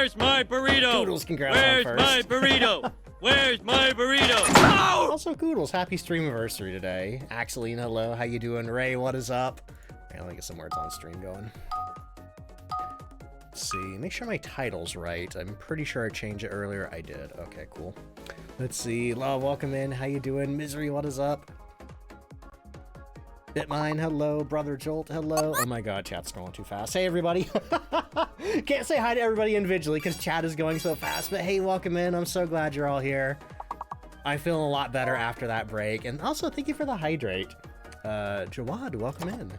Where's my burrito? Koodles, congrats Where's on my first. burrito? Where's my burrito? Also, Koodles, happy stream anniversary today. Axeline, hello, how you doing? Ray, what is up? Let me get some words on stream going. Let's see, make sure my title's right. I'm pretty sure I changed it earlier. I did. Okay, cool. Let's see. Love, welcome in. How you doing? Misery, what is up? Bitmine, hello. Brother Jolt, hello. Oh my god, chat's going too fast. Hey, everybody. Can't say hi to everybody individually because chat is going so fast, but hey, welcome in. I'm so glad you're all here. I'm feeling a lot better after that break. And also, thank you for the hydrate. Jawad, welcome in.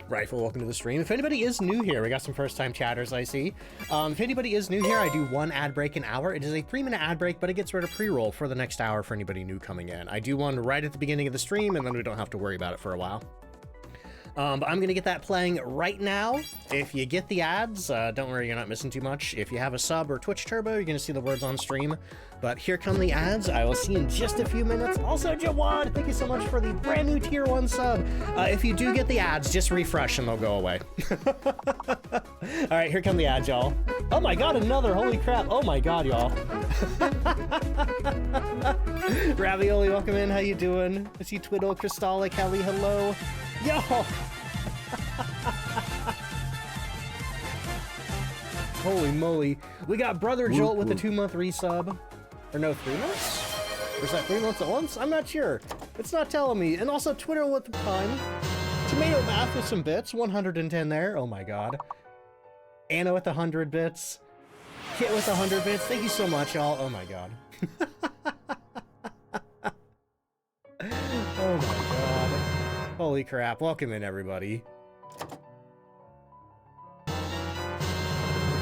Rifle, welcome to the stream. If anybody is new here, we got some first-time chatters, I see. If anybody is new here, I do one ad break an hour. It is a 3-minute ad break, but it gets rid of pre-roll for the next hour for anybody new coming in. I do one right at the beginning of the stream, and then we don't have to worry about it for a while. But I'm going to get that playing right now. If you get the ads, don't worry, you're not missing too much. If you have a sub or Twitch Turbo, you're going to see the words on stream. But here come the ads. I will see you in just a few minutes. Also, Jawad, thank you so much for the brand new Tier 1 sub. If you do get the ads, just refresh and they'll go away. All right, here come the ads, y'all. Oh my god, another. Holy crap. Oh my god, y'all. Ravioli, welcome in. How you doing? I see Twiddle, Crystalla, Kelly, hello. Yo! Holy moly. We got Brother Jolt with a 2-month resub. Or no, 3 months? Or is that 3 months at once? I'm not sure. It's not telling me. And also Twitter with the time. Tomato Math with some bits. 110 there. Oh my god. Anna with 100 bits. Kit with 100 bits. Thank you so much, y'all. Oh my god. Oh my god. Holy crap. Welcome in, everybody. Let's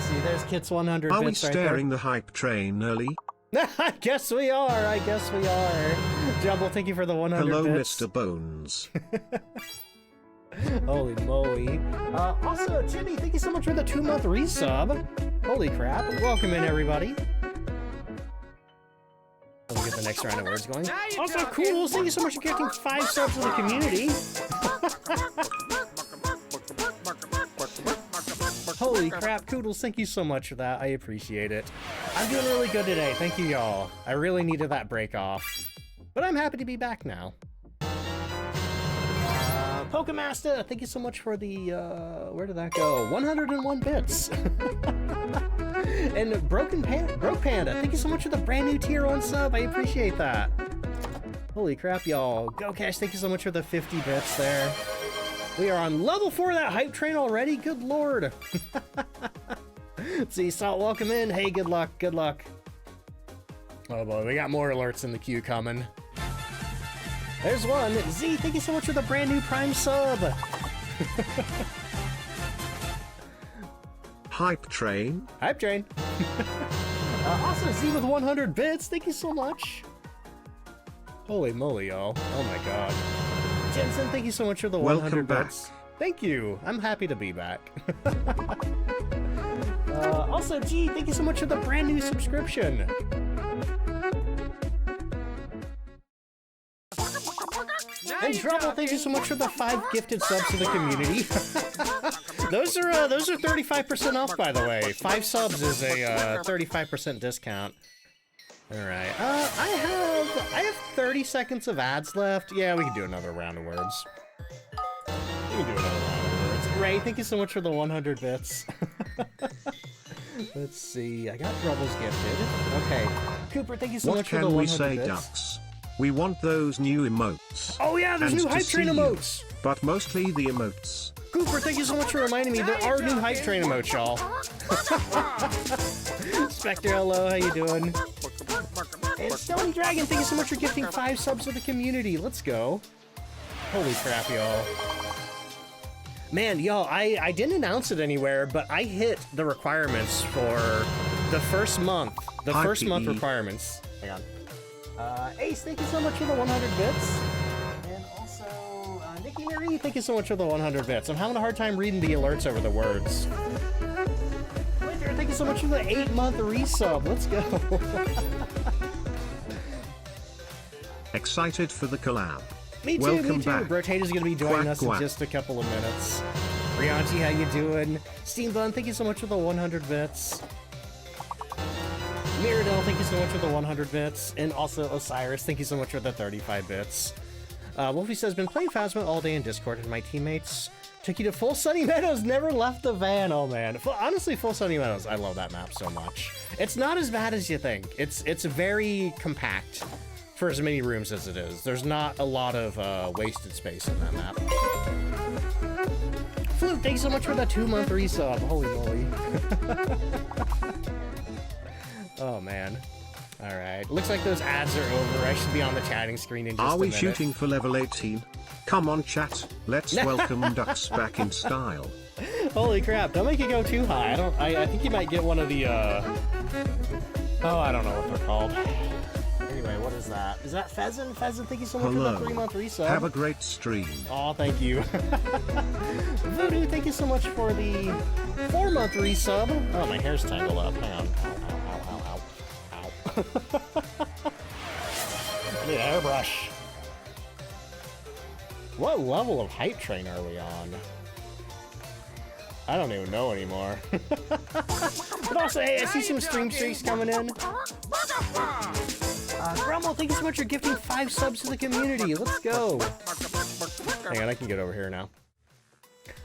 see, there's Kit's 100 Are bits we right staring the hype train early? I guess we are. I guess we are. Jumble, thank you for the 100 Hello, bits. Mr. Bones. Holy moly. Also, Jimmy, thank you so much for the 2-month resub. Holy crap. Welcome in, everybody. We'll get the next round of words going. Also, cool. Thank you so much for gifting 5 subs to the community. Holy crap, Koodles, thank you so much for that. I appreciate it. I'm doing really good today. Thank you, y'all. I really needed that break off. But I'm happy to be back now. Pokemaster, thank you so much for the, where did that go? 101 bits. And Broke Panda, thank you so much for the brand new Tier 1 sub. I appreciate that. Holy crap, y'all. Go Cash, thank you so much for the 50 bits there. We are on level 4 of that hype train already. Good lord. Let's see, Salt, welcome in. Hey, good luck, good luck. Oh boy, we got more alerts in the queue coming. There's one. Z, thank you so much for the brand new Prime sub. Hype train? Hype train. Also, Z with 100 bits. Thank you so much. Holy moly, y'all. Oh my god. Jensen, thank you so much for the 100 bits. Thank you. I'm happy to be back. Also, G, thank you so much for the brand new subscription. And Trouble, thank you so much for the 5 gifted subs to the community. Those are 35% off, by the way. 5 subs is a 35% discount. All right. I have 30 seconds of ads left. Yeah, we can do another round of words. We can do another round of words. Ray, thank you so much for the 100 bits. Let's see. I got Troubles gifted. Okay. Cooper, thank you so much for the 100 bits. What can we say, Ducks? We want those new emotes. Oh yeah, there's and new Hype Train emotes. But mostly the emotes. Cooper, thank you so much for reminding me. There are new Hype Train emotes, y'all. Spectre, hello, how you doing? And Stony Dragon, thank you so much for gifting 5 subs to the community. Let's go. Holy crap, y'all. Man, y'all, I didn't announce it anywhere, but I hit the requirements for the first month. The first month requirements. Hang on. Ace, thank you so much for the 100 bits. And also, Nikki Marie, thank you so much for the 100 bits. I'm having a hard time reading the alerts over the words. Winter, thank you so much for the 8-month resub. Let's go. Excited for the collab. Me too, Welcome me too. back. Brotato's going to be joining Quack, us quack. in just a couple of minutes. Rianchi, how you doing? Steambun, thank you so much for the 100 bits. Miradel, thank you so much for the 100 bits. And also Osiris, thank you so much for the 35 bits. Wolfie says, been playing Phasmo all day in Discord and my teammates took you to Full Sunny Meadows, never left the van. Oh man, honestly, Full Sunny Meadows, I love that map so much. It's not as bad as you think. It's very compact for as many rooms as it is. There's not a lot of wasted space in that map. Flute, thank you so much for that 2-month resub. Holy moly. Oh man. All right. Looks like those ads are over. I should be on the chatting screen in just a minute. Are we shooting for level 18? Come on, chat. Let's welcome Ducks back in style. Holy crap! Don't make it go too high. I think you might get one of the oh, I don't know what they're called. Anyway, what is that? Is that Pheasant? Pheasant, thank you so much for the 3-month resub. Have a great stream. Oh, thank you. Voodoo, thank you so much for the 4-month resub. Oh, my hair's tangled up. Hang on. I need a hairbrush. What level of hype train are we on? I don't even know anymore. But also, hey, I see some stream streaks coming in. Grumble, thank you so much for gifting 5 subs to the community. Let's go. Hang on, I can get over here now.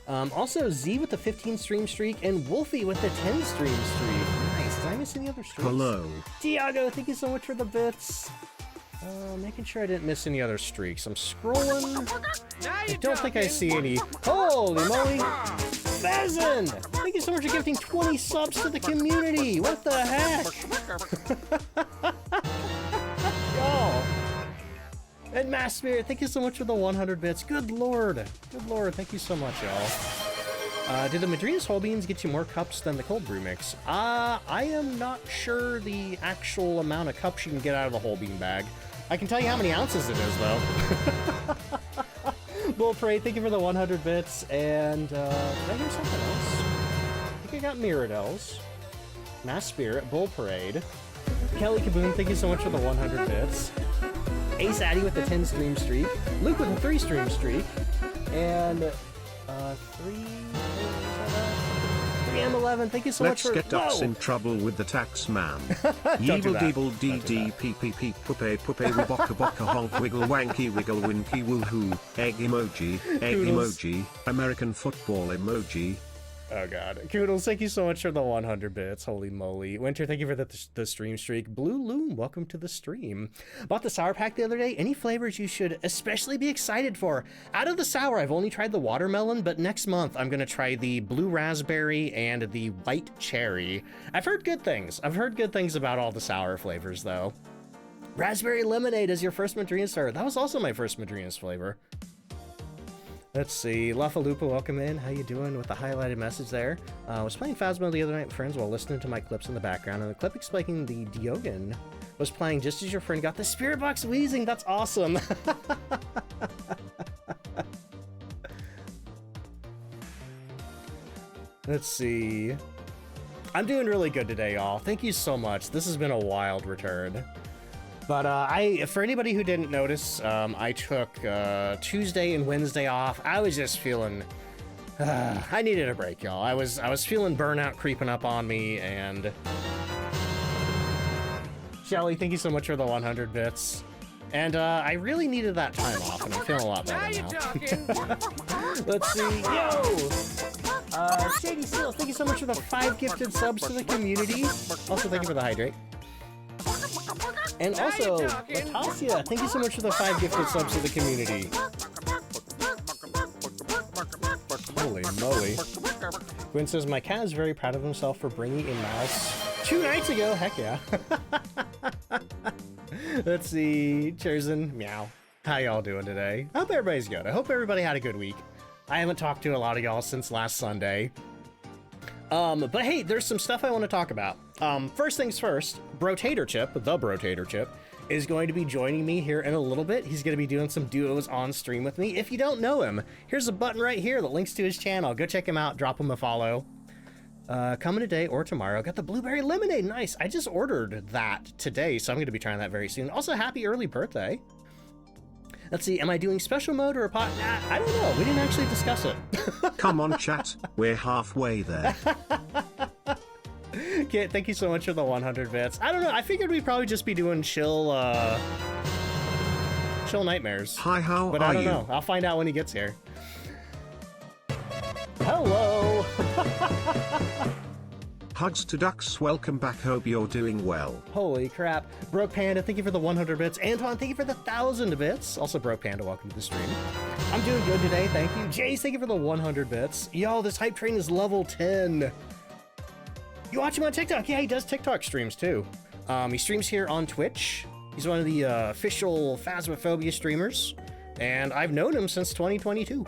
Also, Z with the 15 stream streak and Wolfie with the 10 stream streak. Nice. Did I miss any other streaks? Hello. Tiago, thank you so much for the bits. Making sure I didn't miss any other streaks. I'm scrolling. I don't think I see any. Holy moly. Pheasant! Thank you so much for gifting 20 subs to the community. What the heck? Y'all. And Mass Spirit, thank you so much for the 100 bits. Good lord. Good lord. Thank you so much, y'all. Did the Madrina's whole beans get you more cups than the cold brew mix? I am not sure the actual amount of cups you can get out of the whole bean bag. I can tell you how many ounces it is, though. Bull Parade, thank you for the 100 bits. And, did I hear something else? I think I got Miradels. Mass Spirit, Bull Parade. Kelly Kaboom, thank you so much for the 100 bits. Ace Addy with the 10 stream streak. Luke with a 3 stream streak. And, 3M11, thank you so much for... Let's get Ducks in trouble with the tax man. Yeeble deeble dee dee pee pee pee poopay poopay wibocka bocka honk wiggle wanky wiggle winky woohoo. Egg emoji, egg emoji, American football emoji. Oh god. Koodles, thank you so much for the 100 bits. Holy moly. Winter, thank you for the stream streak. Blue Loom, welcome to the stream. Bought the sour pack the other day. Any flavors you should especially be excited for? Out of the sour, I've only tried the watermelon, but next month I'm going to try the blue raspberry and the white cherry. I've heard good things. I've heard good things about all the sour flavors, though. Raspberry lemonade is your first Madrina starter. That was also my first Madrina's flavor. Let's see, Lafalupa, welcome in. How you doing with the highlighted message there? I was playing Phasmo the other night with friends while listening to my clips in the background, and the clip explaining the Diogen was playing just as your friend got the spirit box wheezing. That's awesome. Let's see. I'm doing really good today, y'all. Thank you so much. This has been a wild return. But for anybody who didn't notice, I took Tuesday and Wednesday off. I was just feeling, I needed a break, y'all. I was feeling burnout creeping up on me, and Shelly, thank you so much for the 100 bits. And I really needed that time off, and I'm feeling a lot better now. Let's see, yo! Shady Seals, thank you so much for the 5 gifted subs to the community. Also, thank you for the hydrate. And also, Latasia, thank you so much for the 5 gifted subs to the community. Holy moly. Gwen says, my cat is very proud of himself for bringing a mouse 2 nights ago. Heck yeah. Let's see, Cherzen, meow. How y'all doing today? I hope everybody's good. I hope everybody had a good week. I haven't talked to a lot of y'all since last Sunday. But hey, there's some stuff I want to talk about. First things first, Brotator Chip, the Brotator Chip, is going to be joining me here in a little bit. He's going to be doing some duos on stream with me. If you don't know him, here's a button right here that links to his channel. Go check him out, drop him a follow. Coming today or tomorrow. Got the blueberry lemonade, nice. I just ordered that today, so I'm going to be trying that very soon. Also, happy early birthday. Let's see, am I doing special mode or a pot? Nah, I don't know. We didn't actually discuss it. Come on, chat. We're halfway there. Okay, thank you so much for the 100 bits. I don't know. I figured we'd probably just be doing chill nightmares. Hi, how but are I don't you? know. I'll find out when he gets here. Hello. Hugs to Ducks, welcome back, hope you're doing well. Holy crap. Broke Panda, thank you for the 100 bits. Anton, thank you for the 1,000 bits. Also, Broke Panda, welcome to the stream. I'm doing good today, thank you. Jace, thank you for the 100 bits. Yo, this hype train is level 10. You watch him on TikTok? Yeah, he does TikTok streams too. He streams here on Twitch. He's one of the official Phasmophobia streamers, and I've known him since 2022.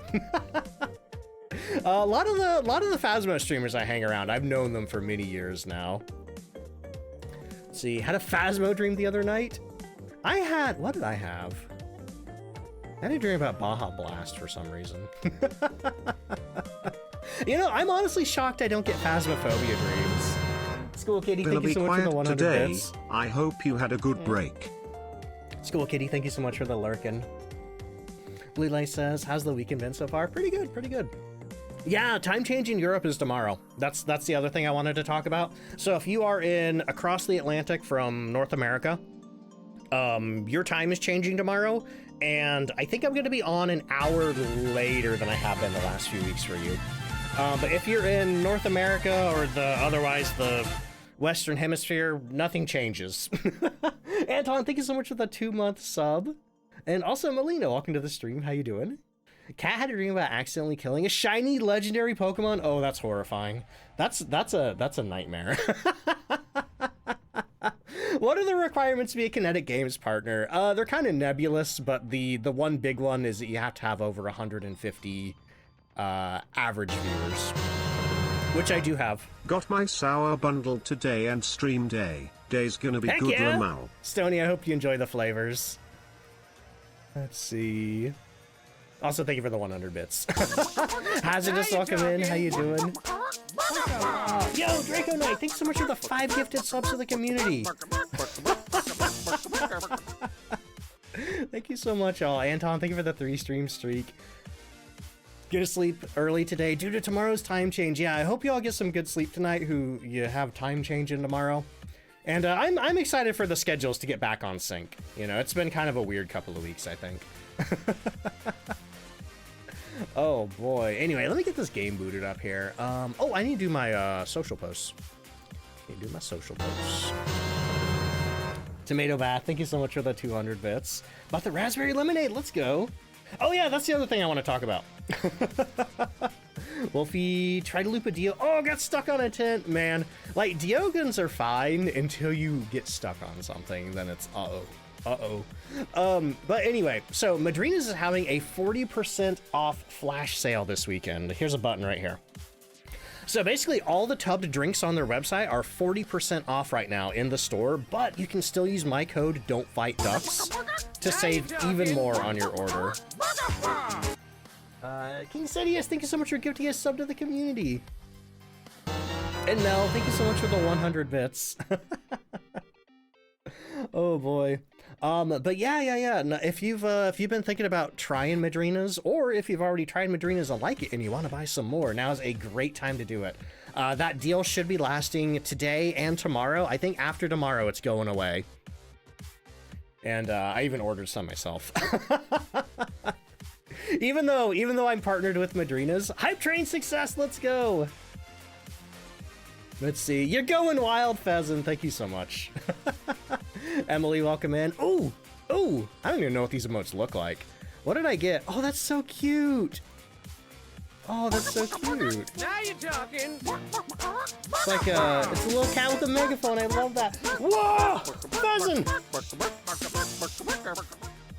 A lot of the Phasmo streamers I hang around, I've known them for many years now. Let's see, had a Phasmo dream the other night. What did I have? I had a dream about Baja Blast for some reason. You know, I'm honestly shocked I don't get Phasmophobia dreams. School Kitty, thank you so much for the 100 today. bits. I hope you had a good break. School Kitty, thank you so much for the lurkin. Blue Light says, how's the weekend been so far? Pretty good, pretty good. Yeah, time change in Europe is tomorrow. That's the other thing I wanted to talk about. So if you are across the Atlantic from North America, your time is changing tomorrow, and I think I'm going to be on an hour later than I have been the last few weeks for you. But if you're in North America or otherwise the Western Hemisphere, nothing changes. Anton, thank you so much for the 2-month sub. And also, Melina, welcome to the stream. How you doing? Cat had a dream about accidentally killing a shiny legendary Pokemon. Oh, that's horrifying. That's a nightmare. What are the requirements to be a Kinetic Games partner? They're kind of nebulous, but the one big one is that you have to have over 150 average viewers, which I do have. Got my sour bundle today and stream day. Day's gonna be Heck good, yeah. Ramal. Stony, I hope you enjoy the flavors. Let's see. Also, thank you for the 100 bits. Hazardous, welcome in. How you doing? Yo, Draco Knight, thanks so much for the 5 gifted subs to the community. Thank you so much, all. Anton, thank you for the 3 stream streak. Get to sleep early today due to tomorrow's time change. Yeah, I hope you all get some good sleep tonight who you have time change in tomorrow. And I'm excited for the schedules to get back on sync. You know, it's been kind of a weird couple of weeks, I think. Oh boy. Anyway, let me get this game booted up here. Oh, I need to do my social posts. I need to do my social posts. Tomato Bath, thank you so much for the 200 bits. About the raspberry lemonade, let's go. Oh yeah, that's the other thing I want to talk about. Wolfie tried to loop a Dio. Oh, got stuck on a tent, man. Like, Diogans are fine until you get stuck on something, then it's but anyway, so Madrina's is having a 40% off flash sale this weekend. Here's a button right here. So basically all the tubbed drinks on their website are 40% off right now in the store, but you can still use my code DontFightDucks to save even more on your order. King Sidious, thank you so much for gifting a sub to the community. And Mel, thank you so much for the 100 bits. Oh boy. But yeah. No, if you've been thinking about trying Madrinas, or if you've already tried Madrinas and like it and you want to buy some more, now's a great time to do it. That deal should be lasting today and tomorrow. I think after tomorrow it's going away. And I even ordered some myself. Even though I'm partnered with Madrinas. Hype train success, let's go. Let's see. You're going wild, Pheasant. Thank you so much. Emily, welcome in. Ooh. I don't even know what these emotes look like. What did I get? Oh, that's so cute. Oh, that's so cute. Now you're talking. It's like it's a little cat with a megaphone. I love that. Whoa!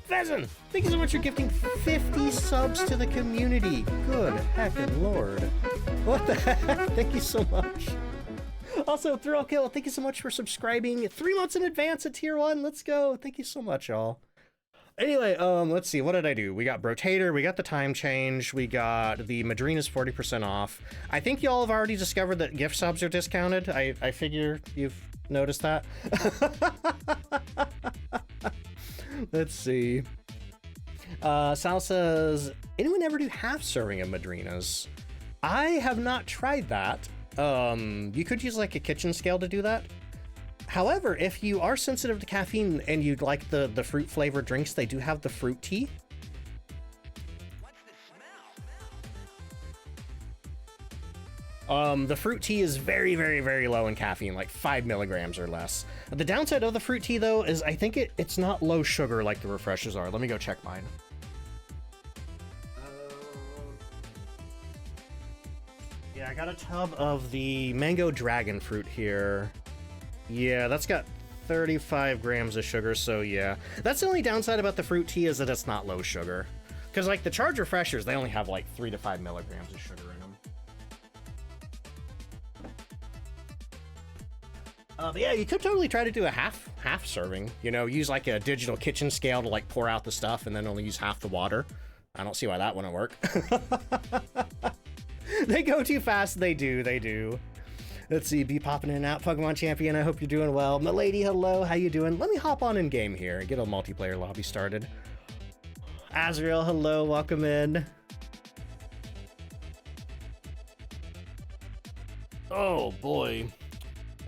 Pheasant, thank you so much for gifting 50 subs to the community. Good heckin' lord. What the heck? Thank you so much. Also, Thrillkill, thank you so much for subscribing 3 months in advance at tier 1. Let's go. Thank you so much, y'all. Anyway, let's see. What did I do? We got Brotator, we got the time change, we got the Madrina's 40% off. I think y'all have already discovered that gift subs are discounted. I figure you've noticed that. Let's see. Sal says, anyone ever do half serving of Madrinas? I have not tried that. You could use like a kitchen scale to do that. However, if you are sensitive to caffeine and you'd like the fruit flavored drinks, they do have the fruit tea. The fruit tea is very, very, very low in caffeine, like 5 milligrams or less. The downside of the fruit tea, though, is I think it's not low sugar like the refreshers are. Let me go check mine. Yeah, I got a tub of the mango dragon fruit here. Yeah, that's got 35 grams of sugar, so yeah. That's the only downside about the fruit tea is that it's not low sugar. Because, like, the charge refreshers, they only have, like, 3 to 5 milligrams of sugar in them. But yeah, you could totally try to do a half serving. You know, use, like, a digital kitchen scale to, like, pour out the stuff and then only use half the water. I don't see why that wouldn't work. They go too fast. They do. Let's see, be popping in and out. Pokemon Champion, I hope you're doing well. Milady, hello, how you doing? Let me hop on in game here and get a multiplayer lobby started. Azrael, hello, welcome in. Oh boy.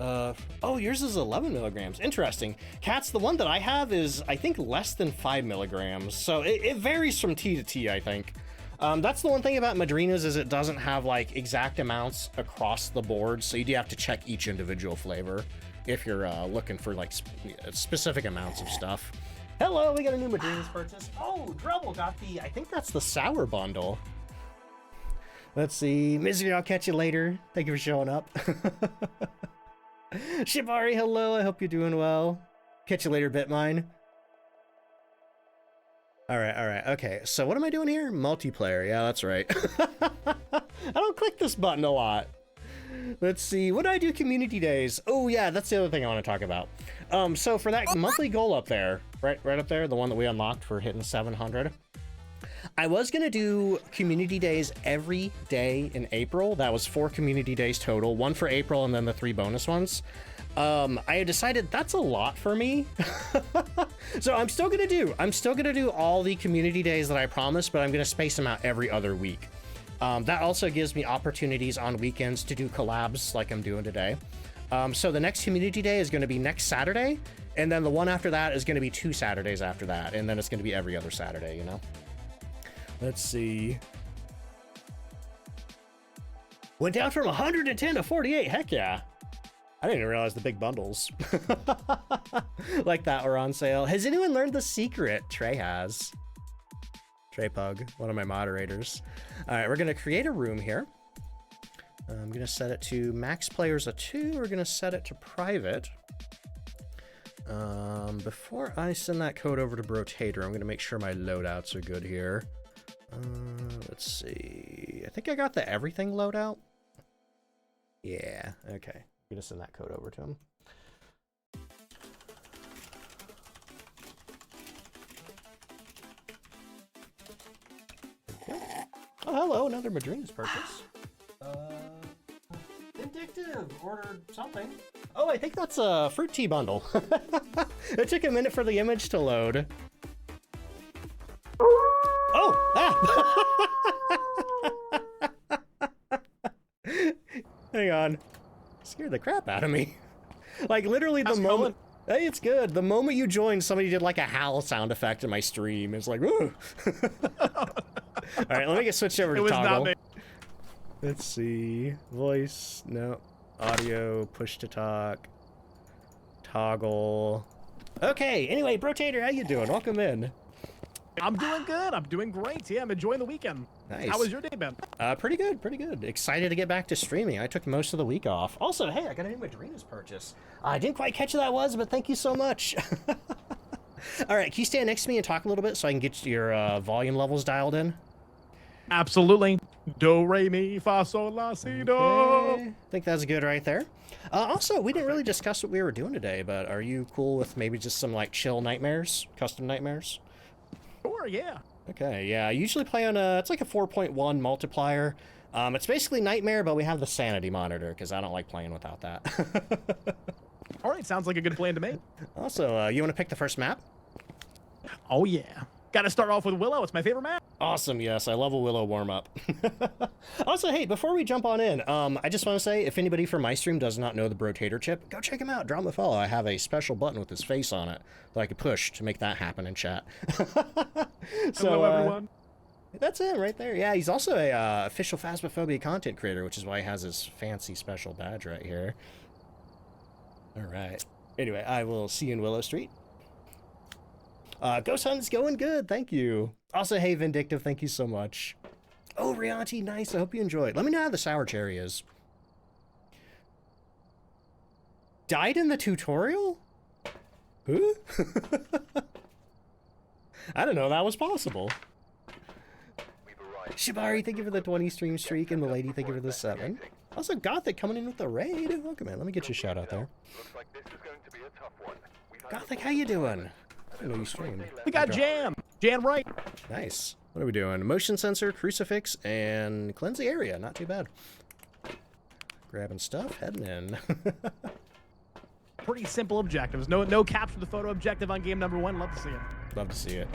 Oh, yours is 11 milligrams. Interesting. Cats, the one that I have is, I think, less than 5 milligrams. So it varies from tea to tea, I think. That's the one thing about Madrinas is it doesn't have like exact amounts across the board, so you do have to check each individual flavor if you're looking for like specific amounts of stuff. Hello, we got a new Madrinas purchase. Oh, Drubble got the, I think that's the sour bundle. Let's see, Misery, I'll catch you later. Thank you for showing up. Shibari, hello, I hope you're doing well. Catch you later, Bitmine. All right, okay, so what am I doing here? Multiplayer, yeah, that's right. I don't click this button a lot. Let's see, what do I do community days? Oh yeah, that's the other thing I want to talk about. So for that monthly goal up there, right up there, the one that we unlocked for hitting 700, I was gonna do community days every day in April. That was 4 community days total, 1 for April and then the 3 bonus ones. I had decided that's a lot for me. So I'm still gonna do all the community days that I promised, but I'm gonna space them out every other week. That also gives me opportunities on weekends to do collabs like I'm doing today. So the next community day is gonna be next Saturday, and then the one after that is gonna be 2 Saturdays after that, and then it's gonna be every other Saturday, you know? Let's see. Went down from 110 to 48, heck yeah. I didn't even realize the big bundles like that were on sale. Has anyone learned the secret? Trey has. Trey Pug, one of my moderators. All right, we're gonna create a room here. I'm gonna set it to max players of 2. We're gonna set it to private. Before I send that code over to Brotator, I'm gonna make sure my loadouts are good here. Let's see. I think I got the everything loadout. Yeah, okay. I'm gonna send that code over to him. Okay. Oh, hello, another Madrinas purchase. Vindictive ordered something. Oh, I think that's a fruit tea bundle. It took a minute for the image to load. Oh, ah! Hang on. Scared the crap out of me. Like literally the moment. Hey, it's good. The moment you joined, somebody did like a howl sound effect in my stream. It's like, ooh. All right, let me get switched over to toggle. Let's see. Voice, no. Audio, push to talk. Toggle. Okay, anyway, Brotator, how you doing? Welcome in. I'm doing good. I'm doing great. Yeah, I'm enjoying the weekend. Nice. How was your day, Ben? Pretty good, pretty good. Excited to get back to streaming. I took most of the week off. Also, hey, I got a new Madrinas purchase. I didn't quite catch who that was, but thank you so much. All right, can you stand next to me and talk a little bit so I can get your volume levels dialed in? Absolutely. Do, re, mi, fa, sol, la, si, do. Okay. I think that's good right there. Also, we didn't really discuss what we were doing today, but are you cool with maybe just some like chill nightmares, custom nightmares? Sure, yeah. Okay, yeah, I usually play on it's like a 4.1 multiplier. It's basically Nightmare, but we have the sanity monitor, because I don't like playing without that. All right, sounds like a good plan to me. Also, you want to pick the first map? Oh, yeah. Gotta start off with Willow. It's my favorite map. Awesome, yes, I love a Willow warm-up. Also, hey, before we jump on in, I just want to say, if anybody from my stream does not know the Brotator Chip, go check him out, drop him a follow. I have a special button with his face on it that I could push to make that happen in chat. Hello, everyone. That's it right there. Yeah, he's also a official Phasmophobia content creator, which is why he has his fancy special badge right here. All right. Anyway, I will see you in Willow Street. Ghost Hunt's going good, thank you. Also, hey, Vindictive, thank you so much. Oh, Rianti, nice, I hope you enjoyed. Let me know how the sour cherry is. Died in the tutorial? Who? I didn't know that was possible. Shibari, thank you for the 20 stream streak, and Milady, thank you for the 7. Also, Gothic coming in with the raid. Welcome in, let me get you a shout out there. Gothic, how you doing? I know you streamed. We got Jam. Jan right. Nice. What are we doing? Motion sensor, crucifix, and cleanse the area. Not too bad. Grabbing stuff, heading in. Pretty simple objectives. No capture the photo objective on game number 1. Love to see it. Love to see it.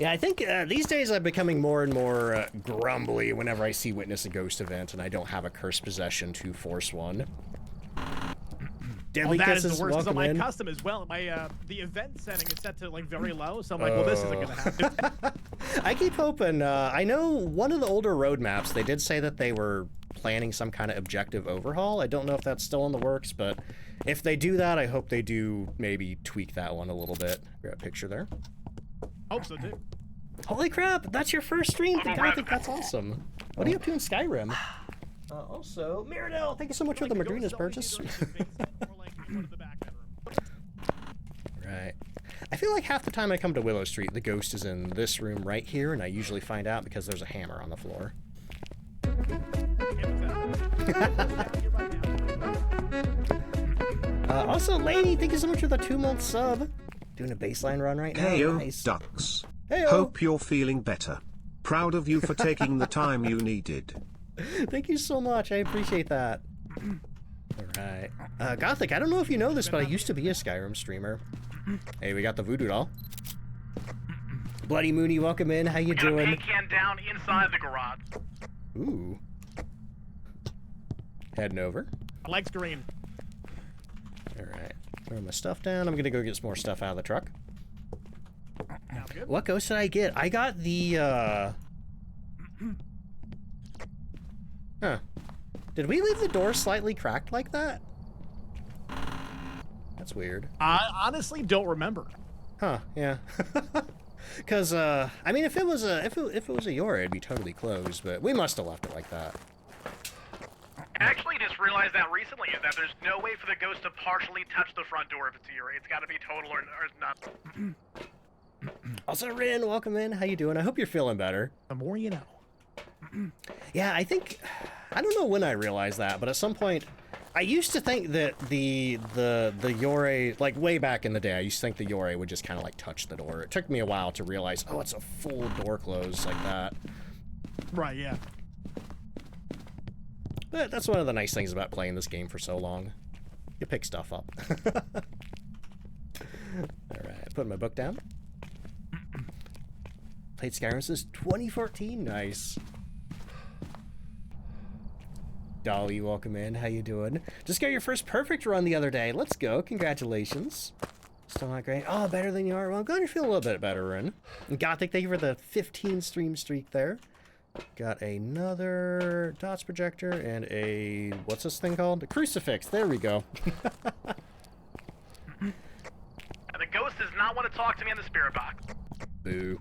Yeah, I think these days I'm becoming more and more grumbly whenever I see Witness a Ghost event and I don't have a cursed possession to force one. Deadly that is the worst. On my custom as well. My the event setting is set to like very low, so I'm like, well, this isn't gonna happen. I keep hoping. I know one of the older roadmaps, they did say that they were planning some kind of objective overhaul. I don't know if that's still in the works, but if they do that, I hope they do maybe tweak that one a little bit. Grab a picture there. Hope so too. Holy crap! That's your first stream. I think that's awesome. What are you up to in Skyrim? Also, Miradell, thank you so much for the Madrina's purchase. Right. I feel like half the time I come to Willow Street, the ghost is in this room right here, and I usually find out because there's a hammer on the floor. Also, Laney, thank you so much for the 2-month sub. Doing a baseline run right now. Heyo, nice. Ducks. Heyo. Hope you're feeling better. Proud of you for taking the time you needed. Thank you so much. I appreciate that. Alright. Gothic, I don't know if you know this, but I used to be a Skyrim streamer. Hey, we got the voodoo doll. Bloody Mooney, welcome in. How you doing? Paint can down inside the garage. Ooh. Heading over. I like green. Alright. Throw my stuff down. I'm gonna go get some more stuff out of the truck. Good. What ghost did I get? I got the, Huh. Did we leave the door slightly cracked like that? That's weird. I honestly don't remember. Huh, yeah. Cause I mean if it was a Yora, it'd be totally closed, but we must have left it like that. I actually just realized that recently, is that there's no way for the ghost to partially touch the front door if it's a Yuri. It's gotta be total or not. Also, Rin, welcome in. How you doing? I hope you're feeling better. The more you know. Yeah, I think, I don't know when I realized that, but at some point, I used to think that the Yore, like way back in the day, I used to think the Yore would just kind of like touch the door. It took me a while to realize, oh, it's a full door close like that. Right, yeah. But that's one of the nice things about playing this game for so long. You pick stuff up. Alright, putting my book down. Played Skyrim since 2014. Nice. Dolly, welcome in. How you doing? Just got your first perfect run the other day. Let's go. Congratulations. Still not great. Oh, better than you are. Well, I'm glad you're feeling a little bit better, Rin. And Gothic, thank you for the 15 stream streak there. Got another dots projector and a... what's this thing called? A crucifix. There we go. The ghost does not want to talk to me in the spirit box. Boo.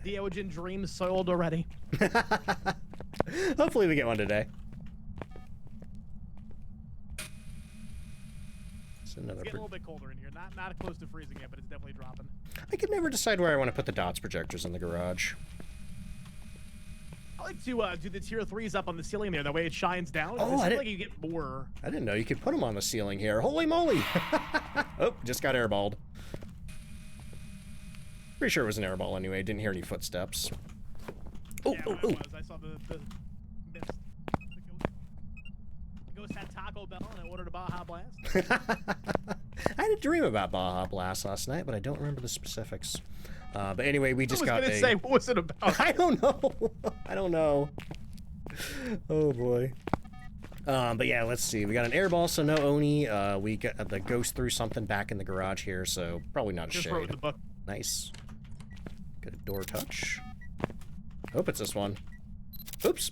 Theogen dreams soiled already. Hopefully we get one today. It's It's getting a little bit colder in here. Not close to freezing yet, but it's definitely dropping. I could never decide where I want to put the dots projectors in the garage. I like to do the tier 3s up on the ceiling there. That way it shines down. Oh, I like you get more. I didn't know you could put them on the ceiling here. Holy moly! Oh, just got airballed. Pretty sure it was an airball anyway. Didn't hear any footsteps. Oh, Yeah, oh, oh. I saw the mist. The ghost had Taco Bell and I ordered a Baja Blast. I a dream about Baja Blast last night, but I don't remember the specifics. But anyway, we just got I was gonna say, what was it about? I don't know. I don't know. Oh boy. But yeah, let's see. We got an airball, so no Oni. We got the ghost threw something back in the garage here, so probably not a Just shade. wrote the book. Nice. Good door touch. Hope it's this one. Oops.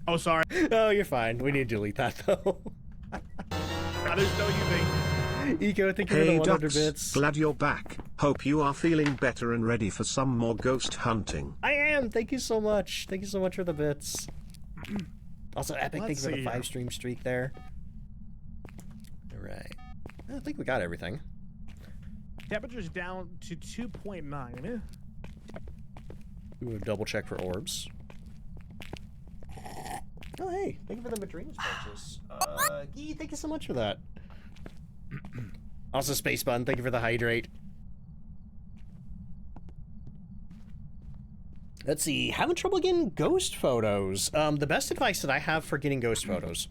Oh, sorry. Oh, you're fine. We need to delete that though. There's no UV. Eco, thank you for the Hey 100 Ducks, bits. glad you're back. Hope you are feeling better and ready for some more ghost hunting. I am. Thank you so much. Thank you so much for the bits. Also, Epic, thank you Let's for the see 5 here. stream streak there. All right. I think we got everything. Temperature's down to 2.9. We'll double check for orbs. Oh, hey. Thank you for the Madrina's purchase. Gee, thank you so much for that. Also, Space Bun, thank you for the hydrate. Let's see. Having trouble getting ghost photos. The best advice that I have for getting ghost photos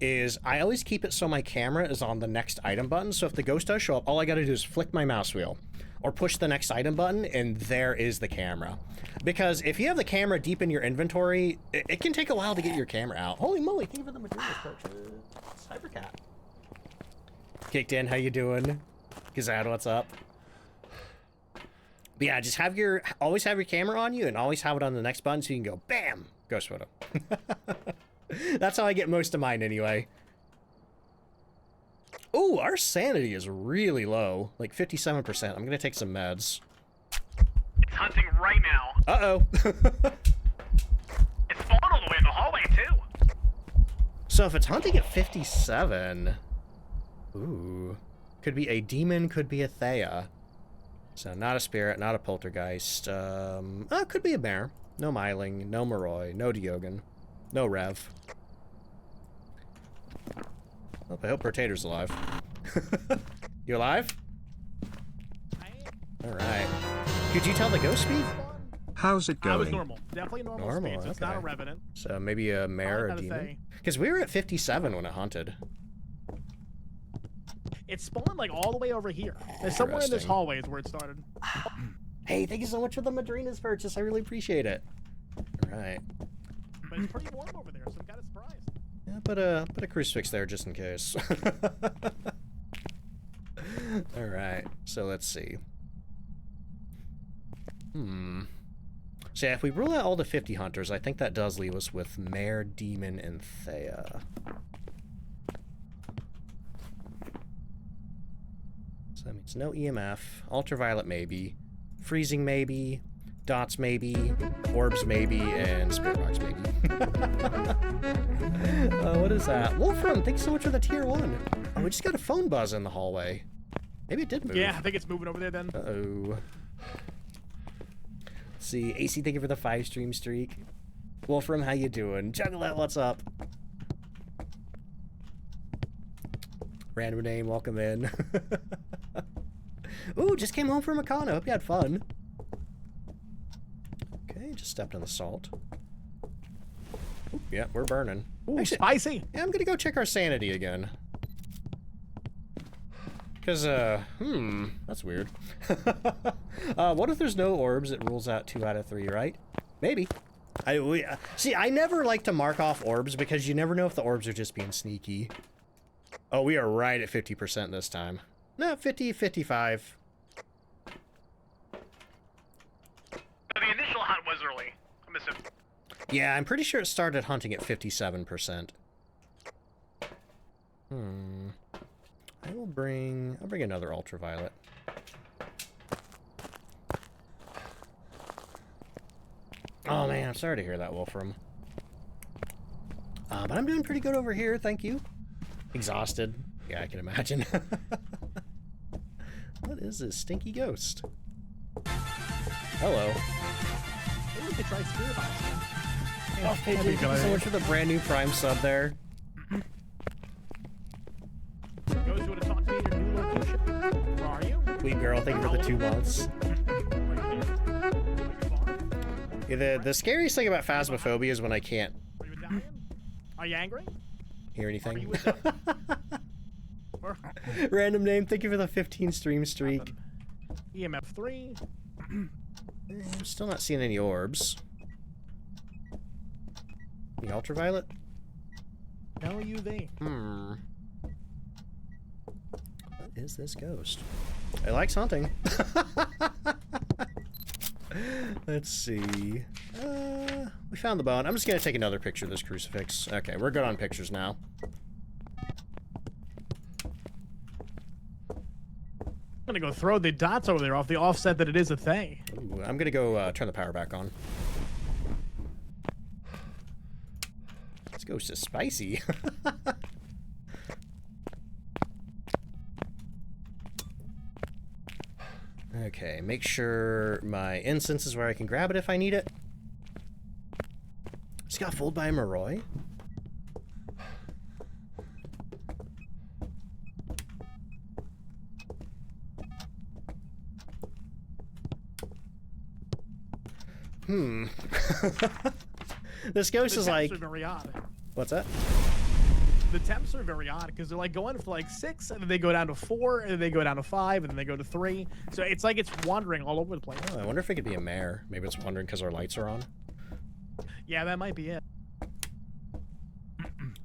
is I always keep it so my camera is on the next item button. So if the ghost does show up, all I gotta do is flick my mouse wheel or push the next item button, and there is the camera. Because if you have the camera deep in your inventory, it can take a while to get your camera out. Holy moly, thank you for the Madrina's purchase. Cybercat. Kicked in, how you doing? Gazad, what's up? But yeah, just always have your camera on you and always have it on the next button so you can go, bam, ghost photo. That's how I get most of mine anyway. Oh, our sanity is really low, like 57%. I'm gonna take some meds. It's hunting right now. Uh-oh. It's spawned all the way in the hallway, too. So if it's hunting at 57, ooh, could be a demon, could be a Thea. So not a spirit, not a poltergeist. Could be a bear. No Myling, no Moroi, no Diogen, no Rev. Oh, I hope Rotator's alive. You alive? All right. Could you tell the ghost speed? How's it I was going? normal. Definitely normal, Normal, speed, so it's not a okay. revenant. So maybe a mare or gotta demon? say- Because we were at 57 when it hunted. It spawned like all the way over here. And somewhere in this Interesting. hallway is where it started. Hey, thank you so much for the Madrina's purchase. I really appreciate it. All right. But it's pretty warm over there, so I'm kind of surprised. Yeah, put a crucifix there just in case. All right. So let's see. So yeah, if we rule out all the 50 hunters, I think that does leave us with Mare, Demon, and Thea. So that means no EMF, Ultraviolet maybe, Freezing maybe, Dots maybe, Orbs maybe, and Spirit Box maybe. What is that? Wolfram, thanks so much for the tier 1. Oh, we just got a phone buzz in the hallway. Maybe it did move. Yeah, I think it's moving over there then. Uh-oh. Let's see, AC, thank you for the 5 stream streak. Wolfram, how you doing? Juggalette, what's up? Random name, welcome in. Ooh, just came home from Akana. Hope you had fun. Okay, just stepped on the salt. Ooh, yeah, we're burning. Ooh, Actually, spicy. yeah, I'm gonna go check our sanity again. Because, that's weird. What if there's no orbs? It rules out 2 out of 3, right? Maybe. See, I never like to mark off orbs because you never know if the orbs are just being sneaky. Oh, we are right at 50% this time. No, 50, 55. So the initial hunt was early. I'm assuming. Yeah, I'm pretty sure it started hunting at 57%. I'll bring another ultraviolet. Oh man, I'm sorry to hear that, Wolfram. But I'm doing pretty good over here, thank you. Exhausted. Yeah, I can imagine. What is this stinky ghost? Hello. Maybe we could try Spirit Box. Oh, thank you so much for the brand new Prime sub there. Goes, you want to talk to me in your new location? Where are you? Sweet girl, thank you for the 2 months. Yeah, the scariest thing about Phasmophobia is when I can't Are you Italian? Are you angry? hear Are anything. you Italian? gamer. Random name, thank you for the 15 stream streak. EMF 3. I'm still not seeing any orbs. The ultraviolet? No UV. What is this ghost? It likes hunting. Let's see. We found the bone. I'm just gonna take another picture of this crucifix. Okay, we're good on pictures now. I'm gonna go throw the dots over there off the offset that it is a thing. Ooh, I'm gonna go turn the power back on. This ghost is spicy. Okay, make sure my incense is where I can grab it if I need it. Just got fooled by a Moroi. This ghost is like... The temps are very odd. What's that? The temps are very odd because they're like going for like 6, and then they go down to 4, and then they go down to 5, and then they go to 3. So it's like it's wandering all over the place. Oh, I wonder if it could be a mare. Maybe it's wandering because our lights are on. Yeah, that might be it.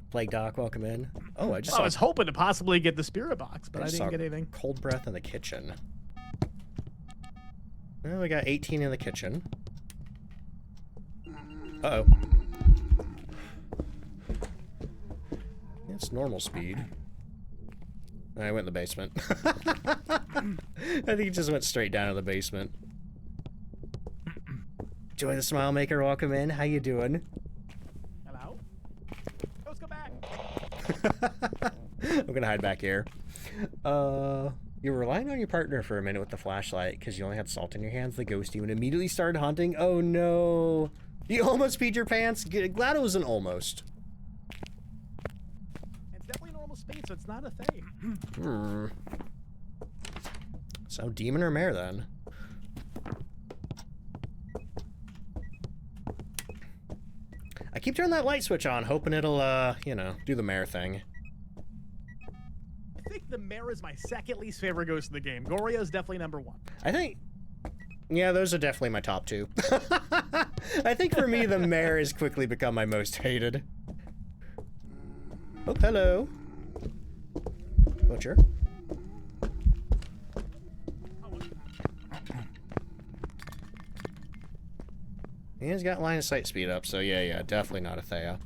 Plague Doc, welcome in. Oh, I just I was hoping to possibly get the spirit box, but I didn't get anything. Cold breath in the kitchen. Well, we got 18 in the kitchen. Uh-oh. It's normal speed. I went in the basement. I think he just went straight down to the basement. Joy the Smile Maker, welcome in. How you doing? Hello? Let's go back. I'm gonna hide back here. You're relying on your partner for a minute with the flashlight because you only had salt in your hands. The ghost demon immediately started hunting. Oh no! You almost peed your pants. Glad it was an almost. It's definitely normal speed, so it's not a thing. So demon or mare then? I keep turning that light switch on, hoping it'll, you know, do the mare thing. I think the mare is my second least favorite ghost in the game. Goria is definitely number 1. I think... Yeah, those are definitely my top 2. I think for me, the mare has quickly become my most hated. Oh, hello. Butcher. He's got line of sight speed up, so yeah, definitely not a Thea.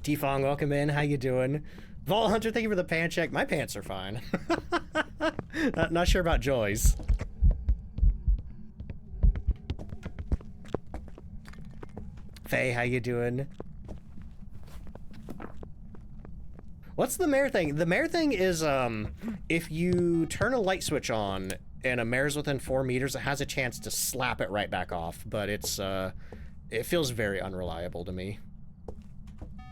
T-Fong, welcome in. How you doing? Vault Hunter, thank you for the pant check. My pants are fine. not sure about Joy's. Faye, how you doing? What's the mare thing? The mare thing is, if you turn a light switch on and a mare's within 4 meters, it has a chance to slap it right back off, but it's, it feels very unreliable to me.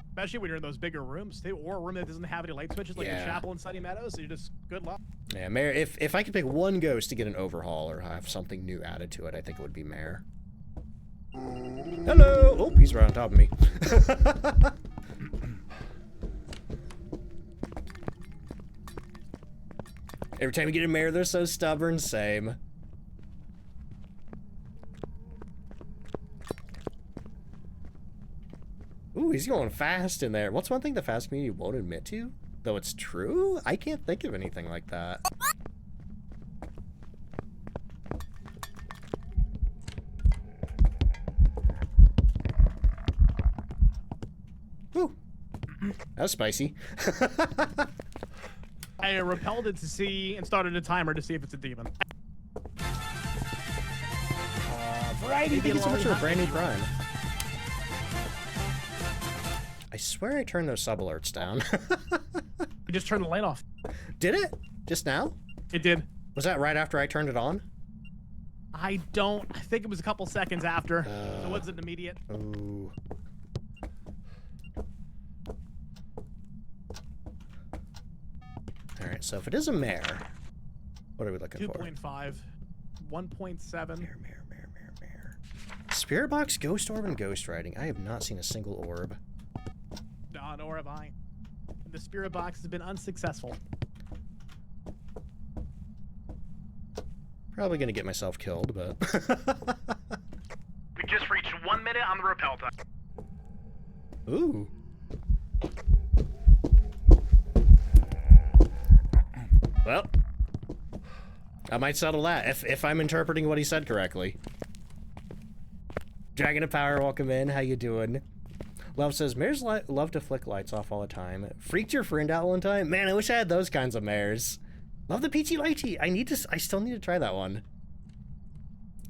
Especially when you're in those bigger rooms, too, or a room that doesn't have any light switches, like a chapel in Sunny Meadows, so you're just, good luck. Yeah, mare, if I could pick one ghost to get an overhaul or have something new added to it, I think it would be mare. Hello! Oh, he's right on top of me. Every time we get a mare, they're so stubborn. Same. Ooh, he's going fast in there. What's one thing the fast community won't admit to? Though it's true? I can't think of anything like that. Ooh. That was spicy. I repelled it to see and started a timer to see if it's a demon. Variety, thank you so much for a brand new prime. I swear I turned those sub alerts down. You just turned the light off. Did it? Just now? It did. Was that right after I turned it on? I think it was a couple seconds after. It wasn't immediate. Ooh. Alright, so if it is a mare, what are we looking for? 2.5. 1.7. Mare. Spirit box, ghost orb, and ghost writing. I have not seen a single orb. Nor have I. The spirit box has been unsuccessful. Probably gonna get myself killed, but... We just reached 1 minute on the rappel time. Ooh. Well, I might settle that if I'm interpreting what he said correctly. Dragon of Power, welcome in. How you doing? Love says, mares love to flick lights off all the time. Freaked your friend out one time? Man, I wish I had those kinds of mares. Love the peachy lighty. I still need to try that one.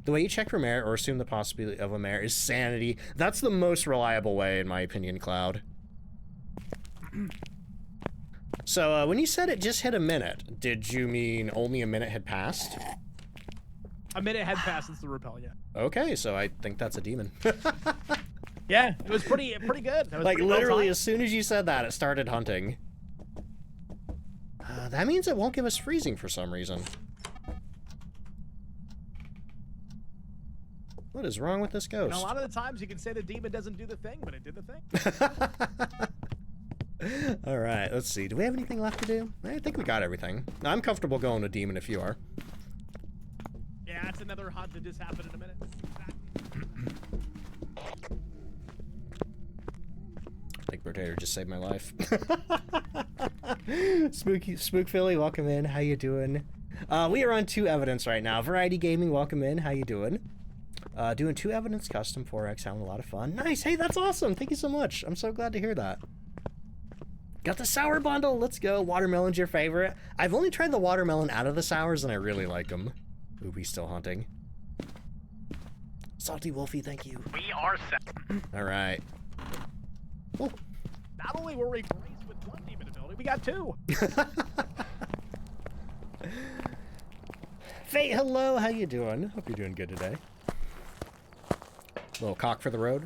The way you check for mare or assume the possibility of a mare is sanity. That's the most reliable way, in my opinion, Cloud. So, when you said it just hit a minute, did you mean only a minute had passed? A minute had passed since the rappel, yeah. Okay, so I think that's a demon. Yeah, it was pretty good. That was Like, pretty well literally, timed. as soon as you said that, it started hunting. That means it won't give us freezing for some reason. What is wrong with this ghost? And a lot of the times you can say the demon doesn't do the thing, but it did the thing. All right, let's see. Do we have anything left to do? I think we got everything. I'm comfortable going to demon if you are. Yeah, that's another hunt that just happened in a minute. I think Rotator just saved my life. Spook Philly, welcome in. How you doing? We are on 2 evidence right now. Variety Gaming, welcome in. How you doing? Doing 2 evidence custom 4X, having a lot of fun. Nice. Hey, that's awesome. Thank you so much. I'm so glad to hear that. Got the sour bundle. Let's go. Watermelon's your favorite. I've only tried the watermelon out of the sours, and I really like them. Ooh, he's still hunting. Salty Wolfie, thank you. We are set. All right. Oh. Not only were we graced with 1 demon ability, we got 2. Fate, hello. How you doing? Hope you're doing good today. Little cock for the road.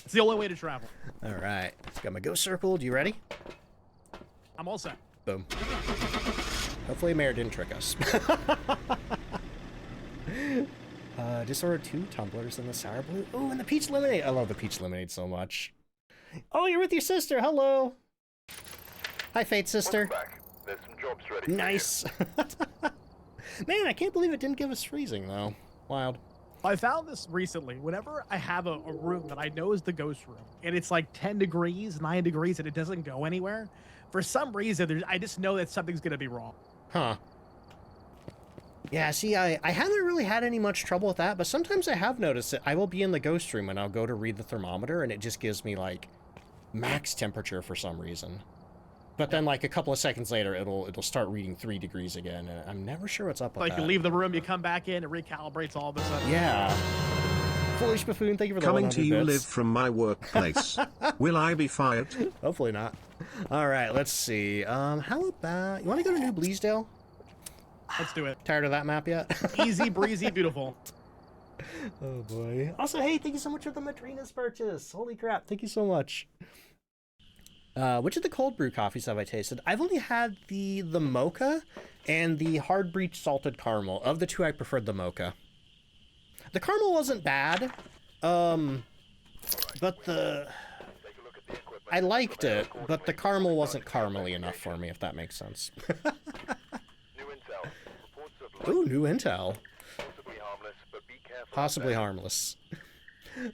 It's the only way to travel. All right. Got my ghost circled. You ready? I'm all set. Boom. Hopefully Mare didn't trick us. Disordered 2 tumblers and the sour blue. Oh, and the peach lemonade. I love the peach lemonade so much. Oh, you're with your sister. Hello. Hi, Fate sister. Back. There's some jobs ready for Nice. Man, I can't believe it didn't give us freezing, though. Wild. I found this recently. Whenever I have a room that I know is the ghost room, and it's like 10 degrees, 9 degrees, and it doesn't go anywhere, for some reason, I just know that something's going to be wrong. Huh. Yeah, see, I haven't really had any much trouble with that, but sometimes I have noticed that I will be in the ghost room and I'll go to read the thermometer and it just gives me, like, max temperature for some reason. But then, like, a couple of seconds later, it'll start reading 3 degrees again, and I'm never sure what's up with Like, that. you leave the room, you come back in, it recalibrates all of a sudden. Yeah. Foolish Buffoon, thank you for the Coming 100 to you bits. live from my workplace. Will I be fired? Hopefully not. All right, let's see. How about... You want to go to New Bleasdale? Let's do it. Tired of that map yet? Easy, breezy, beautiful. Oh, boy. Also, hey, thank you so much for the Madrina's purchase. Holy crap, thank you so much. Which of the cold brew coffees have I tasted? I've only had the mocha and the hard breach salted caramel. Of the 2, I preferred the mocha. The caramel wasn't bad, but I liked it, but the caramel wasn't caramely enough for me, if that makes sense. New intel. Reports of Ooh, new intel. possibly harmless, but be careful. Possibly harmless.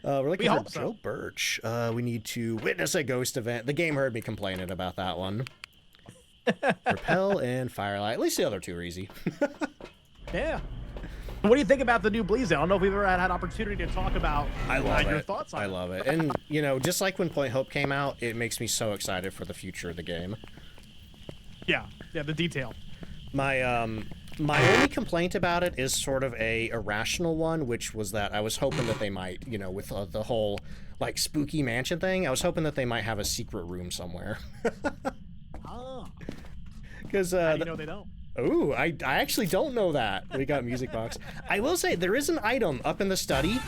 We're looking We for hope so. Joe Birch. We need to witness a ghost event. The game heard me complaining about that one. Repel and Firelight. At least the other 2 are easy. Yeah. What do you think about the new Bleasdale? I don't know if we've ever had opportunity to talk about I love your it. thoughts on I it. love it. And, you know, just like when Point Hope came out, it makes me so excited for the future of the game. Yeah, the detail. My only complaint about it is sort of a irrational one, which was that I was hoping that they might, you know, with the whole, like, spooky mansion thing, I was hoping that they might have a secret room somewhere. Ah, Because, how do you know they don't? ooh, I actually don't know that. We got music box. I will say, there is an item up in the study.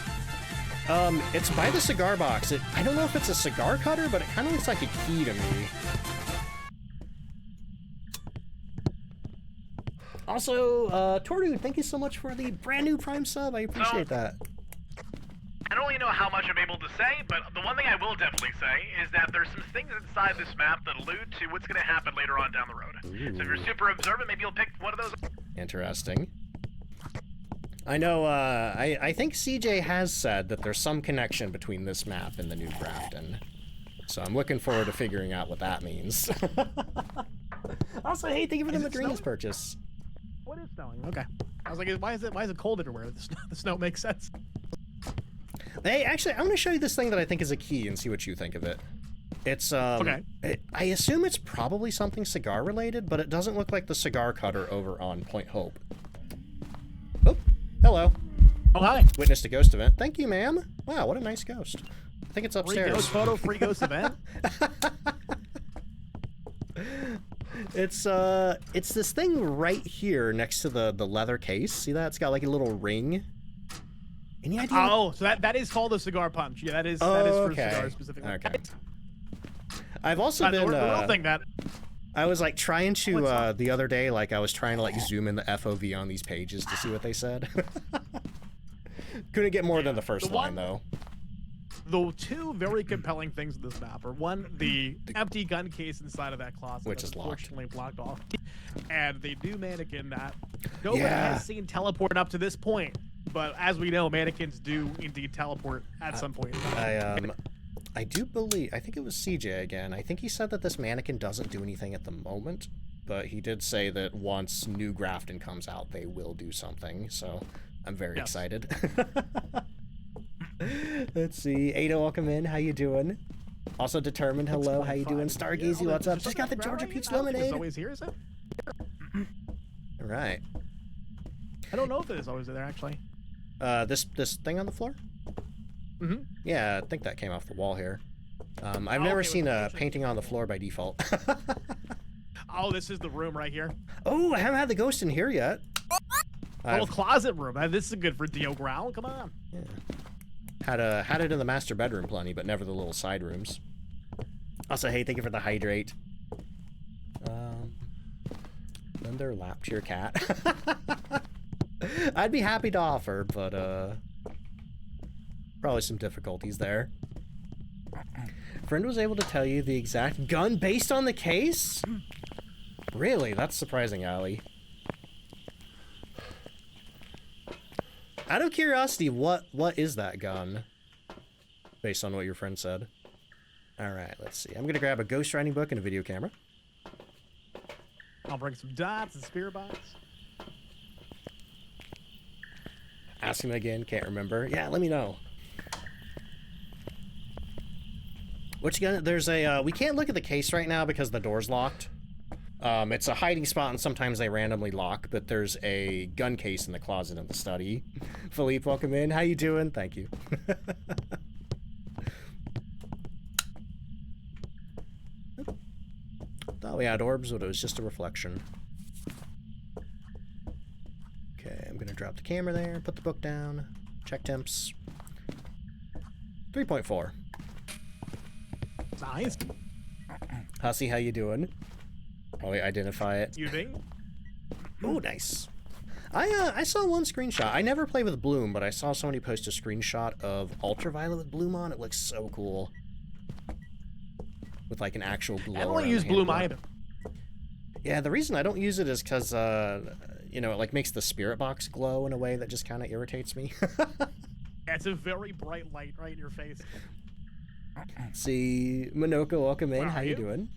It's by the cigar box. I don't know if it's a cigar cutter, but it kind of looks like a key to me. Also, Toru, thank you so much for the brand new Prime sub. I appreciate that. I don't really know know how much I'm able to say, but the one thing I will definitely say is that there's some things inside this map that allude to what's going to happen later on down the road. Ooh. So if you're super observant, maybe you'll pick one of those. Interesting. I know, I think CJ has said that there's some connection between this map and the new Grafton. So I'm looking forward to figuring out what that means. Also, hey, thank you for the Madrinas purchase. What is snowing? Okay. I was like, why is it cold everywhere? The snow makes sense. Hey, actually, I'm going to show you this thing that I think is a key and see what you think of it. It's, Okay. I assume it's probably something cigar related, but it doesn't look like the cigar cutter over on Point Hope. Oh, hello. Oh, hi. Witnessed a ghost event. Thank you, ma'am. Wow, what a nice ghost. I think it's Free upstairs. ghost photo, free ghost event. It's this thing right here next to the leather case. See that? It's got like a little ring. Any idea? Oh, so that is called a cigar punch. Yeah, that is for okay. cigars specifically. Okay. I've also been. The real thing that. I was like trying to What's up? the other day, like I was trying to like zoom in the FOV on these pages to see what they said. Couldn't get more than the first line though. The two very compelling things in this map are one, the empty gun case inside of that closet, Which that's is locked. unfortunately blocked off, and the new mannequin that nobody Yeah. has seen teleport up to this point. But as we know, mannequins do indeed teleport at some point. I do believe, I think it was CJ again. I think he said that this mannequin doesn't do anything at the moment, but he did say that once new Grafton comes out, they will do something. So I'm very excited. Let's see. Ada, welcome in. How you doing? Also determined. Hello. How you doing? Stargazy, what's up? Just got the Georgia Peach Lemonade. It's always here, is it? All right. I don't know if it is always there actually. This thing on the floor? Mm-hmm. Yeah, I think that came off the wall here. I've never okay, seen with a the painting on the floor by default. Oh, this is the room right here. Oh, I haven't had the ghost in here yet. Little closet room. This is good for Dio Growl. Come on. Yeah. Had it in the master bedroom plenty, but never the little side rooms. Also, hey, thank you for the hydrate. Lender lap to your cat. I'd be happy to offer, but probably some difficulties there. Friend was able to tell you the exact gun based on the case? Really? That's surprising, Allie. Out of curiosity, what is that gun? Based on what your friend said. Alright, let's see. I'm gonna grab a ghost writing book and a video camera. I'll bring some dots and spirit box. Ask him again, can't remember. Yeah, let me know. What you got? There's a, we can't look at the case right now because the door's locked. It's a hiding spot and sometimes they randomly lock, but there's a gun case in the closet in the study. Philippe, welcome in. How you doing? Thank you. Thought we had orbs, but it was just a reflection. Okay, I'm gonna drop the camera there, put the book down, check temps. 3.4. Nice. Hussy, how you doing? Probably identify it. You think? Oh, nice. I saw one screenshot. I never play with Bloom, but I saw somebody post a screenshot of Ultraviolet with Bloom on. It looks so cool. With like an actual glow. I don't use Bloom either. Yeah, the reason I don't use it is because, you know, it like makes the spirit box glow in a way that just kind of irritates me. Yeah, it's a very bright light right in your face. See, Minoka, welcome in. Where How are you you? doing?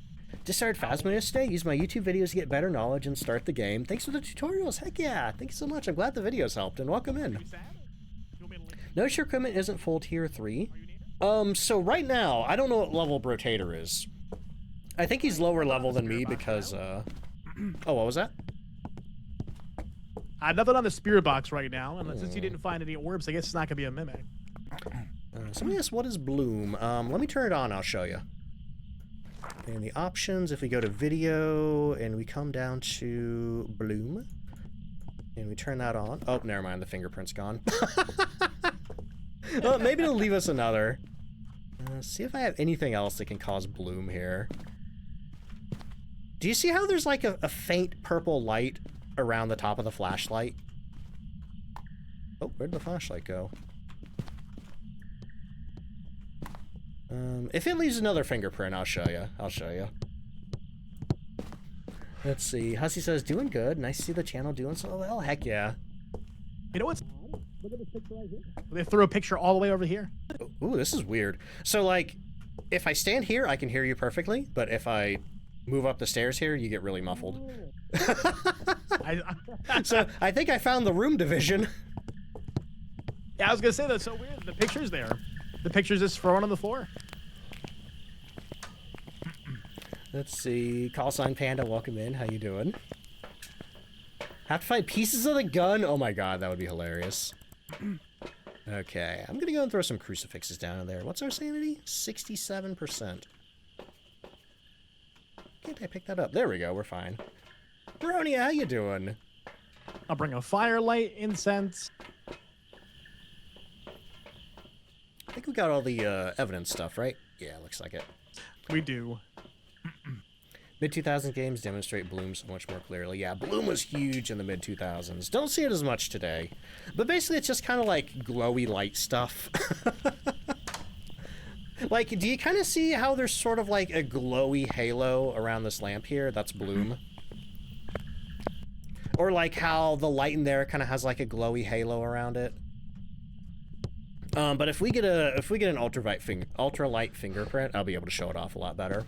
Just started Phasmophobia today. Use my YouTube videos to get better knowledge and start the game. Thanks for the tutorials. Heck yeah. Thank you so much. I'm glad the videos helped, and welcome in. You sad? You want me to leave? Notice your equipment isn't full tier 3. Are you near it? So right now, I don't know what level Brotator is. I think he's lower level than me because, oh, what was that? I have nothing on the spirit box right now, and since you didn't find any orbs, I guess it's not gonna be a mimic. Somebody asked, what is Bloom? Let me turn it on, I'll show you. In the options, if we go to video, and we come down to Bloom, and we turn that on. Oh, never mind, the fingerprint's gone. Well, maybe it'll leave us another. See if I have anything else that can cause Bloom here. Do you see how there's like a faint purple light around the top of the flashlight? Oh, where'd the flashlight go? If it leaves another fingerprint, I'll show you. I'll show you. Let's see. Hussy says, doing good. Nice to see the channel doing so well. Heck yeah. You know what's... Look at this picture right here. They threw a picture all the way over here. Ooh, this is weird. So, like, if I stand here, I can hear you perfectly, but if I move up the stairs here, you get really muffled. So, I think I found the room division. Yeah, I was gonna say that's so weird. The picture's there. The picture's just thrown on the floor. Let's see. Call sign Panda, welcome in. How you doing? Have to find pieces of the gun? Oh my god, that would be hilarious. Okay, I'm gonna go and throw some crucifixes down in there. What's our sanity? 67%. Can't I pick that up? There we go, we're fine. Brony, how you doing? I'll bring a firelight, incense. I think we got all the evidence stuff, right? Yeah, looks like it. We do. Mid-2000s games demonstrate Bloom so much more clearly. Yeah, Bloom was huge in the mid-2000s. Don't see it as much today. But basically, it's just kind of like glowy light stuff. Like, do you kind of see how there's sort of like a glowy halo around this lamp here? That's Bloom. Or like how the light in there kind of has like a glowy halo around it. But if we get an ultralight fingerprint, I'll be able to show it off a lot better.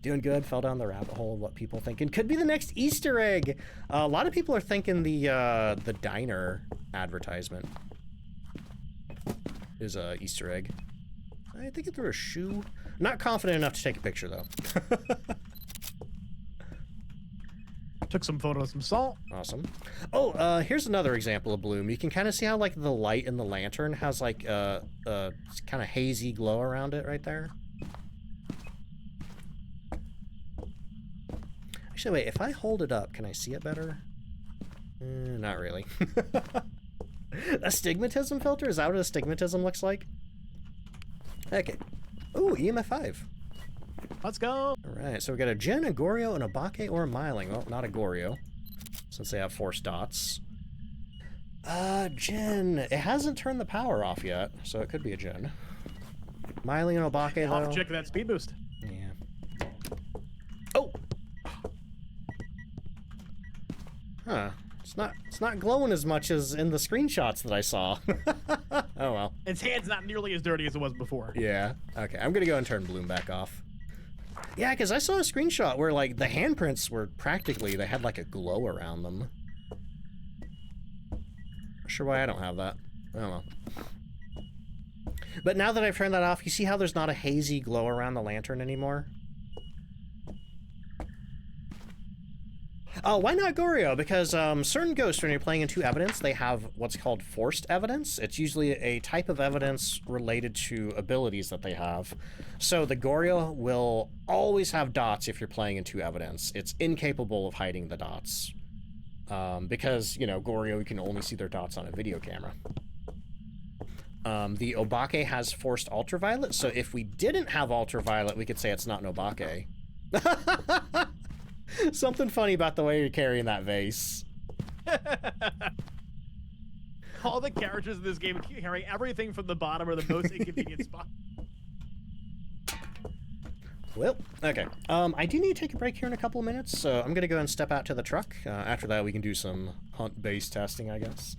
Doing good. Fell down the rabbit hole of what people thinking could be the next Easter egg. A lot of people are thinking the diner advertisement is a Easter egg. I think it threw a shoe. Not confident enough to take a picture though. Took some photos, some salt. Awesome. Oh, here's another example of Bloom. You can kind of see how like the light in the lantern has like a kind of hazy glow around it right there. Actually, wait, if I hold it up, can I see it better? Not really. Astigmatism filter? Is that what astigmatism looks like? Okay. Ooh, EMF 5. Let's go. All right, so we got a Jin, a Goryo, and a Bake or a Myling. Well, not a Goryo, since they have force dots. Jin. It hasn't turned the power off yet, so it could be a Jin. Myling and Obake, though. I'll have to check that speed boost. Yeah. Oh! Huh. It's not glowing as much as in the screenshots that I saw. Oh well. Its hand's not nearly as dirty as it was before. Yeah. Okay, I'm gonna go and turn Bloom back off. Yeah, because I saw a screenshot where like the handprints were practically, they had like a glow around them. Not sure why I don't have that. I don't know. But now that I've turned that off, you see how there's not a hazy glow around the lantern anymore? Oh, why not Goryo? Because certain ghosts, when you're playing in 2 evidence, they have what's called forced evidence. It's usually a type of evidence related to abilities that they have. So the Goryo will always have dots if you're playing in 2 evidence. It's incapable of hiding the dots. Because, you know, Goryo, you can only see their dots on a video camera. The Obake has forced ultraviolet, so if we didn't have ultraviolet, we could say it's not an Obake. Something funny about the way you're carrying that vase. All the characters in this game carry everything from the bottom or the most inconvenient spot. Well, okay. I do need to take a break here in a couple of minutes, so I'm gonna go and step out to the truck. After that, we can do some hunt-based testing, I guess.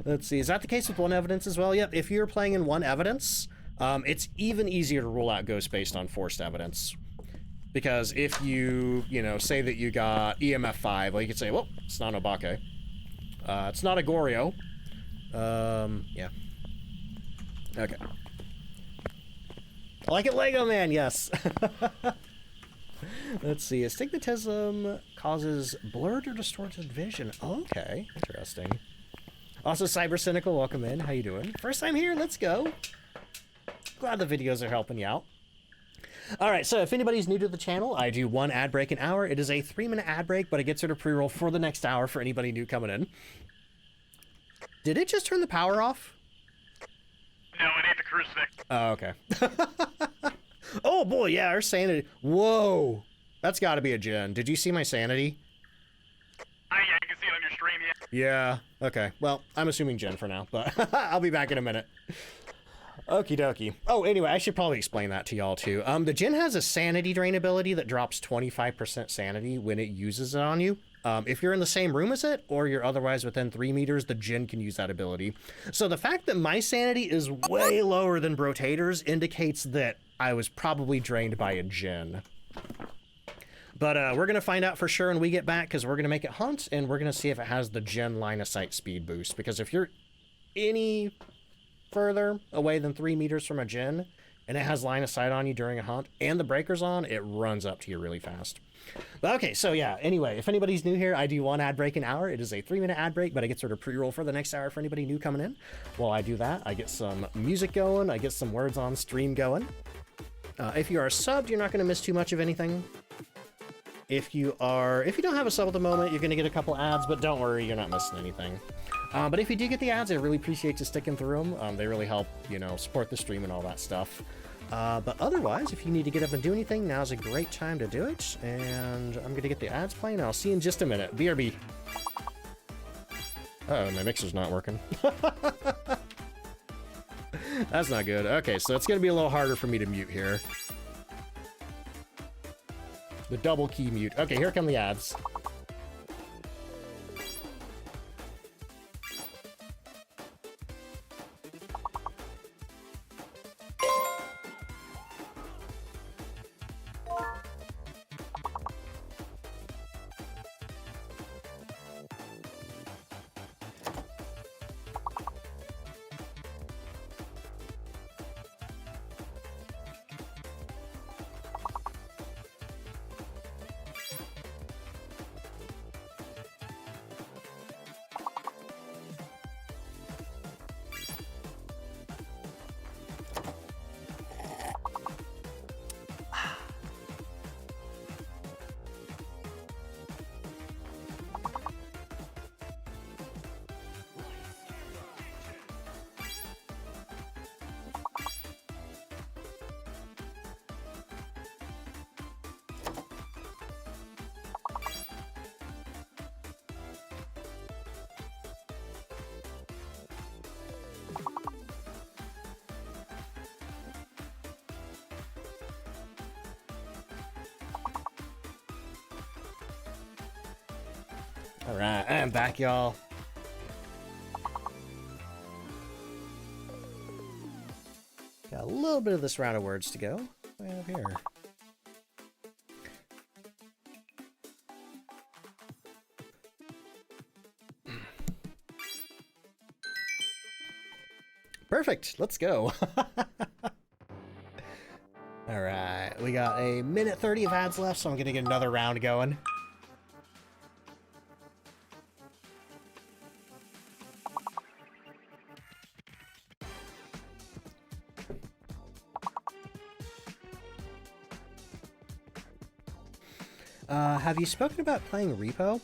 Let's see, is that the case with 1 evidence as well? Yep, if you're playing in 1 evidence, it's even easier to rule out ghosts based on forced evidence. Because if you know, say that you got EMF 5, well, you could say, well, it's not an Obake. It's not a Goryo. Yeah. Okay. I like it, Lego Man, yes. Let's see, astigmatism causes blurred or distorted vision. Okay, interesting. Also, Cyber Cynical, welcome in. How you doing? First time here, let's go. Glad the videos are helping you out. All right, so if anybody's new to the channel, I do 1 ad break an hour. It is a 3-minute ad break, but it gets rid of pre-roll for the next hour for anybody new coming in. Did it just turn the power off? No, it ain't the crucifix. Oh, okay. Oh boy, yeah, our sanity. Whoa, that's got to be a Jin. Did you see my sanity? Yeah, you can see it on your stream, yeah. Yeah. Okay. Well, I'm assuming Jin for now, but I'll be back in a minute. Okie dokie. Oh, anyway, I should probably explain that to y'all too. The Djinn has a sanity drain ability that drops 25% sanity when it uses it on you. If you're in the same room as it, or you're otherwise within 3 meters, the Djinn can use that ability. So the fact that my sanity is way lower than Brotator's indicates that I was probably drained by a Djinn. But we're going to find out for sure when we get back, because we're going to make it hunt, and we're going to see if it has the Djinn line of sight speed boost. Because if you're any further away than 3 meters from a Djinn, and it has line of sight on you during a hunt, and the breaker's on, it runs up to you really fast. But okay, so yeah, anyway, if anybody's new here, I do 1 ad break an hour. It is a 3-minute ad break, but I get sort of pre-roll for the next hour for anybody new coming in. While I do that, I get some music going, I get some words on stream going. If you are subbed, you're not going to miss too much of anything. If you don't have a sub at the moment, you're going to get a couple ads, but don't worry, you're not missing anything. But if you do get the ads, I really appreciate you sticking through them. They really help, you know, support the stream and all that stuff. But otherwise, if you need to get up and do anything, now's a great time to do it. And I'm going to get the ads playing. I'll see you in just a minute. BRB. Uh-oh, my mixer's not working. That's not good. Okay, so it's going to be a little harder for me to mute here. The double key mute. Okay, here come the ads. Alright, I'm back, y'all. Got a little bit of this round of words to go. What do we have here? Perfect, let's go. Alright, we got a minute 30 of ads left, so I'm gonna get another round going. Have you spoken about playing Repo?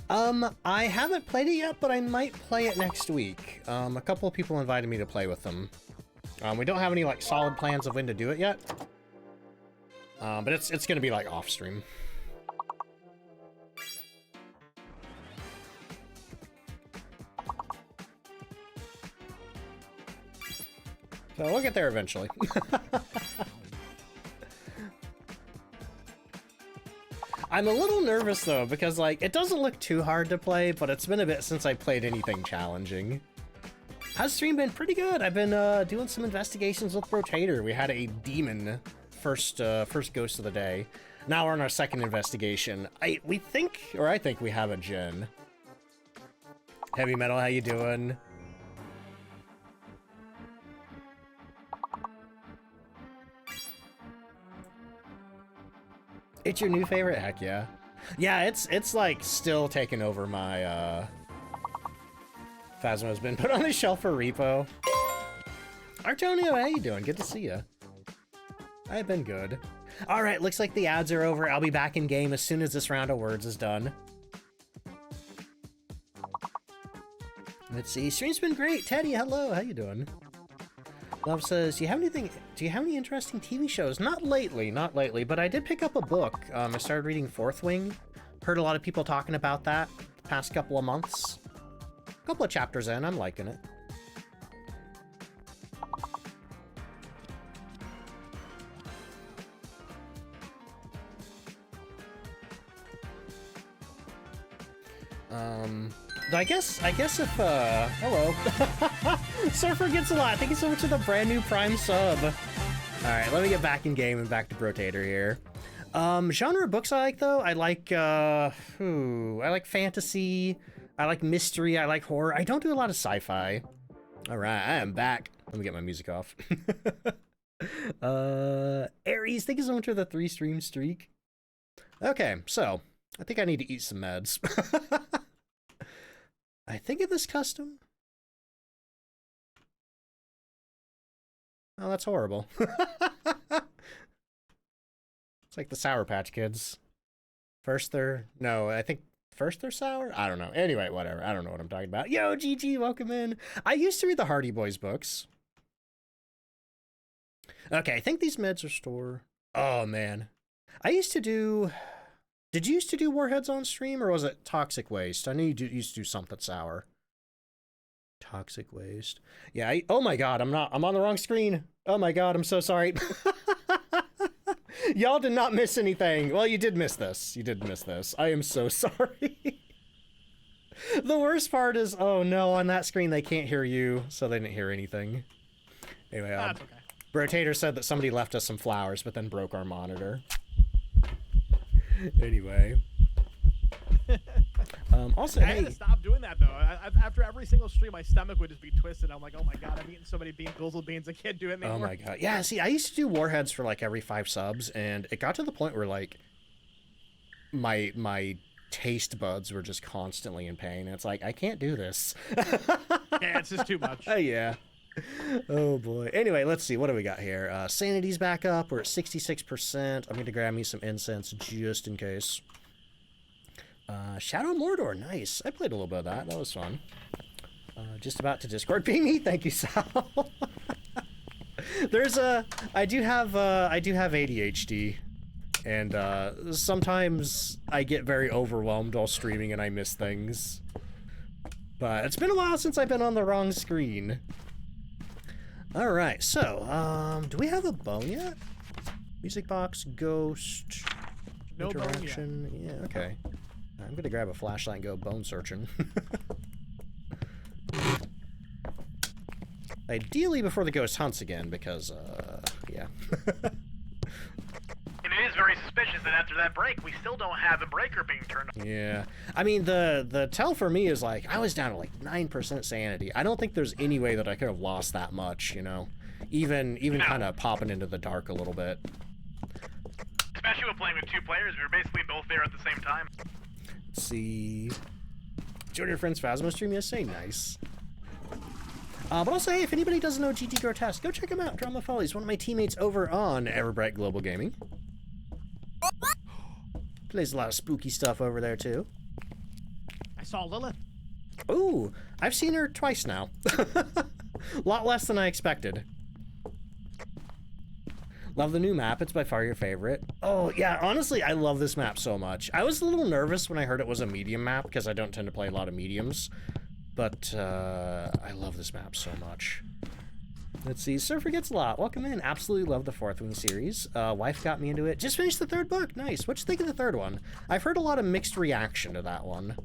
I haven't played it yet, but I might play it next week. A couple of people invited me to play with them. We don't have any like solid plans of when to do it yet. But it's gonna be like off stream. So we'll get there eventually. I'm a little nervous though, because like, it doesn't look too hard to play, but it's been a bit since I played anything challenging. How's stream been? Pretty good. I've been doing some investigations with Rotator. We had a demon first ghost of the day. Now we're on our second investigation. I think we have a Djinn. Heavy Metal, how you doing? It's your new favorite? Heck yeah. Yeah, it's like still taking over my Phasmo's been put on the shelf for repo. Artonio, how you doing? Good to see you. I've been good. Alright, looks like the ads are over. I'll be back in game as soon as this round of words is done. Let's see. Stream's been great. Teddy, hello. How you doing? Love says, do you have any interesting TV shows? Not lately, but I did pick up a book. I started reading Fourth Wing. Heard a lot of people talking about that the past couple of months. A couple of chapters in, I'm liking it. I guess if, hello. Surfer gets a lot. Thank you so much for the brand new Prime sub. Alright, let me get back in game and back to Brotator here. Genre of books I like, though. I like fantasy. I like mystery. I like horror. I don't do a lot of sci-fi. Alright, I am back. Let me get my music off. Aries, thank you so much for the 3-stream streak. Okay, so, I think I need to eat some meds. I think of this custom. Oh, that's horrible. It's like the Sour Patch Kids. First they're sour? I don't know. Anyway, whatever. I don't know what I'm talking about. Yo, GG, welcome in. I used to read the Hardy Boys books. Okay, I think these meds are store. Oh, man. I used to do... Did you used to do Warheads on stream, or was it Toxic Waste? I know you used to do something sour. Toxic Waste. Yeah, oh my god, I'm on the wrong screen. Oh my god, I'm so sorry. Y'all did not miss anything. Well, you did miss this. You did miss this. I am so sorry. The worst part is, oh no, on that screen they can't hear you, so they didn't hear anything. Anyway, That's okay. Brotator said that somebody left us some flowers, but then broke our monitor. Anyway. Also, I had to stop doing that, though. After every single stream, my stomach would just be twisted. I'm like, oh my god, I've eaten so many Goozle beans, I can't do it anymore. Oh my god. Yeah, see, I used to do Warheads for like every 5 subs, and it got to the point where like my taste buds were just constantly in pain. And it's like, I can't do this. Yeah, it's just too much. Yeah. Oh boy. Anyway, let's see. What do we got here? Sanity's back up. We're at 66%. I'm going to grab me some incense just in case. Shadow Mordor. Nice. I played a little bit of that. That was fun. Just about to Discord ping me. Thank you, Sal. I do have ADHD. And sometimes I get very overwhelmed while streaming and I miss things. But it's been a while since I've been on the wrong screen. Alright, so, do we have a bone yet? Music box, ghost, No interaction. Bone yet. Yeah, okay. I'm gonna grab a flashlight and go bone searching. Ideally before the ghost hunts again, because, yeah. And it is very suspicious that after that break, we still don't have the breaker being turned on. Yeah. I mean, the tell for me is like, I was down to like 9% sanity. I don't think there's any way that I could have lost that much, you know? Even kind of popping into the dark a little bit. Especially with playing with 2 players, we were basically both there at the same time. Let's see. Join your friend's Phasmo stream yesterday? Nice. But also, hey, if anybody doesn't know GT Grotesque, go check him out. Drama Follies, one of my teammates over on Everbright Global Gaming. Plays a lot of spooky stuff over there, too. I saw Lilith. Ooh, I've seen her twice now. A lot less than I expected. Love the new map. It's by far your favorite. Oh, yeah, honestly, I love this map so much. I was a little nervous when I heard it was a medium map, because I don't tend to play a lot of mediums. But, I love this map so much. Let's see, Surfer Gets a Lot. Welcome in. Absolutely love the 4th Wing series. Wife got me into it. Just finished the 3rd book. Nice. What'd you think of the 3rd one? I've heard a lot of mixed reaction to that one.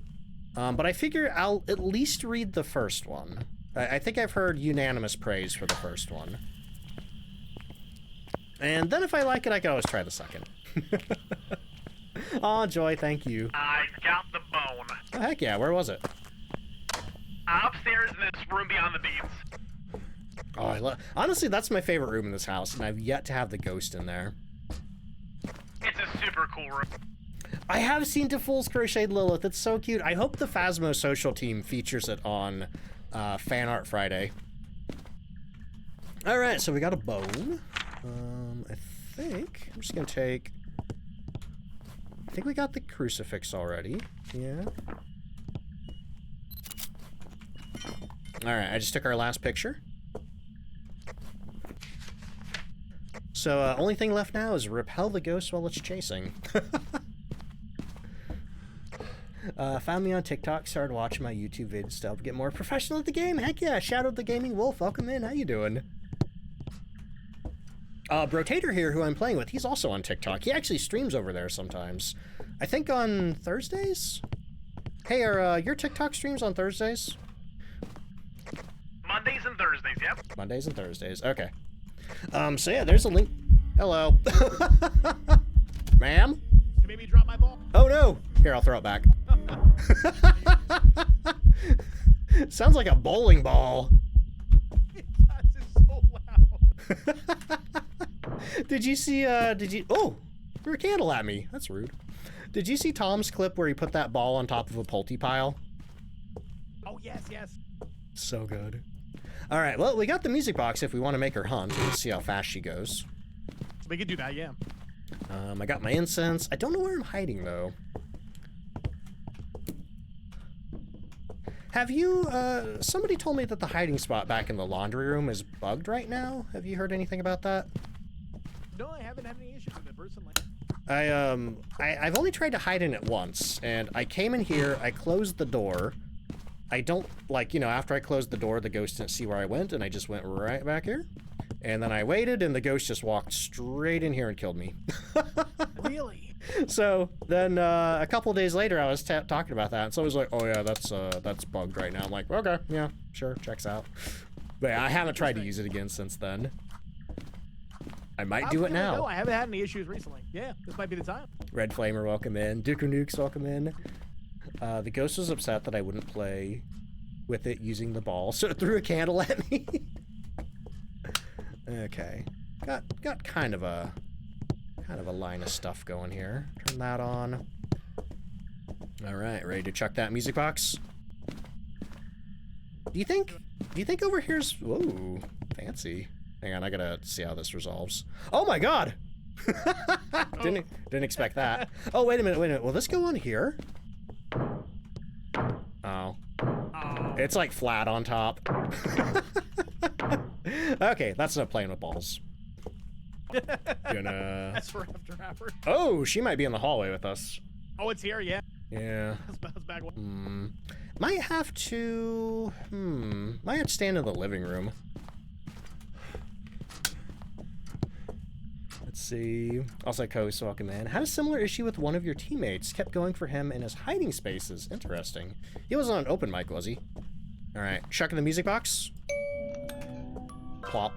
But I figure I'll at least read the 1st one. I think I've heard unanimous praise for the 1st one. And then if I like it, I can always try the 2nd. Aw, Joy, thank you. I got the bone. Oh, heck yeah, where was it? Upstairs in this room beyond the beams. Oh, honestly, that's my favorite room in this house, and I've yet to have the ghost in there. It's a super cool room. I have seen To Fool's Crocheted Lilith. It's so cute. I hope the Phasmo social team features it on Fan Art Friday. All right, so we got a bone. I think I'm just gonna take. I think we got the crucifix already. Yeah. All right, I just took our last picture. So, only thing left now is repel the ghost while it's chasing. Found me on TikTok, started watching my YouTube vids stuff to get more professional at the game. Heck yeah, Shadow the Gaming Wolf, welcome in. How you doing? Brotator here, who I'm playing with, he's also on TikTok. He actually streams over there sometimes. I think on Thursdays? Hey, are your TikTok streams on Thursdays? Mondays and Thursdays, yep. Mondays and Thursdays. Okay. So yeah, there's a link. Hello. Ma'am? You made me drop my ball. Oh no! Here, I'll throw it back. Sounds like a bowling ball. This is so loud. Did you see, oh! Threw a candle at me. That's rude. Did you see Tom's clip where he put that ball on top of a Pulte pile? Oh, yes. So good. Alright, well, we got the music box if we want to make her hunt. Let's see how fast she goes. We could do that, yeah. I got my incense. I don't know where I'm hiding, though. Have you, somebody told me that the hiding spot back in the laundry room is bugged right now. Have you heard anything about that? No, I haven't had any issues with it personally. I've only tried to hide in it once, and I came in here, I closed the door. I don't, like, you know, after I closed the door, the ghost didn't see where I went, and I just went right back here. And then I waited, and the ghost just walked straight in here and killed me. Really? So then a couple days later, I was talking about that, and so I was like, "Oh yeah, that's bugged right now." I'm like, "Okay, yeah, sure, checks out." But yeah, I haven't tried to use it again since then. I might do it now. No, I haven't had any issues recently. Yeah, this might be the time. Red Flamer, welcome in. Duker Nukes, welcome in. The ghost was upset that I wouldn't play with it using the ball, so it threw a candle at me. Okay, got kind of a line of stuff going here. Turn that on. All right, ready to chuck that music box? Do you think over here's, whoa, fancy. Hang on, I gotta see how this resolves. Oh my god! Didn't expect that. Oh, wait a minute. Will this go on here? Oh. It's like flat on top. Okay, that's enough playing with balls. That's for after hours. Oh, she might be in the hallway with us. Oh, it's here, yeah. Yeah. That's back one. Might have to stand in the living room. Let's see. Also, Coast, welcome in. Had a similar issue with one of your teammates. Kept going for him in his hiding spaces. Interesting. He wasn't on an open mic, was he? All right, chucking the music box. Plop.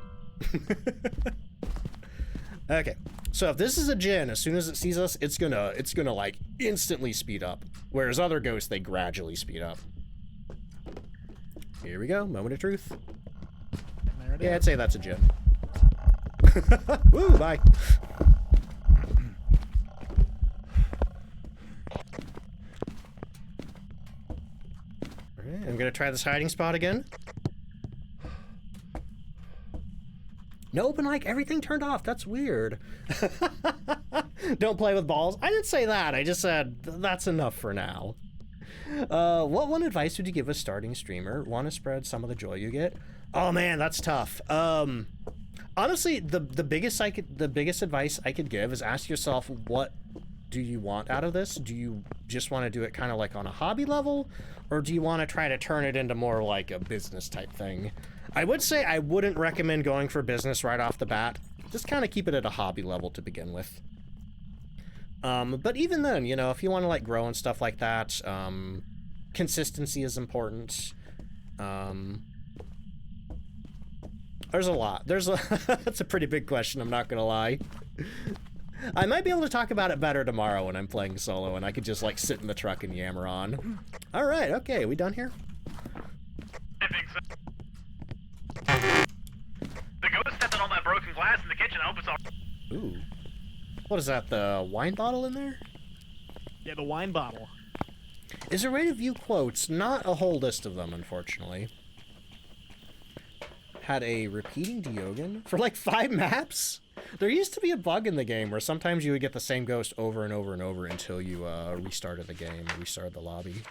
Okay, so if this is a Jinn, as soon as it sees us, it's gonna like instantly speed up. Whereas other ghosts, they gradually speed up. Here we go, moment of truth. Yeah, I'd say that's a Jinn. Woo, bye. Alright, I'm gonna try this hiding spot again. No open mic, everything turned off. That's weird. Don't play with balls. I didn't say that. I just said that's enough for now. What one advice would you give a starting streamer? Want to spread some of the joy you get? Oh man, that's tough. Honestly, the biggest advice I could give is ask yourself, what do you want out of this? Do you just want to do it kind of like on a hobby level, or do you want to try to turn it into more like a business type thing? I would say I wouldn't recommend going for business right off the bat. Just kind of keep it at a hobby level to begin with. But even then, you know, if you want to like grow and stuff like that, consistency is important. There's a lot. That's a pretty big question, I'm not gonna lie. I might be able to talk about it better tomorrow when I'm playing solo and I could just like sit in the truck and yammer on. All right, okay, we done here? I think so. The ghost stepped on all that broken glass in the kitchen. I hope it's all. Ooh. What is that, the wine bottle in there? Yeah, the wine bottle. Is there a way to view quotes? Not a whole list of them, unfortunately. Had a repeating Diogen for like 5 maps? There used to be a bug in the game where sometimes you would get the same ghost over and over and over until you restarted the game, restarted the lobby.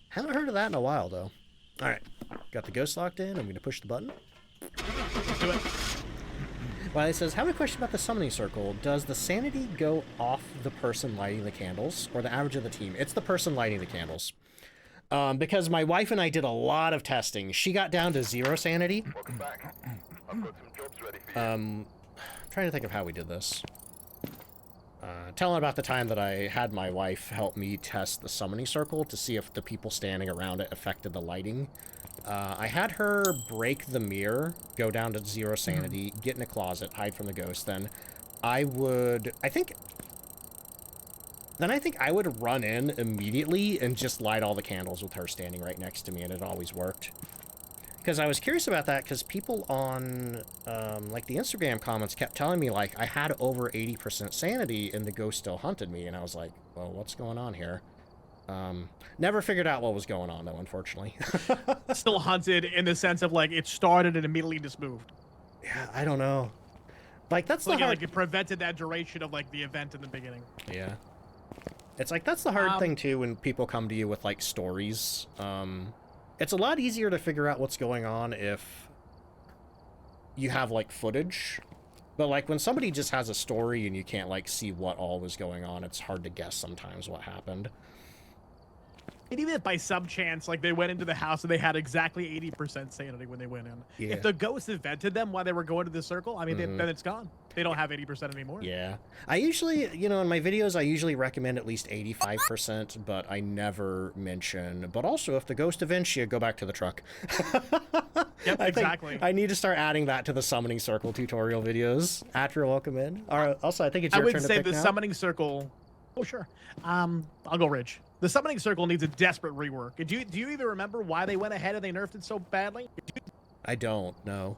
Haven't heard of that in a while, though. All right, got the ghost locked in. I'm going to push the button. Let's do it. Well, it says, have a question about the summoning circle. Does the sanity go off the person lighting the candles, or the average of the team? It's the person lighting the candles. Because my wife and I did a lot of testing. She got down to 0 sanity. Welcome back. I've got some jobs ready for you. I'm trying to think of how we did this. telling about the time that I had my wife help me test the summoning circle to see if the people standing around it affected the lighting. I had her break the mirror, go down to 0 sanity, get in a closet, hide from the ghost, then I think I would run in immediately and just light all the candles with her standing right next to me, and it always worked. Because I was curious about that, because people on, like, the Instagram comments kept telling me, like, I had over 80% sanity and the ghost still hunted me, and I was like, well, what's going on here? Never figured out what was going on, though, unfortunately. Still hunted in the sense of, like, it started and immediately just moved. Yeah, I don't know. Like, that's the hard... Like, it prevented that duration of, like, the event in the beginning. Yeah. It's like, that's the hard thing, too, when people come to you with, like, stories. It's a lot easier to figure out what's going on if you have, like, footage. But, like, when somebody just has a story and you can't, like, see what all was going on, it's hard to guess sometimes what happened. And even if by some chance, like, they went into the house and they had exactly 80% sanity when they went in. Yeah. If the ghost invented them while they were going to the circle, I mean, then it's gone. They don't have 80% anymore. Yeah. I usually, you know, in my videos, I usually recommend at least 85%, but I never mention, but also if the ghost events you, go back to the truck. Yep, exactly. I need to start adding that to the summoning circle tutorial videos after you're welcome in. All right, also, I think it's your turn to pick I would say the now. summoning circle... Oh, sure. I'll go Ridge. The summoning circle needs a desperate rework. Do you even remember why they went ahead and they nerfed it so badly? I don't know.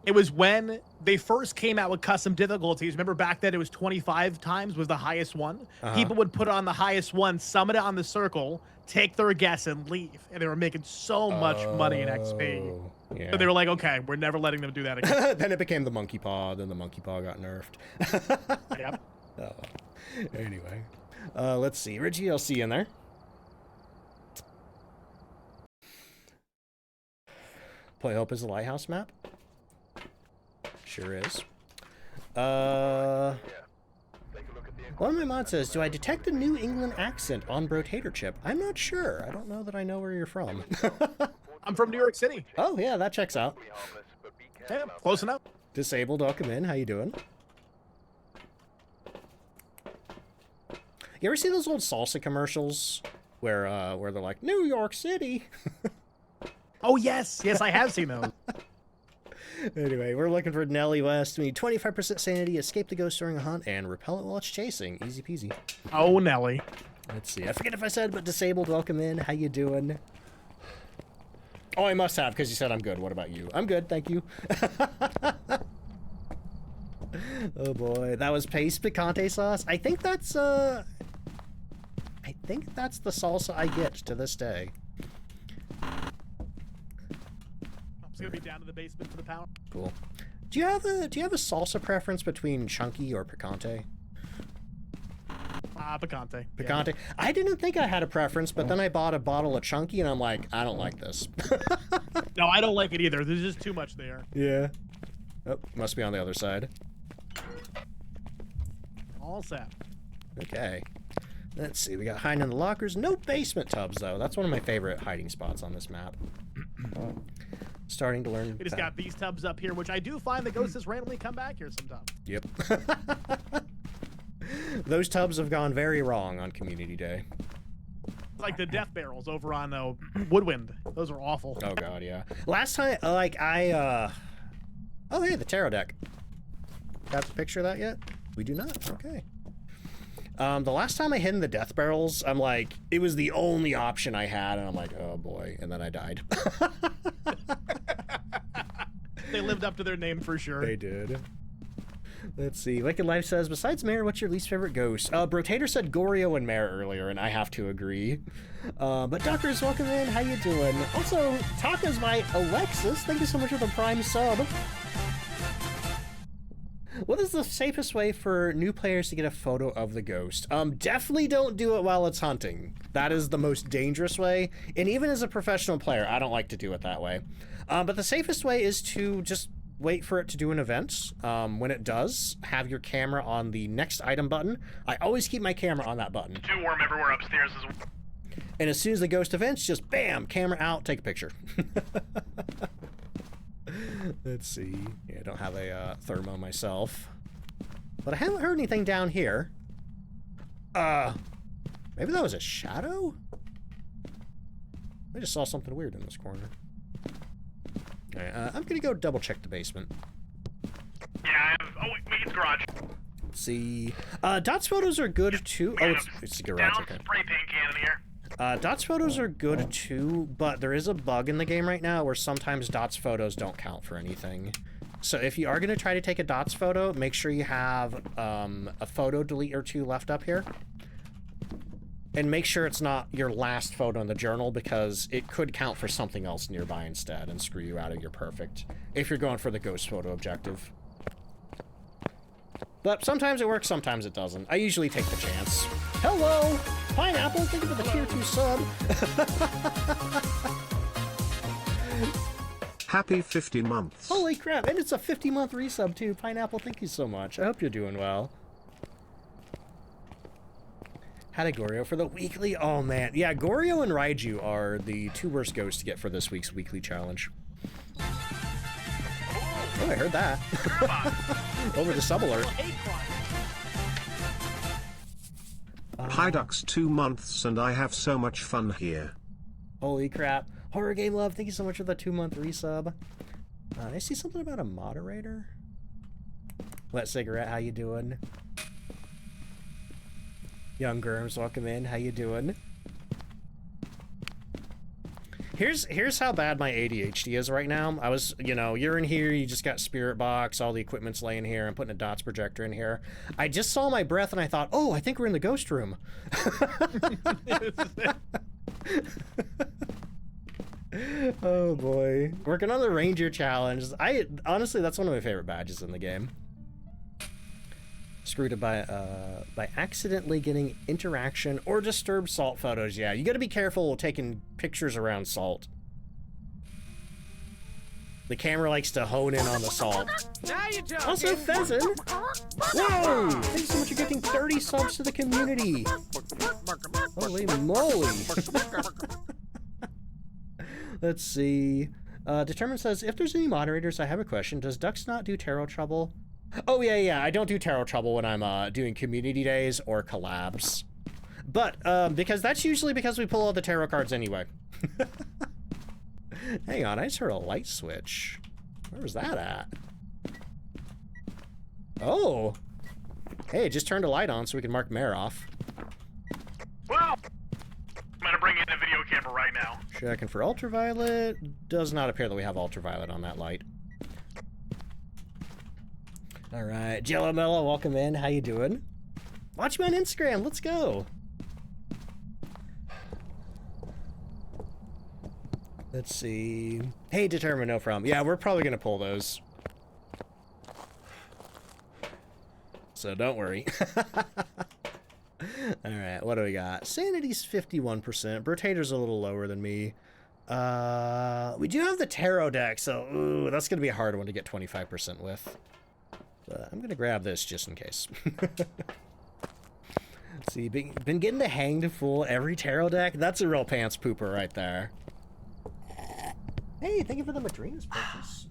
It was when they first came out with custom difficulties. Remember back then it was 25 times was the highest one? People would put on the highest one, summon it on the circle, take their guess, and leave. And they were making so much money in XP. Yeah. So they were like, okay, we're never letting them do that again. Then it became the monkey paw, then the monkey paw got nerfed. Yep. Oh. Anyway. Let's see. Reggie, I'll see you in there. Point Hope is a lighthouse map? Sure is. One of my mods says, do I detect the New England accent on Brotator Chip? I'm not sure. I don't know that I know where you're from. I'm from New York City. Oh, yeah, that checks out. Yeah, close enough. Disabled, welcome in. How you doing? You ever see those old salsa commercials where they're like, New York City? Oh, yes. Yes, I have seen those. Anyway, we're looking for Nelly West. We need 25% sanity, escape the ghost during a hunt, and repel it while it's chasing. Easy peasy. Oh, Nelly. Let's see. I forget if I said, but disabled, welcome in. How you doing? Oh, I must have, because you said I'm good. What about you? I'm good, thank you. Oh, boy. That was paste picante sauce. I think that's the salsa I get to this day. It's gonna be down to the basement for the power. Cool. Do you have a salsa preference between chunky or picante? Picante. Picante. Yeah. I didn't think I had a preference, but then I bought a bottle of chunky and I'm like, I don't like this. No, I don't like it either. There's just too much there. Yeah. Oh, must be on the other side. All set. Okay. Let's see. We got hiding in the lockers. No basement tubs, though. That's one of my favorite hiding spots on this map. Starting to learn. We just got these tubs up here, which I do find the ghosts just randomly come back here sometimes. Yep. Those tubs have gone very wrong on Community Day. Like the death barrels over on Woodwind. Those are awful. Oh, God, yeah. Last time, like, oh, hey, the tarot deck. Got the picture of that yet? We do not. Okay. The last time I hid in the death barrels, I'm like, it was the only option I had, and I'm like, oh boy, and then I died. They lived up to their name for sure. They did. Let's see. Wicked Life says, besides Mare, what's your least favorite ghost? Brotator said Goryo and Mare earlier, and I have to agree. But Duckers, welcome in. How you doing? Also, tacos by Alexis. Thank you so much for the Prime sub. What is the safest way for new players to get a photo of the ghost? Definitely don't do it while it's hunting. That is the most dangerous way. And even as a professional player, I don't like to do it that way. But the safest way is to just wait for it to do an event. When it does, have your camera on the next item button. I always keep my camera on that button. Too warm everywhere upstairs as well. And as soon as the ghost events, just bam, camera out, take a picture. Let's see. Yeah, I don't have a thermo myself. But I haven't heard anything down here. Maybe that was a shadow? I just saw something weird in this corner. Alright, I'm gonna go double check the basement. Yeah, I have... Oh, wait, it's garage. Let's see. Dots photos are good too. Oh, it's the garage, Down okay. spray paint cannon here. Dots photos are good too, but there is a bug in the game right now where sometimes dots photos don't count for anything. So if you are going to try to take a dots photo, make sure you have a photo delete or two left up here. And make sure it's not your last photo in the journal, because it could count for something else nearby instead and screw you out of your perfect if you're going for the ghost photo objective. But sometimes it works, sometimes it doesn't. I usually take the chance. Hello! Pineapple, thank you for the tier 2 sub. Happy 50 months. Holy crap, and it's a 50-month resub too. Pineapple, thank you so much. I hope you're doing well. Had a Goryo for the weekly? Oh man. Yeah, Goryo and Raiju are the two worst ghosts to get for this week's weekly challenge. Oh, I heard that. Over the sub alert. Hi Ducks 2 months and I have so much fun here. Holy crap. Horror Game Love, thank you so much for the 2-month resub. I see something about a moderator. Wet Cigarette, how you doing? Young Germs, welcome in. How you doing? Here's how bad my ADHD is right now. I was, you know, you're in here, you just got Spirit Box, all the equipment's laying here, I'm putting a dots projector in here. I just saw my breath and I thought, oh, I think we're in the ghost room. Oh boy. Working on the Ranger challenge. Honestly, that's one of my favorite badges in the game. Screwed by accidentally getting interaction or disturbed salt photos. Yeah, you gotta be careful taking pictures around salt. The camera likes to hone in on the salt. Also, Pheasant! Whoa! Thank you so much for gifting 30 subs to the community! Holy moly! Let's see. Determined says, if there's any moderators, I have a question. Does Ducks not do tarot trouble? Oh, yeah, I don't do tarot trouble when I'm doing community days or collabs. But, because that's usually because we pull all the tarot cards anyway. Hang on, I just heard a light switch. Where was that at? Oh! Hey, it just turned a light on so we can mark Mare off. Well, I'm gonna bring in a video camera right now. Checking for ultraviolet. Does not appear that we have ultraviolet on that light. All right, Jello Mello, welcome in. How you doing? Watch me on Instagram. Let's go. Let's see. Hey, Determine No From. Yeah, we're probably gonna pull those. So don't worry. All right, what do we got? Sanity's 51%. Brotator's a little lower than me. We do have the tarot deck, so ooh, that's gonna be a hard one to get 25% with. But I'm gonna grab this just in case. See, been getting the hang to fool every tarot deck. That's a real pants pooper right there. Hey, thank you for the Madrina's purchase.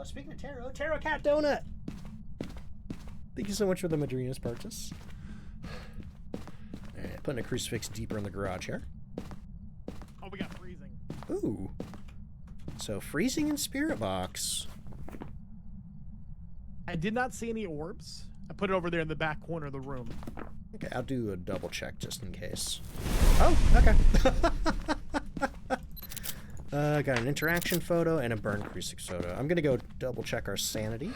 Speaking of Tarot Cat Donut. Thank you so much for the Madrina's purchase. All right, putting a crucifix deeper in the garage here. Oh, we got freezing. Ooh. So freezing in Spirit Box. I did not see any orbs. I put it over there in the back corner of the room. Okay, I'll do a double check just in case. Oh, okay. Got an interaction photo and a burn crucifix photo. I'm gonna go double check our sanity.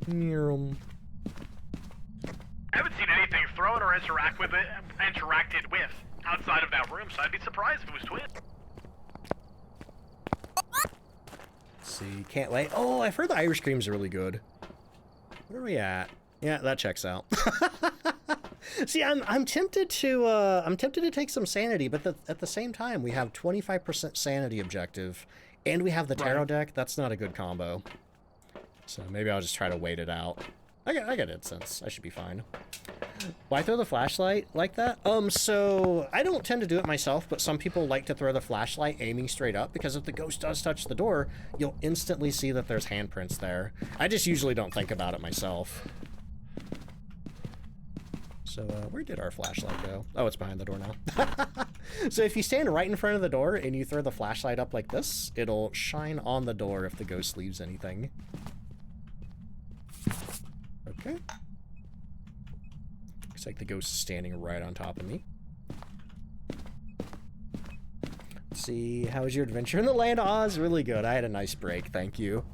I haven't seen anything thrown or interacted with outside of that room, so I'd be surprised if it was twin. Let's see, can't wait. Oh, I've heard the Irish cream's really good. Where are we at? Yeah, that checks out. See, I'm tempted to take some sanity, but at the same time, we have 25% sanity objective, and we have the tarot deck. That's not a good combo. So maybe I'll just try to wait it out. I got incense. I should be fine. Why throw the flashlight like that? So I don't tend to do it myself, but some people like to throw the flashlight aiming straight up because if the ghost does touch the door, you'll instantly see that there's handprints there. I just usually don't think about it myself. So where did our flashlight go? Oh, it's behind the door now. So if you stand right in front of the door and you throw the flashlight up like this, it'll shine on the door if the ghost leaves anything. Okay. Looks like the ghost is standing right on top of me. Let's see, how was your adventure in the land of Oz? Really good. I had a nice break, thank you.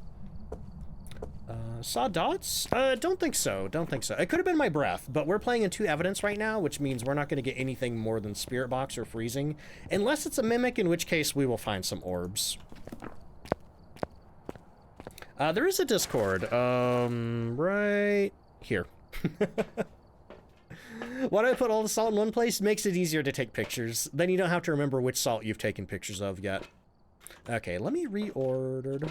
Saw dots? Don't think so. Don't think so. It could have been my breath, but we're playing in 2 evidence right now, which means we're not going to get anything more than spirit box or freezing, unless it's a mimic, in which case we will find some orbs. There is a Discord, right here. Why do I put all the salt in one place? Makes it easier to take pictures. Then you don't have to remember which salt you've taken pictures of yet. Okay, let me reorder.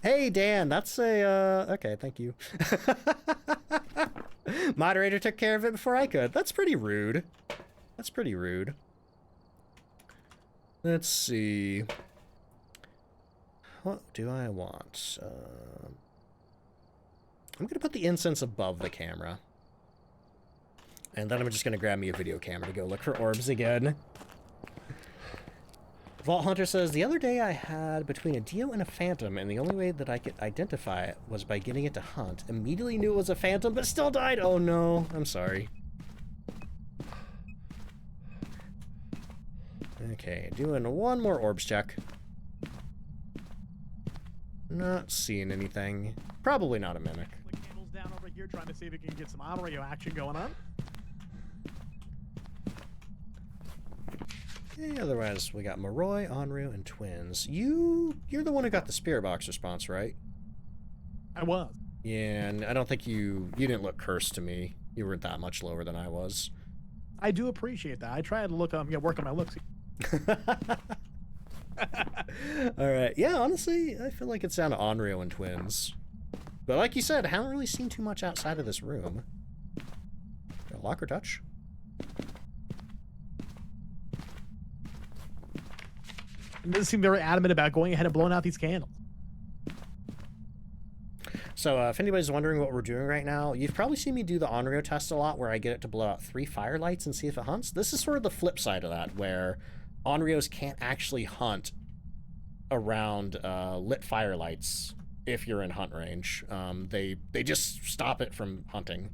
Hey, Dan, that's a, okay, thank you. Moderator took care of it before I could. That's pretty rude. That's pretty rude. Let's see. What do I want? I'm going to put the incense above the camera. And then I'm just going to grab me a video camera to go look for orbs again. Vault Hunter says, the other day I had between a Dio and a Phantom, and the only way that I could identify it was by getting it to hunt. Immediately knew it was a Phantom, but still died. Oh no, I'm sorry. Okay, doing one more orbs check. Not seeing anything. Probably not a mimic. Candles down over here, trying to see if we can get some auto action going on. Okay, otherwise, we got Moroi, Onryu, and Twins. You're the one who got the spirit box response, right? I was. Yeah, and I don't think you didn't look cursed to me. You were that much lower than I was. I do appreciate that. I try to look work on my looks. All right. Yeah, honestly, I feel like it's down to Onryu and Twins. But like you said, I haven't really seen too much outside of this room. Got lock or touch? It doesn't seem very adamant about going ahead and blowing out these candles. So if anybody's wondering what we're doing right now, you've probably seen me do the Onryu test a lot where I get it to blow out 3 firelights and see if it hunts. This is sort of the flip side of that, where Onryus can't actually hunt around lit firelights if you're in hunt range. They just stop it from hunting.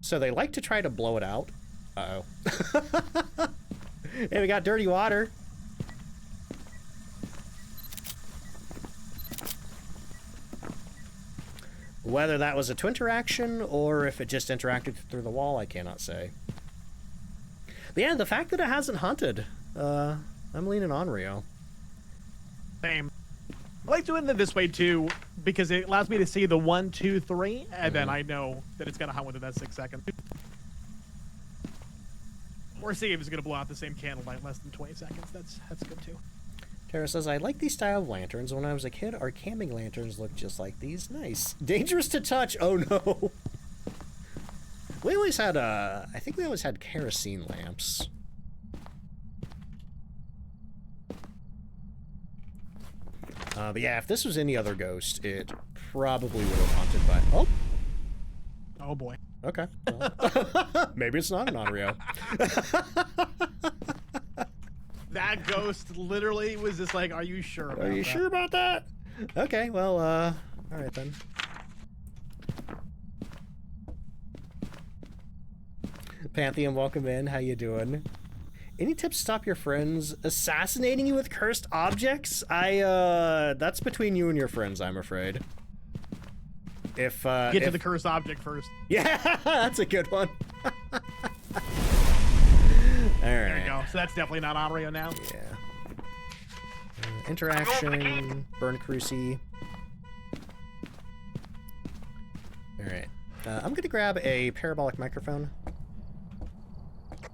So they like to try to blow it out. Uh-oh. Hey, we got dirty water. Whether that was a twin interaction or if it just interacted through the wall, I cannot say. But yeah, the fact that it hasn't hunted, I'm leaning on Rio. Same. I like doing it this way too because it allows me to see the 1, 2, 3, and then I know that it's gonna hunt within that 6 seconds. Or see if it's gonna blow out the same candle by less than 20 seconds. That's good too. Tara says, I like these style of lanterns. When I was a kid, our camping lanterns looked just like these. Nice. Dangerous to touch. Oh no. We always had, I think we always had kerosene lamps. But yeah, if this was any other ghost, it probably would have haunted by... Oh! Oh boy. Okay. Well, maybe it's not an Onryu. That ghost literally was just like, are you sure about that? Are you sure about that? Okay, well, all right then. Pantheon, welcome in. How you doing? Any tips to stop your friends assassinating you with cursed objects? That's between you and your friends, I'm afraid. If, Get to the cursed object first. Yeah, that's a good one. All right. There you go. So that's definitely not Onryu now. Yeah. Interaction, burn cruci. All right. I'm gonna grab a parabolic microphone.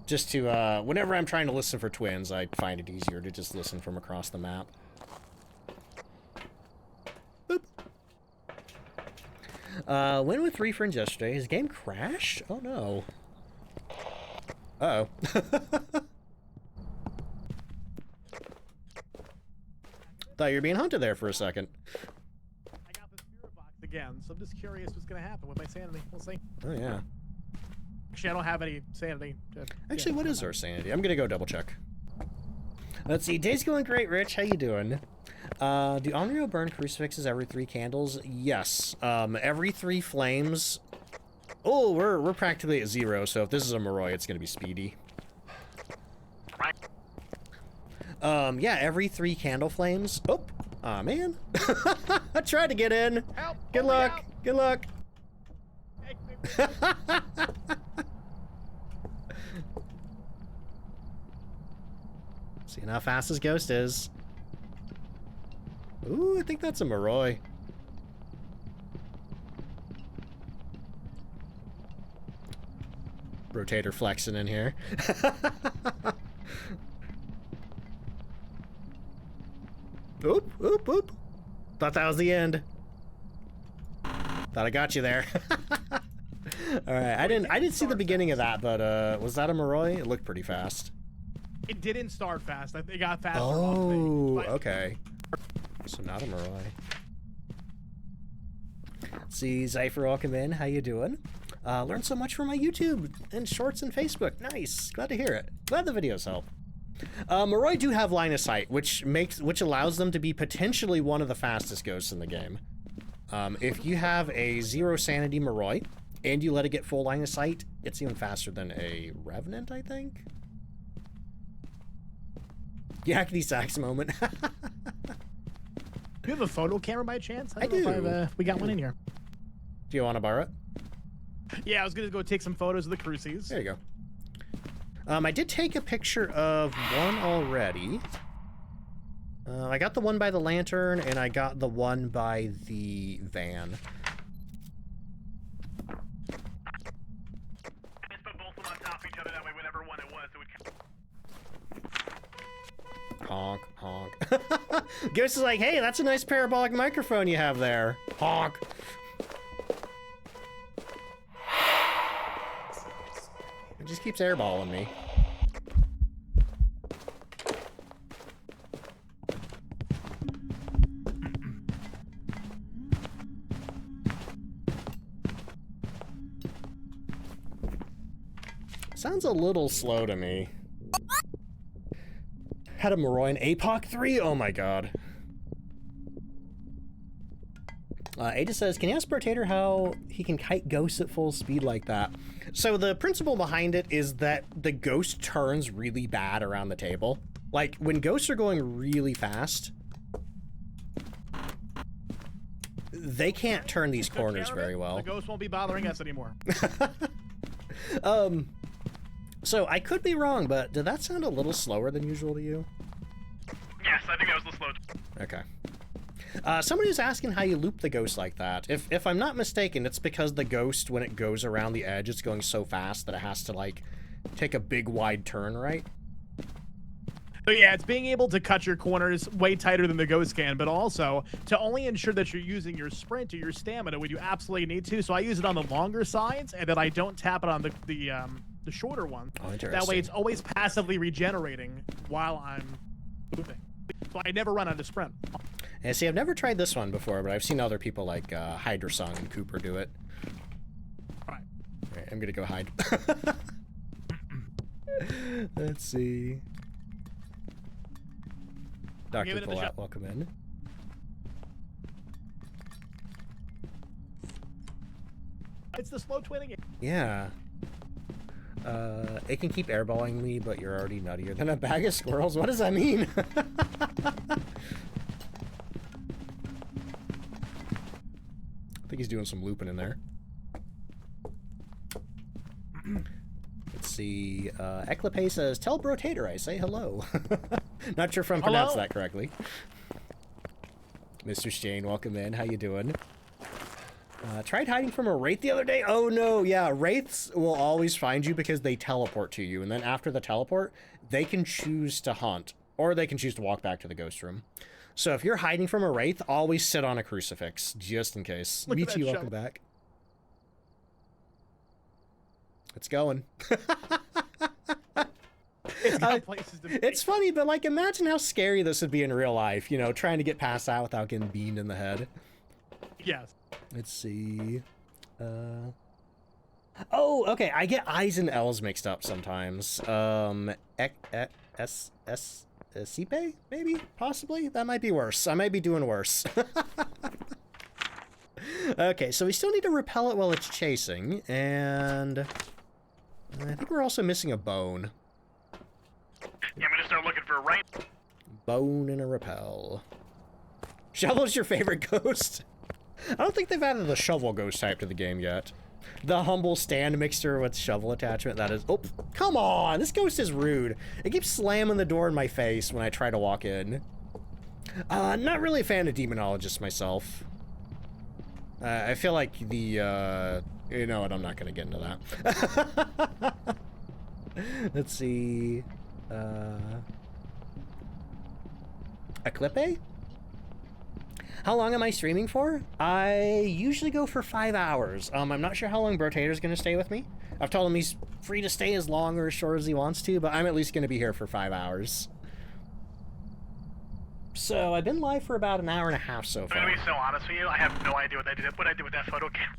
Just to, whenever I'm trying to listen for twins, I find it easier to just listen from across the map. Boop. Went with 3 friends yesterday. His game crashed? Oh no. Uh-oh. Thought you were being hunted there for a second. I got the spirit box again, so I'm just curious what's gonna happen with my sanity. We'll see. Oh, yeah. Actually, I don't have any sanity. Actually, what is our sanity? I'm gonna go double check. Let's see. Day's going great, Rich. How you doing? Do Onryo burn crucifixes every 3 candles? Yes. Every 3 flames. Oh, we're practically at 0, so if this is a Moroi, it's gonna be speedy. Yeah, every 3 candle flames. Oh, aw, man. I tried to get in. Help! Good luck. Good luck. Seeing how fast this ghost is. Ooh, I think that's a Moroi. Rotator flexing in here. Oop, oop, oop. Thought that was the end. Thought I got you there. Alright, I didn't see the beginning of that, but was that a Moroi? It looked pretty fast. It didn't start fast. It got faster. Oh, okay. So not a Moroi. See, Zypher, welcome in. How you doing? Learned so much from my YouTube and shorts and Facebook. Nice. Glad to hear it. Glad the videos help. Moroi do have line of sight, which allows them to be potentially one of the fastest ghosts in the game. If you have a 0 sanity Moroi and you let it get full line of sight, it's even faster than a Revenant, I think. Yakety sax moment. Do you have a photo camera by chance? I don't know do. if we got one in here. Do you want to borrow it? Yeah, I was gonna go take some photos of the cruces. There you go. I did take a picture of one already. I got the one by the lantern, and I got the one by the van. Let's put both of them on top of each other, that way whatever one it was, it would... Honk, honk. Ghost is like, hey, that's a nice parabolic microphone you have there. Honk. It just keeps airballing me. Sounds a little slow to me. Had a Moroi in APOC 3? Oh my god. Ada says, can you ask Rotator how he can kite ghosts at full speed like that? So the principle behind it is that the ghost turns really bad around the table. Like, when ghosts are going really fast, they can't turn these corners very well. The ghost won't be bothering us anymore. So I could be wrong, but did that sound a little slower than usual to you? Yes, I think that was a little slow. Okay. Somebody was asking how you loop the ghost like that. If I'm not mistaken, it's because the ghost, when it goes around the edge, it's going so fast that it has to, like, take a big wide turn, right? So yeah, it's being able to cut your corners way tighter than the ghost can, but also to only ensure that you're using your sprint or your stamina when you absolutely need to. So I use it on the longer sides, and then I don't tap it on the shorter one. Oh, interesting. That way it's always passively regenerating while I'm moving. So I never run out of sprint. And see, I've never tried this one before, but I've seen other people like Hydrasung and Cooper do it. All right. All right, I'm gonna go hide. Let's see. Dr. Palat, welcome in. It's the slow twinning. Yeah. It can keep airballing me, but you're already nuttier than a bag of squirrels. What does that mean? I think he's doing some looping in there. Let's see. Eclipe says, tell Brotator I say hello. Not sure if I'm pronouncing that correctly. Mr. Shane, welcome in. How you doing? Tried hiding from a wraith the other day. Oh no, yeah, wraiths will always find you because they teleport to you, and then after the teleport, they can choose to hunt, or they can choose to walk back to the ghost room. So if you're hiding from a wraith, always sit on a crucifix, just in case. Michi, welcome back. It's going. He's got places to be. It's funny, but like, imagine how scary this would be in real life, you know, trying to get past that without getting beamed in the head. Yes. Let's see. Oh, okay. I get I's and L's mixed up sometimes. Sipe? Maybe? Possibly? That might be worse. I might be doing worse. Okay, so we still need to repel it while it's chasing, and I think we're also missing a bone. Yeah, I'm gonna start looking for a right. Bone and a repel. Shovel's your favorite ghost? I don't think they've added the shovel ghost type to the game yet. The humble stand mixer with shovel attachment, that is... Oh, come on! This ghost is rude. It keeps slamming the door in my face when I try to walk in. Not really a fan of demonologists myself. I feel like the, you know what, I'm not gonna get into that. Let's see... Eclipe? How long am I streaming for? I usually go for 5 hours. I'm not sure how long Brotator's gonna stay with me. I've told him he's free to stay as long or as short as he wants to, but I'm at least gonna be here for 5 hours. So I've been live for about an hour and a half so far. I'm gonna be so honest with you, I have no idea what I did with that photo cam.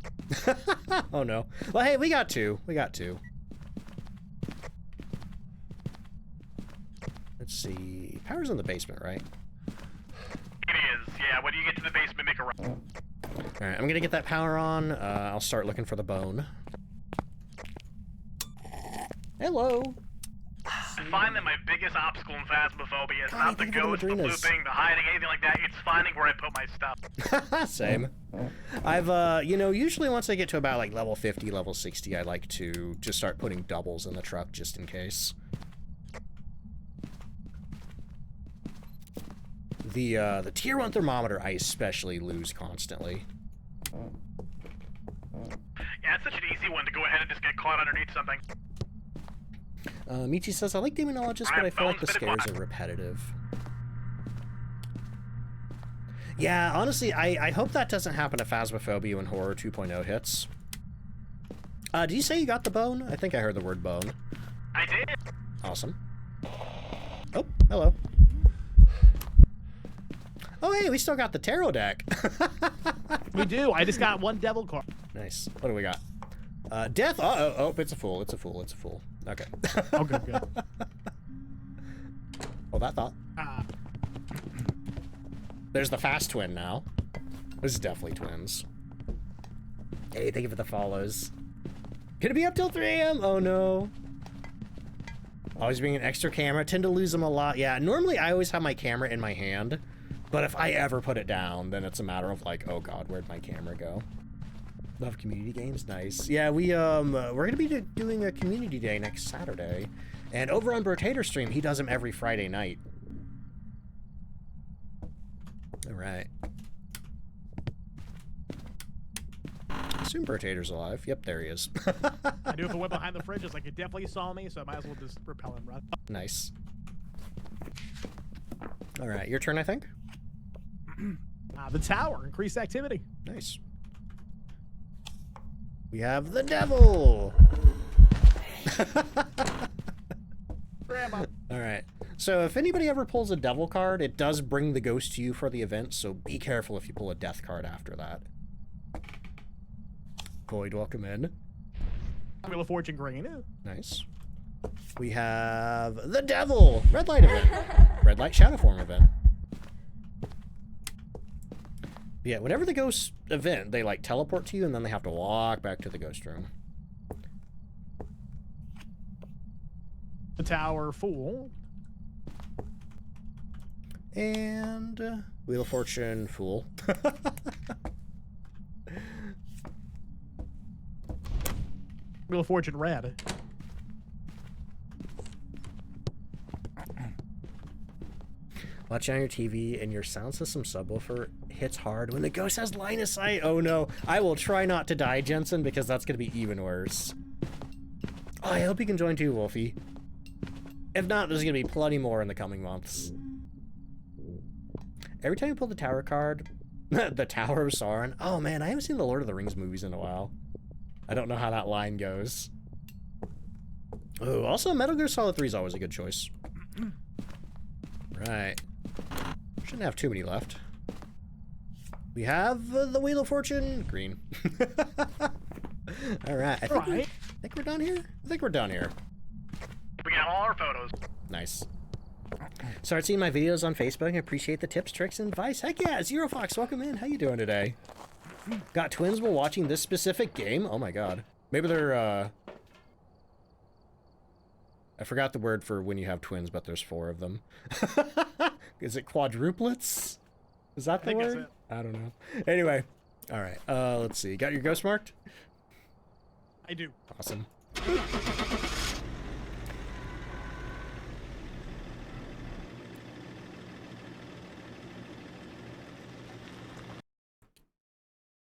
Oh no. Well, hey, we got two. We got two. Let's see. Power's in the basement, right? It is, yeah. When you get to the basement, make a run. Alright, I'm gonna get that power on. I'll start looking for the bone. Hello. I find that my biggest obstacle in Phasmophobia is God, not the think of ghost, the Madrinas. looping, the hiding, anything like that. It's finding where I put my stuff. Same. I've, you know, usually once I get to about, like, level 50, level 60, I like to just start putting doubles in the truck just in case. The tier 1 thermometer I especially lose constantly. Yeah, it's such an easy one to go ahead and just get caught underneath something. Michi says, I like demonologists, but I feel like the scares are repetitive. Yeah, honestly, I hope that doesn't happen to Phasmophobia when Horror 2.0 hits. Did you say you got the bone? I think I heard the word bone. I did. Awesome. Oh, hello. Oh, hey, we still got the tarot deck. We do. I just got one devil card. Nice. What do we got? Death. Uh-oh. Oh, it's a fool. It's a fool. It's a fool. Okay. Oh, good, good. Well, that thought. There's the fast twin now. This is definitely twins. Hey, thank you for the follows. Gonna be up till 3 a.m. Oh, no. Always bring an extra camera. Tend to lose them a lot. Yeah, normally I always have my camera in my hand. But if I ever put it down, then it's a matter of like, oh god, where'd my camera go? Love community games, nice. Yeah, we're gonna be doing a community day next Saturday, and over on Brotator's stream, he does them every Friday night. All right. I assume Brotator's alive. Yep, there he is. I knew if I went behind the fridge, it's like it definitely saw me, so I might as well just repel and run. Nice. All right, your turn, I think. The tower, increased activity. Nice. We have the devil. Grandma. All right. So if anybody ever pulls a devil card, it does bring the ghost to you for the event, so be careful if you pull a death card after that. Boyd, welcome in. Wheel of Fortune green. Nice. We have the devil. Red light event. Red light shadow form event. Yeah, whenever the ghost event, they like teleport to you and then they have to walk back to the ghost room. The tower, fool. And Wheel of Fortune, fool. Wheel of Fortune, red. Watching on your TV and your sound system subwoofer hits hard when the ghost has line of sight. Oh no, I will try not to die, Jensen, because that's going to be even worse. Oh, I hope you can join too, Wolfie. If not, there's going to be plenty more in the coming months. Every time you pull the tower card, the Tower of Sauron. Oh man, I haven't seen the Lord of the Rings movies in a while. I don't know how that line goes. Oh, also Metal Gear Solid 3 is always a good choice. Right. Shouldn't have too many left. We have the Wheel of Fortune. Green. Alright, I think we're done here? I think we're done here. We got all our photos. Nice. Start seeing my videos on Facebook and appreciate the tips, tricks, and advice. Heck yeah, Zero Fox, welcome in. How you doing today? Got twins while watching this specific game? Oh my god. Maybe they're, I forgot the word for when you have twins, but there's 4 of them. Is it quadruplets? Is that the word? I don't know. Anyway. Alright, let's see. Got your ghost marked? I do. Awesome.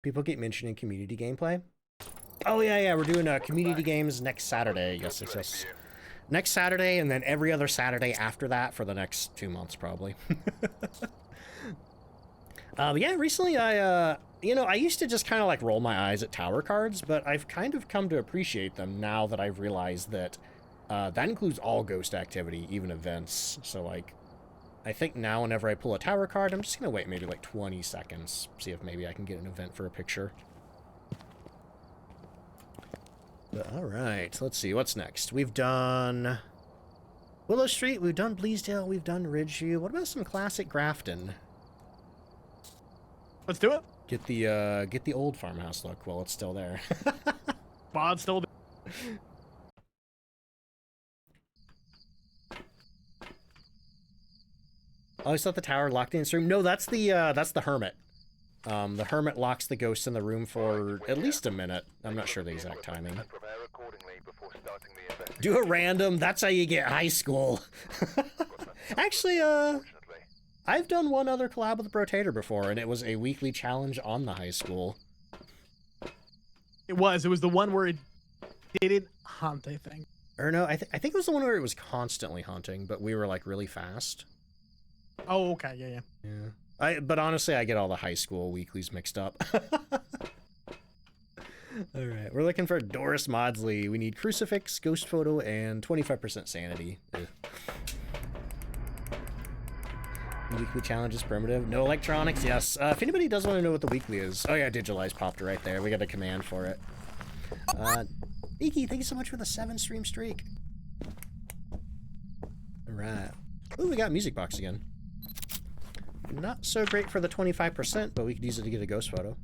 People keep mentioning community gameplay. Oh yeah, we're doing community games next Saturday. Yes. Next Saturday, and then every other Saturday after that for the next 2 months, probably. Yeah, recently I used to just kind of like roll my eyes at tower cards, but I've kind of come to appreciate them now that I've realized that that includes all ghost activity, even events. So like, I think now whenever I pull a tower card, I'm just gonna wait maybe like 20 seconds, see if maybe I can get an event for a picture. But, all right, let's see, what's next? We've done Willow Street, we've done Bleasdale, we've done Ridgeview. What about some classic Grafton? Let's do it. Get the old farmhouse look while it's still there. Bod's still. Oh, I thought the tower locked in its room. No, that's the hermit. The hermit locks the ghost in the room for at least a minute. I'm not sure the exact timing. Prepare accordingly before starting the investigation. Do a random. That's how you get high school. Actually, I've done one other collab with the Rotator before, and it was a weekly challenge on the high school. It was the one where it didn't hunt, I think. Or no, I think it was the one where it was constantly hunting, but we were like really fast. Oh, okay, yeah. But honestly, I get all the high school weeklies mixed up. All right, we're looking for Doris Maudsley. We need Crucifix, Ghost Photo, and 25% Sanity. Ugh. Weekly challenge is primitive. No electronics, yes. If anybody does want to know what the weekly is. Oh yeah, Digitalize popped right there. We got a command for it. Iki, thank you so much for the 7-stream streak. All right. Ooh, we got Music Box again. Not so great for the 25%, but we could use it to get a ghost photo.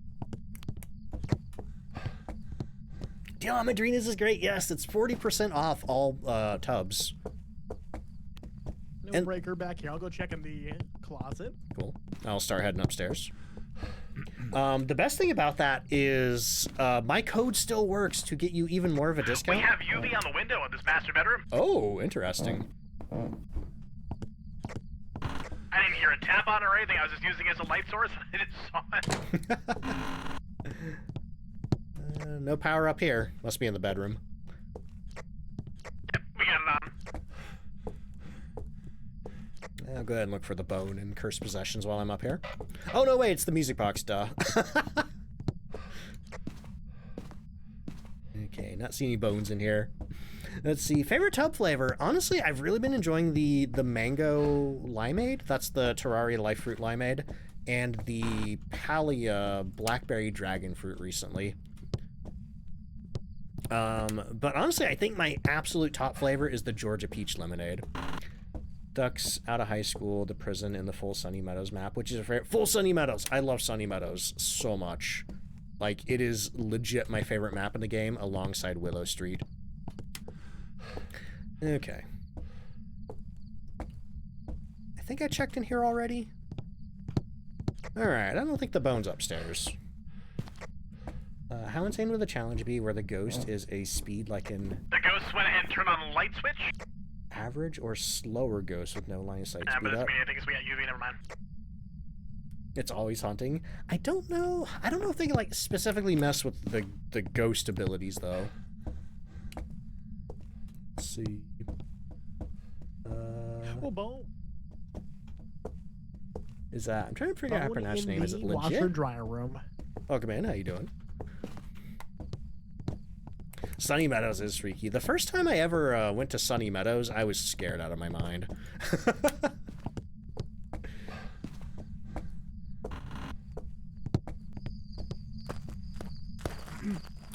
Deal on Madrinas is great. Yes, it's 40% off all tubs. No breaker back here. I'll go check in the closet. Cool. I'll start heading upstairs. The best thing about that is my code still works to get you even more of a discount. We have UV on the window of this master bedroom. Oh, interesting. I didn't hear a tap on it or anything. I was just using it as a light source. I didn't saw it. No power up here. Must be in the bedroom. Yep, we got it on. I'll go ahead and look for the bone and cursed possessions while I'm up here. Oh, no, wait, it's the music box, duh. Okay, not seeing any bones in here. Let's see, favorite tub flavor. Honestly, I've really been enjoying the mango limeade. That's the Terraria life fruit limeade. And the Palia blackberry dragon fruit recently. But honestly, I think my absolute top flavor is the Georgia peach lemonade. Ducks out of high school, the prison, and the full Sunny Meadows map, which is a favorite. Full Sunny Meadows. I love Sunny Meadows so much. Like, it is legit my favorite map in the game, alongside Willow Street. Okay. I think I checked in here already. Alright, I don't think the bone's upstairs. How insane would the challenge be where the ghost is a speed like in... The ghost went ahead and turned on the light switch. Average or slower ghost with no line of sight speed but up? I think it's we got UV, never mind. It's always hunting. I don't know. I don't know if they can like specifically mess with the ghost abilities though. Let's see. Well, Bone. Is that? I'm trying to figure out how to pronounce your name. Is it legit? Washer dryer room. Welcome in. How you doing? Sunny Meadows is freaky. The first time I ever went to Sunny Meadows, I was scared out of my mind.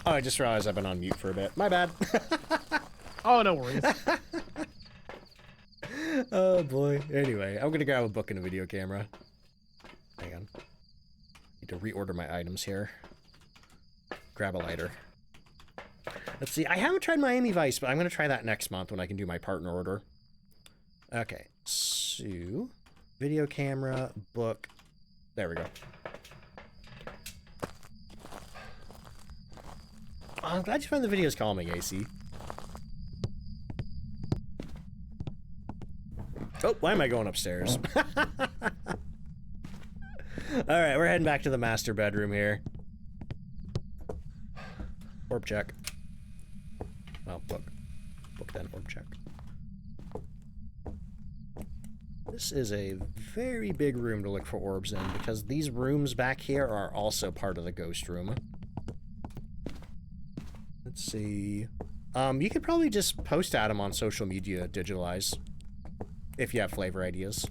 Oh, I just realized I've been on mute for a bit. My bad. Oh, no worries. Oh, boy. Anyway, I'm going to grab a book and a video camera. Hang on. Need to reorder my items here. Grab a lighter. Let's see. I haven't tried Miami Vice, but I'm going to try that next month when I can do my partner order. Okay. So, video camera, book. There we go. Oh, I'm glad you found the videos calming, AC. Oh, why am I going upstairs? Alright, we're heading back to the master bedroom here. Orb check. Well, book. Book then, orb check. This is a very big room to look for orbs in, because these rooms back here are also part of the ghost room. Let's see. You could probably just post at them on social media, digitalize, if you have flavor ideas.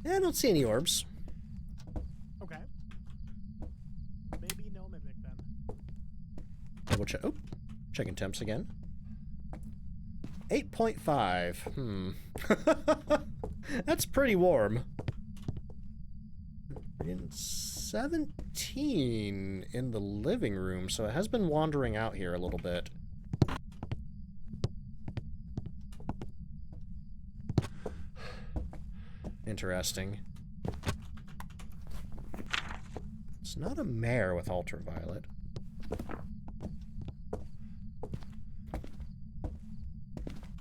Yeah, I don't see any orbs. Okay. Maybe no mimic then. Double check. Oh, checking temps again. 8.5. That's pretty warm. 17 in the living room, so it has been wandering out here a little bit. Interesting. It's not a mare with ultraviolet.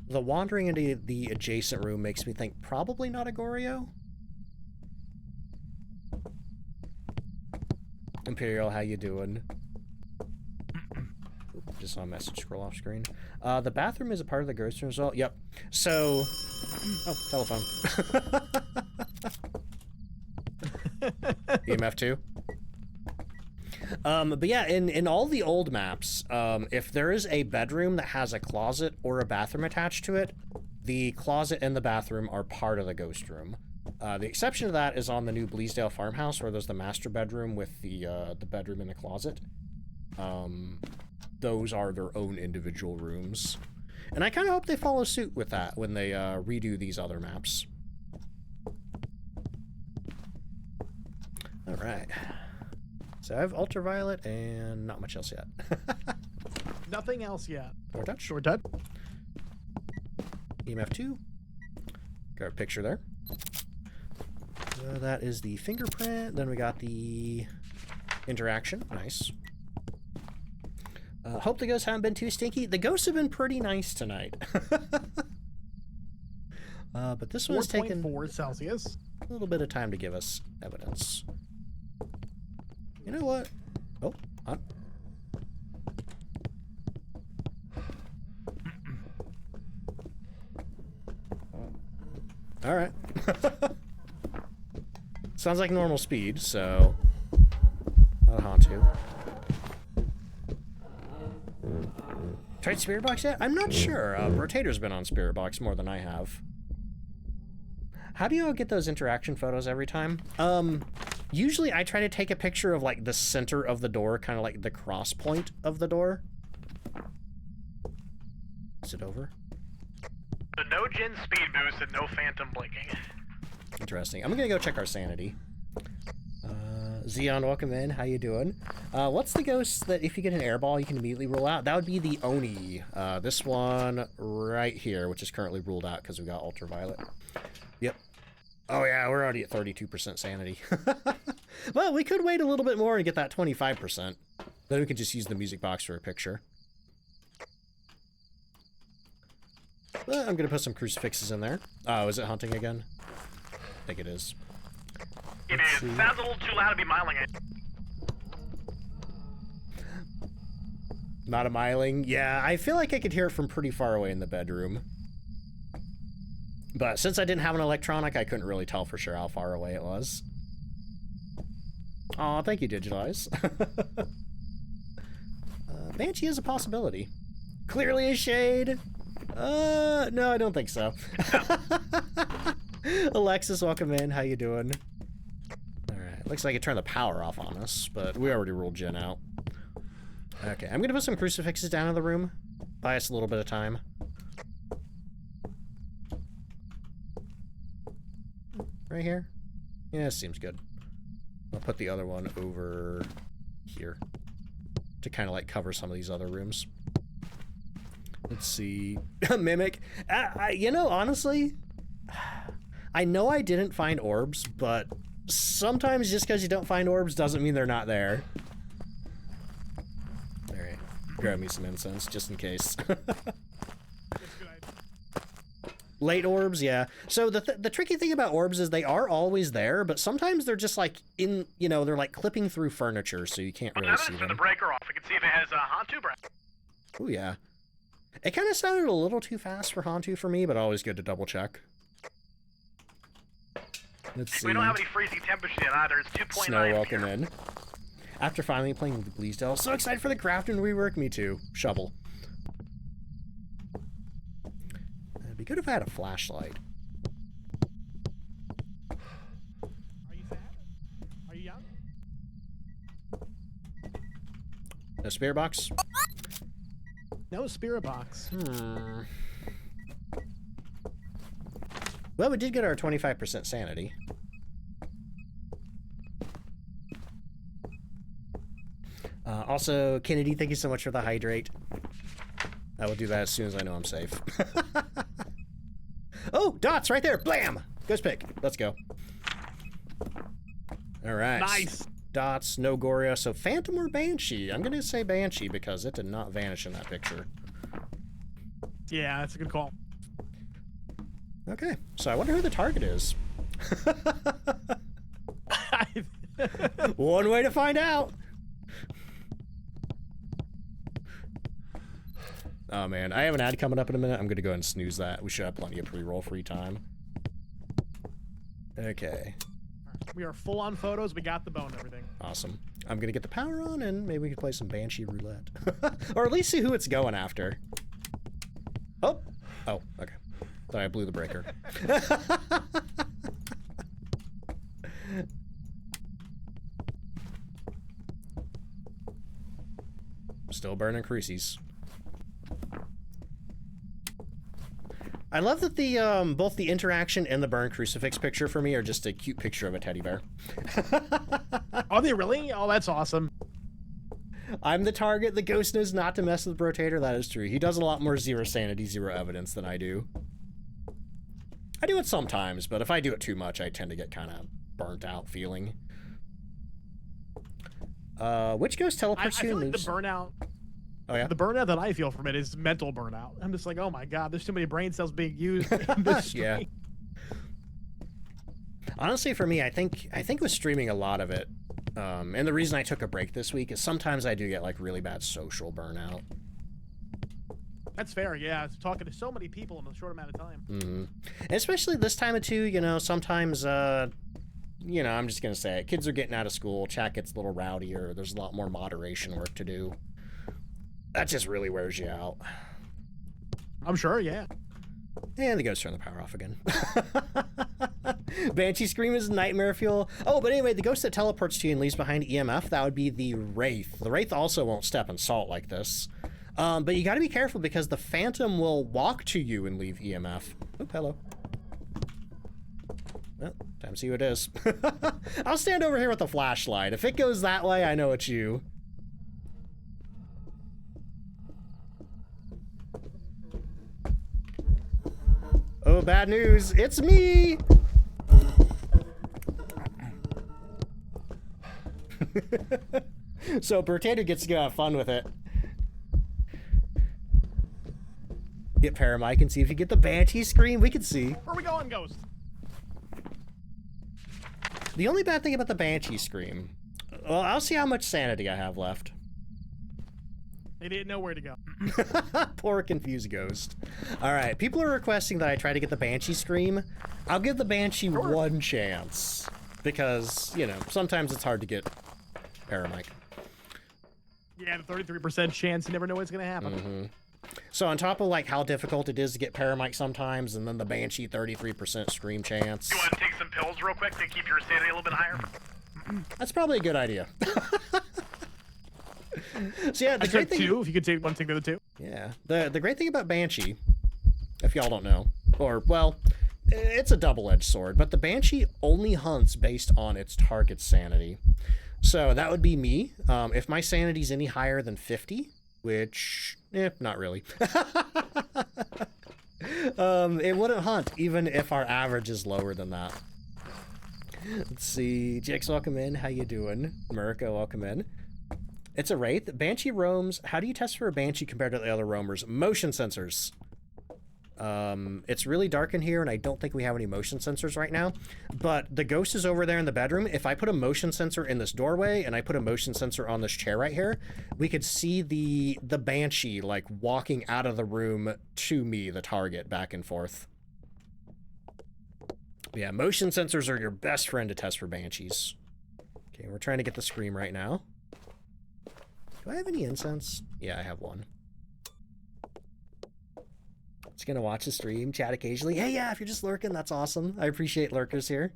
The wandering into the adjacent room makes me think probably not a Goryo. Imperial, how you doing? Just saw a message scroll off screen. The bathroom is a part of the ghost room as well. Yep. So, oh, telephone. EMF 2. But yeah, in all the old maps, if there is a bedroom that has a closet or a bathroom attached to it, the closet and the bathroom are part of the ghost room. The exception to that is on the new Bleasdale farmhouse, where there's the master bedroom with the bedroom and the closet. Those are their own individual rooms. And I kind of hope they follow suit with that when they redo these other maps. Alright. So I have ultraviolet and not much else yet. Nothing else yet. Door touch. Short touch. EMF 2. Got a picture there. So that is the fingerprint. Then we got the interaction. Nice. Hope the ghosts haven't been too stinky. The ghosts have been pretty nice tonight. But this one's taken 4.4 Celsius. a little bit of time to give us evidence. You know what? Oh, on. All right. Sounds like normal speed, so not a Hantu. Tried Spirit Box yet? I'm not sure. Rotator's been on Spirit Box more than I have. How do you all get those interaction photos every time? Usually I try to take a picture of like the center of the door, kind of like the cross point of the door. Is it over? So no Jin speed boost and no phantom blinking. Interesting. I'm gonna go check our sanity. Xeon, welcome in. How you doing? What's the ghost that if you get an airball you can immediately rule out? That would be the Oni. This one right here, which is currently ruled out because we got ultraviolet. Yep. Oh yeah, we're already at 32% sanity. Well, we could wait a little bit more and get that 25%. Then we could just use the music box for a picture. I'm gonna put some crucifixes in there. Oh, is it hunting again? I think it is. It is. Sounds a little too loud to be miling it. Not a miling? Yeah, I feel like I could hear it from pretty far away in the bedroom. But since I didn't have an electronic, I couldn't really tell for sure how far away it was. Aw, thank you, Digitalize. Banshee is a possibility. Clearly a shade. No, I don't think so. Alexis, welcome in. How you doing? Alright, looks like it turned the power off on us, but we already ruled Jen out. Okay, I'm gonna put some crucifixes down in the room. Buy us a little bit of time. Right here? Yeah, seems good. I'll put the other one over here to kind of like cover some of these other rooms. Let's see. Mimic. You know, honestly, I know I didn't find orbs, but sometimes just because you don't find orbs doesn't mean they're not there. Alright. Grab me some incense, just in case. Late orbs, yeah. So the tricky thing about orbs is they are always there, but sometimes they're just like in, you know, they're like clipping through furniture, so you can't really see them. Turn the breaker off. We can see if it has Hantu breath. Oh yeah. It kind of sounded a little too fast for Hantu for me, but always good to double check. Let's see. We don't have any freezing temperatures yet either. It's 2.9. Snow, welcome in. After finally playing the Bleasdale, so excited for the craft and rework. Me too. Shovel. It'd be good if I had a flashlight. Are you sad? Are you young? A spirit box? No spirit box. Well, we did get our 25% sanity. Also, Kennedy, thank you so much for the hydrate. I will do that as soon as I know I'm safe. Oh, dots right there. Blam! Ghost pick. Let's go. All right. Nice. Dots, no Goria. So Phantom or Banshee? I'm going to say Banshee because it did not vanish in that picture. Yeah, that's a good call. Okay, so I wonder who the target is. One way to find out. Oh man, I have an ad coming up in a minute. I'm gonna go ahead and snooze that. We should have plenty of pre-roll free time. Okay. We are full on photos. We got the bone and everything. Awesome. I'm gonna get the power on and maybe we can play some Banshee roulette. Or at least see who it's going after. Oh. Oh, okay. Thought I blew the breaker. Still burning crucies. I love that the both the interaction and the burn crucifix picture for me are just a cute picture of a teddy bear. Are they really? Oh, that's awesome. I'm the target. The ghost knows not to mess with the rotator. That is true. He does a lot more zero sanity, zero evidence than I do. I do it sometimes, but if I do it too much, I tend to get kind of burnt out feeling. Which ghost teleports you? I feel like the burnout. Oh yeah. The burnout that I feel from it is mental burnout. I'm just like, oh my god, there's too many brain cells being used in this stream. Yeah. Honestly, for me, I think with streaming a lot of it, and the reason I took a break this week is sometimes I do get like really bad social burnout. That's fair, yeah. It's talking to so many people in a short amount of time. Mm-hmm. And especially this time of two, you know, sometimes, you know, I'm just gonna say it. Kids are getting out of school, chat gets a little rowdier, there's a lot more moderation work to do. That just really wears you out. I'm sure, yeah. And the ghost turn the power off again. Banshee Scream is nightmare fuel. Oh, but anyway, the ghost that teleports to you and leaves behind EMF, that would be the Wraith. The Wraith also won't step in salt like this. But you gotta be careful because the Phantom will walk to you and leave EMF. Oh, hello. Well, time to see who it is. I'll stand over here with the flashlight. If it goes that way, I know it's you. Oh, bad news. It's me! So, Potato gets to go have fun with it. Get Paramike and see if you get the Banshee Scream. We can see. Where are we going, Ghost? The only bad thing about the Banshee Scream... Well, I'll see how much sanity I have left. They didn't know where to go. Poor confused ghost. Alright, people are requesting that I try to get the Banshee Scream. I'll give the Banshee one chance. because, you know, sometimes it's hard to get Paramike. Yeah, the 33% chance. You never know what's going to happen. Mm-hmm. So on top of, like, how difficult it is to get Paramike sometimes, and then the Banshee 33% scream chance. You want to take some pills real quick to keep your sanity a little bit higher? That's probably a good idea. So yeah, the I great took thing... two. If you could take one, take the other two. Yeah. The great thing about Banshee, if y'all don't know, or, well, it's a double-edged sword, but the Banshee only hunts based on its target's sanity. So that would be me. If my sanity's any higher than 50, which, not really. It wouldn't hunt, even if our average is lower than that. Let's see. Jake's welcome in. How you doing? Murica, welcome in. It's a Wraith. Banshee roams. How do you test for a Banshee compared to the other roamers? Motion sensors. It's really dark in here, and I don't think we have any motion sensors right now. But the ghost is over there in the bedroom. If I put a motion sensor in this doorway, and I put a motion sensor on this chair right here, we could see the Banshee, like, walking out of the room to me, the target, back and forth. But yeah, motion sensors are your best friend to test for Banshees. Okay, we're trying to get the scream right now. Do I have any incense? Yeah, I have one. Just gonna watch the stream, chat occasionally. Hey, yeah, if you're just lurking, that's awesome. I appreciate lurkers here.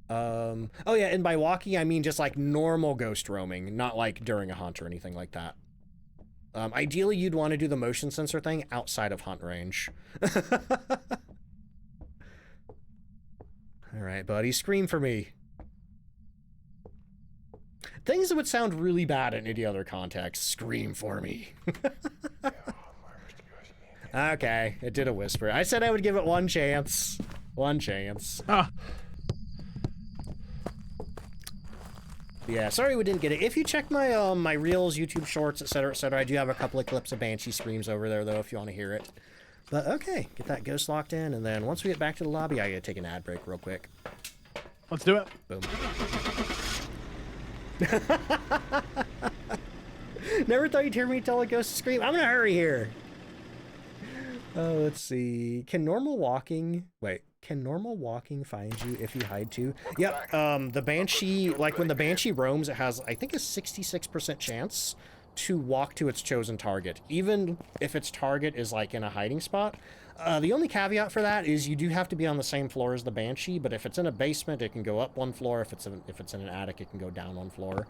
Oh yeah, and by walking, I mean just like normal ghost roaming, not like during a hunt or anything like that. Ideally, you'd want to do the motion sensor thing outside of hunt range. All right, buddy, scream for me. Things that would sound really bad in any other context. Scream for me. Okay, it did a whisper. I said I would give it one chance. One chance. Yeah, sorry we didn't get it. If you check my my reels, YouTube shorts, etc., I do have a couple of clips of Banshee screams over there, though, if you want to hear it. But okay, get that ghost locked in, and then once we get back to the lobby, I gotta take an ad break real quick. Let's do it. Boom. Never thought you'd hear me tell a ghost to scream. I'm gonna hurry here. Oh, let's see. Can normal walking find you if you hide too? Yep. The Banshee, like when the Banshee roams, it has, I think, a 66% chance to walk to its chosen target, even if its target is like in a hiding spot. The only caveat for that is you do have to be on the same floor as the Banshee, but if it's in a basement, it can go up one floor. If it's in an attic, it can go down one floor.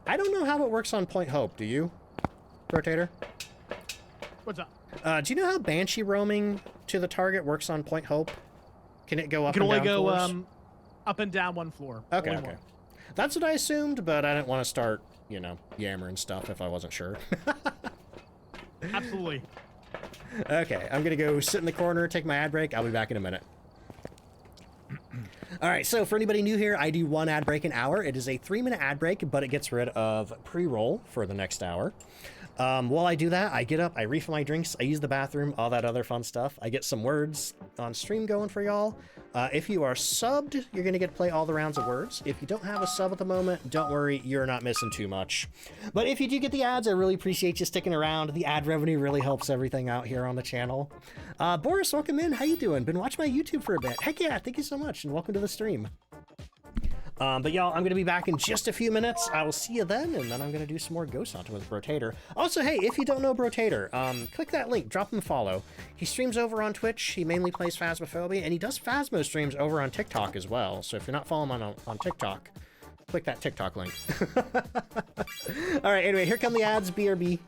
I don't know how it works on Point Hope. Do you, Rotator? What's up? Do you know how Banshee roaming to the target works on Point Hope? Can it go up You can and only down go floors? up and down one floor. Okay, Only okay. one. That's what I assumed, but I didn't want to start, you know, yammering stuff if I wasn't sure. Absolutely. Okay, I'm gonna go sit in the corner, take my ad break. I'll be back in a minute. All right, so for anybody new here, I do one ad break an hour. It is a 3-minute ad break, but it gets rid of pre-roll for the next hour. While I do that, I get up, I refill my drinks, I use the bathroom, all that other fun stuff. I get some words on stream going for y'all. If you are subbed, you're going to get to play all the rounds of words. If you don't have a sub at the moment, don't worry, you're not missing too much. But if you do get the ads, I really appreciate you sticking around. The ad revenue really helps everything out here on the channel. Boris, welcome in. How you doing? Been watching my YouTube for a bit. Heck yeah, thank you so much, and welcome to the stream. But y'all, I'm going to be back in just a few minutes. I will see you then, and then I'm going to do some more Ghost Hunter with Brotator. Also, hey, if you don't know Brotator, click that link, drop him a follow. He streams over on Twitch, he mainly plays Phasmophobia, and he does Phasmo streams over on TikTok as well. So if you're not following him on TikTok, click that TikTok link. All right, anyway, here come the ads, BRB.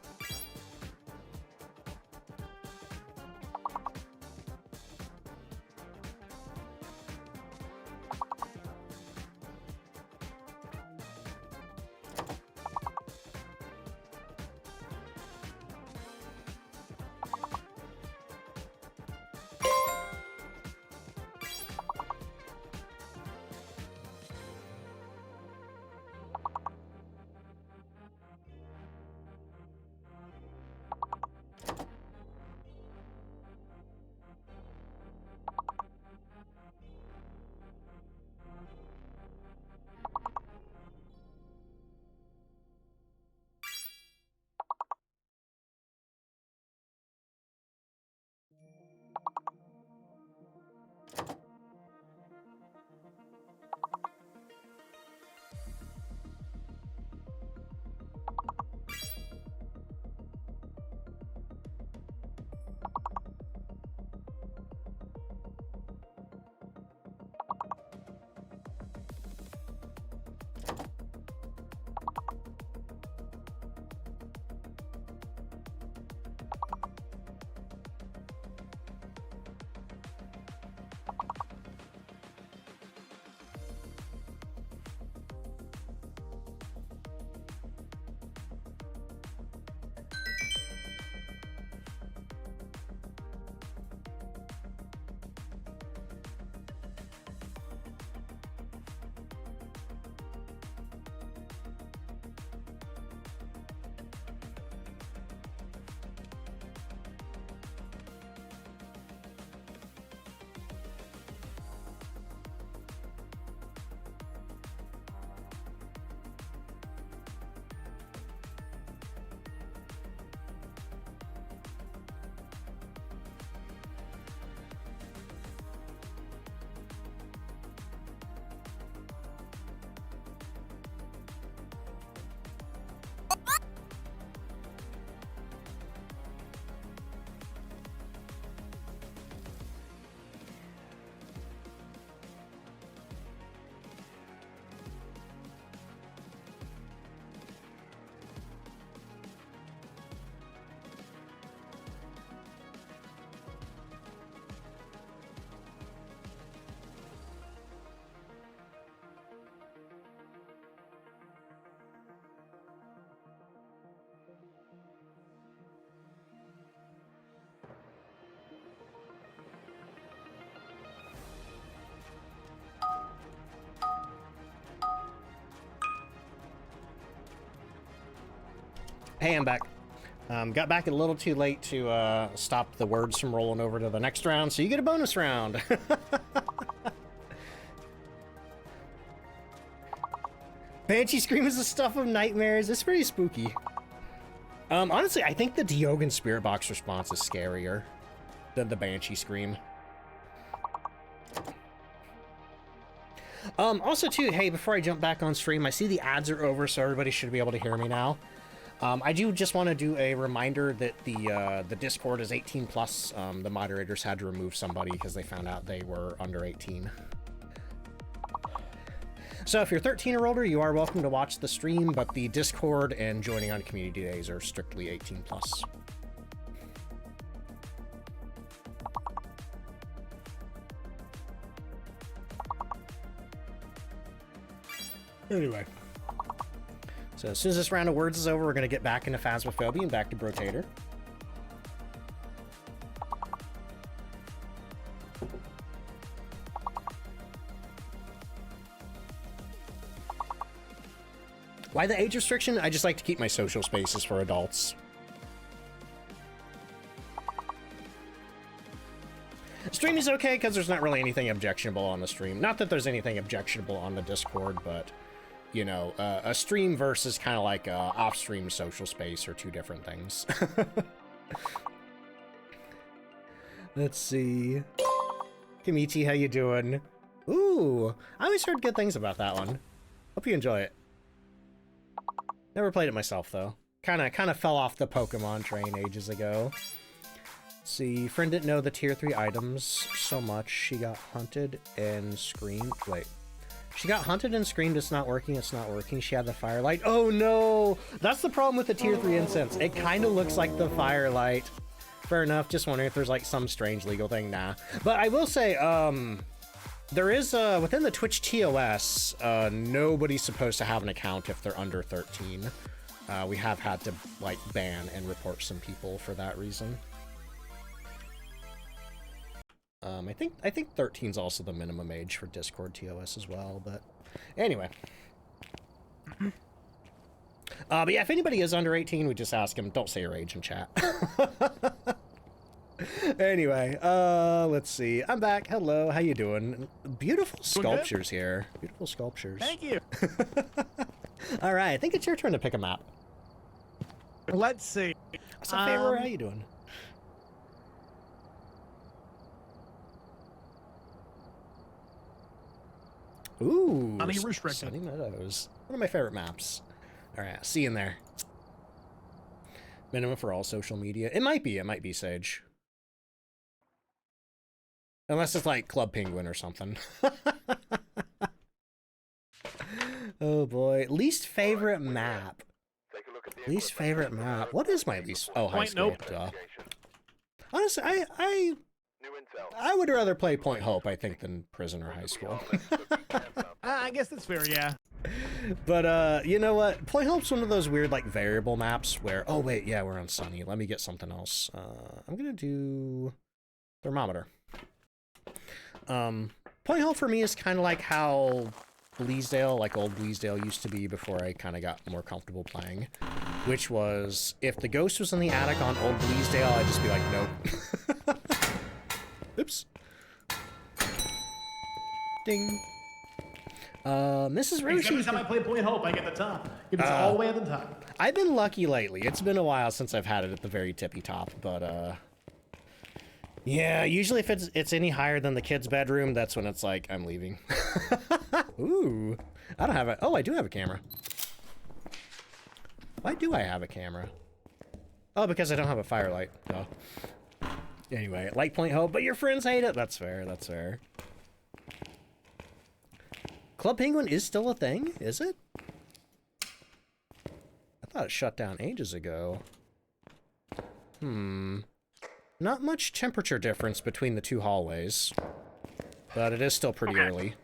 Hey, I'm back. Got back a little too late to stop the words from rolling over to the next round, so you get a bonus round. Banshee Scream is the stuff of nightmares. It's pretty spooky. Honestly, I think the Diogen Spirit Box response is scarier than the Banshee Scream. Also too, hey, before I jump back on stream, I see the ads are over, so everybody should be able to hear me now. I do just want to do a reminder that the Discord is 18 plus. The moderators had to remove somebody because they found out they were under 18. So if you're 13 or older, you are welcome to watch the stream, but the Discord and joining on community days are strictly 18 plus. Anyway. So as soon as this round of words is over, we're going to get back into Phasmophobia and back to Brotator. Why the age restriction? I just like to keep my social spaces for adults. Stream is okay because there's not really anything objectionable on the stream. Not that there's anything objectionable on the Discord, but, you know, a stream versus kind of like a off-stream social space are two different things. Let's see. Kamichi, how you doing? Ooh, I always heard good things about that one. Hope you enjoy it. Never played it myself, though. Kind of fell off the Pokemon train ages ago. Let's see, friend didn't know the tier 3 items so much. She got hunted and screamed. Wait. She got hunted and screamed, it's not working, it's not working. She had the firelight. Oh no! That's the problem with the tier 3 incense. It kind of looks like the firelight. Fair enough, just wondering if there's like some strange legal thing. Nah. But I will say, there is, within the Twitch TOS, nobody's supposed to have an account if they're under 13. We have had to, like, ban and report some people for that reason. I think 13 is also the minimum age for Discord TOS as well, but anyway. But yeah, if anybody is under 18, we just ask them, don't say your age in chat. Anyway, let's see. I'm back. Hello, how you doing? Beautiful sculptures here. Beautiful sculptures. Thank you. All right, I think it's your turn to pick a map. Let's see. What's up, favor? How you doing? Ooh, Sunny Restricted. Sunny Meadows. One of my favorite maps. All right, see you in there. Minimum for all social media. It might be Sage. Unless it's like Club Penguin or something. Oh boy. Least favorite map. Least favorite map. What is my least? Oh, high school. Duh. Honestly, I would rather play Point Hope, I think, than Prison or High School. I guess that's fair, yeah. But, you know what? Point Hope's one of those weird, like, variable maps where... Oh, wait, yeah, we're on Sunny. Let me get something else. I'm gonna do... Thermometer. Point Hope for me is kind of like how Bleasdale, like old Bleasdale, used to be before I kind of got more comfortable playing. Which was, if the ghost was in the attic on old Bleasdale, I'd just be like, nope. Oops. Ding. This is really... Every time I play Point Hope, I get the top. It is all the way at the top. I've been lucky lately. It's been a while since I've had it at the very tippy top, but, yeah, usually if it's any higher than the kid's bedroom, that's when it's like, I'm leaving. Ooh. I don't have a... Oh, I do have a camera. Why do I have a camera? Oh, because I don't have a firelight. Oh. Anyway, like Point Hope, but your friends hate it. That's fair, that's fair. Club Penguin is still a thing, is it? I thought it shut down ages ago. Not much temperature difference between the two hallways, but it is still pretty early.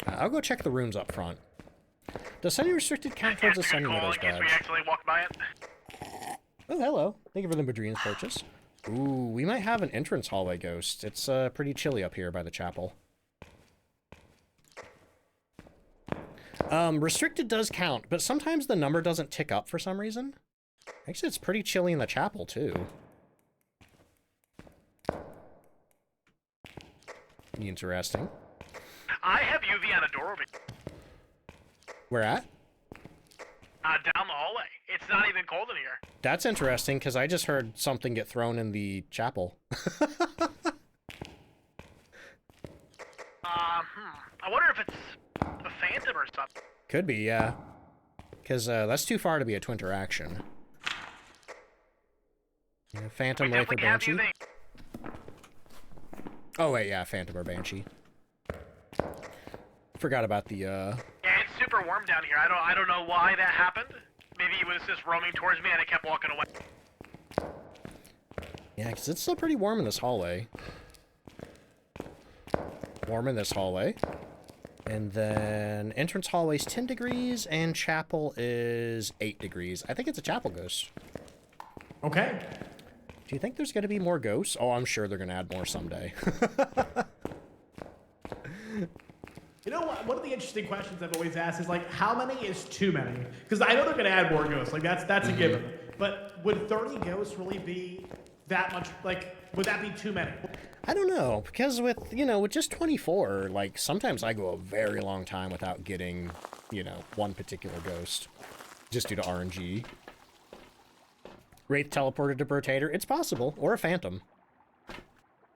I'll go check the rooms up front. Does Sunny Restricted count towards a Sunny Meadows badge? We actually walked by it. Oh, hello. Thank you for the Madrina's purchase. Ooh, we might have an entrance hallway ghost. It's pretty chilly up here by the chapel. Restricted does count, but sometimes the number doesn't tick up for some reason. Actually, it's pretty chilly in the chapel, too. Interesting. I have UV on a door over here. Where at? Down the hallway. It's not even cold in here. That's interesting, because I just heard something get thrown in the chapel. I wonder if it's a phantom or something. Could be, yeah. Because that's too far to be a twin interaction. Yeah, Phantom, Wraith, or Banshee. Oh, wait, yeah, Phantom or Banshee. Forgot about the, Yeah, it's super warm down here. I don't know why that happened. Maybe it was just roaming towards me and it kept walking away. Yeah, because it's still pretty warm in this hallway. Warm in this hallway. And then entrance hallway's 10 degrees and chapel is 8 degrees. I think it's a chapel ghost. Okay. Do you think there's going to be more ghosts? Oh, I'm sure they're going to add more someday. You know what? One of the interesting questions I've always asked is like, how many is too many? Because I know they're going to add more ghosts. Like that's a given. But would 30 ghosts really be that much? Like, would that be too many? I don't know, because with, you know, with just 24, like, sometimes I go a very long time without getting, you know, one particular ghost, just due to RNG. Wraith teleported to Brotator, it's possible, or a Phantom.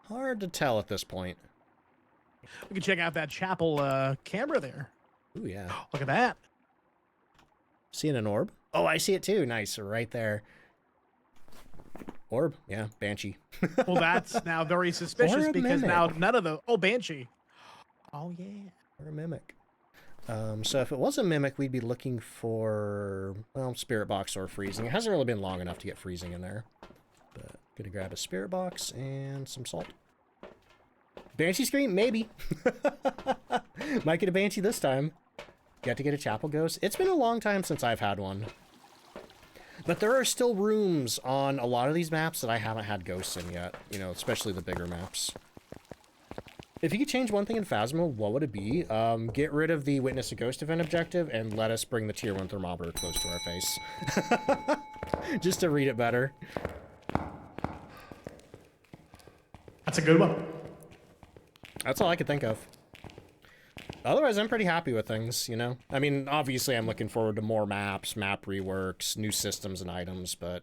Hard to tell at this point. We can check out that chapel camera there. Ooh, yeah. Look at that. Seeing an orb? Oh, I see it too, nice, right there. Orb, yeah, Banshee. Well, that's now very suspicious Or a because mimic. now none of the... Oh, Banshee. Oh, yeah. Or a Mimic. So if it was a Mimic, we'd be looking for, well, Spirit Box or Freezing. It hasn't really been long enough to get Freezing in there. But gonna grab a Spirit Box and some salt. Banshee Scream? Maybe. Might get a Banshee this time. Get to get a Chapel Ghost. It's been a long time since I've had one. But there are still rooms on a lot of these maps that I haven't had ghosts in yet. You know, especially the bigger maps. If you could change one thing in Phasmo, what would it be? Get rid of the Witness a Ghost event objective and let us bring the Tier 1 thermometer close to our face. Just to read it better. That's a good one. That's all I could think of. Otherwise, I'm pretty happy with things, you know? I mean, obviously, I'm looking forward to more maps, map reworks, new systems and items, but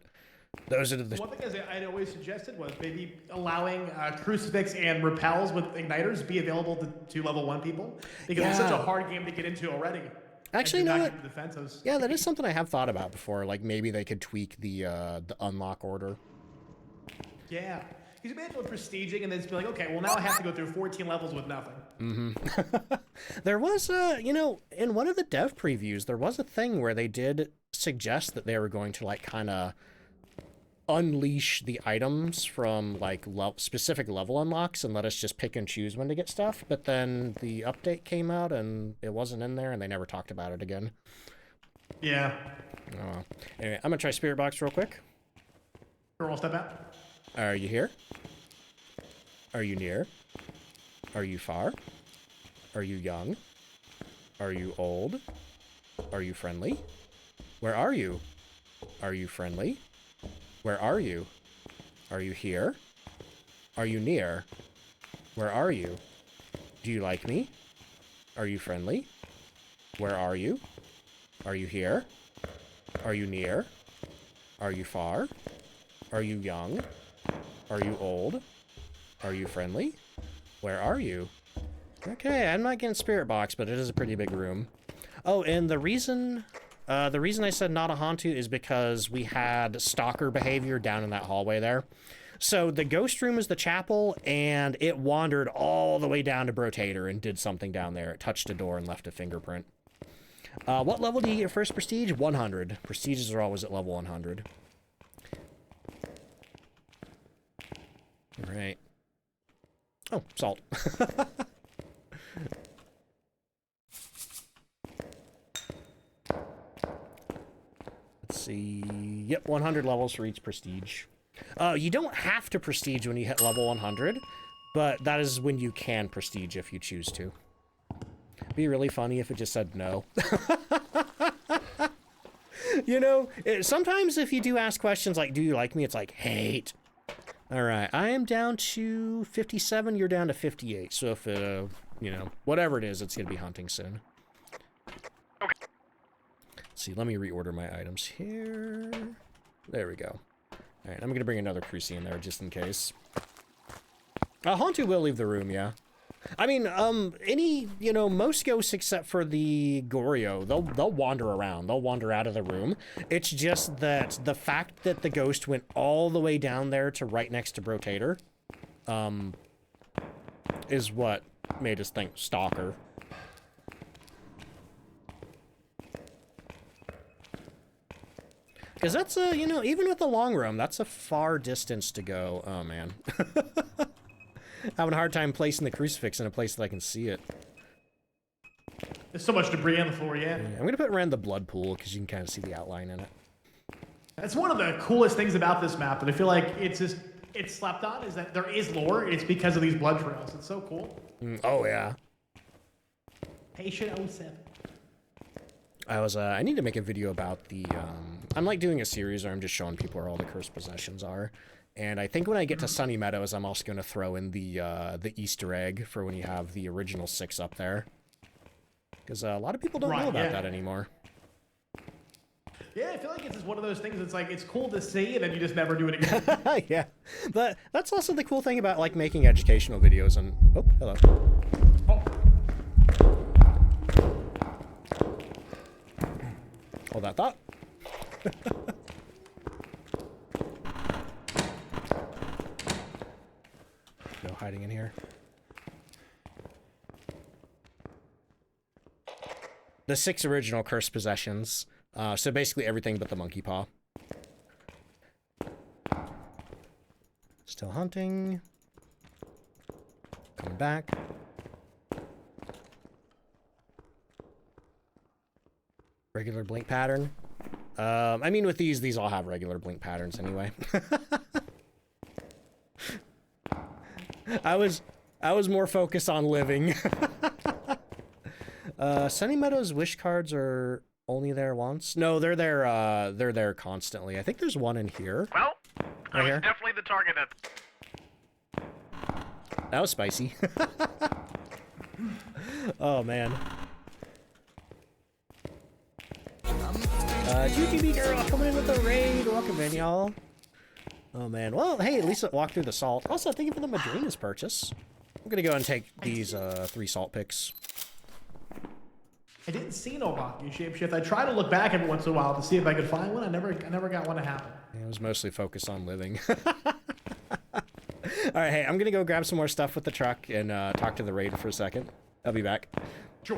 those are the... One thing I'd always suggested was maybe allowing Crucifix and Repels with Igniters be available to level 1 people. Because it's such a hard game to get into already. Actually, you know what? Defensives. Yeah, that is something I have thought about before. Like, maybe they could tweak the unlock order. Yeah. Because you imagine with prestiging and then just be like, okay, well, now I have to go through 14 levels with nothing. Mm-hmm. There was, you know, in one of the dev previews, there was a thing where they did suggest that they were going to, like, kind of unleash the items from, like, specific level unlocks and let us just pick and choose when to get stuff. But then the update came out and it wasn't in there and they never talked about it again. Yeah. Oh. Anyway, I'm going to try Spirit Box real quick. Sure, we'll step out. Are you here? Are you near? Are you far? Are you young? Are you old? Are you friendly? Where are you? Are you friendly? Where are you? Are you here? Are you near? Where are you? Do you like me? Are you friendly? Where are you? Are you here? Are you near? Are you far? Are you young? Are you old? Are you friendly? Where are you? Okay, I'm not getting Spirit Box, but it is a pretty big room. Oh, and the reason I said not a Hantu is because we had stalker behavior down in that hallway there. So the ghost room is the chapel, and it wandered all the way down to Brotator and did something down there. It touched a door and left a fingerprint. What level do you get first prestige? 100. Prestiges are always at level 100. All right. Oh, salt. Let's see. Yep, 100 levels for each prestige. You don't have to prestige when you hit level 100, but that is when you can prestige if you choose to. Be really funny if it just said no. You know, sometimes if you do ask questions like, do you like me? It's like, hate. All right, I am down to 57. You're down to 58. So if, you know, whatever it is, it's going to be hunting soon. Okay. Let's see, let me reorder my items here. There we go. All right, I'm going to bring another Cruci in there just in case. Hantu will leave the room, yeah. I mean, you know, most ghosts except for the Goryo, they'll wander around. They'll wander out of the room. It's just that the fact that the ghost went all the way down there to right next to Brotator, is what made us think Stalker. Because that's a, you know, even with the long room, that's a far distance to go. Oh, man. Having a hard time placing the crucifix in a place that I can see it. There's so much debris on the floor, yeah. I'm going to put it around the blood pool because you can kind of see the outline in it. That's one of the coolest things about this map that I feel like it's slept on, is that there is lore. It's because of these blood trails. It's so cool. Oh, yeah. Patient 07. I need to make a video about the, I'm like doing a series where I'm just showing people where all the cursed possessions are. And I think when I get to Sunny Meadows, I'm also going to throw in the Easter egg for when you have the original 6 up there. Because a lot of people don't know about that anymore. Yeah, I feel like it's just one of those things. It's like, it's cool to see, and then you just never do it again. Yeah, but that's also the cool thing about like making educational videos. And oh, hello. Oh. Hold that thought. No hiding in here. The 6 original cursed possessions. So basically everything but the monkey paw. Still hunting. Coming back. Regular blink pattern. I mean, with these all have regular blink patterns anyway. I was more focused on living. Sunny Meadows wish cards are only there once. No, they're there constantly. I think there's one in here. Well, I was here? definitely the target at... That was spicy. Oh man. GTB girl coming in with a raid. Welcome in, y'all. Oh man. Well, hey, at least it walked through the salt. Also, thank you for the Madrina's purchase. I'm gonna go and take these 3 salt picks. I didn't see no Rocky shapeshift. I try to look back every once in a while to see if I could find one. I never got one to happen. Yeah, I was mostly focused on living. All right, hey, I'm gonna go grab some more stuff with the truck and talk to the raider for a second. I'll be back. Sure.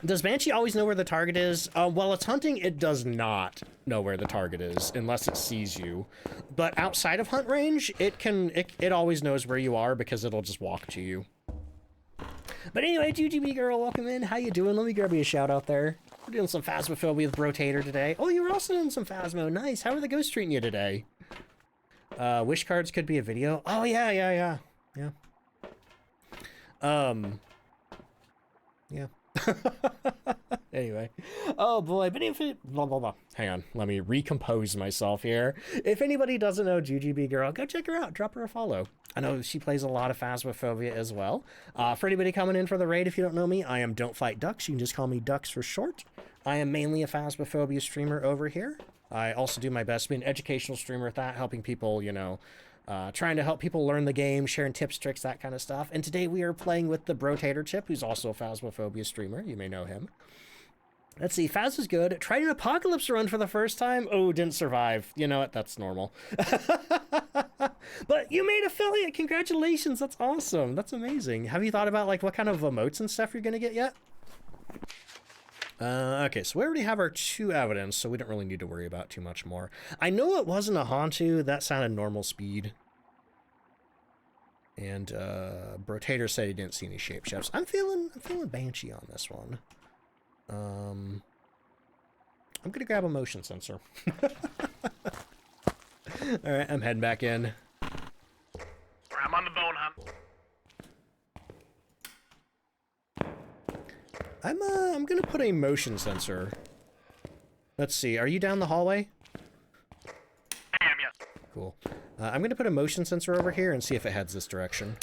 Does Banshee always know where the target is? While it's hunting, it does not know where the target is unless it sees you. But outside of hunt range, it always knows where you are because it'll just walk to you. But anyway, GGB girl, welcome in. How you doing? Let me grab you a shout out there. We're doing some Phasmophobia with Brotator today. Oh, you were also doing some Phasmo. Nice. How are the ghosts treating you today? Wish cards could be a video. Oh, yeah. Yeah. Anyway. Oh, boy. But if it... Blah, blah, blah. Hang on. Let me recompose myself here. If anybody doesn't know GGB girl, go check her out. Drop her a follow. I know she plays a lot of Phasmophobia as well. For anybody coming in for the raid, if you don't know me, I am DontFightDucks. You can just call me Ducks for short. I am mainly a Phasmophobia streamer over here. I also do my best to be an educational streamer at that, helping people, you know, trying to help people learn the game, sharing tips, tricks, that kind of stuff. And today we are playing with the Brotator Chip, who's also a Phasmophobia streamer. You may know him. Let's see, Phaz is good. Tried an apocalypse run for the first time. Oh, didn't survive. You know what? That's normal. But you made affiliate. Congratulations. That's awesome. That's amazing. Have you thought about like what kind of emotes and stuff you're going to get yet? Okay, so we already have our 2 evidence, so we don't really need to worry about too much more. I know it wasn't a Hantu. That sounded normal speed. And Brotator said he didn't see any shapeshifts. I'm feeling Banshee on this one. I'm gonna grab a motion sensor. Alright, I'm heading back in. I'm on the bone hunt. I'm gonna put a motion sensor. Let's see, are you down the hallway? I am, yes. Cool. I'm gonna put a motion sensor over here and see if it heads this direction.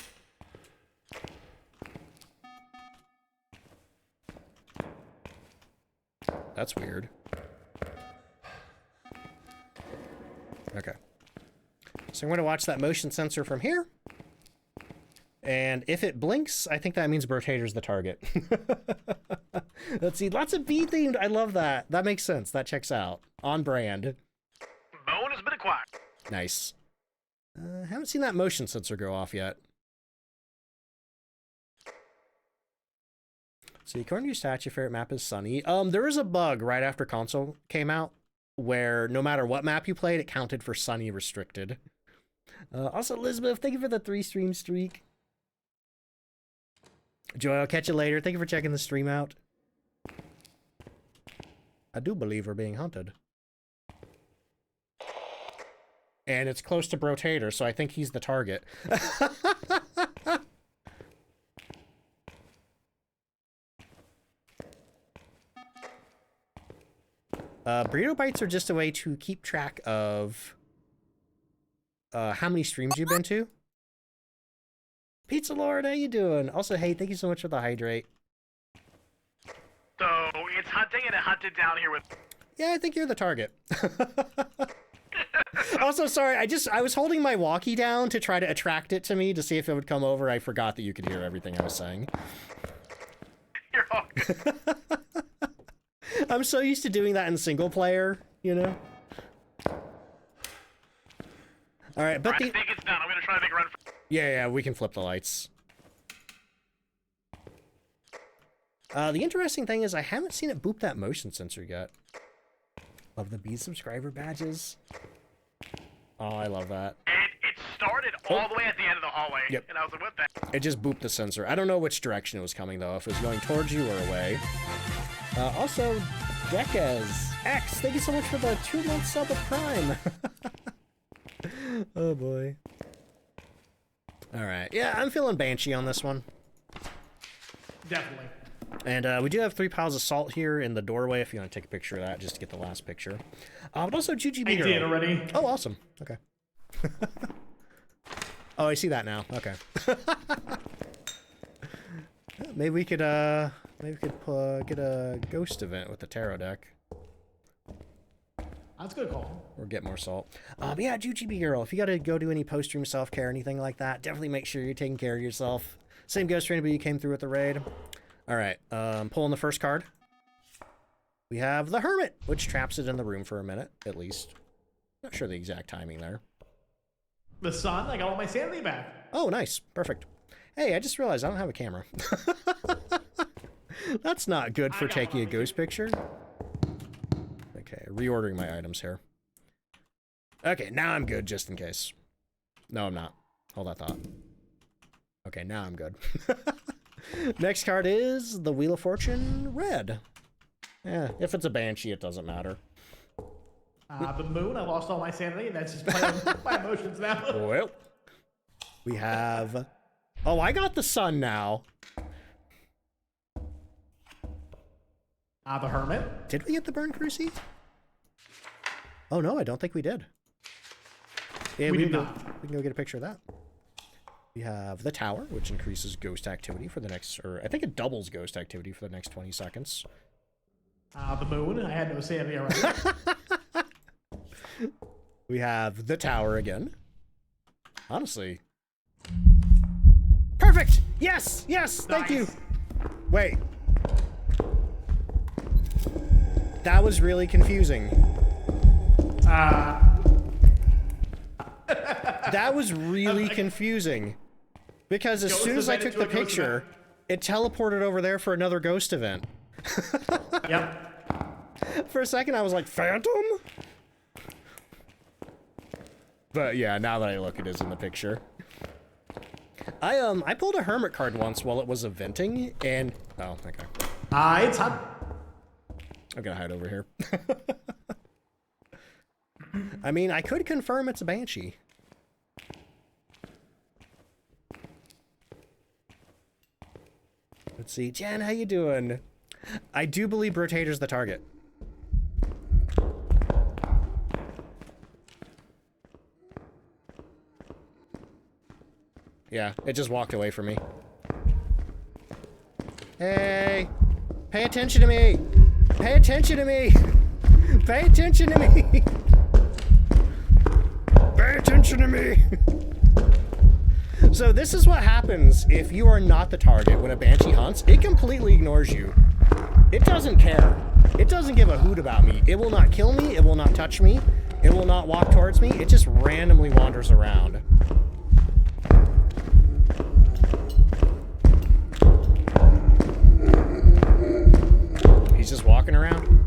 That's weird. Okay. So I'm going to watch that motion sensor from here. And if it blinks, I think that means Brotator's the target. Let's see. Lots of bee-themed. I love that. That makes sense. That checks out. On brand. Bone has been acquired. Nice. Haven't seen that motion sensor go off yet. So according to your stats, your favorite map is Sunny. There was a bug right after console came out where no matter what map you played, it counted for Sunny restricted. Also, Elizabeth, thank you for the 3-stream streak. Joy, I'll catch you later. Thank you for checking the stream out. I do believe we're being hunted. And it's close to Brotator, so I think he's the target. Burrito bites are just a way to keep track of how many streams you've been to. Pizza Lord, how you doing? Also, hey, thank you so much for the hydrate. So it's hunting, and it hunted down here with. Yeah, I think you're the target. Also, sorry, I was holding my walkie down to try to attract it to me to see if it would come over. I forgot that you could hear everything I was saying. You're all good. I'm so used to doing that in single player, you know? Alright, but I think it's done. I'm gonna try to make a run for. Yeah, we can flip the lights. The interesting thing is I haven't seen it boop that motion sensor yet. Love the B subscriber badges. Oh, I love that. It started all the way at the end of the hallway, Yep. and I was like, what the? It just booped the sensor. I don't know which direction it was coming, though. If it was going towards you or away. Also, Dekez X, thank you so much for the 2-month sub of Prime. Oh, boy. Alright. Yeah, I'm feeling Banshee on this one. Definitely. And we do have 3 piles of salt here in the doorway if you want to take a picture of that, just to get the last picture. But also GGB I Girl. did already. Oh, awesome. Okay. Oh, I see that now. Okay. Maybe we could get a ghost event with the tarot deck. That's a good call. Or get more salt. But yeah, GGB Girl, if you gotta go do any post-stream self-care or anything like that, definitely make sure you're taking care of yourself. Same goes for anybody who came through with the raid. Alright, pulling the first card. We have the Hermit, which traps it in the room for a minute, at least. Not sure the exact timing there. The sun, I got all my sanity back. Oh, nice. Perfect. Hey, I just realized I don't have a camera. That's not good for taking a ghost picture. Okay, reordering my items here. Okay, now I'm good, just in case. No, I'm not. Hold that thought. Okay, now I'm good. Next card is the Wheel of Fortune Red. Yeah, if it's a Banshee, it doesn't matter. The moon, I lost all my sanity, and that's just my emotions now. Well, we have... Oh, I got the sun now. The Hermit. Did we get the Burn Cruci? Oh, no, I don't think we did. Yeah, We can did go, not. we can go get a picture of that. We have the Tower, which increases ghost activity for the next... Or I think it doubles ghost activity for the next 20 seconds. The moon, I had no sanity already. We have the Tower again. Honestly. Perfect! Yes! Yes! Thank you! Wait. That was really confusing. That was really confusing. Because as soon as I took the picture, it teleported over there for another ghost event. Yep. For a second, I was like, Phantom? But yeah, now that I look, it is in the picture. I pulled a Hermit card once while it was eventing, and... Oh, okay. It's hot. I'm gonna hide over here. I mean, I could confirm it's a Banshee. Let's see. Jen, how you doing? I do believe Rotator's the target. Yeah, it just walked away from me. Hey! Pay attention to me! Pay attention to me! Pay attention to me! Pay attention to me! So this is what happens if you are not the target when a Banshee hunts. It completely ignores you. It doesn't care. It doesn't give a hoot about me. It will not kill me. It will not touch me. It will not walk towards me. It just randomly wanders around. He's just walking around.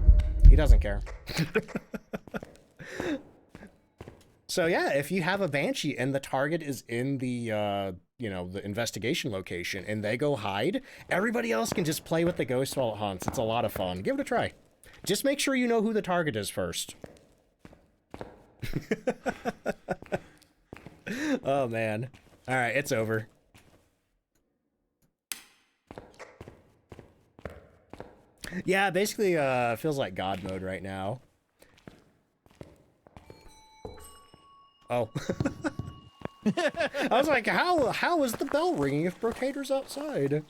He doesn't care. So yeah, if you have a Banshee and the target is in the, you know, the investigation location and they go hide, everybody else can just play with the ghost while it hunts. It's a lot of fun. Give it a try. Just make sure you know who the target is first. Oh, man. All right, it's over. Yeah, basically, feels like God mode right now. Oh. I was like, how is the bell ringing if Brocator's outside?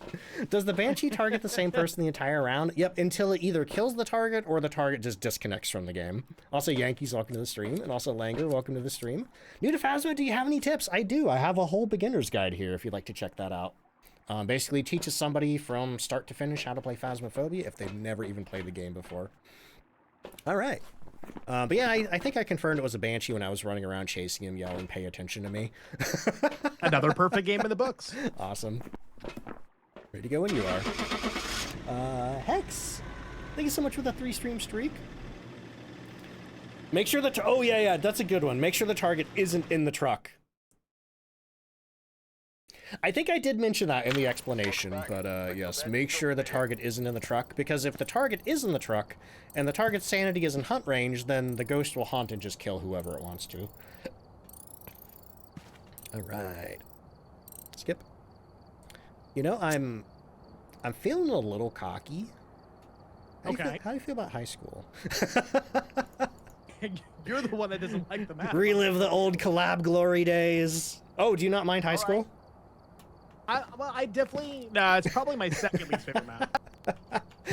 Does the Banshee target the same person the entire round? Yep, until it either kills the target or the target just disconnects from the game. Also, Yankees, welcome to the stream. And also, Langer, welcome to the stream. New to Phasmo, do you have any tips? I do. I have a whole beginner's guide here if you'd like to check that out. Basically teaches somebody from start to finish how to play Phasmophobia if they've never even played the game before. All right. But yeah, I think I confirmed it was a Banshee when I was running around chasing him, yelling, "Pay attention to me." Another perfect game in the books. Awesome. Ready to go when you are. Hex, thank you so much for the 3-stream streak. Make sure that, oh yeah, that's a good one. Make sure the target isn't in the truck. I think I did mention that in the explanation, but yes, make sure the target isn't in the truck, because if the target is in the truck, and the target's sanity is in hunt range, then the ghost will hunt and just kill whoever it wants to. Alright. Skip. You know, I'm feeling a little cocky. How do you feel about high school? You're the one that doesn't like the map. Relive the old collab glory days. Oh, do you not mind high school? Well, I definitely... Nah, it's probably my second least favorite map.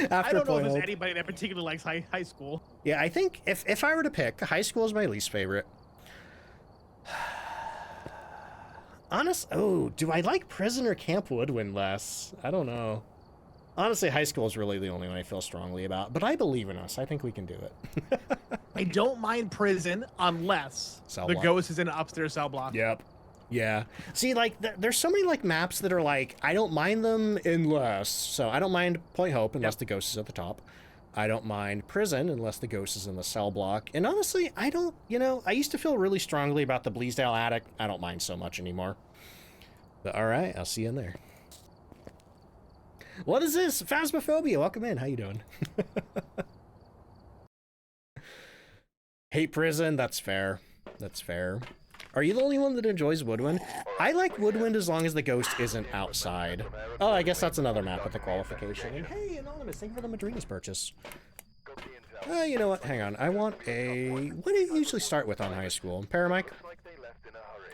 I don't know if there's anybody that particularly likes high school. Yeah, I think if I were to pick, high school is my least favorite. Do I like prison or Camp Woodwind less? I don't know. Honestly, high school is really the only one I feel strongly about, but I believe in us. I think we can do it. I don't mind prison unless the ghost is in an upstairs cell block. Yep. Yeah. See, like, there's so many, like, maps that are like, I don't mind them unless... So, I don't mind Point Hope unless the ghost is at the top. I don't mind prison unless the ghost is in the cell block. And honestly, I don't, you know, I used to feel really strongly about the Bleasdale Attic. I don't mind so much anymore. But alright, I'll see you in there. What is this? Phasmophobia, welcome in. How you doing? Hate prison, that's fair. That's fair. Are you the only one that enjoys Woodwind? I like Woodwind as long as the ghost isn't outside. Oh, I guess that's another map with the qualification. And hey, Anonymous, thank you for the Madrinas purchase. You know what? Hang on. I want a... What do you usually start with on high school? Paramike?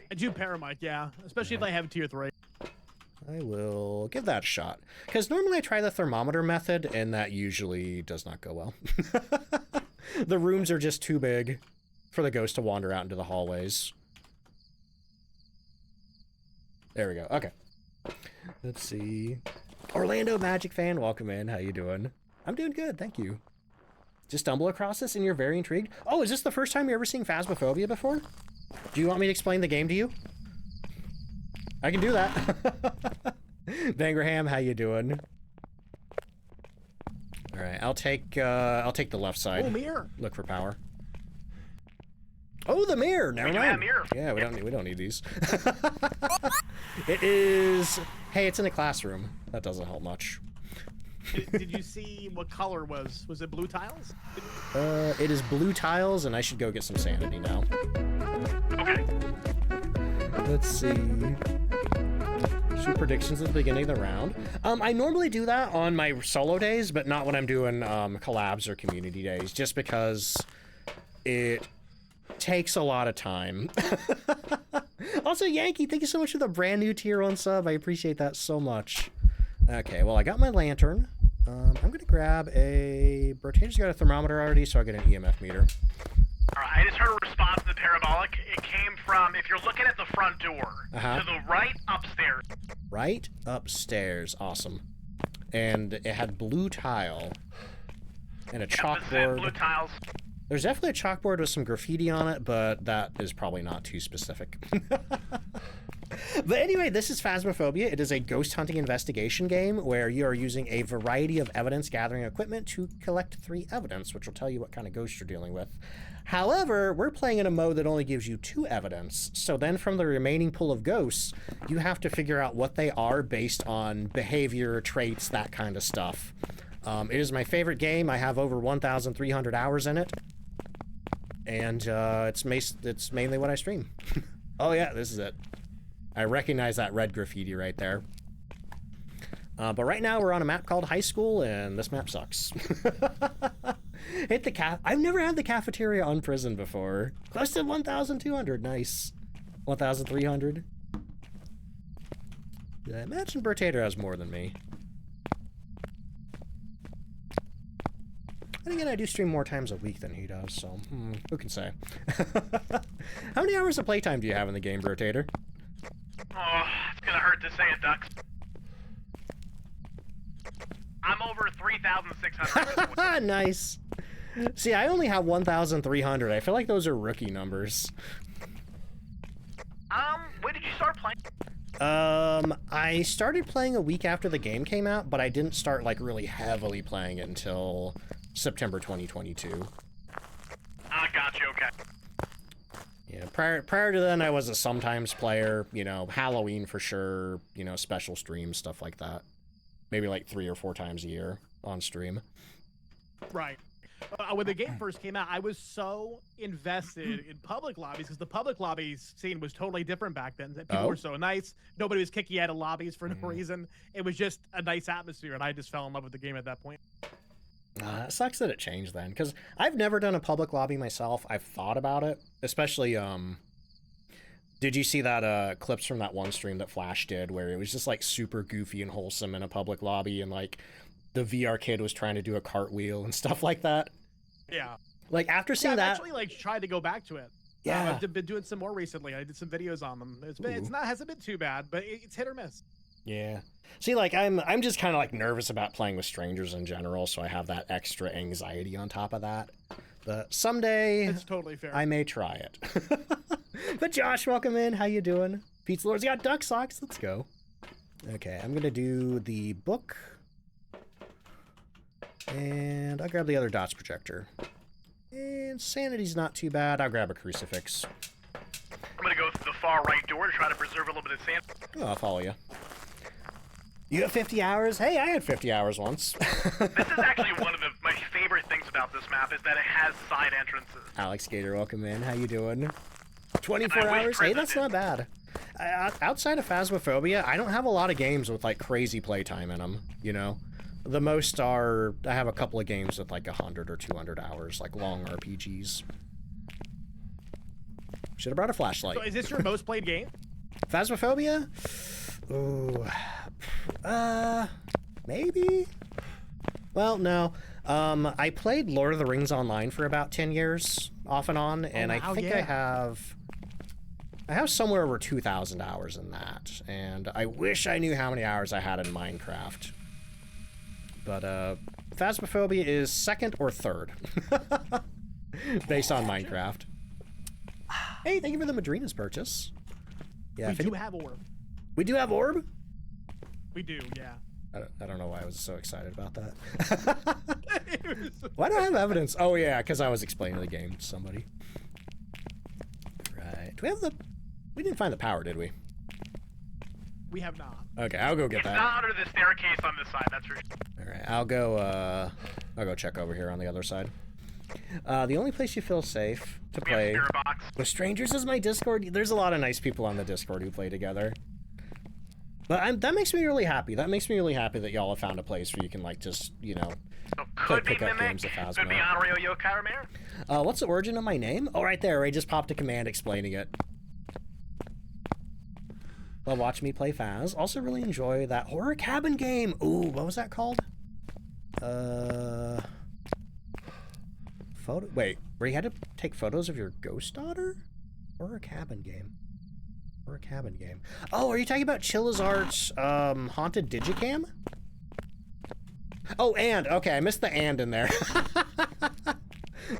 I do Paramike, yeah. Especially if I have tier 3. I will give that a shot. Because normally I try the thermometer method, and that usually does not go well. The rooms are just too big for the ghost to wander out into the hallways. There we go. Okay. Let's see. Orlando Magic fan, welcome in. How you doing? I'm doing good, thank you. Just stumble across this and you're very intrigued? Oh, is this the first time you're ever seeing Phasmophobia before? Do you want me to explain the game to you? I can do that. Bangraham, how you doing? All right, I'll take the left side. Oh, mirror. Look for power. Oh, the mirror. Never mind. Mirror. Yeah, we don't need these. It is. Hey, it's in a classroom. That doesn't help much. Did you see what color was? Was it blue tiles? It is blue tiles, and I should go get some sanity now. Okay. Let's see. 2 predictions at the beginning of the round. I normally do that on my solo days, but not when I'm doing collabs or community days, just because it takes a lot of time. Also, Yankee, thank you so much for the brand new tier 1 sub. I appreciate that so much. Okay, well, I got my lantern. I'm gonna grab a... Brotator's got a thermometer already, so I'll get an EMF meter. Alright, I just heard a response to the parabolic. It came from, if you're looking at the front door, to the right upstairs. Right upstairs. Awesome. And it had blue tile. And a chalkboard. Blue tiles. There's definitely a chalkboard with some graffiti on it, but that is probably not too specific. But anyway, this is Phasmophobia. It is a ghost hunting investigation game where you are using a variety of evidence gathering equipment to collect 3 evidence, which will tell you what kind of ghost you're dealing with. However, we're playing in a mode that only gives you 2 evidence, so then from the remaining pool of ghosts, you have to figure out what they are based on behavior, traits, that kind of stuff. It is my favorite game. I have over 1,300 hours in it, and it's mainly what I stream. Oh yeah, this is it. I recognize that red graffiti right there. But right now we're on a map called High School, and this map sucks. Hit the I've never had the cafeteria on prison before. Close to 1,200. Nice. 1,300. I imagine Brotator has more than me. And again, I do stream more times a week than he does, so who can say? How many hours of playtime do you have in the game, Brotator? Oh, it's gonna hurt to say it, Ducks. I'm over 3,600. Nice. See, I only have 1,300. I feel like those are rookie numbers. When did you start playing? I started playing a week after the game came out, but I didn't start like really heavily playing it until September 2022. Gotcha, okay. Yeah, prior to then, I was a sometimes player, you know, Halloween for sure, you know, special streams, stuff like that. Maybe like 3 or 4 times a year on stream. Right. When the game first came out, I was so invested in public lobbies because the public lobbies scene was totally different back then. People were so nice. Nobody was kicking you out of lobbies for no reason. It was just a nice atmosphere, and I just fell in love with the game at that point. It sucks that it changed then, because I've never done a public lobby myself. I've thought about it, especially, did you see that, clips from that one stream that Flash did, where it was just, like, super goofy and wholesome in a public lobby, and, like, the VR kid was trying to do a cartwheel and stuff like that? Yeah. Like, after seeing that... I've actually, like, tried to go back to it. Yeah. I've been doing some more recently. I did some videos on them. Hasn't been too bad, but it's hit or miss. Yeah. See, like, I'm just kind of, like, nervous about playing with strangers in general, so I have that extra anxiety on top of that. But someday... It's totally fair. I may try it. But Josh, welcome in. How you doing? Pizza Lord's got duck socks. Let's go. Okay, I'm going to do the book. And I'll grab the other dots projector. And sanity's not too bad. I'll grab a crucifix. I'm gonna go through the far right door to try to preserve a little bit of sand. Oh, I'll follow you. You have 50 hours? Hey, I had 50 hours once. This is actually one of my favorite things about this map is that it has side entrances. Alex Gator, welcome in. How you doing? 24 hours? Hey, that's not bad. Outside of Phasmophobia, I don't have a lot of games with, like, crazy playtime in them, you know? The most are... I have a couple of games with, like, 100 or 200 hours, like, long RPGs. Should have brought a flashlight. So is this your most played game? Phasmophobia? Ooh... maybe? Well, no. I played Lord of the Rings Online for about 10 years, off and on, and I think I have somewhere over 2,000 hours in that, and I wish I knew how many hours I had in Minecraft. But, Phasmophobia is second or third, based on Minecraft. Hey, thank you for the Madrina's purchase. Yeah, we do have orb. We do have orb? We do, yeah. I don't know why I was so excited about that. Why do I have evidence? Oh, yeah, because I was explaining the game to somebody. Right. Do we have the... We didn't find the power, did we? We have not. Okay, I'll go get that. It's not under the staircase on this side, that's for sure. Alright, I'll go check over here on the other side. The only place you feel safe to play with strangers is my Discord. There's a lot of nice people on the Discord who play together. But that makes me really happy. That makes me really happy that y'all have found a place where you can, like, just, you know, So could be pick up Mimic, games of Phasmo. could be Onryo Yokai or Mare. What's the origin of my name? Oh, right there. I just popped a command explaining it. Well, watch me play Phas. Also really enjoy that horror cabin game. Ooh, what was that called? Wait, where you had to take photos of your ghost daughter? Horror cabin game. Horror cabin game. Oh, are you talking about Chillazart's haunted digicam? Oh, and okay, I missed the and in there.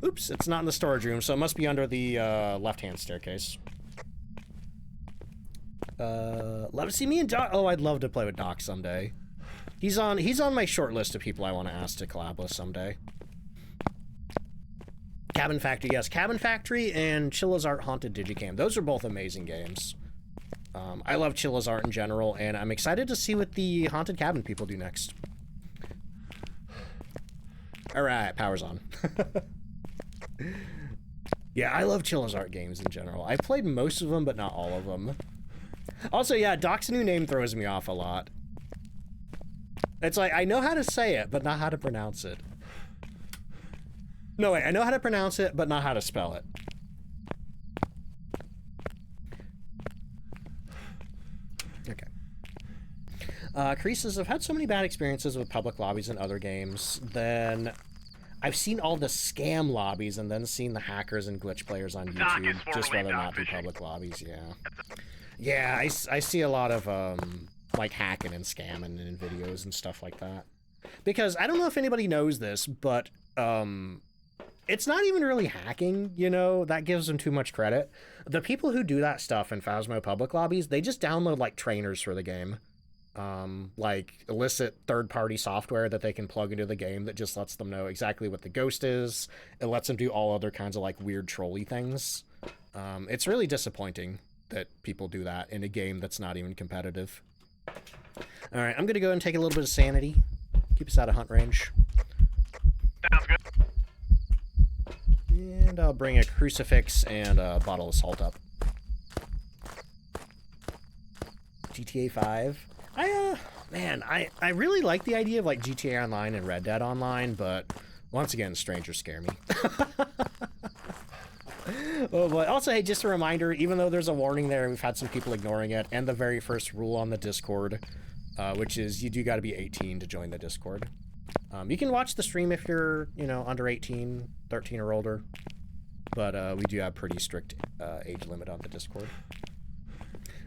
Oops, it's not in the storage room, so it must be under the left-hand staircase. Love to see me and Doc. Oh, I'd love to play with Doc someday. He's on my short list of people I want to ask to collab with someday. Cabin Factory, yes, Cabin Factory and Chillazart Haunted Digicam. Those are both amazing games. I love Chillazart in general, and I'm excited to see what the Haunted Cabin people do next. All right, power's on. Yeah, I love Chillazart games in general. I've played most of them, but not all of them. Also, yeah, Doc's new name throws me off a lot. It's like, I know how to say it, but not how to pronounce it. No, wait, I know how to pronounce it, but not how to spell it. Okay. Crease says, I've had so many bad experiences with public lobbies in other games, then I've seen all the scam lobbies and then seen the hackers and glitch players on YouTube just rather not do public lobbies, yeah. Yeah, I see a lot of, like, hacking and scamming in videos and stuff like that. Because, I don't know if anybody knows this, but, it's not even really hacking, you know? That gives them too much credit. The people who do that stuff in Phasmo public lobbies, they just download, like, trainers for the game. Like, illicit third-party software that they can plug into the game that just lets them know exactly what the ghost is. It lets them do all other kinds of, like, weird trolly things. It's really disappointing that people do that in a game that's not even competitive. Alright, I'm gonna go and take a little bit of sanity. Keep us out of hunt range. Sounds good. And I'll bring a crucifix and a bottle of salt up. GTA 5. Man, I really like the idea of, like, GTA Online and Red Dead Online, but once again, strangers scare me. Oh, but also, hey, just a reminder, even though there's a warning there, we've had some people ignoring it, and the very first rule on the Discord, which is you do got to be 18 to join the Discord. You can watch the stream if you're, you know, under 18, 13 or older, but we do have pretty strict age limit on the Discord.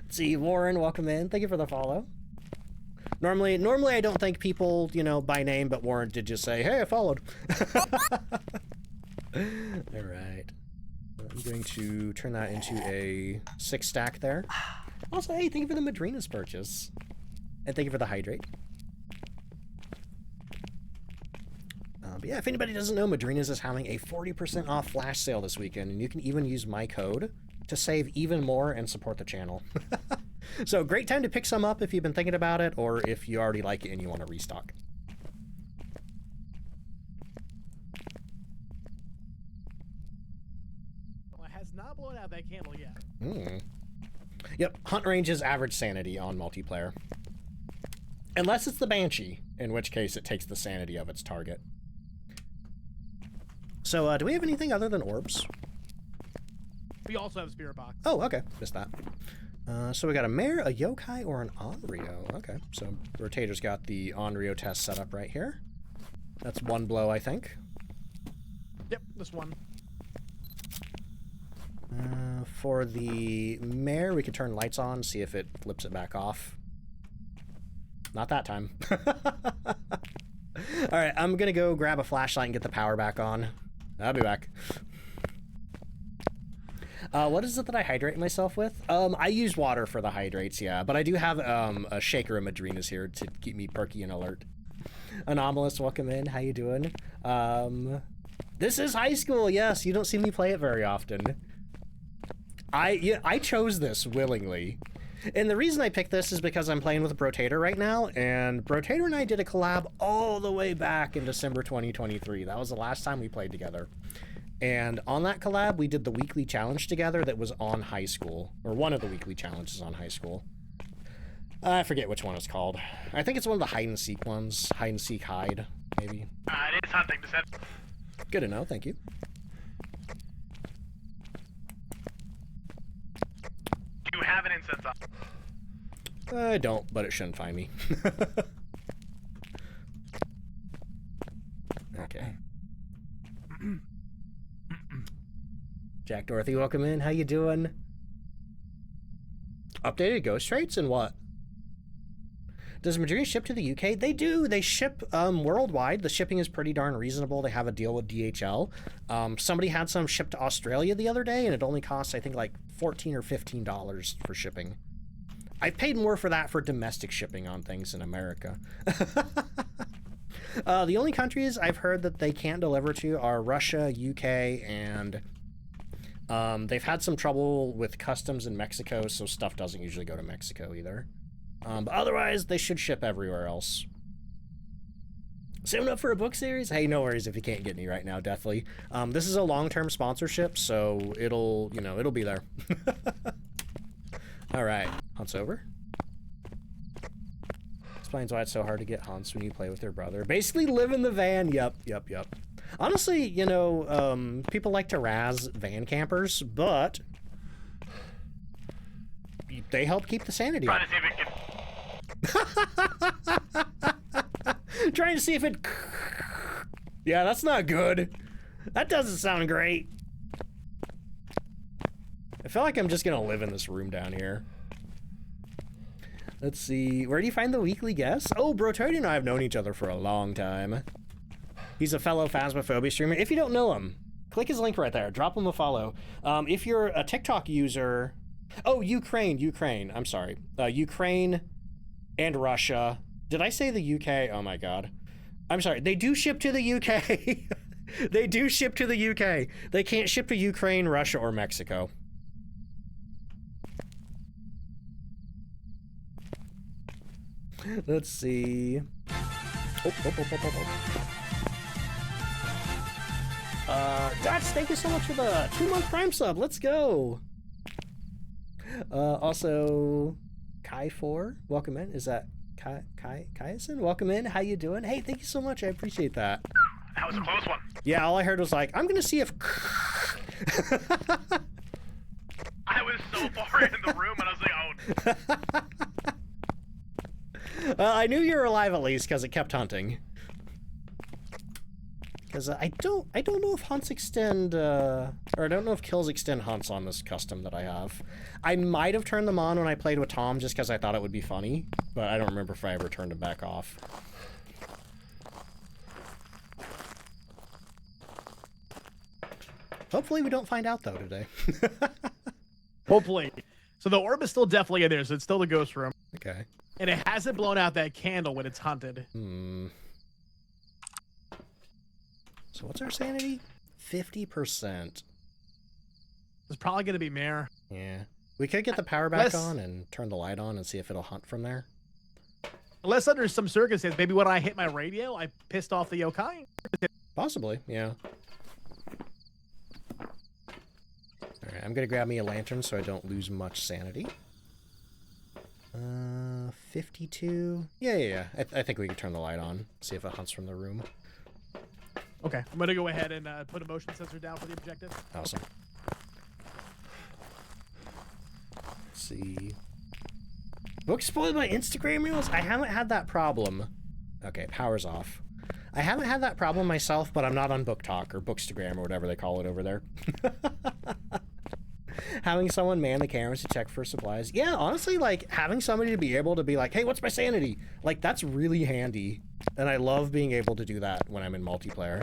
Let's see, Warren, welcome in. Thank you for the follow. Normally I don't thank people, you know, by name, but Warren did just say, hey, I followed. All right. I'm going to turn that into a 6-stack there. Also, hey, thank you for the Madrina's purchase. And thank you for the hydrate. But yeah, if anybody doesn't know, Madrina's is having a 40% off flash sale this weekend, and you can even use my code to save even more and support the channel. So great time to pick some up if you've been thinking about it, or if you already like it and you want to restock. Well, it has not blown out that candle yet. Yep, hunt range is average sanity on multiplayer. Unless it's the Banshee, in which case it takes the sanity of its target. So, do we have anything other than orbs? We also have a spirit box. Oh, okay. Missed that. So we got a mare, a yokai, or an Onryo. Okay, so Rotator's got the Onryo test set up right here. That's one blow, I think. Yep, this one. For the mare, we can turn lights on, see if it flips it back off. Not that time. Alright, I'm gonna go grab a flashlight and get the power back on. I'll be back. What is it that I hydrate myself with? I use water for the hydrates, yeah, but I do have a shaker of Madrina's here to keep me perky and alert. Anomalous, welcome in. How you doing? This is high school, yes. You don't see me play it very often. I chose this willingly. And the reason I picked this is because I'm playing with Brotator right now, and Brotator and I did a collab all the way back in December 2023. That was the last time we played together. And on that collab, we did the weekly challenge together that was on high school, or one of the weekly challenges on high school. I forget which one it's called. I think it's one of the hide and seek ones. Hide and seek hide, maybe. It is hunting. Good to know, thank you. Do you have an incense on? I don't, but it shouldn't find me. Okay. Jack Dorothy, welcome in. How you doing? Updated ghost traits and what? Does Madrid ship to the UK? They do. They ship worldwide. The shipping is pretty darn reasonable. They have a deal with DHL. Somebody had some shipped to Australia the other day, and it only costs, I think, like $14 or $15 for shipping. I've paid more for that for domestic shipping on things in America. The only countries I've heard that they can't deliver to are Russia, UK, and they've had some trouble with customs in Mexico, so stuff doesn't usually go to Mexico either. But otherwise, they should ship everywhere else. Saving up for a book series? Hey, no worries if you can't get me right now, deathly. This is a long-term sponsorship, so it'll be there. All right, hunt's over. Explains why it's so hard to get hunts when you play with your brother. Basically, live in the van. Yep. Honestly, people like to razz van campers, but they help keep the sanity up. Trying to see if it... Yeah, that's not good. That doesn't sound great. I feel like I'm just gonna live in this room down here. Let's see. Where do you find the weekly guests? Oh, Bro Toady and I have known each other for a long time. He's a fellow Phasmophobia streamer. If you don't know him, click his link right there. Drop him a follow. If you're a TikTok user... Oh, Ukraine. I'm sorry. Ukraine and Russia. Did I say the UK? Oh my god. I'm sorry. They do ship to the UK. They do ship to the UK. They can't ship to Ukraine, Russia, or Mexico. Let's see. Dutch, thank you so much for the 2-month Prime sub. Let's go. Also, Kai4, welcome in. Is that Kaiason? Welcome in. How you doing? Hey, thank you so much. I appreciate that. That was a close one. Yeah, all I heard was like, I'm gonna see if... I was so far in the room and I was like, oh. I knew you were alive at least because it kept hunting. Because I don't know if hunts extend, or I don't know if kills extend hunts on this custom that I have. I might have turned them on when I played with Tom just because I thought it would be funny, but I don't remember if I ever turned them back off. Hopefully we don't find out though today. Hopefully. So the orb is still definitely in there, so it's still the ghost room. Okay. And it hasn't blown out that candle when it's hunted. So what's our sanity? 50%. It's probably going to be Mare. Yeah. We could get the power back on and turn the light on and see if it'll hunt from there. Unless under some circumstances, maybe when I hit my radio, I pissed off the yokai. Possibly, yeah. Alright, I'm going to grab me a lantern so I don't lose much sanity. 52. Yeah. I think we can turn the light on, see if it hunts from the room. Okay, I'm going to go ahead and put a motion sensor down for the objective. Awesome. Let's see. Book spoiled by Instagram reels? I haven't had that problem. Okay, power's off. I haven't had that problem myself, but I'm not on Book Talk or Bookstagram or whatever they call it over there. Having someone man the cameras to check for supplies. Yeah, honestly, like, having somebody to be able to be like, hey, what's my sanity? Like, that's really handy. And I love being able to do that when I'm in multiplayer.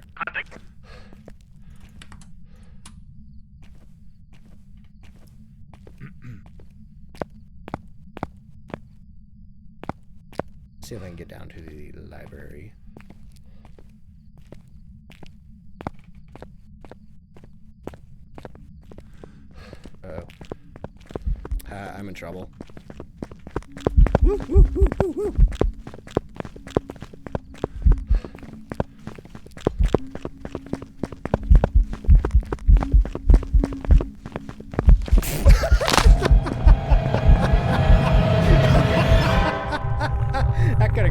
See if I can get down to the library. Uh-oh. I'm in trouble. Woo, woo, woo, woo, woo.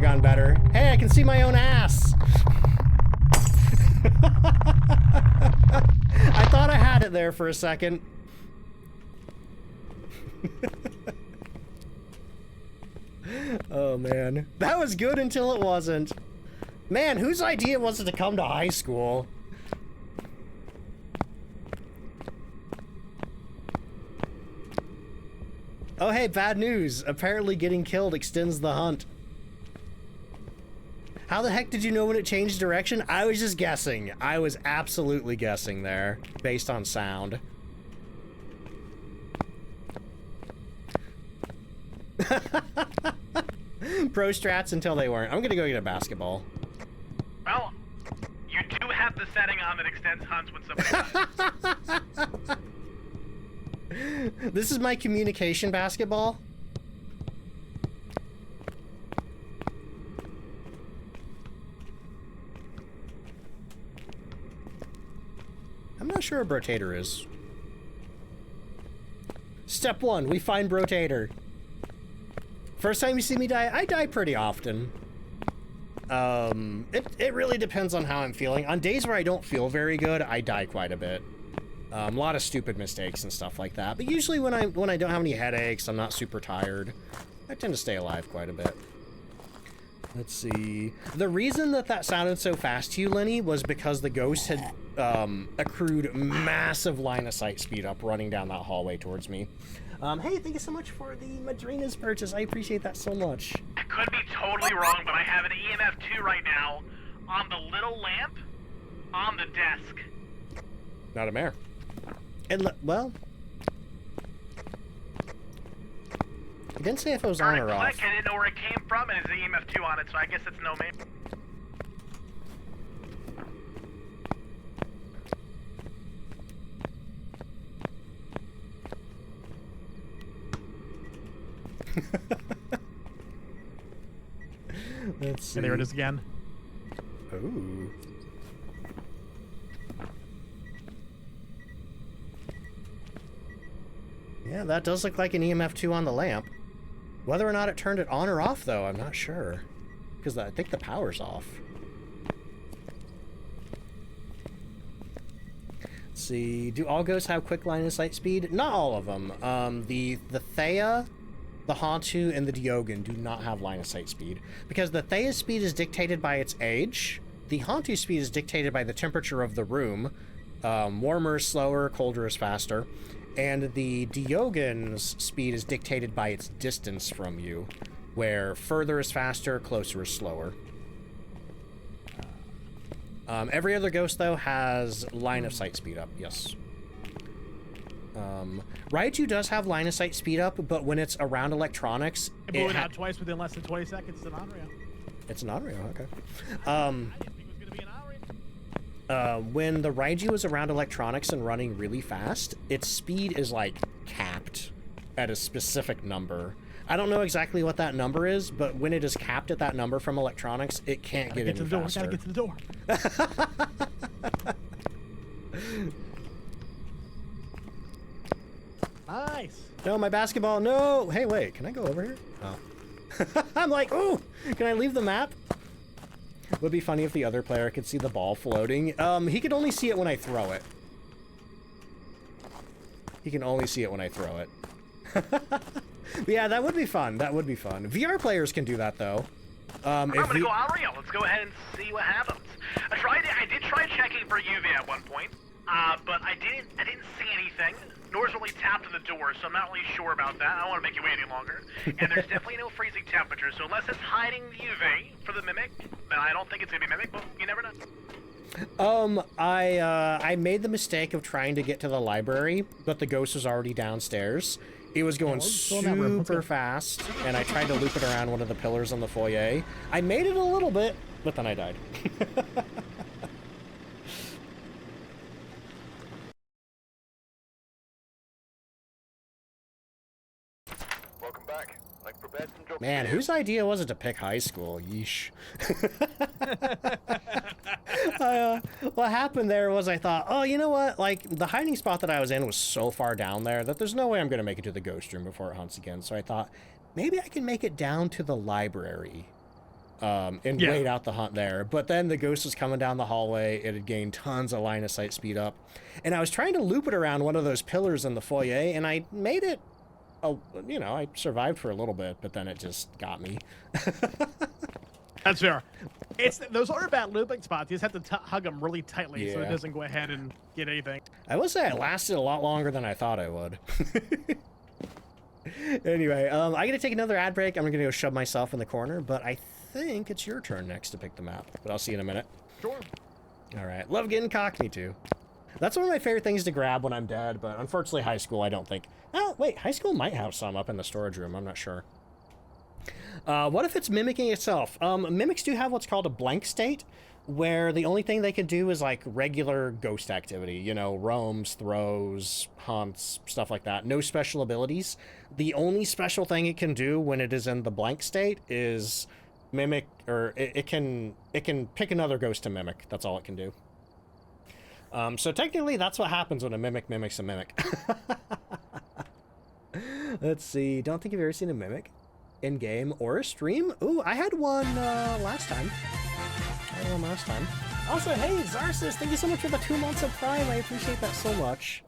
gone better. Hey, I can see my own ass. I thought I had it there for a second. Oh, man. That was good until it wasn't. Man, whose idea was it to come to high school? Oh, hey, bad news. Apparently getting killed extends the hunt. How the heck did you know when it changed direction? I was just guessing. I was absolutely guessing there, based on sound. Pro strats until they weren't. I'm gonna go get a basketball. Well, you do have the setting on that extends hunts when somebody dies. This is my communication basketball. I'm not sure what Brotator is. Step 1, we find Brotator. First time you see me die, I die pretty often. It really depends on how I'm feeling. On days where I don't feel very good, I die quite a bit. A lot of stupid mistakes and stuff like that. But usually when I don't have any headaches, I'm not super tired, I tend to stay alive quite a bit. Let's see. The reason that sounded so fast to you, Lenny, was because the ghost had accrued massive line of sight speed up running down that hallway towards me. Hey, thank you so much for the Madrina's purchase. I appreciate that so much. I could be totally wrong, but I have an EMF 2 right now on the little lamp on the desk. Not a mare. And, well... He didn't say if it was on or off. I didn't know where it came from, and it's an EMF 2 on it, so I guess it's no man. Let's see. And there it is again. Ooh. Yeah, that does look like an EMF 2 on the lamp. Whether or not it turned it on or off, though, I'm not sure. Because I think the power's off. Let's see. Do all ghosts have quick line of sight speed? Not all of them. The Thea, the Hantu, and the Diogen do not have line of sight speed. Because the Thea's speed is dictated by its age. The Hantu's speed is dictated by the temperature of the room. Warmer is slower, colder is faster. And the Diogen's speed is dictated by its distance from you, where further is faster, closer is slower. Every other ghost, though, has line of sight speed up, yes. Raichu does have line of sight speed up, but when it's around electronics... It blew it out twice within less than 20 seconds. It's an Onryo. It's an Onryo, okay. I didn't think it was going to be an Onryo. When the Raiju is around electronics and running really fast, its speed is, like, capped at a specific number. I don't know exactly what that number is, but when it is capped at that number from electronics, it can't get any faster. Gotta get to the door. Nice. No, my basketball, no! Hey, wait, can I go over here? Oh. I'm like, ooh! Can I leave the map? Would be funny if the other player could see the ball floating. He could only see it when I throw it. He can only see it when I throw it. Yeah, that would be fun. That would be fun. VR players can do that, though. I'm gonna go Onryo. Let's go ahead and see what happens. I did try checking for UV at one point, but I didn't see anything. Nor really tapped to the door, so I'm not really sure about that. I don't want to make you wait any longer. And there's definitely no freezing temperature, so unless it's hiding the UV for the Mimic, then I don't think it's gonna be Mimic, but you never know. I made the mistake of trying to get to the library, but the ghost was already downstairs. It was going super fast, and I tried to loop it around one of the pillars on the foyer. I made it a little bit, but then I died. Welcome back. I've prepared some jobs. Man, whose idea was it to pick high school? Yeesh. What happened there was I thought, oh, you know what? Like, the hiding spot that I was in was so far down there that there's no way I'm going to make it to the ghost room before it hunts again. So I thought, maybe I can make it down to the library. and wait out the hunt there. But then the ghost was coming down the hallway. It had gained tons of line of sight speed up. And I was trying to loop it around one of those pillars in the foyer, and I made it, you know, I survived for a little bit, but then it just got me. That's fair. Those are bad looping spots. You just have to hug them really tightly so it doesn't go ahead and get anything. I will say it lasted a lot longer than I thought I would. Anyway, I gotta take another ad break. I'm gonna go shove myself in the corner, but I think it's your turn next to pick the map. But I'll see you in a minute. Sure. All right. Love getting cockney too. That's one of my favorite things to grab when I'm dead, but unfortunately high school I don't think. Oh, wait, high school might have some up in the storage room. I'm not sure. What if it's mimicking itself? Mimics do have what's called a blank state, where the only thing they can do is like regular ghost activity, you know, roams, throws, hunts, stuff like that. No special abilities. The only special thing it can do when it is in the blank state is mimic, or it can pick another ghost to mimic. That's all it can do. So technically that's what happens when a mimic mimics a mimic. Let's see. Don't think I've ever seen a mimic in game or a stream. Ooh, I had one last time. Also, hey, Zarsis, thank you so much for the 2 months of Prime. I appreciate that so much.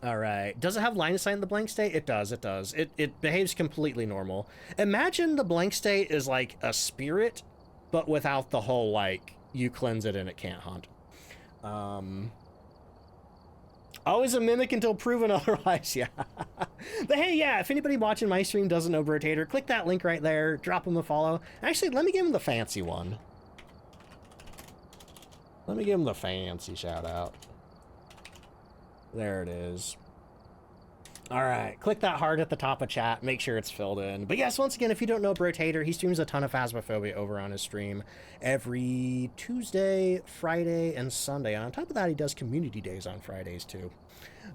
All right. Does it have line of sight in the blank state? It does. It behaves completely normal. Imagine the blank state is like a spirit, but without the whole, like, you cleanse it and it can't hunt. Always a mimic until proven otherwise, yeah. But hey, yeah, if anybody watching my stream doesn't know Brotator, click that link right there, drop him a follow. Actually, let me give him the fancy one. Let me give him the fancy shout out. There it is. All right, click that heart at the top of chat, make sure it's filled in. But yes, once again, if you don't know Brotator, he streams a ton of Phasmophobia over on his stream every Tuesday, Friday, and Sunday. And on top of that, he does community days on Fridays too.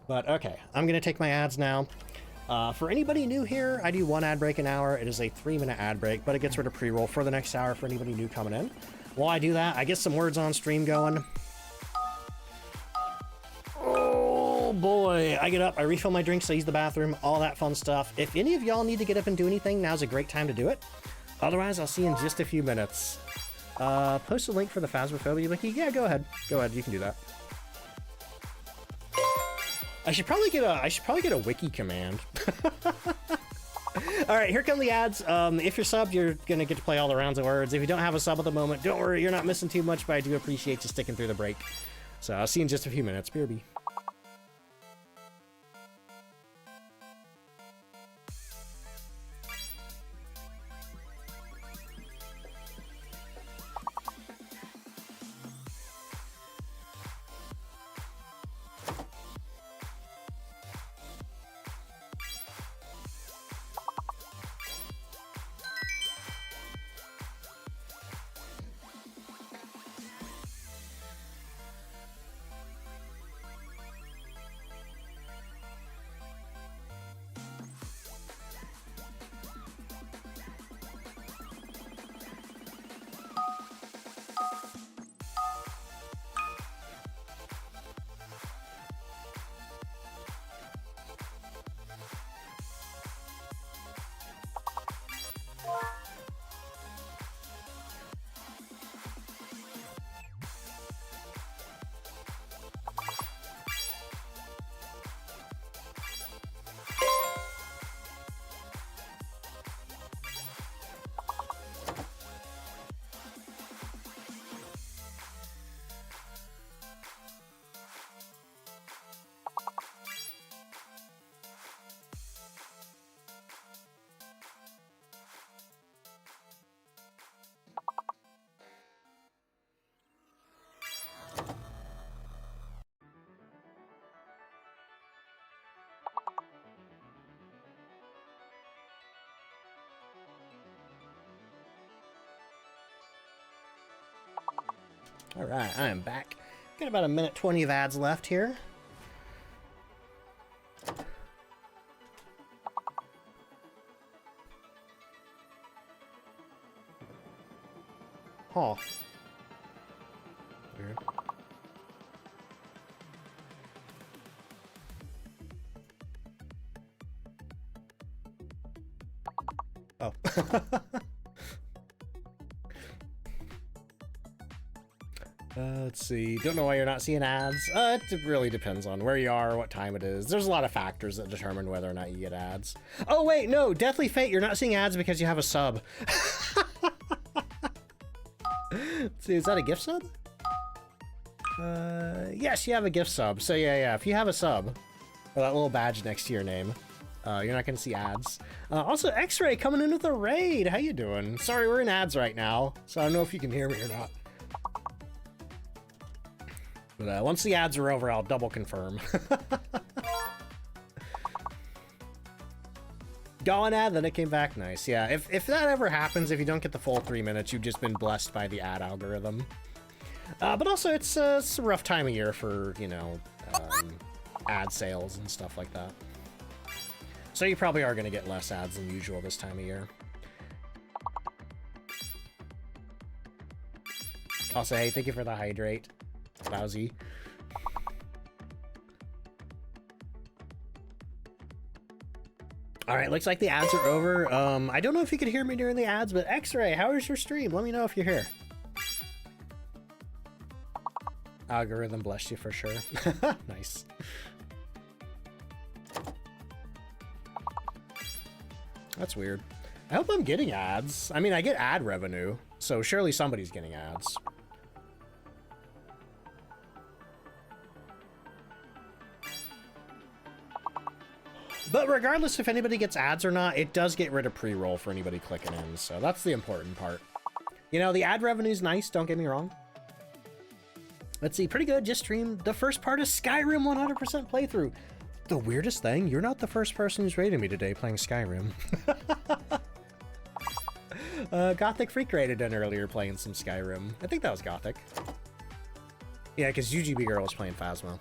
But okay, I'm gonna take my ads now. For anybody new here, I do 1 ad break an hour. It is a 3-minute ad break, but it gets rid of pre-roll for the next hour for anybody new coming in. While I do that, I get some words on stream going. Oh boy, I get up, I refill my drinks, I use the bathroom, all that fun stuff. If any of y'all need to get up and do anything, now's a great time to do it. Otherwise, I'll see you in just a few minutes. Post a link for the Phasmophobia wiki. Yeah, go ahead, you can do that. I should probably get a wiki command. All right, here come the ads. If you're subbed, you're gonna get to play all the rounds of words. If you don't have a sub at the moment, don't worry, you're not missing too much, but I do appreciate you sticking through the break. So I'll see you in just a few minutes. BRB. All right, I am back. Got about 1:20 of ads left here. Huh. Weird. Oh. Let's see. Don't know why you're not seeing ads. It really depends on where you are, what time it is. There's a lot of factors that determine whether or not you get ads. Oh, wait, no. Deathly Fate, you're not seeing ads because you have a sub. Let's see, is that a gift sub? Yes, you have a gift sub. So yeah, if you have a sub, or that little badge next to your name, you're not gonna see ads. Also, X-Ray coming in with a raid. How you doing? Sorry, we're in ads right now, so I don't know if you can hear me or not. But once the ads are over, I'll double confirm. Got an ad, then it came back nice. Yeah, if that ever happens, if you don't get the full 3 minutes, you've just been blessed by the ad algorithm. But also, it's a rough time of year for, you know, ad sales and stuff like that. So you probably are going to get less ads than usual this time of year. Also, hey, thank you for the hydrate. Lousy. All right, looks like the ads are over. I don't know if you could hear me during the ads, but X-Ray, how is your stream? Let me know if you're here. Algorithm blessed you for sure. Nice. That's weird. I hope I'm getting ads. I mean, I get ad revenue, so surely somebody's getting ads. But regardless if anybody gets ads or not, it does get rid of pre-roll for anybody clicking in, so that's the important part. You know, the ad revenue's nice, don't get me wrong. Let's see, pretty good, just streamed the first part of Skyrim 100% playthrough. The weirdest thing, you're not the first person who's rated me today playing Skyrim. Gothic Freak rated in earlier playing some Skyrim. I think that was Gothic. Yeah, because UGB Girl was playing Phasmo.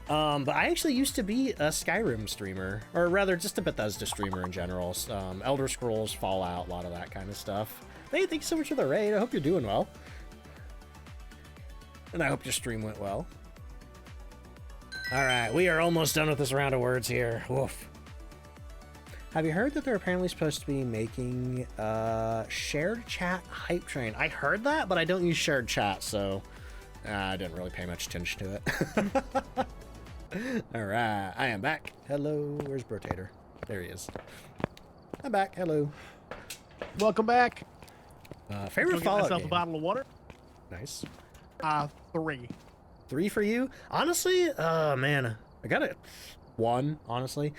But I actually used to be a Skyrim streamer, or rather just a Bethesda streamer in general. Elder Scrolls, Fallout, a lot of that kind of stuff. Hey, thank you so much for the raid. I hope you're doing well. And I hope your stream went well. All right, we are almost done with this round of words here. Woof. Have you heard that they're apparently supposed to be making shared chat hype train? I heard that, but I don't use shared chat, so I didn't really pay much attention to it. All right, I am back. Hello, where's Brotator? There he is. I'm back. Hello. Welcome back. Favorite Get Fallout myself game? a bottle of water. Nice. 3. 3 for you? Honestly, man, I got it. 1, honestly.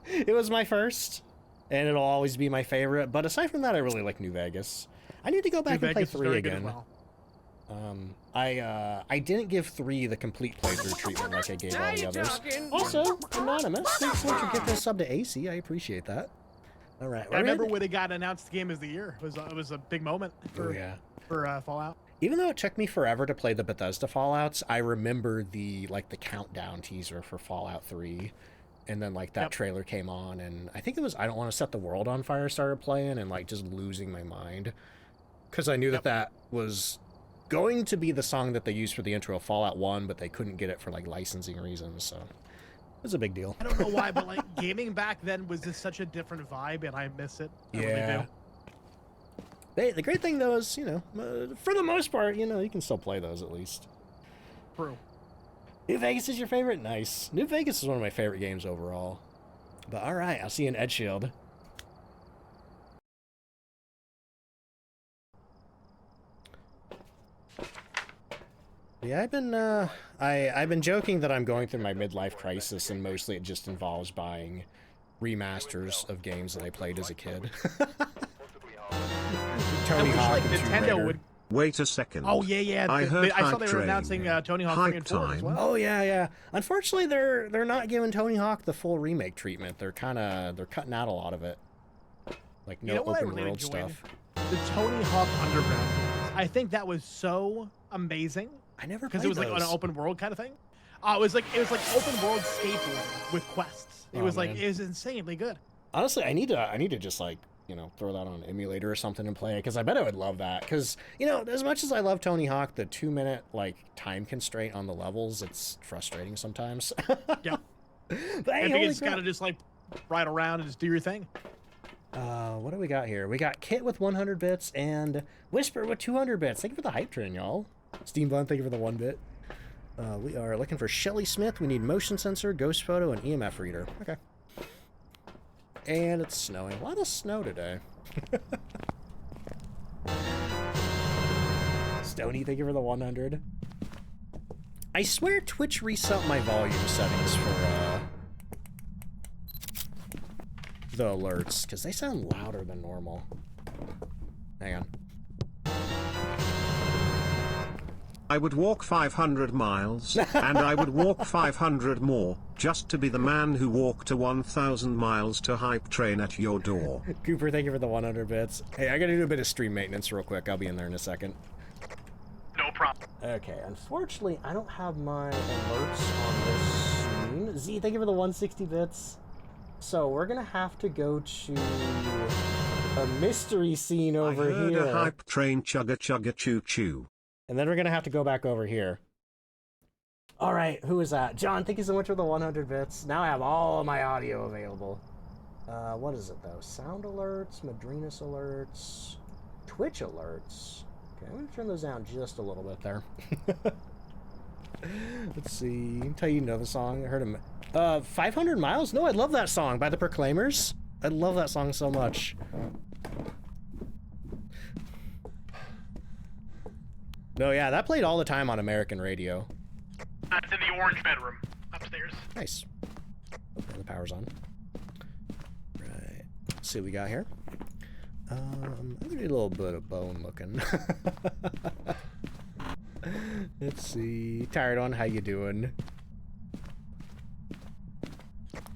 It was my first, and it'll always be my favorite. But aside from that, I really like New Vegas. I need to go back and play 3 again. Well. I didn't give 3 the complete playthrough treatment like I gave all the others. Also, Anonymous, thanks so much for giving us sub to AC. I appreciate that. All right. I remember when it got announced Game of the Year. It was a big moment for, for Fallout. Even though it took me forever to play the Bethesda Fallouts, I remember the countdown teaser for Fallout 3. And then that trailer came on, and I think it was I Don't Want to Set the World on Fire started playing, and just losing my mind. Because I knew that was going to be the song that they used for the intro of Fallout 1, but they couldn't get it for licensing reasons, so it was a big deal. I don't know why, but gaming back then was just such a different vibe, and I miss it. I really do. The great thing though is, for the most part, you can still play those at least. True. New Vegas is your favorite? Nice. New Vegas is one of my favorite games overall. But all right, I'll see you in Edgefield. Yeah, I've been joking that I'm going through my midlife crisis, and mostly it just involves buying remasters of games that I played as a kid. Tony Hawk and Nintendo would. Wait a second. Oh yeah. I saw they were announcing Tony Hawk 3 and 4 as well. Oh yeah. Unfortunately, they're not giving Tony Hawk the full remake treatment. They're cutting out a lot of it. No open world stuff. The Tony Hawk Underground games. I think that was so amazing. I never played because it was those. an open world kind of thing. It was like open world skateboarding with quests. It was insanely good. Honestly, I need to just throw that on an emulator or something and play it, because I bet I would love that. Because as much as I love Tony Hawk, the 2-minute time constraint on the levels, it's frustrating sometimes. Yeah. But hey, I think it's gotta just ride around and just do your thing. What do we got here? We got Kit with 100 bits and Whisper with 200 bits. Thank you for the hype train, y'all. Steam Bun, thank you for the 1 bit. We are looking for Shelly Smith. We need motion sensor, ghost photo, and EMF reader. Okay. And it's snowing. A lot of snow today. Stony, thank you for the 100. I swear Twitch reset my volume settings for the alerts, because they sound louder than normal. Hang on. I would walk 500 miles, and I would walk 500 more, just to be the man who walked a 1,000 miles to hype train at your door. Cooper, thank you for the 100 bits. Hey, I gotta do a bit of stream maintenance real quick. I'll be in there in a second. No problem. Okay, unfortunately, I don't have my alerts on this scene. Z, thank you for the 160 bits. So we're gonna have to go to a mystery scene over here. A hype train chugga chugga choo choo. And then we're gonna have to go back over here. All right, who is that? John, thank you so much for the 100 bits. Now I have all of my audio available. What is it though? Sound alerts, Madrinas alerts, Twitch alerts. Okay, I'm gonna turn those down just a little bit there. Let's see. Tell you know the song. I heard him. 500 Miles? No, I love that song by the Proclaimers. I love that song so much. No, yeah, that played all the time on American radio. That's in the orange bedroom upstairs. Nice. Okay, the power's on. Right. Let's see what we got here. I'm gonna do a little bit of bone looking. Let's see. Tired on, how you doing?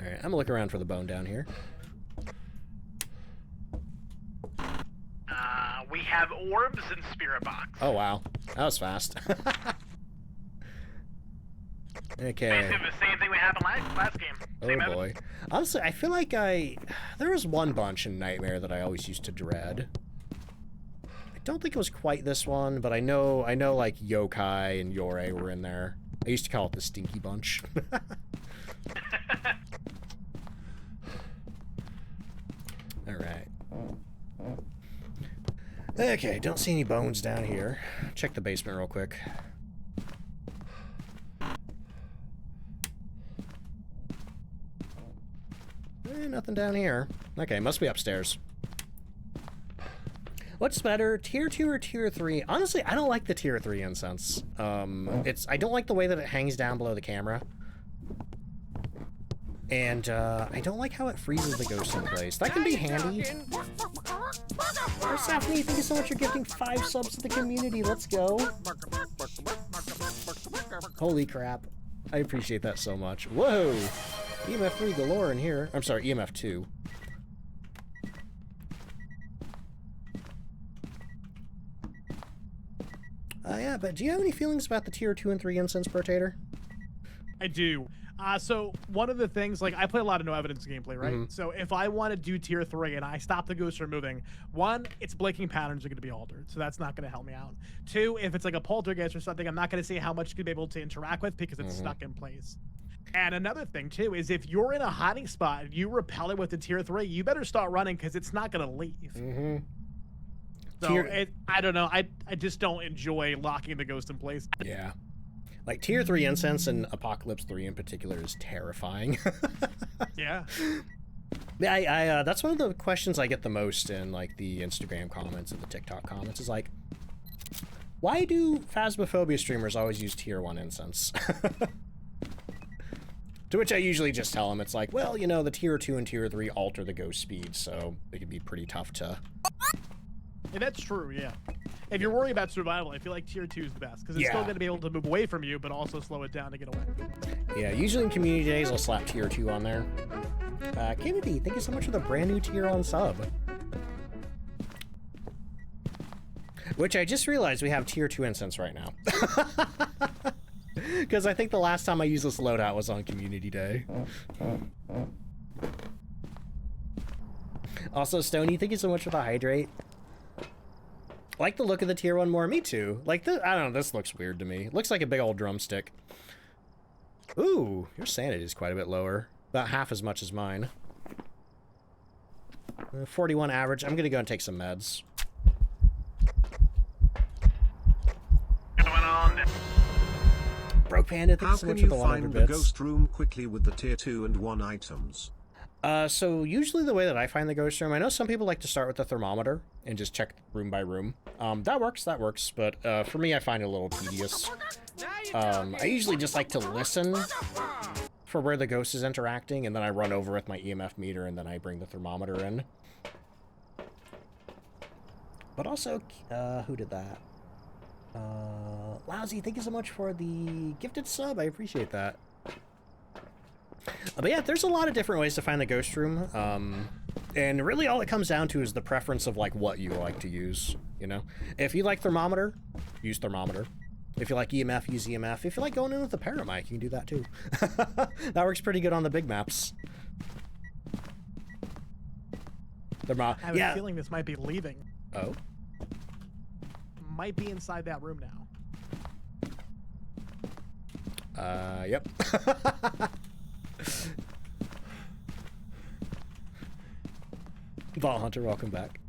Alright, I'm gonna look around for the bone down here. We have orbs and spirit box. Oh wow, that was fast. Okay. Basically the same thing we had in last game. Same Oh boy. Honestly, I feel like there was one bunch in Nightmare that I always used to dread. I don't think it was quite this one, but I know like Yokai and Yore were in there. I used to call it the Stinky Bunch. Alright. Okay, don't see any bones down here. Check the basement real quick. Nothing down here. Okay, must be upstairs. What's better, tier 2 or tier 3? Honestly, I don't like the tier 3 incense. I don't like the way that it hangs down below the camera. And, I don't like how it freezes the ghost in place. That can be handy. Persephone, thank you so much for gifting 5 subs to the community. Let's go. Holy crap. I appreciate that so much. Whoa! EMF 3 galore in here. I'm sorry, EMF 2. Yeah, but do you have any feelings about the tier 2 and 3 incense, Brotator? I do. So one of the things, like I play a lot of no evidence gameplay, right? Mm-hmm. So if I want to do tier 3 and I stop the ghost from moving, 1, its blinking patterns are going to be altered, so that's not going to help me out. 2, if it's like a poltergeist or something, I'm not going to see how much it's going to be able to interact with because it's stuck in place. And another thing too is if you're in a hiding spot and you repel it with the tier 3, you better start running because it's not going to leave. So I don't know. I just don't enjoy locking the ghost in place. Yeah. Like, tier 3 incense and Apocalypse 3 in particular is terrifying. Yeah. Yeah, that's one of the questions I get the most in, like, the Instagram comments and the TikTok comments is, like, why do Phasmophobia streamers always use tier 1 incense? To which I usually just tell them, it's like, well, you know, the tier 2 and tier 3 alter the ghost speed, so it can be pretty tough to... Yeah, that's true, yeah. If you're worried about survival, I feel like tier 2 is the best, because it's still going to be able to move away from you, but also slow it down to get away. Yeah, usually in community days, I'll slap tier 2 on there. Kennedy, thank you so much for the brand new tier on sub. Which I just realized we have tier 2 incense right now. Because I think the last time I used this loadout was on community day. Also, Stony, thank you so much for the hydrate. I like the look of the tier 1 more. Me too. Like, I don't know, this looks weird to me. It looks like a big old drumstick. Ooh, your sanity is quite a bit lower. About half as much as mine. 41 average. I'm gonna go and take some meds. Going on. Broke Panda, thank How you so can much you for the 100 find the bits. ghost room quickly with the tier 2 and 1 items? So usually the way that I find the ghost room, I know some people like to start with the thermometer and just check room by room. That works, but for me, I find it a little tedious. I usually just like to listen for where the ghost is interacting, and then I run over with my EMF meter, and then I bring the thermometer in. But also, who did that? Lousy, thank you so much for the gifted sub. I appreciate that. But yeah, there's a lot of different ways to find the ghost room. And really all it comes down to is the preference of like what you like to use, you know? If you like thermometer, use thermometer. If you like EMF, use EMF. If you like going in with a paramic, you can do that too. That works pretty good on the big maps. I have a feeling this might be leaving. Oh? Might be inside that room now. Yep. Vault Hunter, welcome back.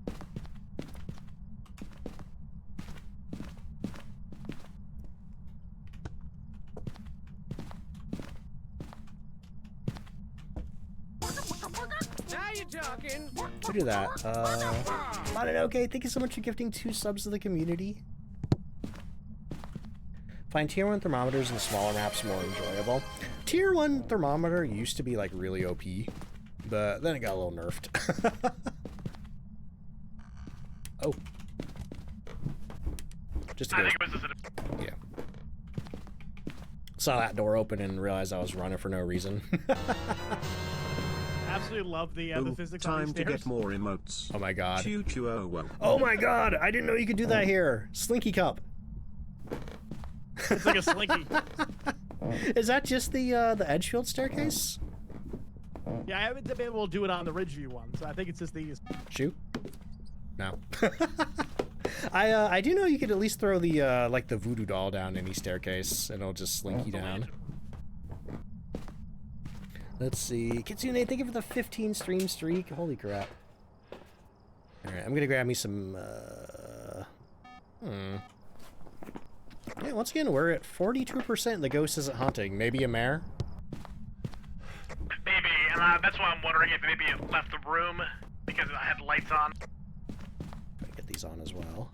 Who did that? Okay, thank you so much for gifting 2 subs to the community. Find tier 1 thermometers in smaller maps more enjoyable. Tier 1 thermometer used to be like really OP, but then it got a little nerfed. Oh. Just to go. I think it was Yeah. Saw that door open and realized I was running for no reason. Absolutely love the physics on Time these to stairs. get more emotes. Oh my god. Choo choo oh well. Oh my god, I didn't know you could do that here. Slinky Cup. It's like a slinky. Is that just the Edgefield staircase? Yeah, I haven't been able to do it on the Ridgeview one, so I think it's just these. Shoot. No. I do know you could at least throw the like the voodoo doll down any staircase and it'll just slink you down. Let's see. Kitsune, thank you for the 15 stream streak. Holy crap. Alright, I'm gonna grab me some Yeah, once again we're at 42% the ghost isn't haunting. Maybe a mare? maybe, and that's why I'm wondering if maybe it left the room because I had lights on. Get these on as well.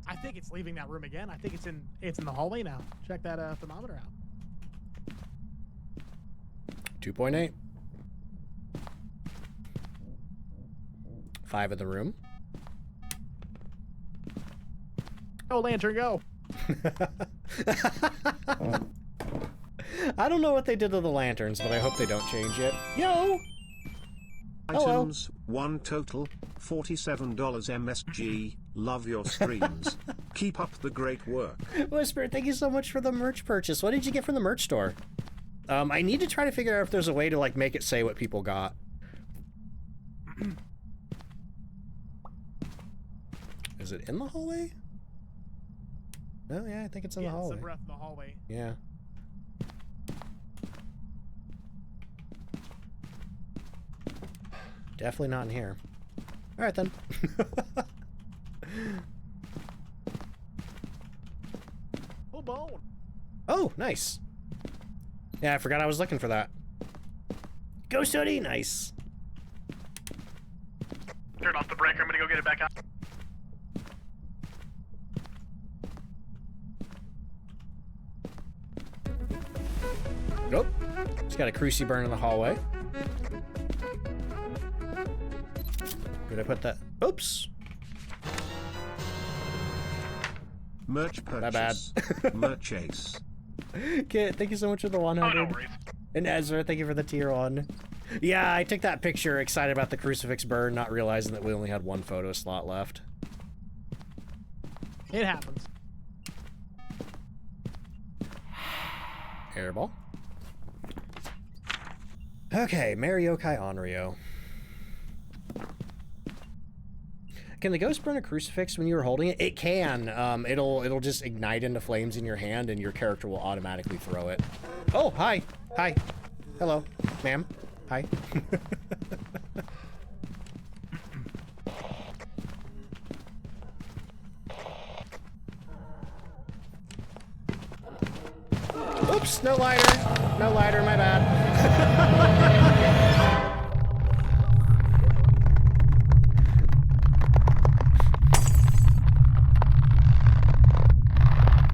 I think it's leaving that room again. I think it's in the hallway now. Check that thermometer out. 2.8. 5 in the room. Go, Lantern, go. I don't know what they did to the lanterns, but I hope they don't change it. Yo! Hello. Items, 1 total, $47 MSG. Love your streams. Keep up the great work. Whisper, thank you so much for the merch purchase. What did you get from the merch store? I need to try to figure out if there's a way to like make it say what people got. Is it in the hallway? No, yeah, I think it's in the hallway. Some breath in the hallway. Yeah. Definitely not in here. All right then. Oh, bone. Oh, nice. Yeah, I forgot I was looking for that. Ghost hoodie, nice. Turn off the breaker. I'm gonna go get it back out. Nope. Just got a cruci burn in the hallway. Did I put that? Oops. Merch purchase. My bad. Merch ace. Kit, thank you so much for the 100. Oh, no worries. And Ezra, thank you for the tier 1. Yeah, I took that picture excited about the crucifix burn, not realizing that we only had 1 photo slot left. It happens. Airball. Okay, Mariokai Onryo. Can the ghost burn a crucifix when you're holding it? It can. It'll just ignite into flames in your hand, and your character will automatically throw it. Oh, hi, hi, hello, ma'am, hi. Oops, no lighter. No lighter, my bad.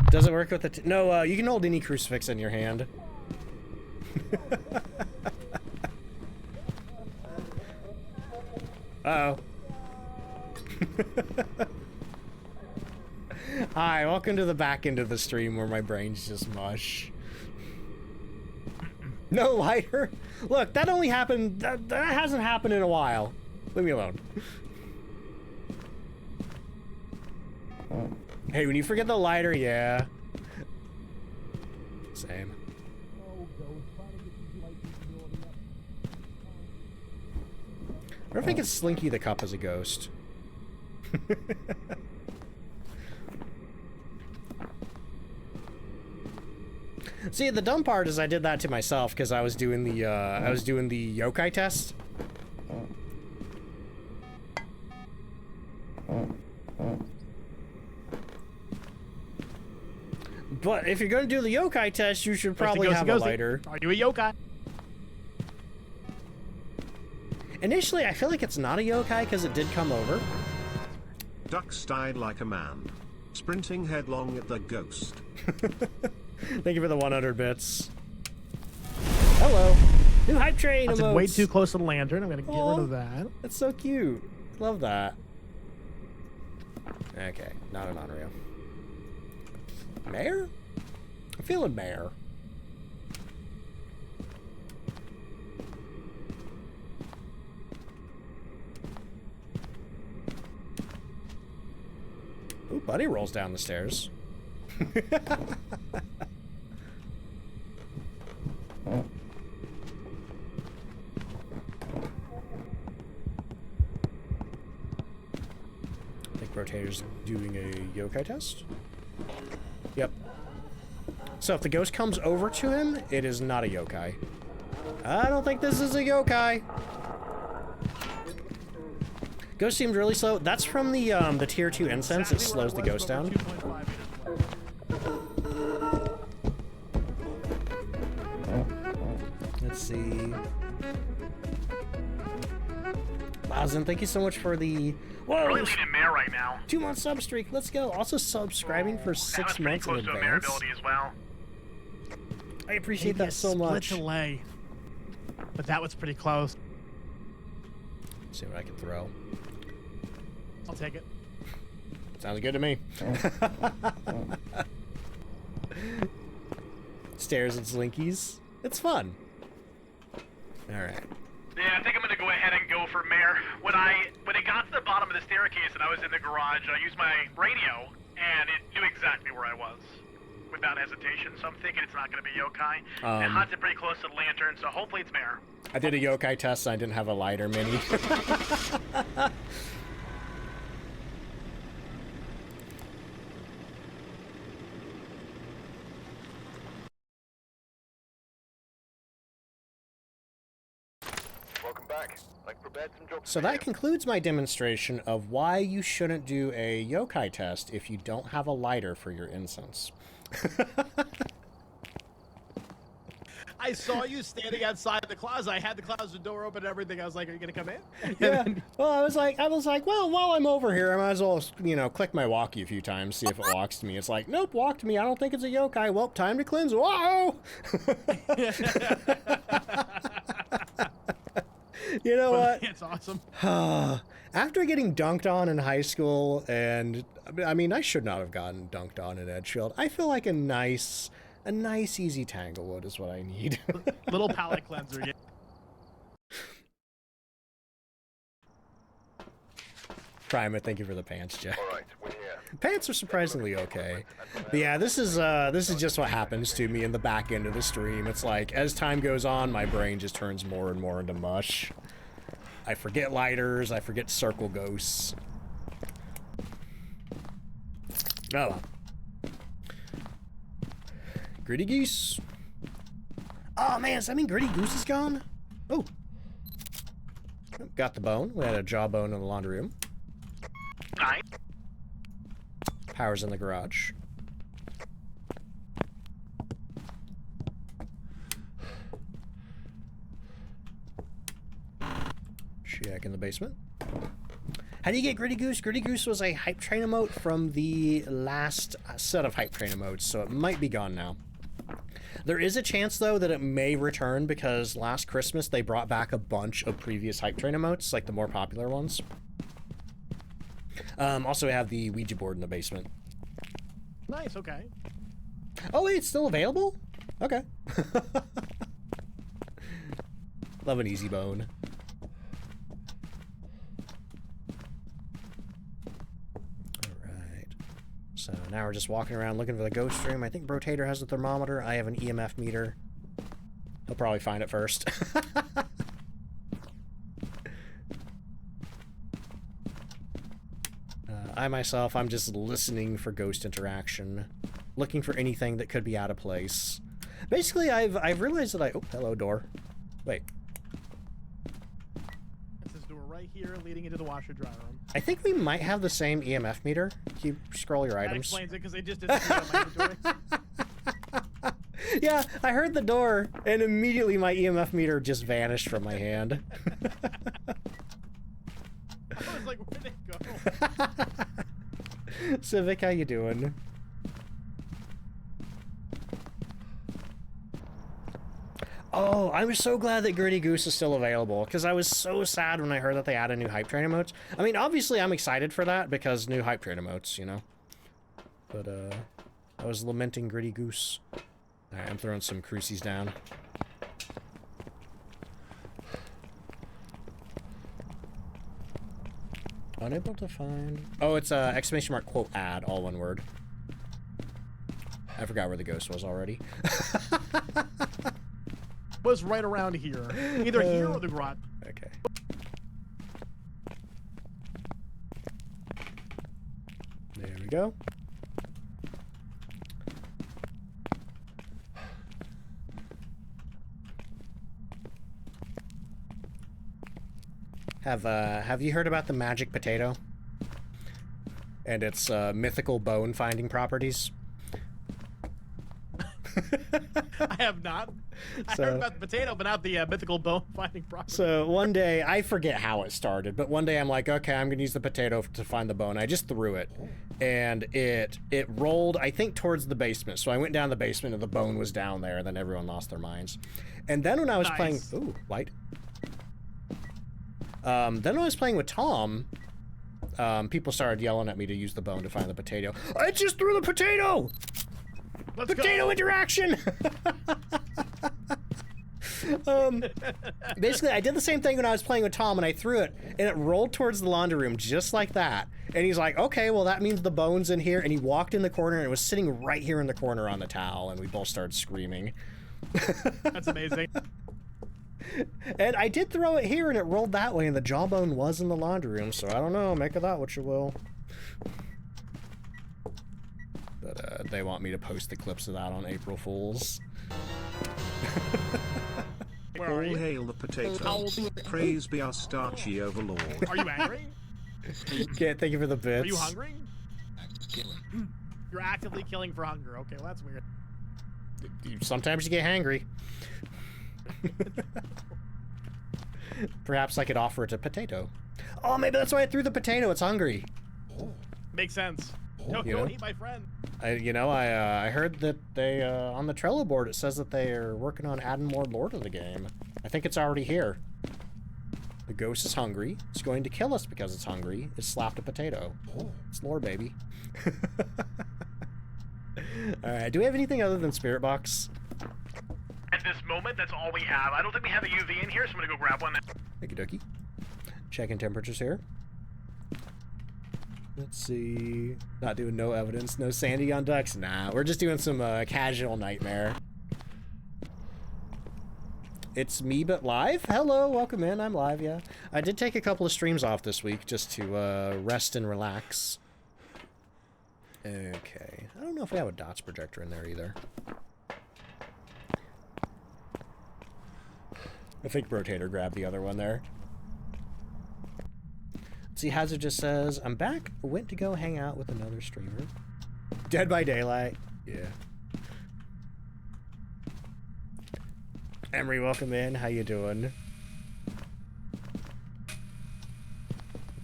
Does it work with the no, you can hold any crucifix in your hand. Uh-oh. Hi, welcome to the back end of the stream where my brain's just mush. No lighter? Look, that only happened, that hasn't happened in a while. Leave me alone. Hey, when you forget the lighter, yeah. Same. I wonder if I could Slinky the Cup as a ghost. See, the dumb part is I did that to myself because I was doing the yokai test. But if you're going to do the yokai test, you should probably have a lighter. Are you a yokai? Initially, I feel like it's not a yokai because it did come over. Ducks died like a man, sprinting headlong at the ghost. Thank you for the 100 bits. Hello. New hype train That's emotes. way too close to the lantern. I'm going to get rid of that. That's so cute. Love that. Okay, not an Onryo. Mayor? I'm feeling mayor. Ooh, Buddy rolls down the stairs. I think Rotator's doing a yokai test. Yep. So if the ghost comes over to him, it is not a yokai. I don't think this is a yokai. Ghost seemed really slow. That's from the tier 2 incense. It slows the ghost down. Let's see. Bowsen, thank you so much for the... Whoa! Really leading Mare right now. 2-month sub streak. Let's go. Also subscribing for 6 months in close to a Mare advance. ability as well. I appreciate Maybe that a so much. Split delay. But that was pretty close. See what I can throw. I'll take it. Sounds good to me. Stairs and slinkies. It's fun. Alright. Yeah, I think I'm gonna go ahead and go for Mare. When it got to the bottom of the staircase and I was in the garage, I used my radio and it knew exactly where I was without hesitation. So I'm thinking it's not gonna be yokai. It hunted pretty close to the lantern, so hopefully it's Mare. I did a yokai test and I didn't have a lighter mini. Welcome back. I've prepared some jobs So for that you. concludes my demonstration of why you shouldn't do a yokai test if you don't have a lighter for your incense. I saw you standing outside the closet. I had the closet door open and everything. I was like, are you going to come in? Yeah. Well, I was like, well, while I'm over here, I might as well, you know, click my walkie a few times, see if it walks to me. It's like, nope, walk to me. I don't think it's a yokai. Well, time to cleanse. Whoa! You know what? It's awesome. After getting dunked on in high school, and I mean, I should not have gotten dunked on in Edgefield. I feel like a nice, easy Tanglewood is what I need. Little palate cleanser. Yeah. Primate, thank you for the pants, Jeff. All right, we're here. Pants are surprisingly okay. But yeah, this is just what happens to me in the back end of the stream. It's like, as time goes on, my brain just turns more and more into mush. I forget lighters, I forget circle ghosts. Oh. Gritty Goose. Oh man, does that mean Gritty Goose is gone? Oh. Got the bone. We had a jawbone in the laundry room. Nice. Power's in the garage. Check in the basement. How do you get Gritty Goose? Gritty Goose was a hype train emote from the last set of hype train emotes, so it might be gone now. There is a chance, though, that it may return because last Christmas they brought back a bunch of previous hype train emotes, like the more popular ones. Also, we have the Ouija board in the basement. Nice, okay. Oh, wait, it's still available? Okay. Love an easy bone. So now we're just walking around looking for the ghost room. I think Brotator has a thermometer. I have an EMF meter. He'll probably find it first. I myself, I'm just listening for ghost interaction. Looking for anything that could be out of place. Basically, I've realized that oh, hello, door. Wait. It's this door right here leading into the washer dryer room. I think we might have the same EMF meter. Keep scroll your That items. explains it because they just didn't see it on my inventory. Yeah, I heard the door, and immediately my EMF meter just vanished from my hand. I was like, where'd it go? Civic, how you doing? Oh, I'm so glad that Gritty Goose is still available, because I was so sad when I heard that they added new Hype Train emotes. I mean, obviously I'm excited for that, because new Hype Train emotes, you know? But, I was lamenting Gritty Goose. Alright, I'm throwing some crucies down. Unable to find... Oh, it's exclamation mark quote add, all one word. I forgot where the ghost was already. Was right around here. Either here or the garage. Okay. There we go. Have you heard about the magic potato? And its mythical bone finding properties? I have not. I heard about the potato, but not the mythical bone finding property. So one day, I forget how it started, but one day I'm like, okay, I'm gonna use the potato to find the bone. I just threw it, and it rolled, I think, towards the basement. So I went down the basement, and the bone was down there, and then everyone lost their minds. And then when I was playing, ooh, light. Then when I was playing with Tom, people started yelling at me to use the bone to find the potato. I just threw the potato! Potato interaction! Basically, I did the same thing when I was playing with Tom, and I threw it, and it rolled towards the laundry room just like that. And he's like, okay, well, that means the bone's in here. And he walked in the corner, and it was sitting right here in the corner on the towel, and we both started screaming. That's amazing. And I did throw it here, and it rolled that way, and the jawbone was in the laundry room, so I don't know. Make of that what you will. But they want me to post the clips of that on April Fools. Where All are you? hail the potato. Praise be our starchy overlord. Are you angry? Can't thank you for the bits. Are you hungry? You're actively killing for hunger. Okay, well, that's weird. Sometimes you get hangry. Perhaps I could offer it a potato. Oh, maybe that's why I threw the potato. It's hungry. Makes sense. No, You don't know? eat my friend. I heard that they on the Trello board it says that they are working on adding more lore to the game. I think it's already here. The ghost is hungry. It's going to kill us because it's hungry. It slapped a potato. It's lore, baby. All right. Do we have anything other than Spirit Box? At this moment, that's all we have. I don't think we have a UV in here, so I'm gonna go grab one. Okie dokie. Checking temperatures here. Let's see. Not doing no evidence. No Sandy on ducks. Nah, we're just doing some casual nightmare. It's me, but live? Hello, welcome in. I'm live, yeah. I did take a couple of streams off this week just to rest and relax. Okay. I don't know if we have a dots projector in there either. I think Rotator grabbed the other one there. See, Hazard just says, I'm back. Went to go hang out with another streamer. Dead by Daylight. Yeah. Emery, welcome in. How you doing?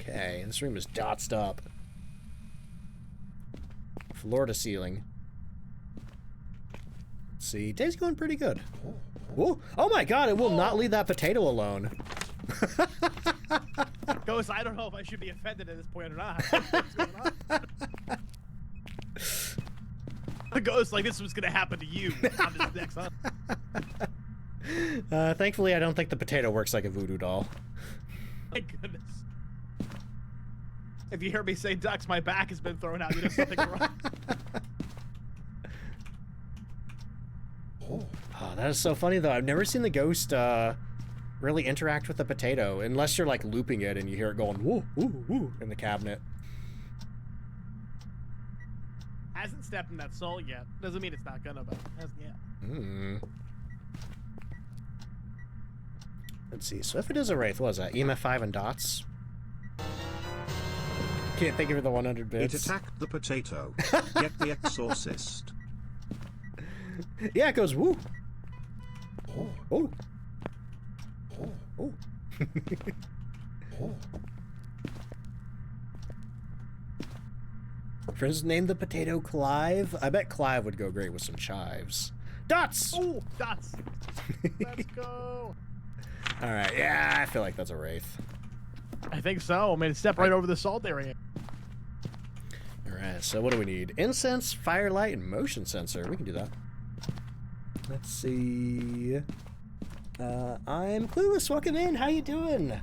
Okay, this room is dotsed up. Floor to ceiling. Let's see, day's going pretty good. Whoa. Oh my god, it will not leave that potato alone. Ghost, I don't know if I should be offended at this point or not. What's going on? The Ghost, like this was gonna happen to you on this next hunt. Thankfully, I don't think the potato works like a voodoo doll. My goodness. If you hear me say ducks, my back has been thrown out. You know something wrong. Oh, that is so funny, though. I've never seen the ghost really interact with the potato, unless you're, like, looping it and you hear it going, woo, woo, woo, in the cabinet. Hasn't stepped in that soul yet. Doesn't mean it's not gonna, but hasn't yet. Hmm. Let's see. So if it is a wraith, what is that? EMF 5 and dots? Can't think of the 100 bits. It attacked the potato. Get the exorcist. Yeah, it goes woo. Oh. Oh. Friends named the potato Clive. I bet Clive would go great with some chives. Dots! Oh, dots. Let's go. All right, yeah, I feel like that's a wraith. I think so. I mean, step right over the salt area. All right, so what do we need? Incense, firelight, and motion sensor. We can do that. Let's see. I'm Clueless. Welcome in. How you doing?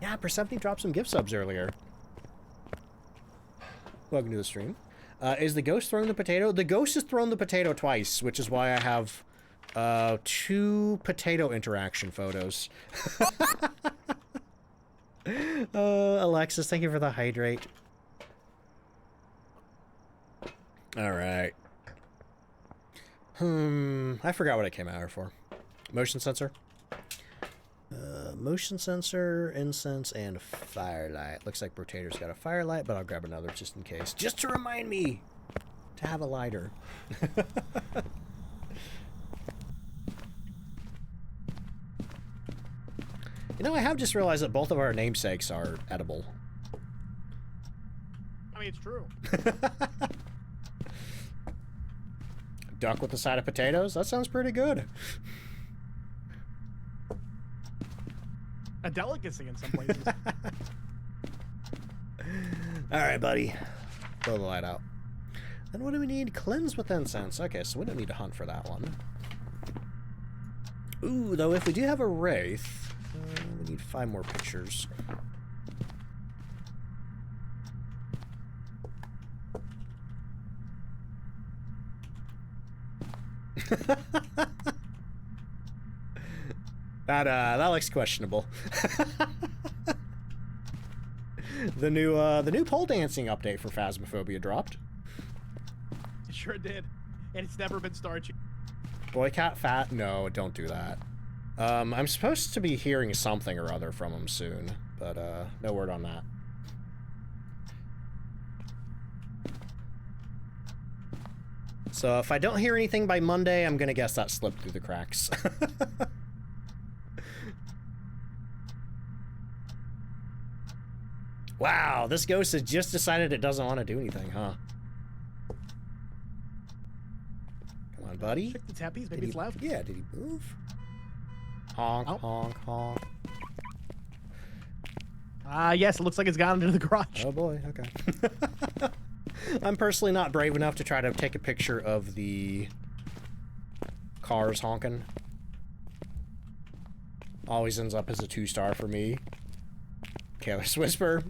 Yeah, Persephone dropped some gift subs earlier. Welcome to the stream. Is the ghost throwing the potato? The ghost has thrown the potato twice, which is why I have 2 potato interaction photos. Alexis, thank you for the hydrate. All right. I forgot what I came out here for. Motion sensor. Motion sensor, incense, and firelight. Looks like Potato's got a firelight, but I'll grab another just in case. Just to remind me to have a lighter. You know, I have just realized that both of our namesakes are edible. I mean, it's true. Duck with a side of potatoes? That sounds pretty good. A delicacy in some places. Alright, buddy. Blow the light out. Then what do we need? Cleanse with incense. Okay, so we don't need to hunt for that one. Ooh, though, if we do have a wraith, we need 5 more pictures. That looks questionable. The new pole dancing update for Phasmophobia dropped. It sure did, and it's never been starchy. Boycott fat? No, don't do that. I'm supposed to be hearing something or other from him soon, but no word on that. So if I don't hear anything by Monday, I'm gonna guess that slipped through the cracks. Wow, this ghost has just decided it doesn't want to do anything, huh? Come on, buddy. Check the tappies, maybe it's left. Yeah, did he move? Honk, Oh. honk, honk. Yes, it looks like it's gone into the garage. Oh boy, okay. I'm personally not brave enough to try to take a picture of the cars honking. Always ends up as a 2-star for me. Careless Whisper.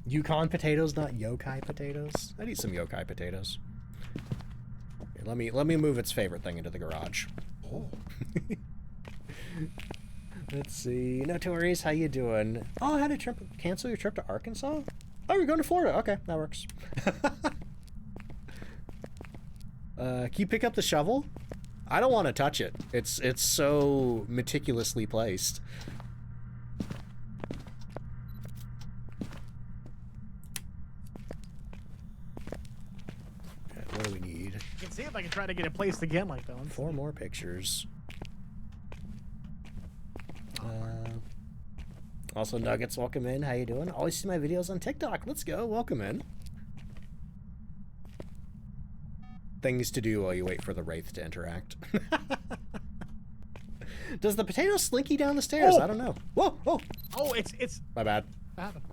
Yukon potatoes, not yokai potatoes. I'd eat some yokai potatoes. Here, let me move its favorite thing into the garage. Let's see. Notorious, how you doing? Oh, I had to cancel your trip to Arkansas? Oh, you're going to Florida. Okay, that works. Can you pick up the shovel? I don't want to touch it. It's so meticulously placed. Okay, what do we need? I can see if I can try to get it placed again like that one. 4 more pictures. Also, Nuggets, welcome in. How you doing? Always see my videos on TikTok. Let's go. Welcome in. Things to do while you wait for the Wraith to interact. Does the potato slinky down the stairs? Oh. I don't know. Whoa! Oh! Oh, it's... My bad. What happened?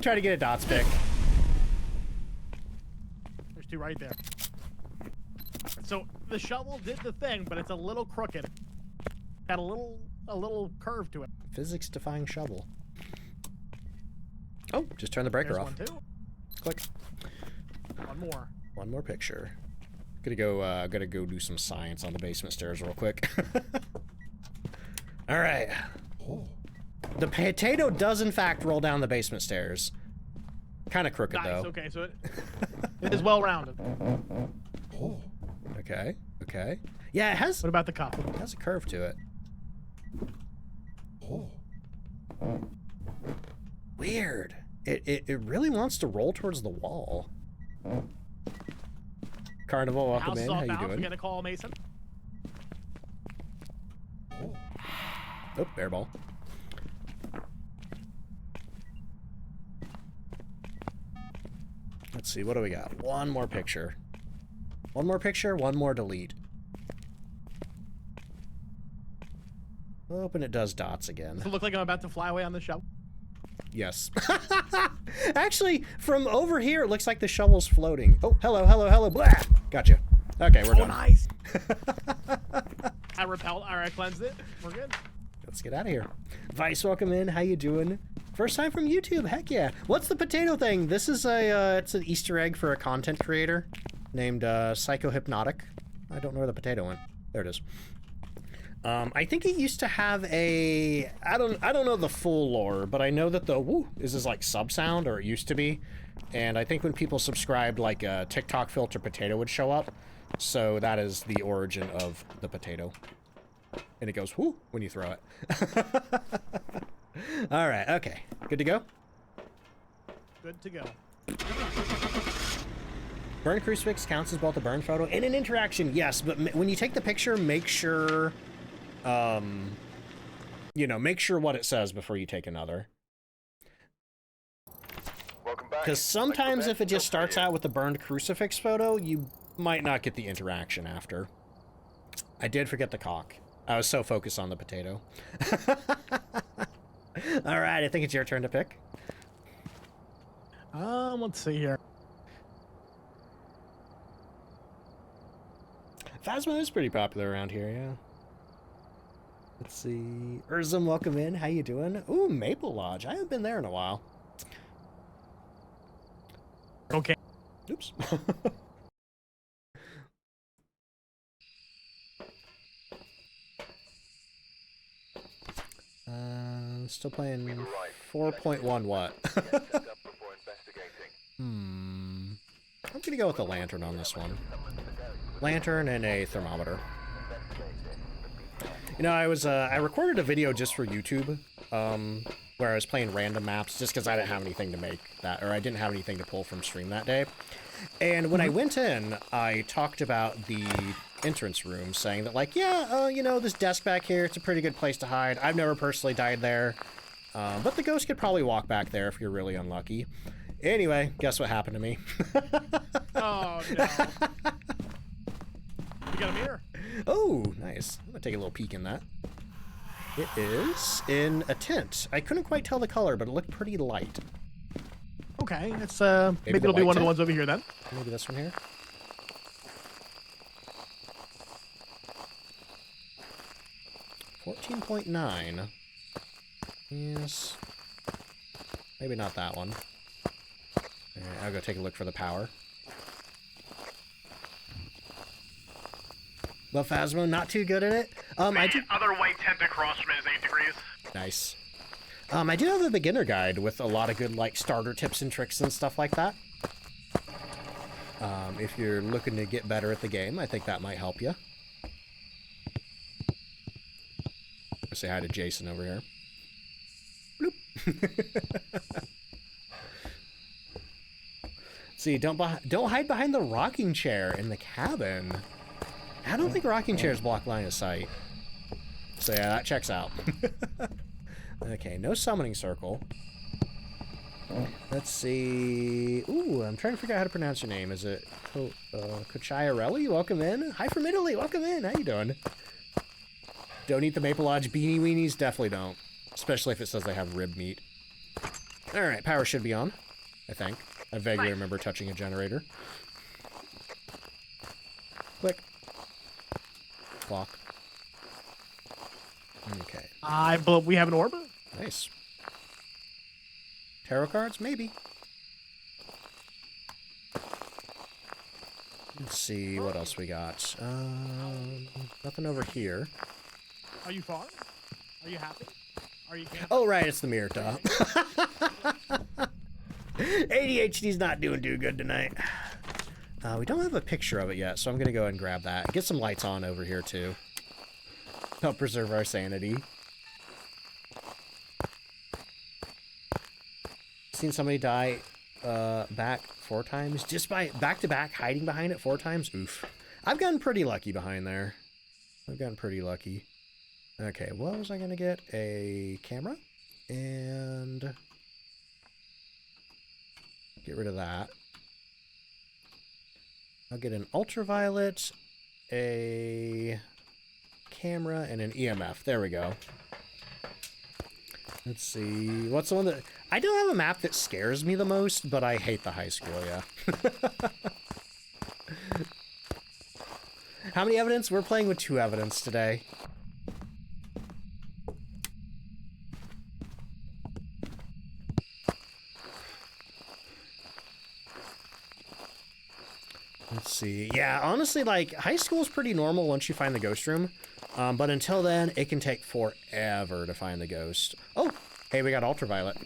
Try to get a dots pick. There's two right there. So the shovel did the thing, but it's a little crooked. Got a little curve to it. Physics-defying shovel. Oh, just turn the breaker There's off. one too. Click. One more. One more picture. Gotta go do some science on the basement stairs real quick. All right. The potato does in fact roll down the basement stairs. Kind of crooked Nice. though. Okay, so it is well rounded. Okay. Okay. Yeah, it has. What about the cup? It has a curve to it. Weird. It really wants to roll towards the wall. Carnival, welcome House in. is How off you balance. doing? We're gonna call Mason. Oh, bear ball. Let's see, what do we got? One more picture. One more picture, one more delete. Oh, and it does dots again. Does it look like I'm about to fly away on the shovel? Yes. Actually, from over here, it looks like the shovel's floating. Oh, hello, hello, hello. Blah! Gotcha. Okay, we're done. Nice. I repelled. All right, cleansed it. We're good. Let's get out of here. Vice, welcome in. How you doing? First time from YouTube. Heck yeah. What's the potato thing? This is it's an Easter egg for a content creator named Psychohypnotic. I don't know where the potato went. There it is. I think it used to have a I don't know the full lore, but I know that the woo is his like sub sound, or it used to be. And I think when people subscribed, like a TikTok filter potato would show up. So that is the origin of the potato. And it goes whoo when you throw it. All right, okay. Good to go? Good to go. Burn crucifix counts as both a burn photo and an interaction, yes, but when you take the picture, make sure, you know, make sure what it says before you take another. Welcome back. Because sometimes if it just starts out with the burned crucifix photo, you might not get the interaction after. I did forget the cock. I was so focused on the potato. All right, I think it's your turn to pick. Let's see here. Phasmo is pretty popular around here, yeah. Let's see. Urzum, welcome in. How you doing? Ooh, Maple Lodge. I haven't been there in a while. Okay. Oops. Still playing 4.1 what? I'm gonna go with a lantern on this one. Lantern and a thermometer. You know, I recorded a video just for YouTube, where I was playing random maps just because I didn't have anything to make that, or I didn't have anything to pull from stream that day. And when I went in, I talked about the entrance room, saying that, like, yeah, you know, this desk back here, it's a pretty good place to hide. I've never personally died there, but the ghost could probably walk back there if you're really unlucky. Anyway, guess what happened to me? Oh, no. You got a mirror. Oh, nice. I'm gonna take a little peek in that. It is in a tent. I couldn't quite tell the color, but it looked pretty light. Okay, it's maybe it'll be one of the ones over here then. Maybe this one here. $14.9. Yes. Maybe not that one. I'll go take a look for the power. Well, Phasmo, not too good at it. I do. Other white tent across from it is 8 degrees. Nice. I do have a beginner guide with a lot of good, like, starter tips and tricks and stuff like that. If you're looking to get better at the game, I think that might help you. I'll say hi to Jason over here. Bloop. See, don't hide behind the rocking chair in the cabin. I don't think rocking chairs block line of sight. So yeah, that checks out. Okay, no summoning circle. Let's see. Ooh, I'm trying to figure out how to pronounce your name. Is it Cochiarelli? Welcome in. Hi from Italy. Welcome in. How you doing? Don't eat the Maple Lodge beanie weenies. Definitely don't. Especially if it says they have rib meat. All right, power should be on, I think. I vaguely remember touching a generator. Click. Clock. Okay. But we have an orb. Nice. Tarot cards? Maybe. Let's see what else we got. Nothing over here. Are you far? Are you happy? Are you camping? Oh, right, it's the mirror top. ADHD's not doing too good tonight. We don't have a picture of it yet, so I'm going to go ahead and grab that. Get some lights on over here, too. Help preserve our sanity. Seen somebody die back 4 times just by back-to-back hiding behind it 4 times. Oof. I've gotten pretty lucky behind there. I've gotten pretty lucky. Okay, what was I gonna get? A camera and get rid of that. I'll get an ultraviolet, a camera, and an EMF. There we go. Let's see. What's the one that... I don't have a map that scares me the most, but I hate the high school, yeah. How many evidence? We're playing with 2 evidence today. Let's see. Yeah, honestly, like, high school is pretty normal once you find the ghost room. But until then, it can take forever to find the ghost. Oh, hey, we got ultraviolet.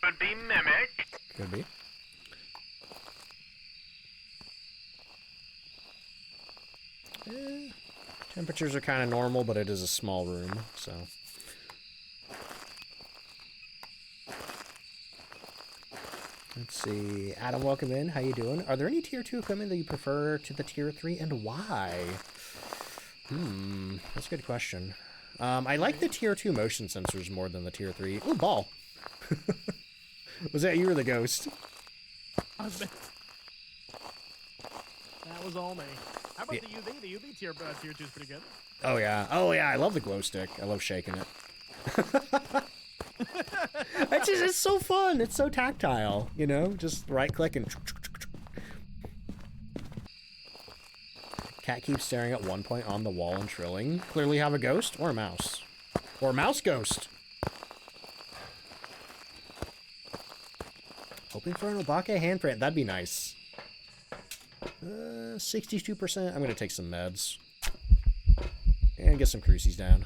Could be Mimic. Could be. Temperatures are kind of normal, but it is a small room, so... Let's see. Adam, welcome in. How you doing? Are there any tier 2 equipment that you prefer to the tier 3, and why? That's a good question. I like the tier 2 motion sensors more than the tier 3. Ooh, ball. Was that you or the ghost? That was all me. How about the UV? The UV tier 2 is pretty good. Oh, yeah. Oh, yeah. I love the glow stick. I love shaking it. It's so fun. It's so tactile, you know? Just right-click and... Cat keeps staring at one point on the wall and trilling. Clearly have a ghost or a mouse. Or a mouse ghost. Hoping for an Obake handprint. That'd be nice. 62%. I'm going to take some meds. And get some crucies down.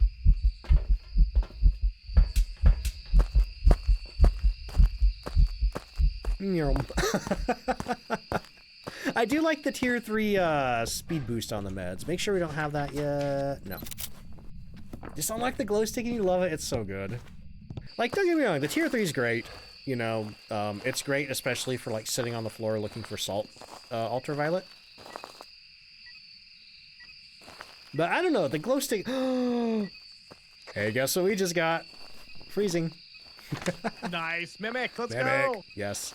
I do like the tier 3 speed boost on the meds. Make sure we don't have that yet. No. Just unlock the glow stick and you love it. It's so good. Like, don't get me wrong, the tier 3 is great. You know, it's great, especially for like sitting on the floor looking for salt ultraviolet. But I don't know, the glow stick... Hey, guess what we just got? Freezing. Nice. Mimic, let's Mimic. go. Yes.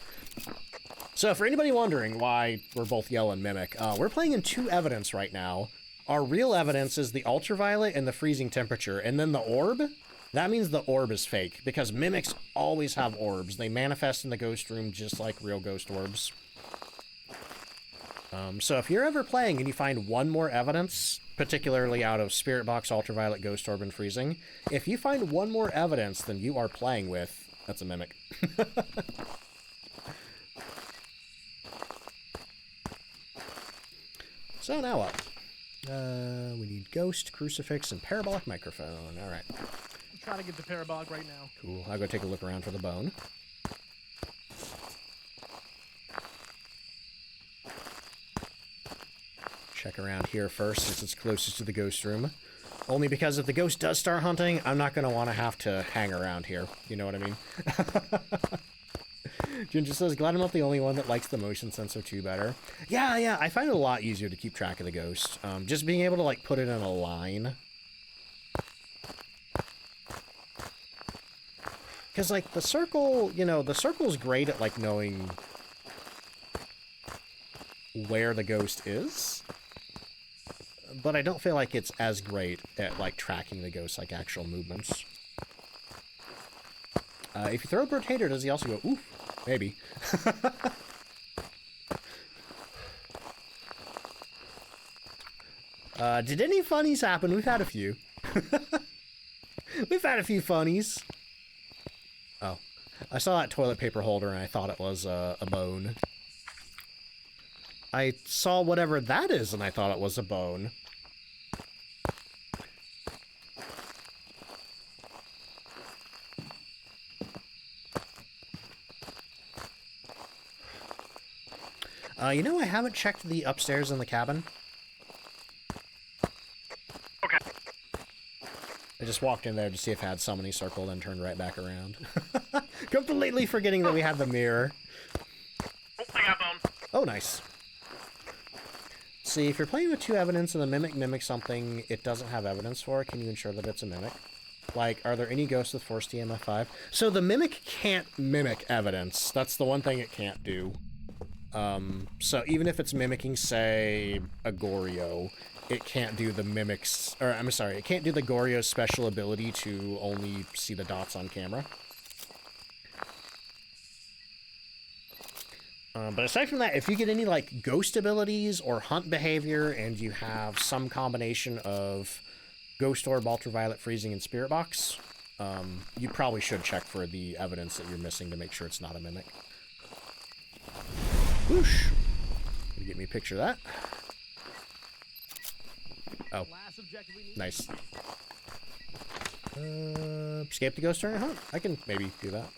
So for anybody wondering why we're both yelling Mimic, we're playing in 2 evidence right now. Our real evidence is the ultraviolet and the freezing temperature. And then the orb, that means the orb is fake. Because Mimics always have orbs. They manifest in the ghost room just like real ghost orbs. So if you're ever playing and you find one more evidence, particularly out of Spirit Box, Ultraviolet, Ghost Orb, and Freezing, if you find one more evidence than you are playing with, that's a Mimic. So now what? We need Ghost, Crucifix, and Parabolic Microphone. Alright. I'm trying to get the parabolic right now. Cool. I'll go take a look around for the bone. Check around here first since it's closest to the ghost room. Only because if the ghost does start hunting, I'm not going to want to have to hang around here. You know what I mean? Ginger says, glad I'm not the only one that likes the motion sensor 2 better. Yeah, I find it a lot easier to keep track of the ghost. Just being able to like put it in a line Because, like, the circle, you know, the circle's great at, like, knowing where the ghost is. But I don't feel like it's as great at, like, tracking the ghost, like, actual movements. If you throw a potato, does he also go, oof? Maybe. Did any funnies happen? We've had a few. We've had a few funnies. Oh. I saw that toilet paper holder and I thought it was a bone. I saw whatever that is and I thought it was a bone. You know, I haven't checked the upstairs in the cabin. Okay. I just walked in there to see if it had summoning circle, then turned right back around. Completely forgetting that we had the mirror. Oh, I got bone. Oh, nice. See, if you're playing with 2 evidence and the mimic mimics something it doesn't have evidence for, can you ensure that it's a mimic? Like, are there any ghosts with Force DMF5? So the mimic can't mimic evidence. That's the one thing it can't do. So even if it's mimicking, say, a Goryo, it can't do the mimics, or I'm sorry, it can't do the Goryo's special ability to only see the dots on camera. But aside from that, if you get any, like, ghost abilities or hunt behavior, and you have some combination of Ghost Orb, Ultraviolet, Freezing, and Spirit Box, you probably should check for the evidence that you're missing to make sure it's not a mimic. Whoosh! Can you get me a picture of that? Oh. Nice. Escape the ghost during a hunt. I can maybe do that.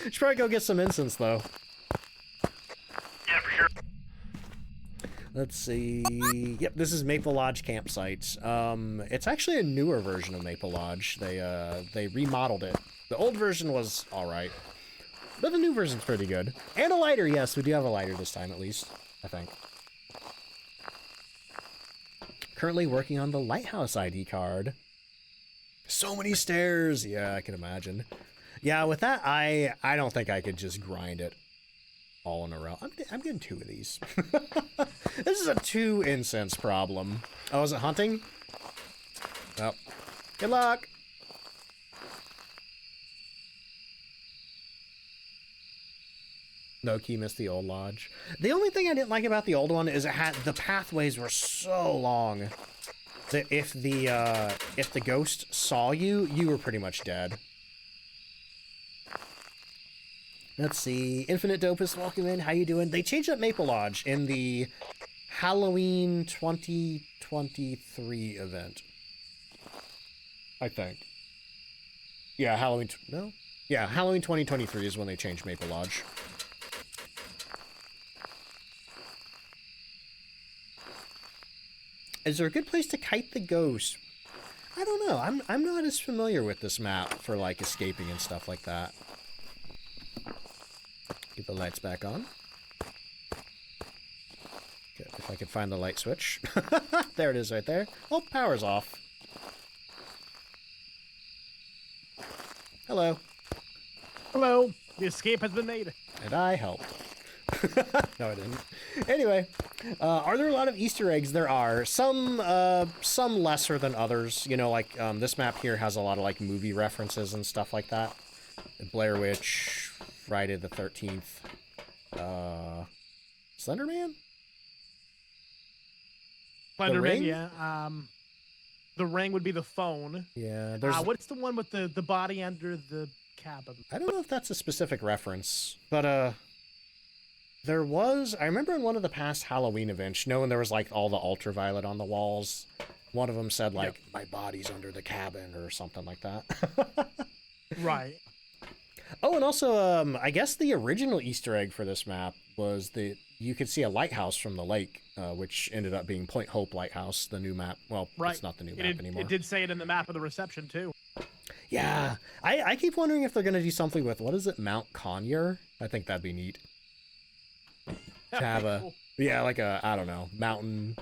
Should probably go get some incense, though. Yeah, for sure. Let's see. Yep, this is Maple Lodge campsite. It's actually a newer version of Maple Lodge. They remodeled it. The old version was alright. But the new version's pretty good. And a lighter, yes, we do have a lighter this time at least, I think. Currently working on the Lighthouse ID card. So many stairs! Yeah, I can imagine. Yeah, with that, I don't think I could just grind it all in a row. I'm getting 2 of these. This is a 2 incense problem. Oh, is it hunting? Well, good luck! No, key missed the old lodge. The only thing I didn't like about the old one is the pathways were so long that if the ghost saw you, you were pretty much dead. Let's see. Infinite Dopest, welcome in. How you doing? They changed up Maple Lodge in the Halloween 2023 event. I think. Yeah, Halloween... No? Yeah, Halloween 2023 is when they changed Maple Lodge. Is there a good place to kite the ghost? I don't know. I'm not as familiar with this map for, like, escaping and stuff like that. Get the lights back on. Good. If I could find the light switch. There it is right there. Oh, power's off. Hello. Hello. The escape has been made. And I helped. No, I didn't. Anyway, are there a lot of Easter eggs? There are. Some lesser than others. You know, like, this map here has a lot of, like, movie references and stuff like that. Blair Witch, Friday the 13th, Slenderman? Slenderman, yeah. The ring would be the phone. Yeah, there's... what's the one with the body under the cabin? I don't know if that's a specific reference, but, there was... I remember in one of the past Halloween events, you know, when there was, like, all the ultraviolet on the walls, one of them said, like, yep, my body's under the cabin, or something like that. Right. Oh, and also, I guess the original Easter egg for this map was that you could see a lighthouse from the lake, which ended up being Point Hope Lighthouse, the new map. Well, right. It's not the new map anymore. It did say it in the map of the reception, too. Yeah. I keep wondering if they're going to do something with, what is it, Mount Conyers? I think that'd be neat. To have a, cool. Yeah, like a, I don't know, mountain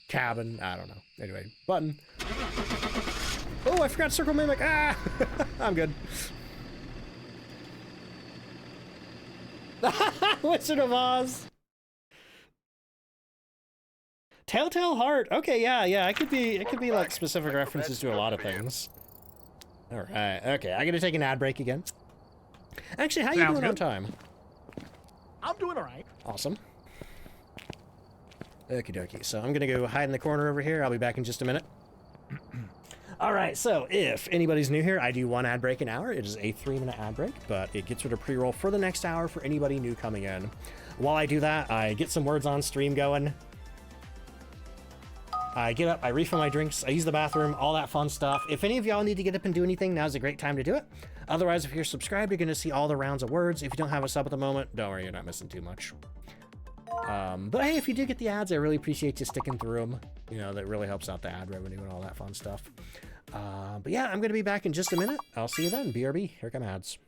cabin. I don't know. Anyway, button. Oh, I forgot Circle Mimic. Ah! I'm good. Wizard of Oz. Telltale Heart. Okay, yeah. It could be like specific references to a lot of things. All right. Okay, I'm gonna take an ad break again. Actually, how you doing on time? I'm doing all right. Awesome. Okie dokie. So I'm gonna go hide in the corner over here. I'll be back in just a minute. All right, so if anybody's new here, I do one ad break an hour. It is a 3-minute ad break, but it gets rid of pre-roll for the next hour for anybody new coming in. While I do that, I get some words on stream going. I get up, I refill my drinks, I use the bathroom, all that fun stuff. If any of y'all need to get up and do anything, now's a great time to do it. Otherwise, if you're subscribed, you're going to see all the rounds of words. If you don't have a sub at the moment, don't worry, you're not missing too much. But hey, if you do get the ads, I really appreciate you sticking through them. You know, that really helps out the ad revenue and all that fun stuff. But yeah, I'm going to be back in just a minute. I'll see you then. BRB, here come ads.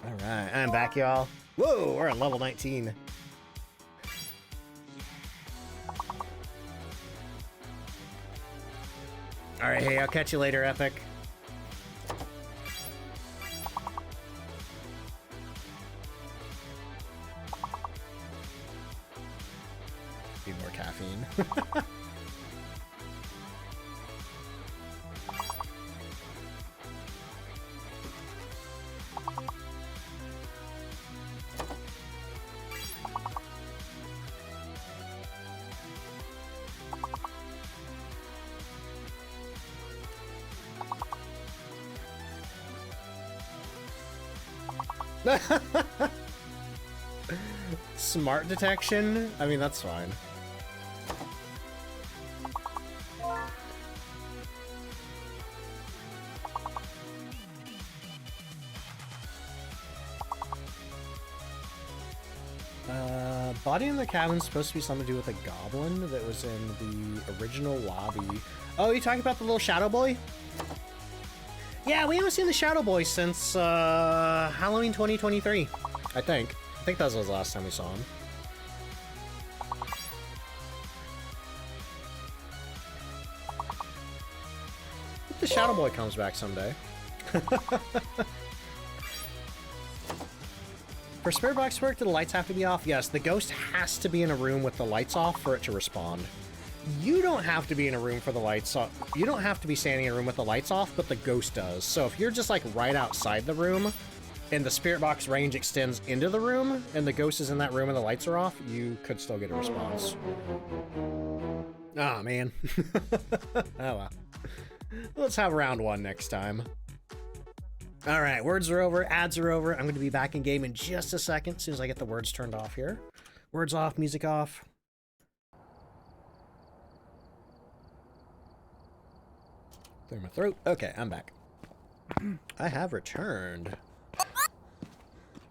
Alright, I'm back, y'all. Whoa, we're on level 19. Alright, hey, I'll catch you later, Epic. Need more caffeine. Smart detection? I mean, that's fine. Body in the cabin's supposed to be something to do with a goblin that was in the original lobby. Oh, you talking about the little shadow boy? Yeah, we haven't seen the shadow boy since Halloween 2023, I think. I think that was the last time we saw him. Hope the shadow boy comes back someday. For Spirit Box work, do the lights have to be off? Yes, the ghost has to be in a room with the lights off for it to respond. You don't have to be in a room for the lights off. You don't have to be standing in a room with the lights off, but the ghost does. So if you're just like right outside the room and the Spirit Box range extends into the room and the ghost is in that room and the lights are off, you could still get a response. Ah, man. Oh, well. Let's have round one next time. All right, words are over, ads are over. I'm going to be back in game in just a second, as soon as I get the words turned off here. Words off, music off. Clear my throat. Okay, I'm back. I have returned.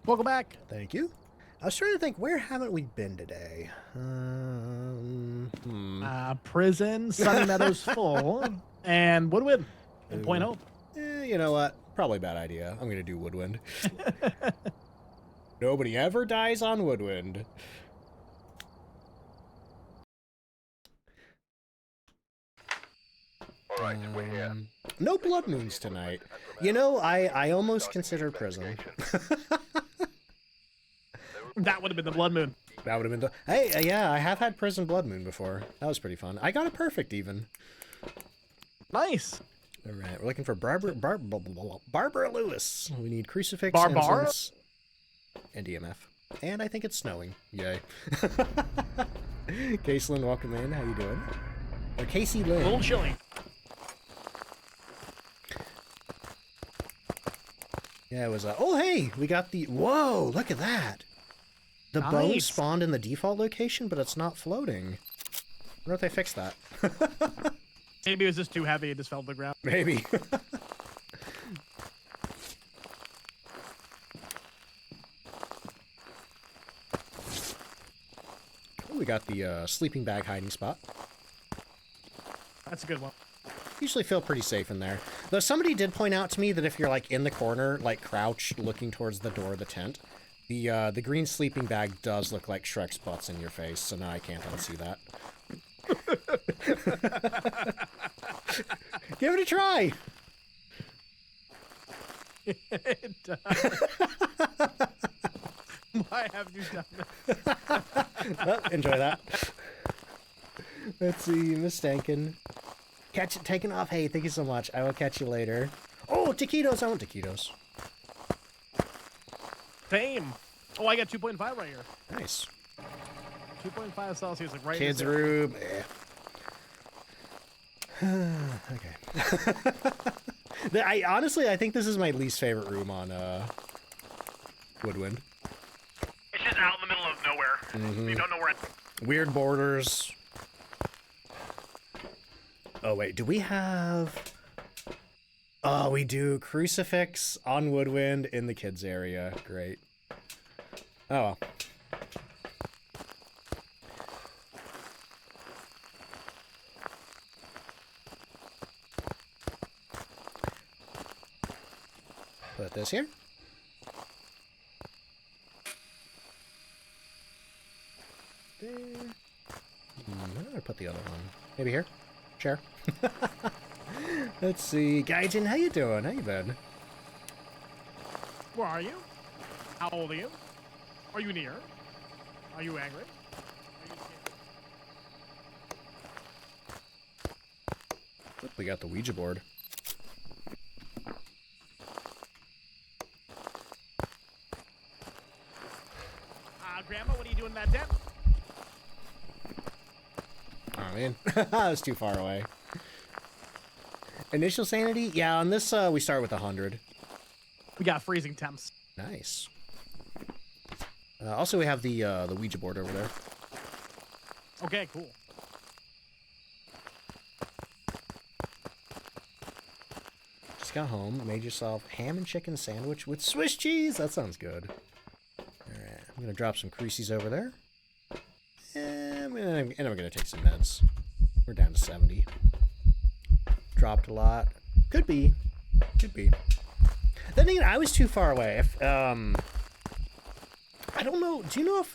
Welcome back. Thank you. I was trying to think, where haven't we been today? Prison, Sunny Meadows full, and Woodwind and Point Hope. You know what? Probably a bad idea. I'm going to do Woodwind. Nobody ever dies on Woodwind. Alright, we're here. No blood moons tonight. You know, I almost considered prison. That would have been the Blood Moon. That would have been the... Hey, yeah, I have had prison blood moon before. That was pretty fun. I got it perfect, even. Nice. All right, we're looking for Barbara Lewis. We need crucifix, Barbara? incense, and EMF. And I think it's snowing. Yay. Caselyn, welcome in. How you doing? Or Casey Lynn. A little chilly. Yeah, it was oh, hey, we got the... Whoa, look at that. The bone Nice. spawned in the default location, but it's not floating. I wonder if they fixed that. Maybe it was just too heavy. It just fell to the ground. Maybe. Oh, we got the sleeping bag hiding spot. That's a good one. Usually feel pretty safe in there. Though somebody did point out to me that if you're like in the corner, like crouched looking towards the door of the tent, the green sleeping bag does look like Shrek's butts in your face, so now I can't unsee that. Give it a try! It does. Why have you done this? Well, enjoy that. Let's see, Miss Stankin. Catch it taken off. Hey, thank you so much. I will catch you later. Oh, taquitos. I want taquitos. Same. Oh, I got 2.5 right here. Nice. 2.5 Celsius, like right Kids' there. room. Okay. Honestly, I think this is my least favorite room on Woodwind. It's just out in the middle of nowhere. You don't know where it's... Weird borders. Oh, wait. Do we have... Oh, we do. Crucifix on Woodwind in the kids area. Great. Oh, well. Put this here. There. I'm gonna put the other one. Maybe here. Share. Let's see. Gaijin, how you doing? How you been? Where are you? How old are you? Are you near? Are you angry? Are you scared? Look, we got the Ouija board. Grandma, what are you doing in that tent? Oh, man. That was too far away. Initial sanity? Yeah, on this, we start with 100. We got freezing temps. Nice. Also, we have the Ouija board over there. Okay, cool. Just got home, made yourself ham and chicken sandwich with Swiss cheese. That sounds good. Alright, I'm gonna drop some creases over there. And I'm gonna take some meds. We're down to 70. Dropped a lot. Could be. Could be. Then again, I was too far away. If, I don't know. Do you know if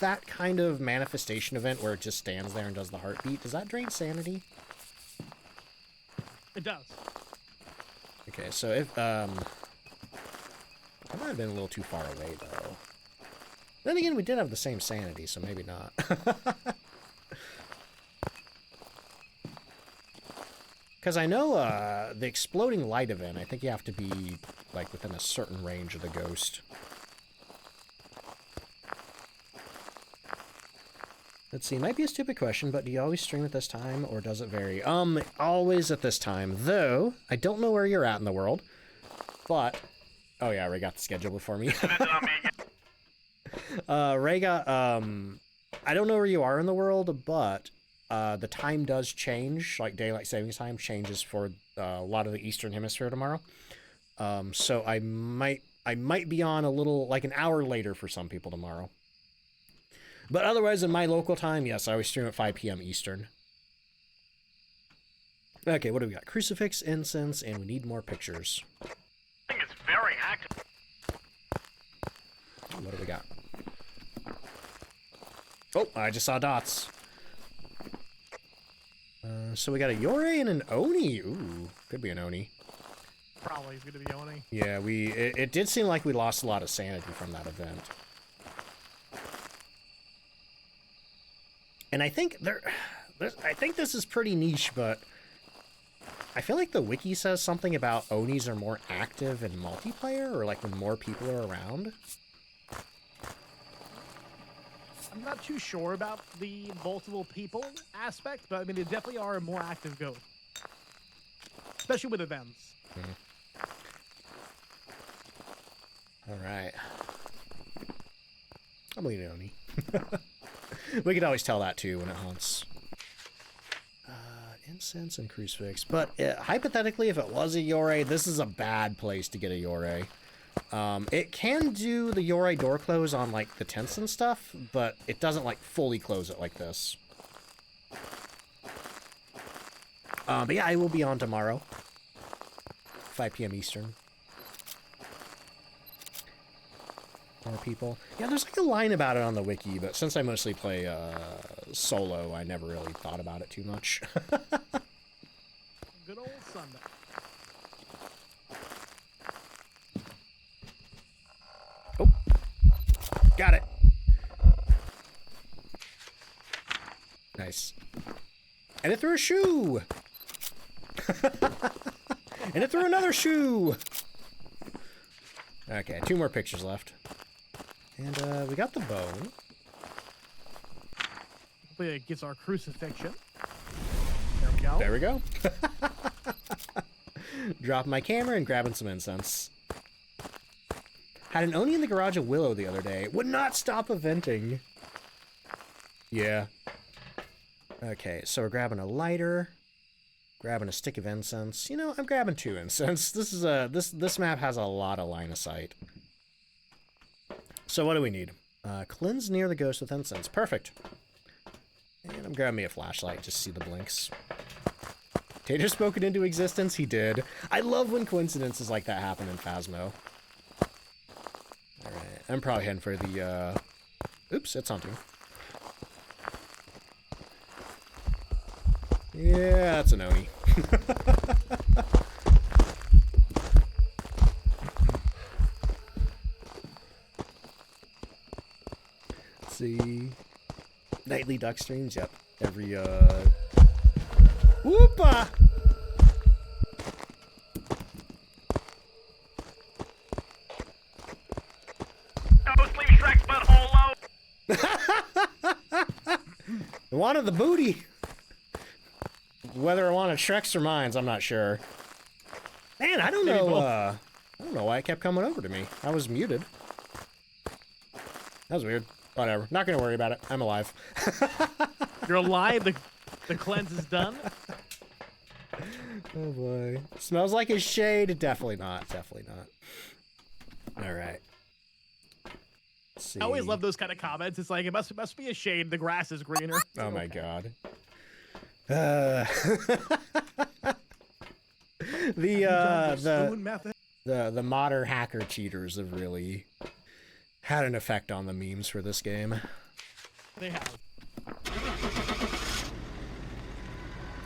that kind of manifestation event where it just stands there and does the heartbeat, does that drain sanity? It does. Okay, so if, I might have been a little too far away, though. Then again, we did have the same sanity, so maybe not. Because I know the exploding light event, I think you have to be, like, within a certain range of the ghost. Let's see, might be a stupid question, but do you always stream at this time, or does it vary? Always at this time, though I don't know where you're at in the world. but... Oh yeah, Ray got the schedule before me. That's on me again. Ray got, I don't know where you are in the world, but the time does change. Like, daylight savings time changes for a lot of the Eastern Hemisphere tomorrow. So I might be on a little, like an hour later for some people tomorrow. But otherwise, in my local time, yes, I always stream at 5 p.m. Eastern. Okay, what do we got? Crucifix, incense, and we need more pictures. I think it's very active. What do we got? Oh, I just saw dots. So we got a Yore and an Oni. Ooh, could be an Oni. Probably is going to be Oni. Yeah, it did seem like we lost a lot of sanity from that event. And I think I think this is pretty niche, but I feel like the wiki says something about Onis are more active in multiplayer, or like when more people are around. I'm not too sure about the multiple people aspect, but I mean, they definitely are a more active ghost. Especially with events. Alright. I'm leaving Oni. We could always tell that too when it haunts. Incense and crucifix. But hypothetically, if it was a Yore, this is a bad place to get a Yore. It can do the Yore door close on like the tents and stuff, but it doesn't like fully close it like this. But yeah, I will be on tomorrow. 5 p.m. Eastern. More people. Yeah, there's like a line about it on the wiki, but since I mostly play solo, I never really thought about it too much. Good old Sunday. Oh, got it. Nice. And it threw a shoe. And it threw another shoe. Okay, 2 more pictures left. And we got the bone. Hopefully it gets our crucifixion. There we go. There we go. Dropping my camera and grabbing some incense. Had an Oni in the garage of Willow the other day. Would not stop eventing. Yeah. Okay, so we're grabbing a lighter. Grabbing a stick of incense. You know, I'm grabbing 2 incense. This is this map has a lot of line of sight. So what do we need? Cleanse near the ghost with incense. Perfect. And I'm grabbing me a flashlight just to see the blinks. Tater spoken into existence? He did. I love when coincidences like that happen in Phasmo. Alright, I'm probably heading for the, Oops, it's hunting. Yeah, that's an Oni. Let's see. Nightly duck streams, yep. Every, Whoopa! Oh, sleep Shrek's butthole low. Wanted the booty. Whether I wanted Shrek's or mine's, I'm not sure. Man, I don't know, I don't know why it kept coming over to me. I was muted. That was weird. Whatever. Not gonna worry about it. I'm alive. You're alive. The cleanse is done. Oh boy. Smells like a shade. Definitely not. Definitely not. Alright. See. I always love those kind of comments. It's like, it must be a shade. The grass is greener. Oh my god. The modder hacker cheaters have really had an effect on the memes for this game. They have.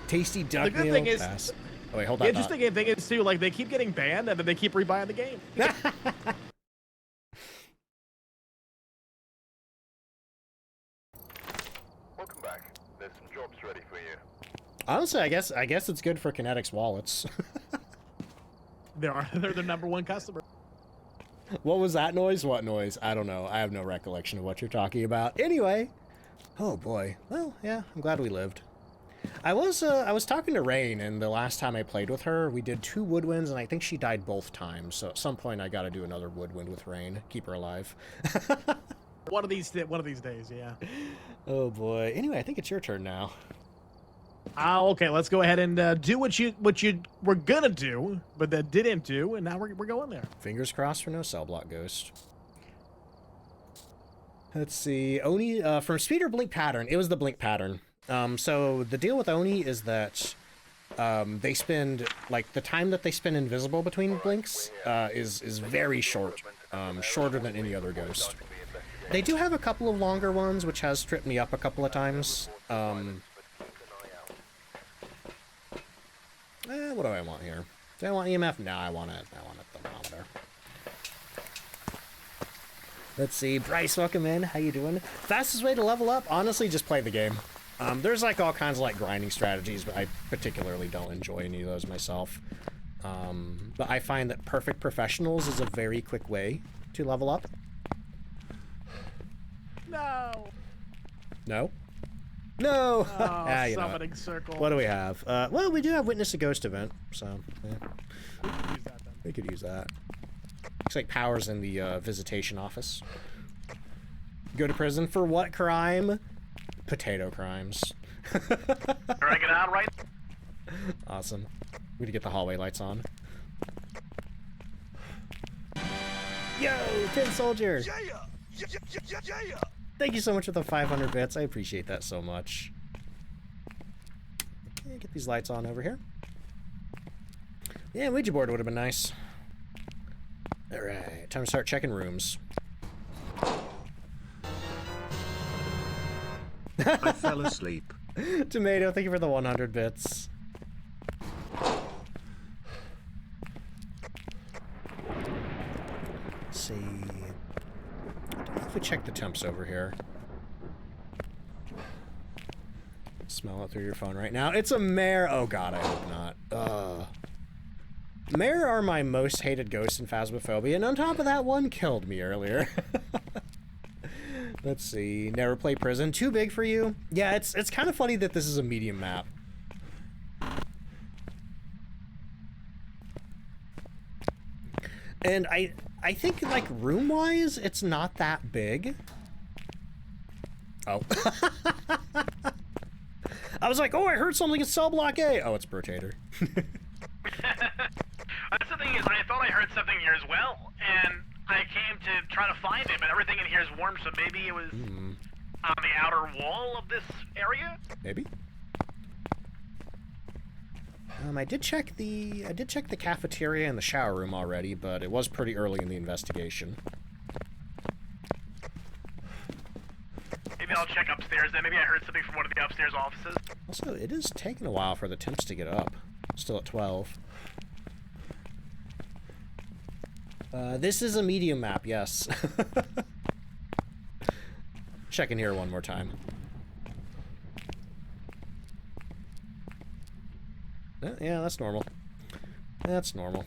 Tasty duck The good meal. thing is, pass. Oh wait, hold the on. interesting thing is too, like, they keep getting banned and then they keep rebuying the game. Welcome back. There's some jobs ready for you. Honestly, I guess it's good for Kinetic's wallets. They're the #1 customer. What was that noise? What noise? I don't know. I have no recollection of what you're talking about. Anyway. Oh boy. Well, yeah, I'm glad we lived. I was talking to Rain, and the last time I played with her, we did 2 woodwinds, and I think she died both times. So at some point, I got to do another woodwind with Rain, keep her alive. One of these days, yeah. Oh boy. Anyway, I think it's your turn now. Okay, let's go ahead and do what you were gonna do, but that didn't do, and now we're going there. Fingers crossed for no cell block ghost. Let's see. Oni, from speed or blink pattern? It was the blink pattern. So the deal with Oni is that they spend, like, the time that they spend invisible between blinks is very short. Shorter than any other ghost. They do have a couple of longer ones, which has tripped me up a couple of times. What do I want here? Do I want EMF? No, I want a thermometer. Let's see. Bryce, welcome in. How you doing? Fastest way to level up? Honestly, just play the game. There's like all kinds of like grinding strategies, but I particularly don't enjoy any of those myself. But I find that Perfect Professionals is a very quick way to level up. No. No? No! Oh, you know summoning circle. what do we have? Well, we do have Witness a Ghost event, so yeah. Use that then. We could use that. Looks like Power's in the visitation office. Go to prison for what crime? Potato crimes. Trying it out right. Awesome. We need to get the hallway lights on. Yo, Tin Soldier! Thank you so much for the 500 bits. I appreciate that so much. Okay, get these lights on over here. Yeah, Ouija board would have been nice. Alright, time to start checking rooms. I fell asleep. Tomato, thank you for the 100 bits. Let's see. I don't know if we check the temps over here. Smell it through your phone right now. It's a mare. Oh god, I hope not. Mare are my most hated ghosts in Phasmophobia, and on top of that, one killed me earlier. Let's see. Never play prison. Too big for you? Yeah, it's kind of funny that this is a medium map. And I think, like, room-wise, it's not that big. Oh. I was like, oh, I heard something in cell block A. Oh, it's Brotator. That's the thing is, I thought I heard something here as well, and I came to try to find it, but everything in here is warm, so maybe it was on the outer wall of this area? Maybe. I did check the cafeteria and the shower room already, but it was pretty early in the investigation. Maybe I'll check upstairs then. Maybe I heard something from one of the upstairs offices. Also, it is taking a while for the temps to get up. Still at 12. This is a medium map, yes. Check in here one more time. Yeah, that's normal. That's normal.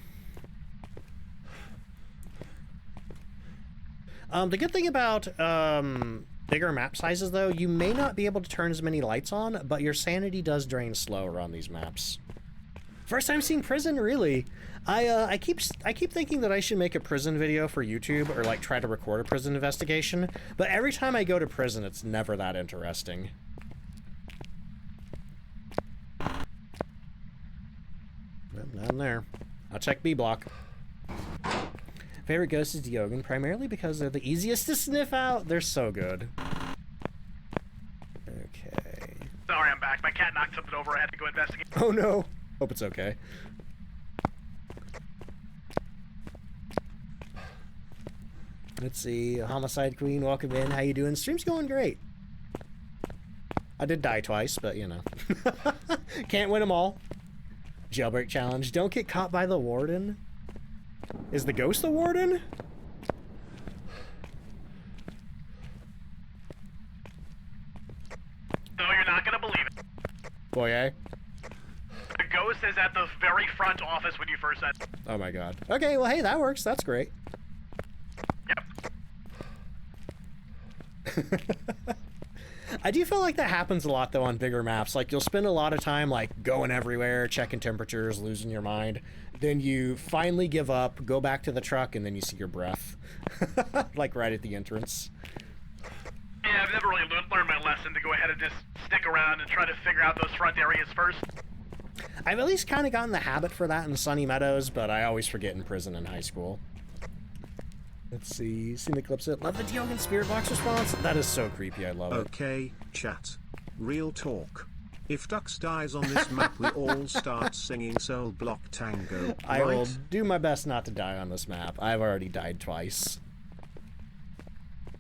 The good thing about bigger map sizes, though, you may not be able to turn as many lights on, but your sanity does drain slower on these maps. First time seeing prison, really? I keep thinking that I should make a prison video for YouTube, or like try to record a prison investigation, but every time I go to prison, it's never that interesting. Not in there. I'll check B block. Favorite ghost is Diogen, primarily because they're the easiest to sniff out. They're so good. Okay. Sorry, I'm back. My cat knocked something over. I had to go investigate. Oh no. Hope it's okay. Let's see. Homicide Queen, welcome in. How you doing? Stream's going great. I did die twice, but you know. Can't win them all. Jailbreak challenge. Don't get caught by the warden. Is the ghost the warden? No, you're not gonna believe it. Boy, eh? The ghost is at the very front office when you first said. Oh my god. Okay, well hey, that works. That's great. Yep. I do feel like that happens a lot though on bigger maps. Like you'll spend a lot of time like going everywhere, checking temperatures, losing your mind. Then you finally give up, go back to the truck, and then you see your breath. Like right at the entrance. Yeah, I've never really learned my lesson to go ahead and just stick around and try to figure out those front areas first. I've at least kind of gotten the habit for that in Sunny Meadows, but I always forget in prison and high school. Let's see. Seen the clips of it. Love the Diogen Spirit Box response. That is so creepy. I love it. Okay, chat. Real talk. If Ducks dies on this map, we all start singing Soul Block Tango. Right? I will do my best not to die on this map. I've already died twice.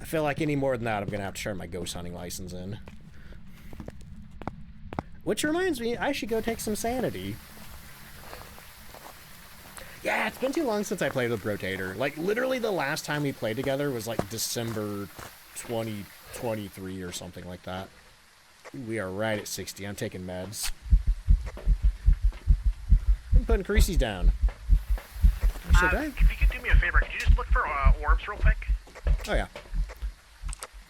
I feel like any more than that, I'm going to have to turn my ghost hunting license in. Which reminds me, I should go take some sanity. Yeah, it's been too long since I played with Rotator. Like, literally the last time we played together was like December 2023 or something like that. We are right at 60. I'm taking meds. I'm putting Creasy's down. Should I? If you could do me a favor, could you just look for orbs real quick? Oh, yeah.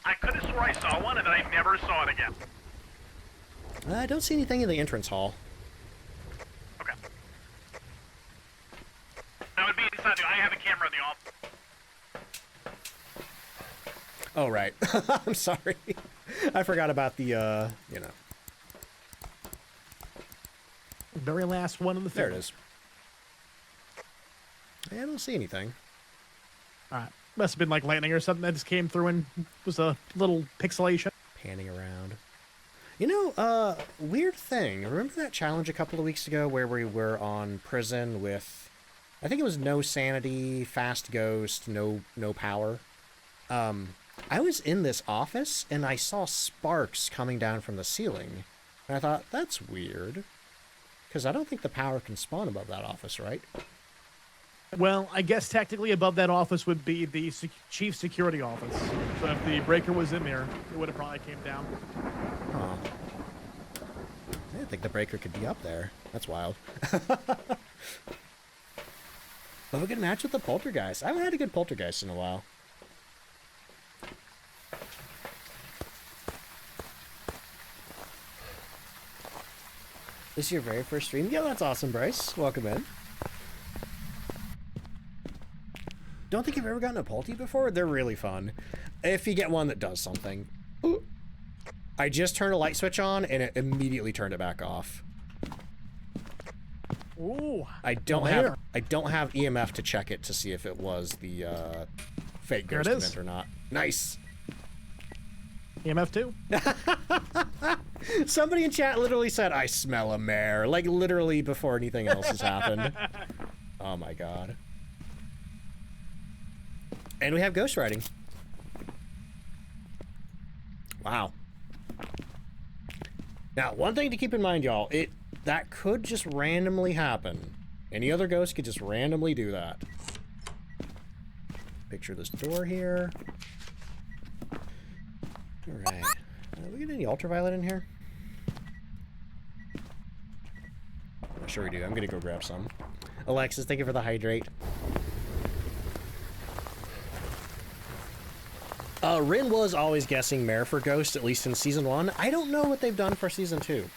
I could have swore I saw one, and then I never saw it again. I don't see anything in the entrance hall. Okay. That would be inside. I have a camera in the office. Oh, right. I'm sorry. I forgot about the, you know. Very last one in the There field. it is. I don't see anything. All right. Must have been like lightning or something that just came through and was a little pixelation. Panning around. You know, weird thing. Remember that challenge a couple of weeks ago where we were on prison with, I think it was no sanity, fast ghost, no power. I was in this office and I saw sparks coming down from the ceiling. And I thought, that's weird. Because I don't think the power can spawn above that office, right? Well, I guess technically above that office would be the chief security office. So if the breaker was in there, it would have probably came down. Huh. I didn't think the breaker could be up there. That's wild. Love a good match with the poltergeist. I haven't had a good poltergeist in a while. This is your very first stream? Yeah, that's awesome, Bryce. Welcome in. Don't think you've ever gotten a Polty before? They're really fun. If you get one that does something. Ooh. I just turned a light switch on and it immediately turned it back off. Ooh. I don't have EMF to check it to see if it was the fake ghost event or not. Nice. EMF 2. Somebody in chat literally said, I smell a mare. Like literally before anything else has happened. Oh my god. And we have ghost riding. Wow. Now, one thing to keep in mind, y'all, that could just randomly happen. Any other ghost could just randomly do that. Picture this door here. Alright. We get any ultraviolet in here? I'm sure we do. I'm gonna go grab some. Alexis, thank you for the hydrate. Rin was always guessing Mare for Ghost, at least in Season 1. I don't know what they've done for Season 2.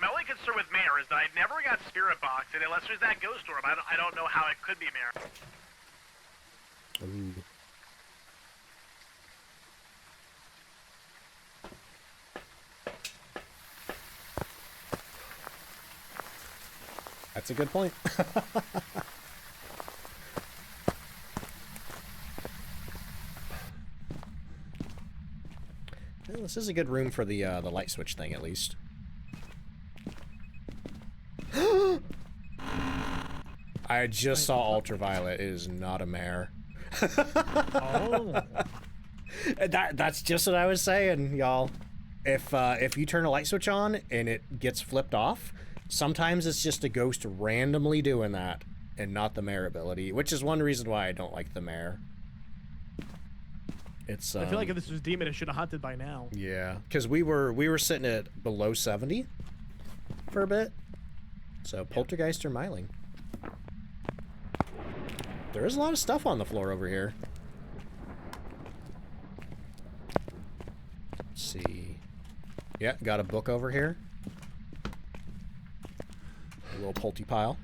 My only concern with Mare is that I never got Spirit Box, and unless there's that ghost orb, I don't know how it could be Mare. Ooh. That's a good point. Well, this is a good room for the light switch thing, at least. I just saw ultraviolet. It is not a mare. Oh. That's just what I was saying, y'all. If you turn a light switch on and it gets flipped off, sometimes it's just a ghost randomly doing that, and not the mare ability, which is one reason why I don't like the mare. It's I feel like if this was demon, it should have hunted by now. yeah, because we were sitting at below 70 for a bit, so poltergeist or myling. There is a lot of stuff on the floor over here. see. Yeah, got a book over here. A little pulty pile.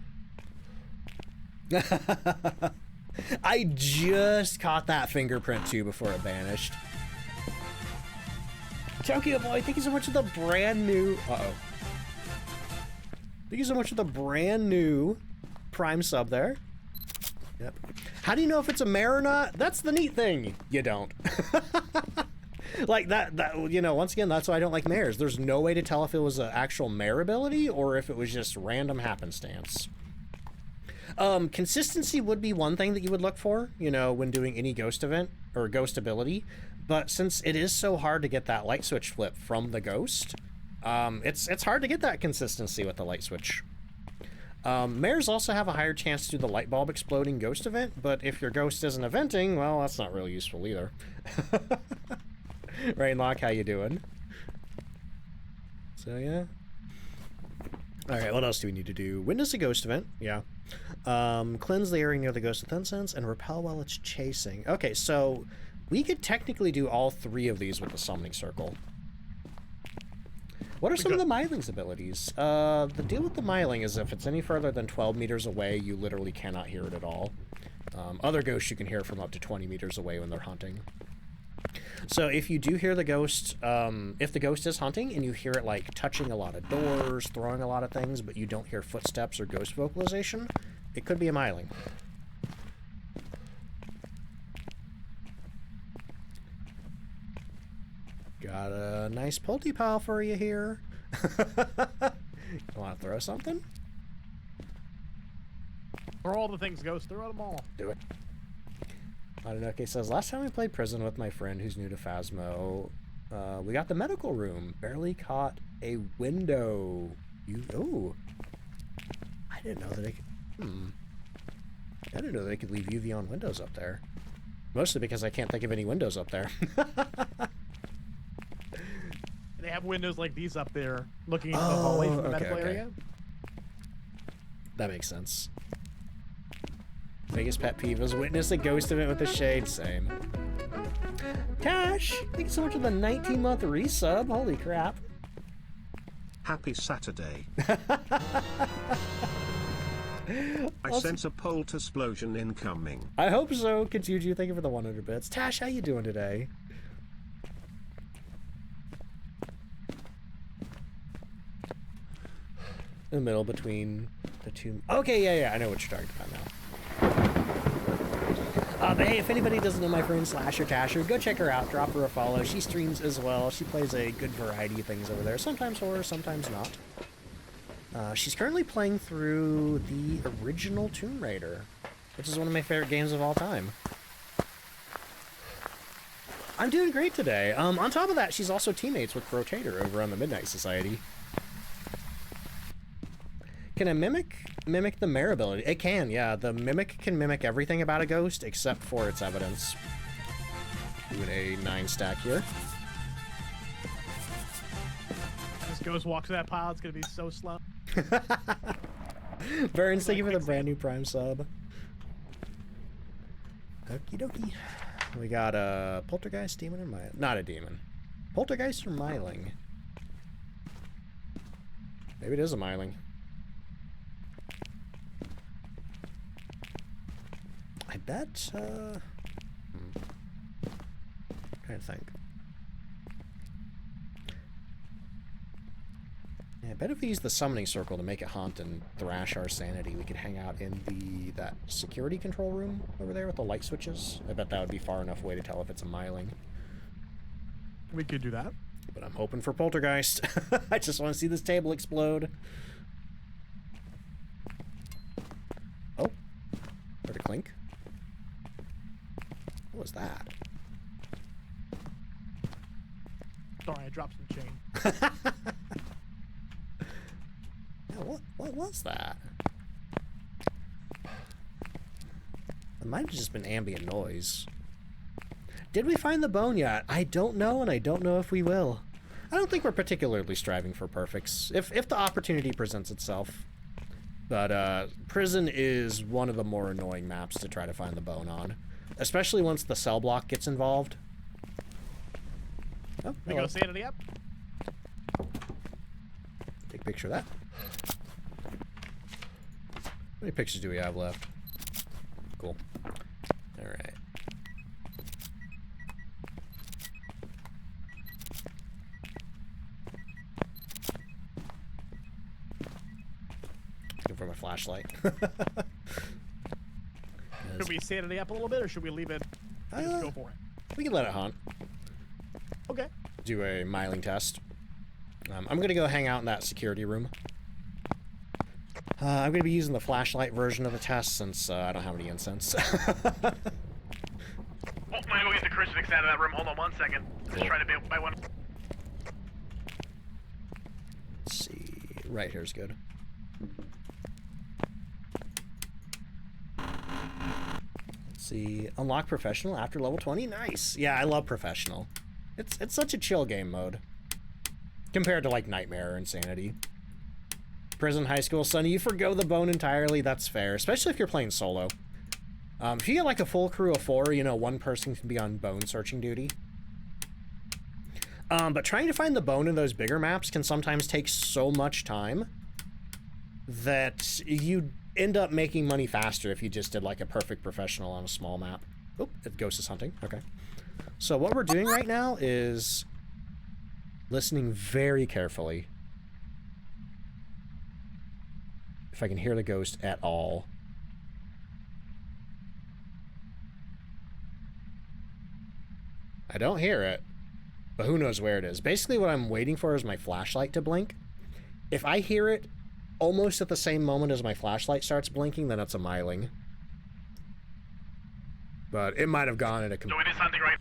I just caught that fingerprint too before it vanished. Tokyo Boy, thank you so much for the brand new... Uh-oh. Thank you so much for the brand new Prime sub there. Yep. How do you know if it's a mare or not? That's the neat thing. You don't. Like that, you know, once again, that's why I don't like mares. There's no way to tell if it was an actual mare ability or if it was just random happenstance. Consistency would be one thing that you would look for, you know, when doing any ghost event or ghost ability. But since it is so hard to get that light switch flip from the ghost, it's hard to get that consistency with the light switch. Mares also have a higher chance to do the light bulb exploding ghost event, but if your ghost isn't eventing, well, that's not really useful either. Rainlock, how you doing? So, yeah. Alright, what else do we need to do? Witness a ghost event, yeah. Cleanse the area near the ghost with incense, and repel while it's chasing. Okay, so we could technically do all three of these with the summoning circle. What are some of the Myling's abilities? The deal with the Myling is if it's any further than 12 meters away, you literally cannot hear it at all. Other ghosts you can hear from up to 20 meters away when they're hunting. So if you do hear the ghost, if the ghost is hunting and you hear it like touching a lot of doors, throwing a lot of things, but you don't hear footsteps or ghost vocalization, it could be a Myling. Got a nice pulty pile for you here. Want to throw something? Throw all the things, Ghost. Throw them all. Do it. Adenuke says, last time we played prison with my friend who's new to Phasmo, we got the medical room. Barely caught a window. Oh. I didn't know that they could... I didn't know they could leave UV on windows up there. Mostly because I can't think of any windows up there. They have windows like these up there, looking into the hallway from the medical area. That makes sense. Biggest pet peeve is witness a ghost event with the shade. Same. Cash, thank you so much for the 19-month resub. Holy crap. Happy Saturday. I sense a Polt explosion incoming. I hope so. Katsuju, thank you for the 100 bits. Tash, how you doing today? In the middle between the two. Okay, yeah, I know what you're talking about now. But hey, if anybody doesn't know my friend Slasher Tasher, go check her out. Drop her a follow. She streams as well. She plays a good variety of things over there. Sometimes horror, sometimes not. She's currently playing through the original Tomb Raider, which is one of my favorite games of all time. I'm doing great today. On top of that, she's also teammates with Rotator over on the Midnight Society. Can a mimic the mare ability? It can, yeah. The mimic can mimic everything about a ghost except for its evidence. Doing a 9 stack here. This ghost walks to that pile, it's gonna be so slow. Burns, thank you for the brand new Prime sub. Okie dokie. We got a poltergeist, demon, or myling? Not a demon. Poltergeist or myling? Maybe it is a myling. I bet, trying to think. Yeah, I bet if we use the summoning circle to make it haunt and thrash our sanity, we could hang out in that security control room over there with the light switches. I bet that would be far enough away to tell if it's a myling. We could do that. But I'm hoping for poltergeist. I just want to see this table explode. Oh, heard a clink. What was that? Sorry, I dropped some chain. Yeah, what was that? It might have just been ambient noise. Did we find the bone yet? I don't know, and I don't know if we will. I don't think we're particularly striving for perfects, if the opportunity presents itself. But prison is one of the more annoying maps to try to find the bone on. Especially once the cell block gets involved. Oh, We hello. go sanity up. Take a picture of that. How many pictures do we have left? Cool. Alright. Looking for my flashlight. Should we sanity up a little bit, or should we leave it? Just go for it. We can let it hunt. Okay. Do a miling test. I'm gonna go hang out in that security room. I'm gonna be using the flashlight version of the test since I don't have any incense. Oh, I'm gonna go get the crucifix out of that room. Hold on 1 second. Just Cool. trying to buy one. Let's see. Right here's good. Let's see. Unlock professional after level 20. Nice. Yeah, I love professional. It's such a chill game mode compared to like Nightmare or Insanity. Prison, high school, Sonny, you forgo the bone entirely. That's fair, especially if you're playing solo. If you get like a full crew of 4, you know, one person can be on bone searching duty. But trying to find the bone in those bigger maps can sometimes take so much time that you end up making money faster if you just did like a perfect professional on a small map. Oh, Ghost is hunting. Okay. So what we're doing right now is listening very carefully. If I can hear the ghost at all. I don't hear it, but who knows where it is. Basically what I'm waiting for is my flashlight to blink. If I hear it almost at the same moment as my flashlight starts blinking, then it's a miling. But it might have gone in a... So it is hunting right.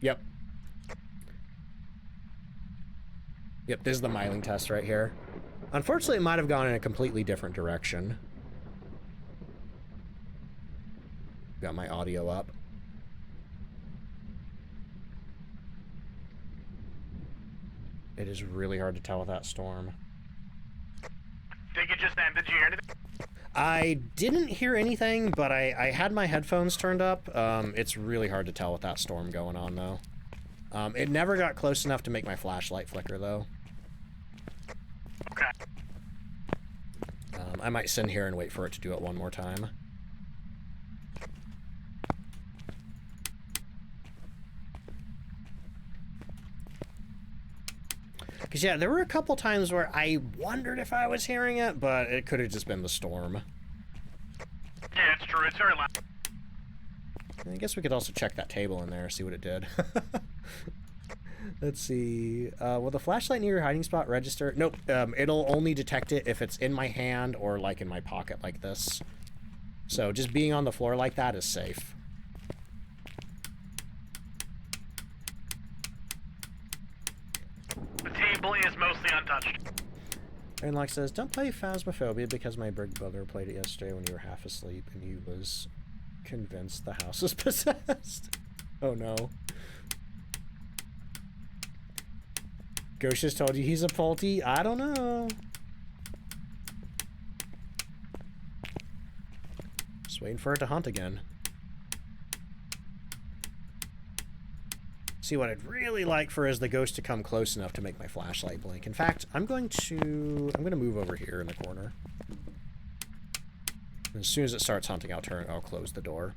Yep. Yep, this is the miling test right here. Unfortunately, it might have gone in a completely different direction. Got my audio up. It is really hard to tell with that storm. Think it just ended. Did you hear anything? I didn't hear anything, but I had my headphones turned up. It's really hard to tell with that storm going on, though. It never got close enough to make my flashlight flicker, though. Okay. I might sit here and wait for it to do it one more time. Because, yeah, there were a couple times where I wondered if I was hearing it, but it could have just been the storm. Yeah, it's true. It's very loud. I guess we could also check that table in there, see what it did. Let's see. Will the flashlight near your hiding spot register? Nope. It'll only detect it if it's in my hand or, like, in my pocket like this. So just being on the floor like that is safe. The table is mostly untouched. Aaron says, don't play Phasmophobia because my big brother played it yesterday when you were half asleep and you was convinced the house was possessed. Oh no. Ghost just told you he's a faulty? I don't know. Just waiting for it to hunt again. See, what I'd really like for is the ghost to come close enough to make my flashlight blink. In fact, I'm going to move over here in the corner. As soon as it starts hunting, I'll close the door.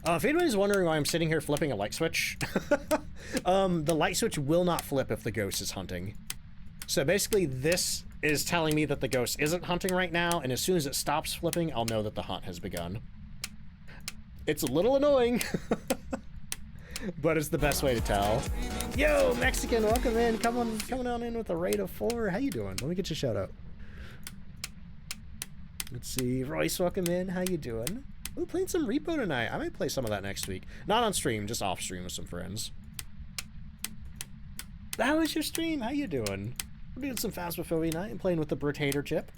If anybody's wondering why I'm sitting here flipping a light switch, the light switch will not flip if the ghost is hunting. So basically this is telling me that the ghost isn't hunting right now, and as soon as it stops flipping, I'll know that the hunt has begun. It's a little annoying, but it's the best way to tell. Yo, Mexican, welcome in. Coming on in with a rate of 4. How you doing? Let me get your shout out. Let's see. Royce, welcome in. How you doing? We're playing some Repo tonight. I might play some of that next week. Not on stream, just off stream with some friends. How was your stream? How you doing? We're doing some Phasmophobia night and playing with the Brutator chip.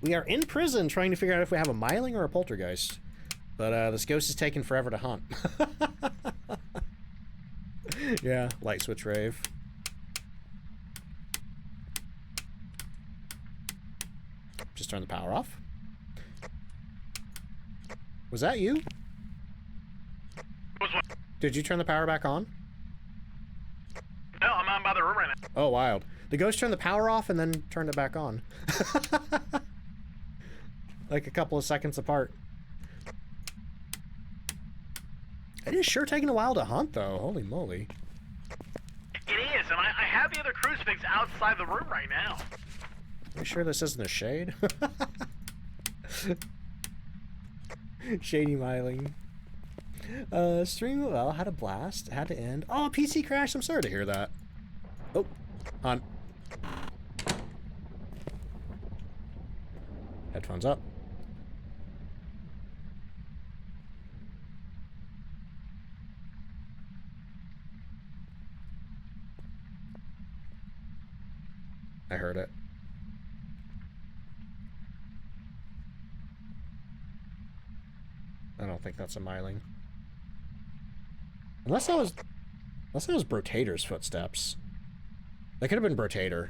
We are in prison trying to figure out if we have a miling or a poltergeist. But this ghost is taking forever to hunt. Yeah, light switch rave. Just turn the power off. Was that you? Did you turn the power back on? No, I'm on by the room right now. Oh, wild. The ghost turned the power off and then turned it back on. Like a couple of seconds apart. It is sure taking a while to hunt, though. Holy moly. It is, and I have the other crucifix outside the room right now. Are you sure this isn't a shade? Shady Myling. Stream well, had a blast, had to end. Oh, PC crash, I'm sorry to hear that. Oh, on. Headphones up. I heard it. I don't think that's a Myling. Unless that was Brotator's footsteps. That could have been Brotator.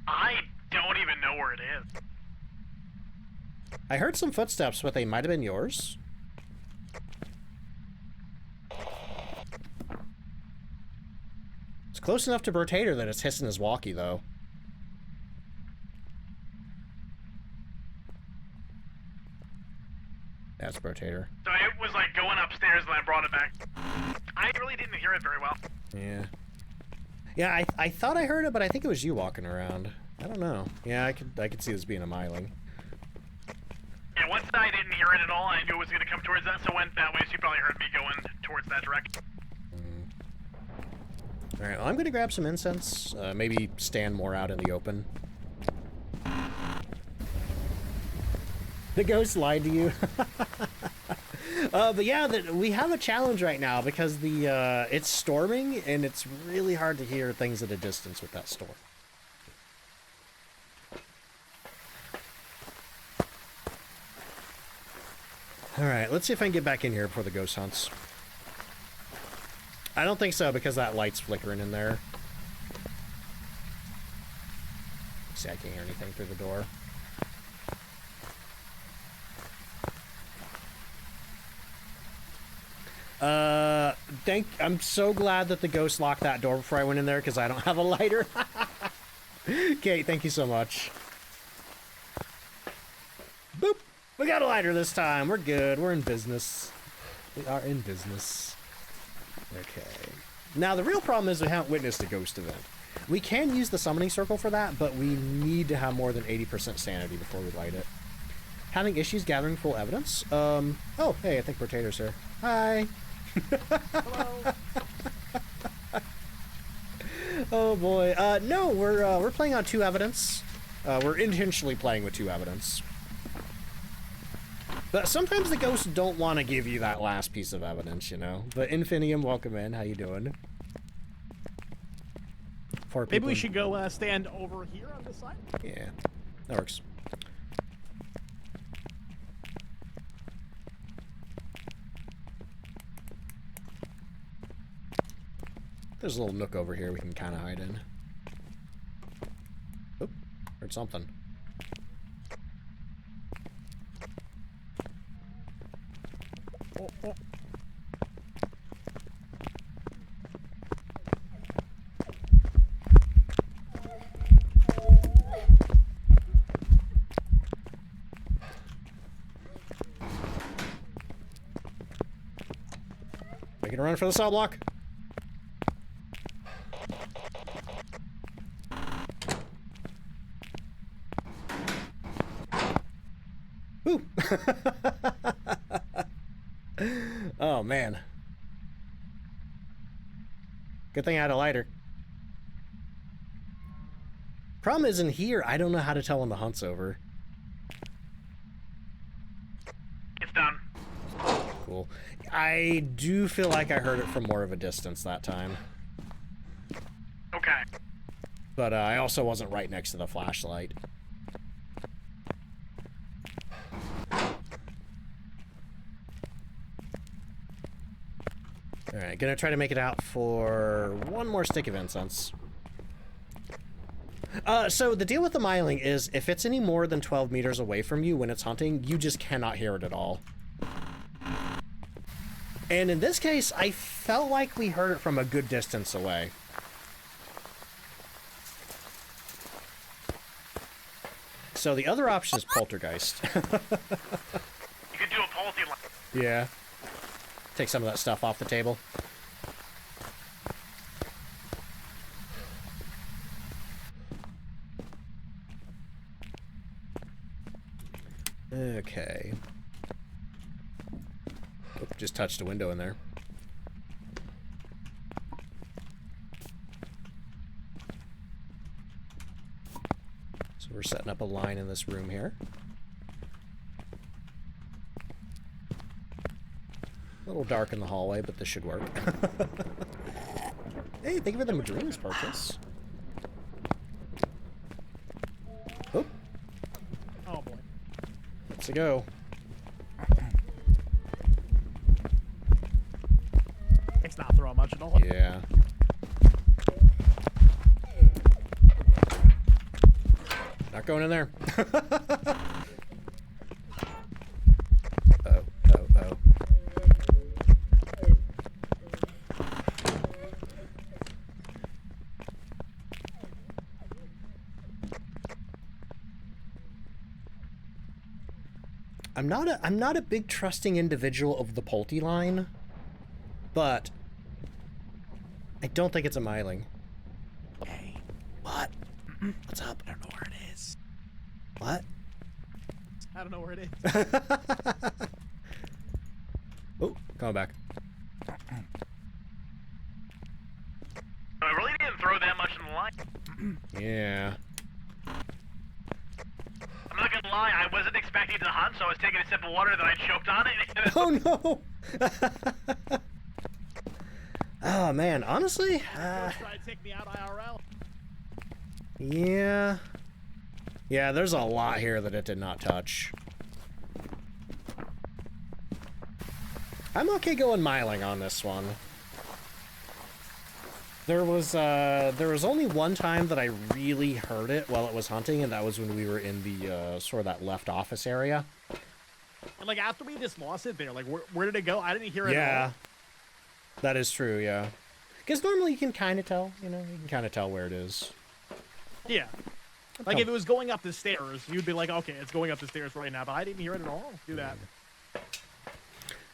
I don't even know where it is. I heard some footsteps, but they might have been yours. It's close enough to Brotator that it's hissing his walkie, though. That's Brotator. So it was like going upstairs and I brought it back. I really didn't hear it very well. Yeah. Yeah, I thought I heard it, but I think it was you walking around. I don't know. Yeah, I could see this being a Myling. Yeah, once I didn't hear it at all, I knew it was going to come towards that, so went that way, so you probably heard me going towards that direction. Alright, well, I'm going to grab some incense. Maybe stand more out in the open. The ghost lied to you. But yeah, we have a challenge right now because it's storming and it's really hard to hear things at a distance with that storm. Alright, let's see if I can get back in here before the ghost hunts. I don't think so because that light's flickering in there. See, I can't hear anything through the door. I'm so glad that the ghost locked that door before I went in there because I don't have a lighter. Kate, thank you so much. Boop! We got a lighter this time. We're good. We're in business. We are in business. Okay. Now, the real problem is we haven't witnessed a ghost event. We can use the summoning circle for that, but we need to have more than 80% sanity before we light it. Having issues gathering full evidence? Oh, hey, I think Brotator's here. Hi! Hello. Oh boy. No, we're playing on 2 evidence. We're intentionally playing with 2 evidence. But sometimes the ghosts don't want to give you that last piece of evidence, you know? But Infinium, welcome in. How you doing? Maybe we should go stand over here on this side? Yeah, that works. There's a little nook over here we can kind of hide in. Oop, heard something. Oh, oh. Making a run for the cell block. Ooh. Oh, man. Good thing I had a lighter. Problem is in here, I don't know how to tell when the hunt's over. It's done. Cool. I do feel like I heard it from more of a distance that time. Okay. But I also wasn't right next to the flashlight. Alright, gonna try to make it out for one more stick of incense. So the deal with the Myling is if it's any more than 12 meters away from you when it's hunting, you just cannot hear it at all. And in this case, I felt like we heard it from a good distance away. So the other option is poltergeist. You could do a policy line. Yeah. Take some of that stuff off the table. Okay. Oop, just touched a window in there. So we're setting up a line in this room here. A little dark in the hallway, but this should work. Hey, thank you for the Madrinas purchase. Oop. Oh boy. Let's go. It's not throwing much at all. Yeah. Not going in there. Oh. I'm not a big trusting individual of the Pulte line, but I don't think it's a Myling. Hey, what? What's up? I don't know where it is. What? I don't know where it is. Oh, coming back. I really didn't throw that much in the line. Yeah. I'm not gonna lie, I wasn't expecting to hunt, so I was taking a sip of water, then I choked on it. Oh no! Oh man, honestly, Try to take me out IRL. yeah. Yeah, there's a lot here that it did not touch. I'm okay going Myling on this one. There was only one time that I really heard it while it was hunting, and that was when we were in the sort of that left office area. And like after we just lost it there, like where did it go? I didn't hear it at Yeah, all. that is true. Yeah, because normally you can kind of tell. You know, you can kind of tell where it is. Yeah. Like if it was going up the stairs, you'd be like, okay, it's going up the stairs right now, but I didn't hear it at all. Do that.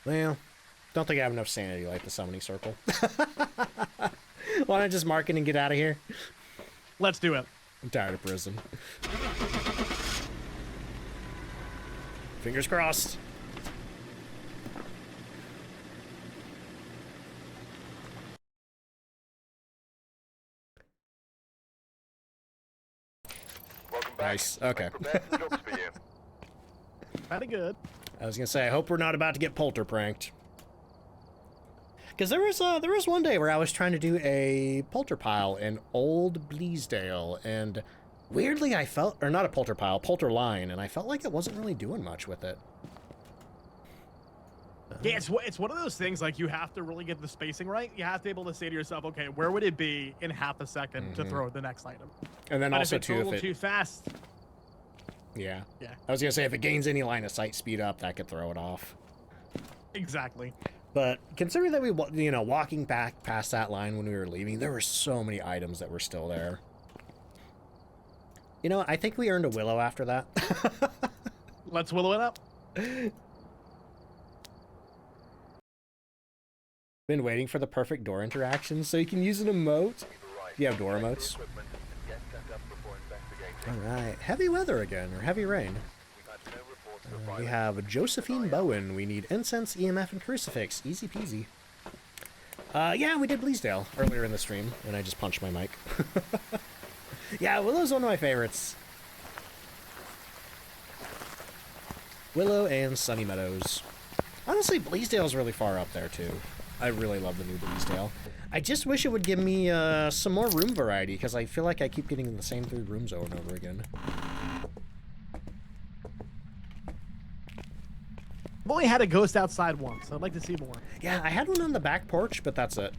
Well, don't think I have enough sanity to light the summoning circle. Why not just mark it and get out of here? Let's do it. I'm tired of prison. Fingers crossed. Welcome back. Nice. Okay. I prepared some jobs for you. Kinda good. I was gonna say, I hope we're not about to get polter pranked. Because there was one day where I was trying to do a polter pile in Old Bleasdale, and weirdly I felt, or not a polter pile, polter line, and I felt like it wasn't really doing much with it. Yeah, it's one of those things, like, you have to really get the spacing right. You have to be able to say to yourself, okay, where would it be in half a second to throw the next item? And then But also if it's too, a little if it, too fast, yeah, yeah, I was gonna say if it gains any line of sight speed up, that could throw it off. exactly. But considering that we, you know, walking back past that line when we were leaving, there were so many items that were still there. You know, I think we earned a willow after that. Let's willow it up. Been waiting for the perfect door interaction so you can use an emote. You have door emotes. Equipment and get set up before investigating. All right, heavy weather again, or heavy rain. We've had no reports of We violence. have Josephine Bowen. We need incense, EMF, and crucifix. Easy peasy. Yeah, we did Bleasdale earlier in the stream, and I just punched my mic. Yeah, Willow's one of my favorites. Willow and Sunny Meadows. Honestly, Bleasdale's really far up there, too. I really love the new Bleasdale. I just wish it would give me some more room variety, because I feel like I keep getting the same 3 rooms over and over again. I've only had a ghost outside once. I'd like to see more. Yeah, I had one on the back porch, but that's it.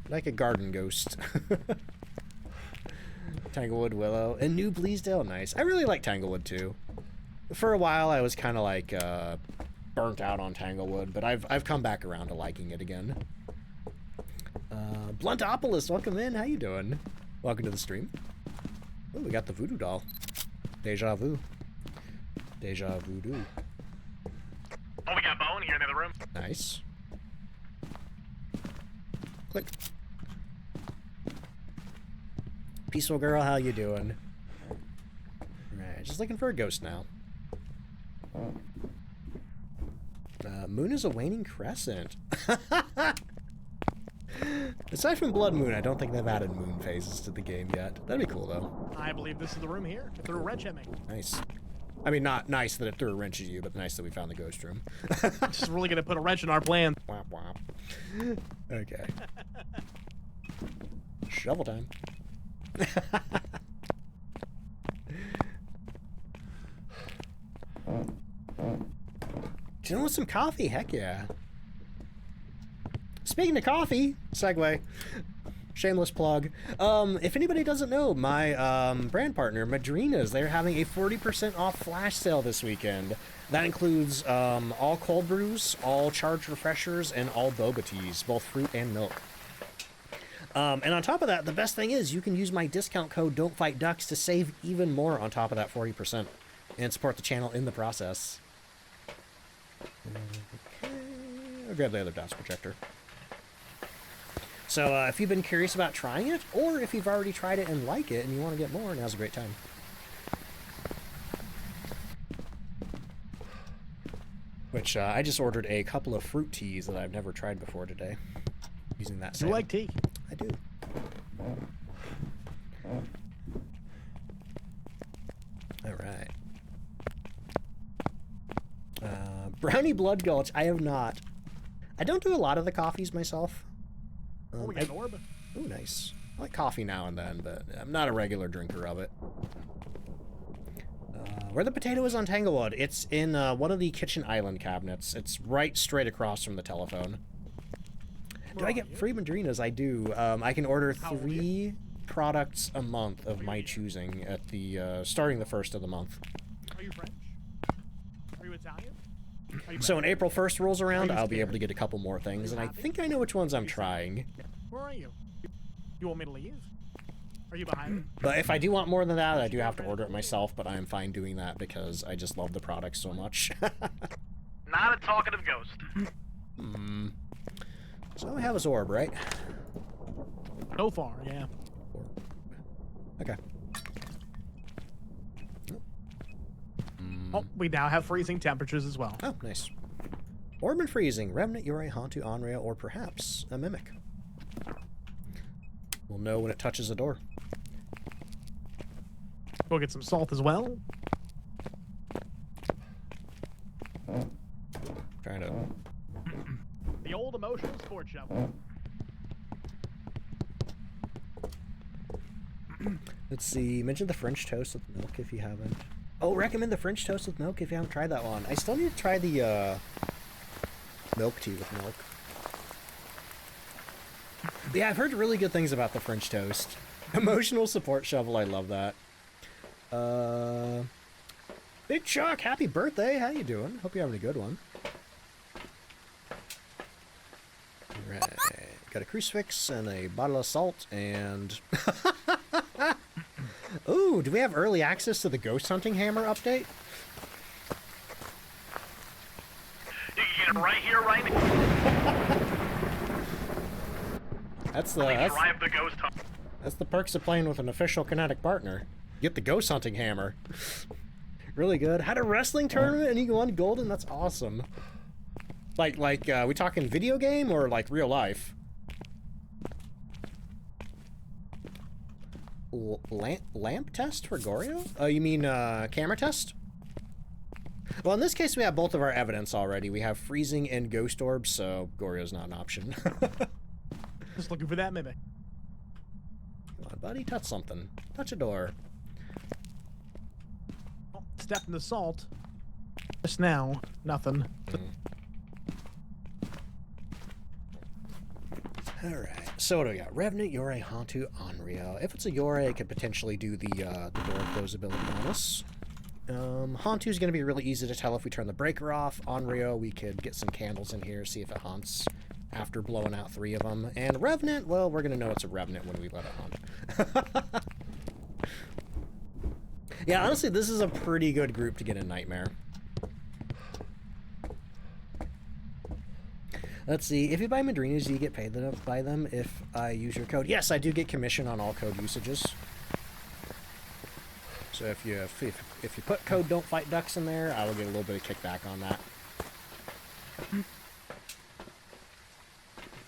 Like a garden ghost. Tanglewood, Willow, and new Bleasdale. Nice. I really like Tanglewood, too. For a while, I was kind of like, burnt out on Tanglewood, but I've come back around to liking it again. Bluntopolis, welcome in. How you doing? Welcome to the stream. Oh, we got the voodoo doll. Deja vu. Deja voodoo. Oh, we got Bone here in the other room. Nice. Click. Peaceful girl, how you doing? Right, just looking for a ghost now. Moon is a waning crescent. Aside from Blood Moon, I don't think they've added moon phases to the game yet. That'd be cool, though. I believe this is the room here. It threw a wrench at me. Nice. I mean, not nice that it threw a wrench at you, but nice that we found the ghost room. Just really gonna put a wrench in our plan. Womp womp. Okay. Shovel time. Do you know what, some coffee? Heck yeah. Speaking of coffee, segue. Shameless plug. If anybody doesn't know, my brand partner, Madrina's, they're having a 40% off flash sale this weekend. That includes all cold brews, all charged refreshers, and all boba teas, both fruit and milk. And on top of that, the best thing is you can use my discount code DontFightDucks to save even more on top of that 40% and support the channel in the process. Okay. I'll grab the other DOS projector. So if you've been curious about trying it, or if you've already tried it and like it and you want to get more, now's a great time. Which I just ordered a couple of fruit teas that I've never tried before today. Using that sale. You like tea? I do. All right. Brownie Blood Gulch, I have not. I don't do a lot of the coffees myself. Oh, we got an orb. Ooh, nice. I like coffee now and then, but I'm not a regular drinker of it. Where the potato is on Tanglewood, it's in one of the kitchen island cabinets. It's right straight across from the telephone. Do I get free Madrinas? I do. I can order 3 products a month of my choosing at the starting the 1st of the month. Are you French? Are you Italian? So when April 1st rolls around, I'll be able to get a couple more things, and I think I know which ones I'm trying. Where are you? You want me to leave? Are you behind me? But if I do want more than that, I do have to order it myself, but I am fine doing that because I just love the product so much. Not a talkative ghost. So I have his orb, right? So far, yeah. Okay. Oh, we now have freezing temperatures as well. Oh, nice. Orb and freezing, Remnant, Yurei, Hantu, Onryo, or perhaps a Mimic. We'll know when it touches the door. We'll get some salt as well. Trying to... The old emotional sport shovel. Let's see. Mention the French toast with milk if you haven't. Oh, recommend the French toast with milk if you haven't tried that one. I still need to try the milk tea with milk. Yeah, I've heard really good things about the French toast. Emotional support shovel, I love that. Big Chuck, happy birthday. How you doing? Hope you're having a good one. Right. Got a crucifix and a bottle of salt and... Ooh, do we have early access to the ghost hunting hammer update? You can get it right here, right now. That's Drive the ghost hunt. That's the perks of playing with an official Kinetic partner. Get the ghost hunting hammer. Really good. Had a wrestling tournament and you won golden? That's awesome. Like, we talking video game or like real life? Lamp test for Goryo? Oh, you mean camera test? Well, in this case, we have both of our evidence already. We have freezing and ghost orbs, so Goryo's not an option. Just looking for that mimic. Come on, buddy, touch something. Touch a door. Oh, step in the salt. Just now, nothing. Alright, so what do we got? Revenant, Yurei, Hantu, Onryo. If it's a Yurei, it could potentially do the door close ability on us. Hantu's going to be really easy to tell if we turn the breaker off. Onryo, we could get some candles in here, see if it haunts after blowing out 3 of them. And Revenant, well, we're going to know it's a Revenant when we let it haunt. Yeah, honestly, this is a pretty good group to get in Nightmare. Let's see, if you buy Madrinas, do you get paid by them if I use your code? Yes, I do get commission on all code usages. So if you put code DontFightDucks in there, I will get a little bit of kickback on that. Let's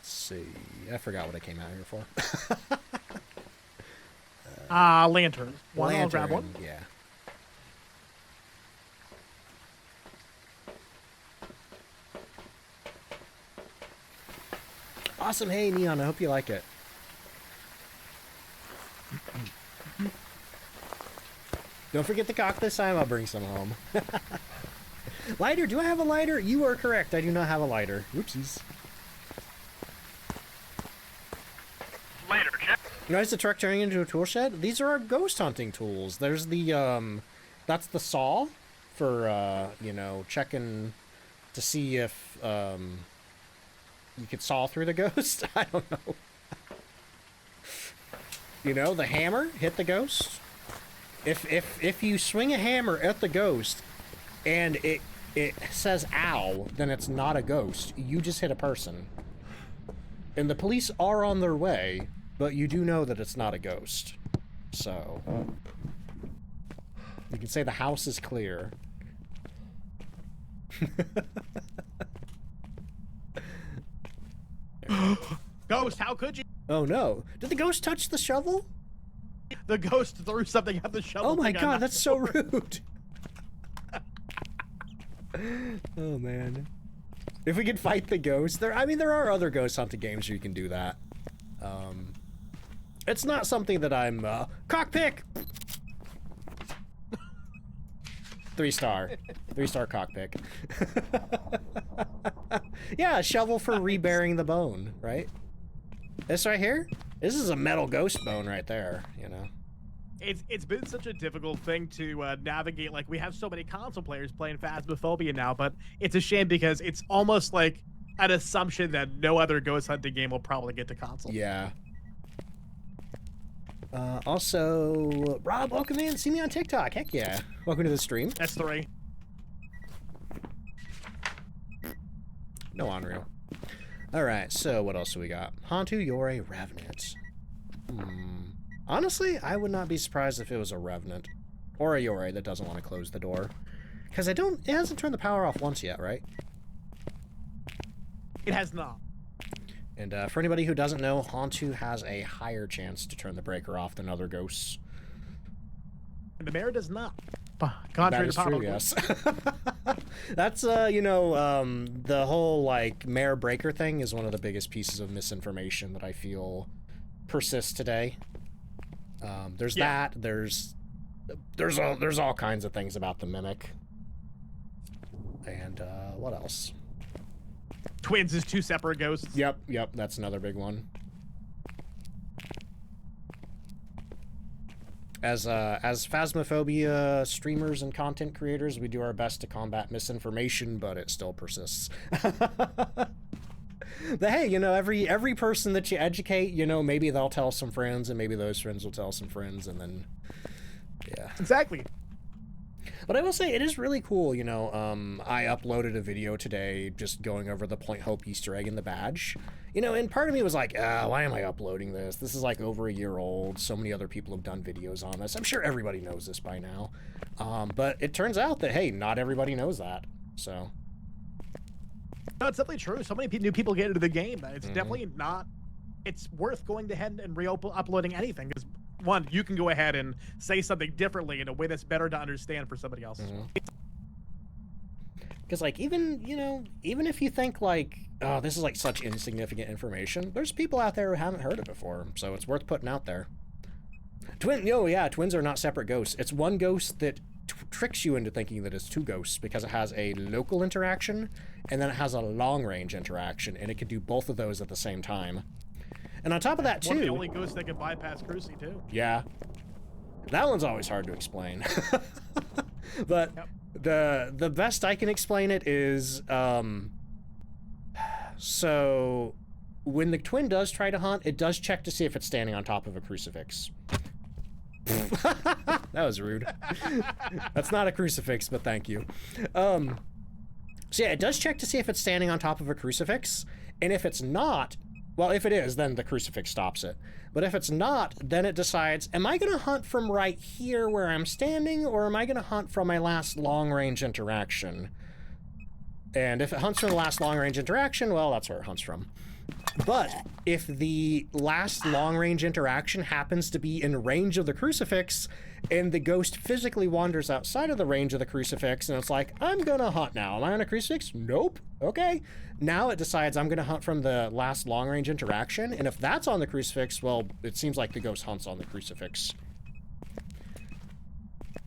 see, I forgot what I came out here for. Lantern. One, I'll grab one. Yeah. Awesome. Hey, Neon, I hope you like it. Don't forget the cock this time. I'll bring some home. Lighter. Do I have a lighter? You are correct. I do not have a lighter. Whoopsies. Later, check. You know, is the truck turning into a tool shed? These are our ghost hunting tools. There's the, that's the saw for, you know, checking to see if, you could saw through the ghost. I don't know. You know, the hammer, hit the ghost. If you swing a hammer at the ghost and it says ow, then it's not a ghost. You just hit a person. And the police are on their way, but you do know that it's not a ghost. So you can say the house is clear. Ghost, how could you? Oh no. Did the ghost touch the shovel? The ghost threw something at the shovel. Oh my god, that's so rude. Oh man. If we could fight the ghost, there are other ghost hunting games where you can do that. It's not something that I'm cockpick. 3-star. 3-star cockpick. Yeah, a shovel for reburying the bone, right? This right here? This is a metal ghost bone right there, you know. It's been such a difficult thing to navigate. Like, we have so many console players playing Phasmophobia now, but it's a shame because it's almost like an assumption that no other ghost hunting game will probably get to console. Yeah. Also, Rob, welcome in. See me on TikTok. Heck yeah. Welcome to the stream. That's 3. No Unreal. Alright, so what else do we got? Hantu, you're a Revenant. Honestly, I would not be surprised if it was a Revenant. Or a Yore that doesn't want to close the door. Because it hasn't turned the power off once yet, right? It has not. And for anybody who doesn't know, Hantu has a higher chance to turn the breaker off than other ghosts. And the mayor does not. Contrary to popular. Yes. That's, you know, the whole, like, mayor breaker thing is one of the biggest pieces of misinformation that I feel persists today. There's that. There's all kinds of things about the mimic. And, what else? Twins is 2 separate ghosts. Yep, that's another big one. As Phasmophobia streamers and content creators, we do our best to combat misinformation, but it still persists. But hey, you know, every person that you educate, you know, maybe they'll tell some friends, and maybe those friends will tell some friends, and then, yeah. Exactly. But I will say, it is really cool, you know, I uploaded a video today just going over the Point Hope Easter egg and the badge. You know, and part of me was like, why am I uploading this? This is like over a year old. So many other people have done videos on this. I'm sure everybody knows this by now. But it turns out that, hey, not everybody knows that, so. No, it's definitely true. So many new people get into the game. It's definitely not. It's worth going ahead and re-uploading anything. Because, one, you can go ahead and say something differently in a way that's better to understand for somebody else. Because, like, even, you know, even if you think, like, oh, this is, like, such insignificant information, there's people out there who haven't heard it before, so it's worth putting out there. Twins are not separate ghosts. It's one ghost that tricks you into thinking that it's 2 ghosts because it has a local interaction and then it has a long-range interaction, and it can do both of those at the same time. And on top of that, too... One of the only ghosts that can bypass Cruci, too. Yeah. That one's always hard to explain. But the best I can explain it is, so when the twin does try to hunt, it does check to see if it's standing on top of a crucifix. That was rude. That's not a crucifix, but thank you. So yeah, it does check to see if it's standing on top of a crucifix, and if it's not, well, if it is, then the crucifix stops it. But if it's not, then it decides, am I going to hunt from right here where I'm standing, or am I going to hunt from my last long-range interaction? And if it hunts from the last long-range interaction, well, that's where it hunts from. But if the last long-range interaction happens to be in range of the crucifix, and the ghost physically wanders outside of the range of the crucifix, and it's like, I'm gonna hunt now. Am I on a crucifix? Nope. Okay. Now it decides I'm gonna hunt from the last long-range interaction, and if that's on the crucifix, well, it seems like the ghost hunts on the crucifix.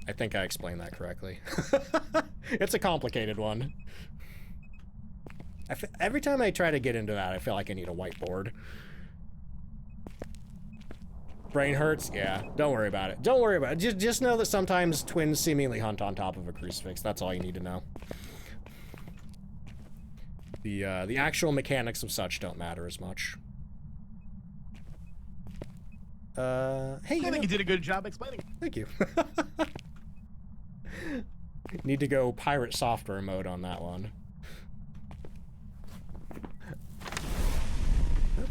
I think I explained that correctly. It's a complicated one. Every time I try to get into that, I feel like I need a whiteboard. Brain hurts? Yeah, don't worry about it. Don't worry about it. Just know that sometimes twins seemingly hunt on top of a crucifix. That's all you need to know. The actual mechanics of such don't matter as much. Hey, I think you did a good job explaining. Thank you. Need to go pirate software mode on that one.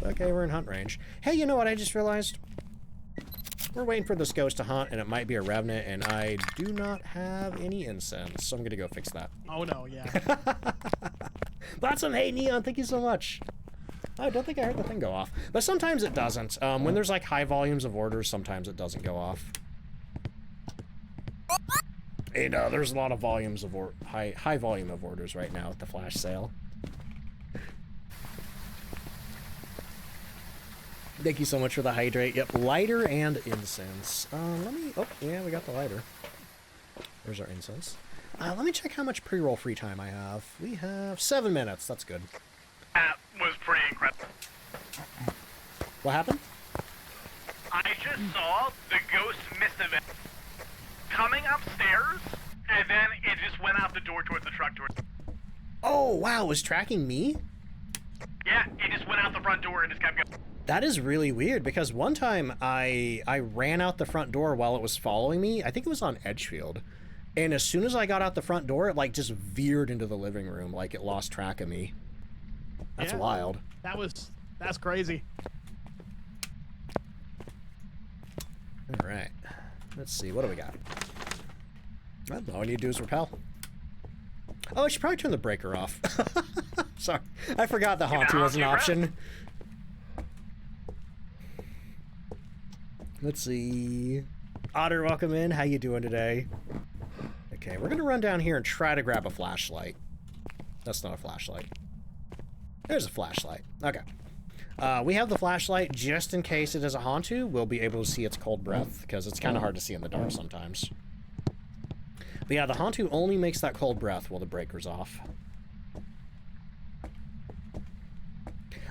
Okay, we're in hunt range. Hey, you know what I just realized? We're waiting for this ghost to hunt, and it might be a revenant, and I do not have any incense, so I'm gonna go fix that. Oh no, yeah. Awesome, hey Neon, thank you so much. I don't think I heard the thing go off, but sometimes it doesn't. When there's like high volumes of orders, sometimes it doesn't go off. And there's a lot of volumes of high volume of orders right now at the flash sale. Thank you so much for the hydrate. Yep, lighter and incense. Oh, yeah, we got the lighter. There's our incense. Let me check how much pre-roll free time I have. We have 7 minutes. That's good. That was pretty incredible. What happened? I just saw the ghost mist event coming upstairs, and then it just went out the door towards the truck door. Oh, wow, it was tracking me? Yeah, it just went out the front door and just kept going. That is really weird, because one time I ran out the front door while it was following me. I think it was on Edgefield. And as soon as I got out the front door, it like just veered into the living room, like it lost track of me. That's wild. That's crazy. All right. Let's see, what do we got? Well, all I need to do is repel. Oh, I should probably turn the breaker off. Sorry, I forgot the Haunty was an option. Let's see. Otter, welcome in. How you doing today? Okay, we're gonna run down here and try to grab a flashlight. That's not a flashlight. There's a flashlight. Okay. We have the flashlight just in case it is a Hantu. We'll be able to see its cold breath, because it's kind of hard to see in the dark sometimes. But yeah, the Hantu only makes that cold breath while the breaker's off.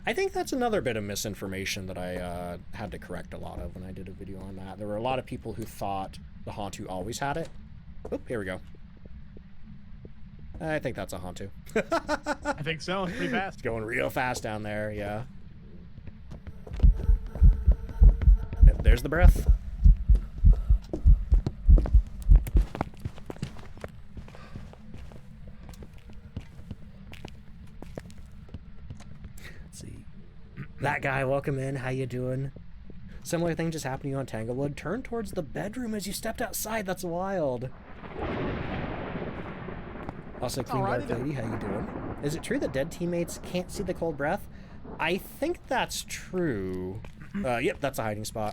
I think that's another bit of misinformation that I had to correct a lot of when I did a video on that. There were a lot of people who thought the Hantu always had it. Oop, here we go. I think that's a Hantu. I think so. Pretty fast. It's going real fast down there, yeah. Yep, there's the breath. Let's see. That guy, welcome in. How you doing? Similar thing just happened to you on Tanglewood. Turn towards the bedroom as you stepped outside. That's wild. Also, Clean Dark Lady, how you doing? Is it true that dead teammates can't see the cold breath? I think that's true. Yep, that's a hiding spot.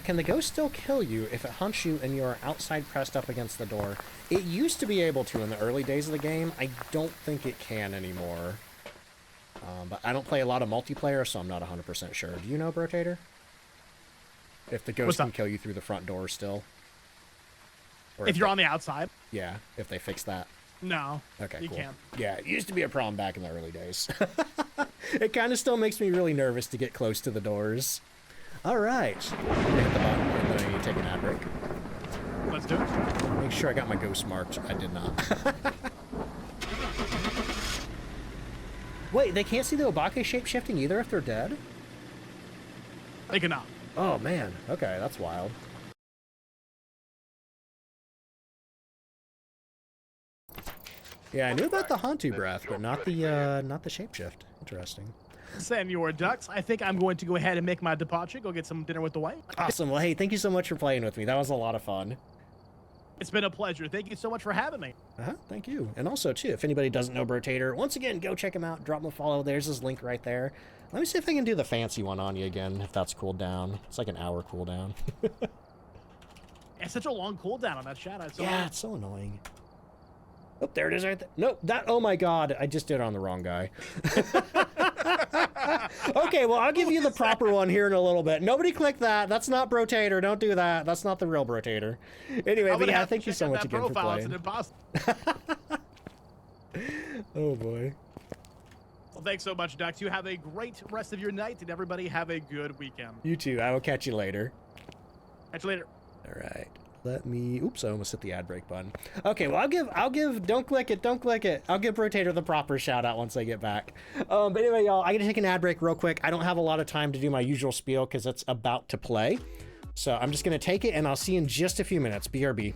Can the ghost still kill you if it hunts you and you're outside pressed up against the door? It used to be able to in the early days of the game. I don't think it can anymore. But I don't play a lot of multiplayer, so I'm not 100% sure. Do you know, Brotator? If the ghost can kill you through the front door still? Or if you're on the outside? Yeah, if they fix that. No. Okay, you cool. can't. Yeah, it used to be a problem back in the early days. It kind of still makes me really nervous to get close to the doors. All right. I'm gonna hit the button, and then I need to take an ad break. Let's do it. Make sure I got my ghost marked. I did not. Wait, they can't see the Obake shape-shifting either if they're dead? They cannot. Oh, man. Okay, that's wild. Yeah, I knew about the Hantu breath, but not the shapeshift. Interesting. Senor Ducks, I think I'm going to go ahead and make my departure. Go get some dinner with the wife. Awesome. Well, hey, thank you so much for playing with me. That was a lot of fun. It's been a pleasure. Thank you so much for having me. Thank you. And also, too, if anybody doesn't know Brotator, once again, go check him out. Drop him a follow. There's his link right there. Let me see if I can do the fancy one on you again, if that's cooled down. It's like an hour cooldown. It's such a long cooldown on that shadow. Yeah, it's so annoying. Oh, there it is right there. Nope, oh my god, I just did it on the wrong guy. Okay, well, I'll give you the proper one here in a little bit. Nobody click that. That's not Brotator. Don't do that. That's not the real Brotator. Anyway, but yeah, thank you so much again for playing. Oh, boy. Well, thanks so much, Ducks. You have a great rest of your night, and everybody have a good weekend. You too. I will catch you later. Catch you later. All right. Let me, oops, I almost hit the ad break button. Okay, well, I'll give, don't click it. I'll give Brotator the proper shout out once I get back. But anyway, y'all, I gotta take an ad break real quick. I don't have a lot of time to do my usual spiel because it's about to play. So I'm just gonna take it and I'll see you in just a few minutes. BRB.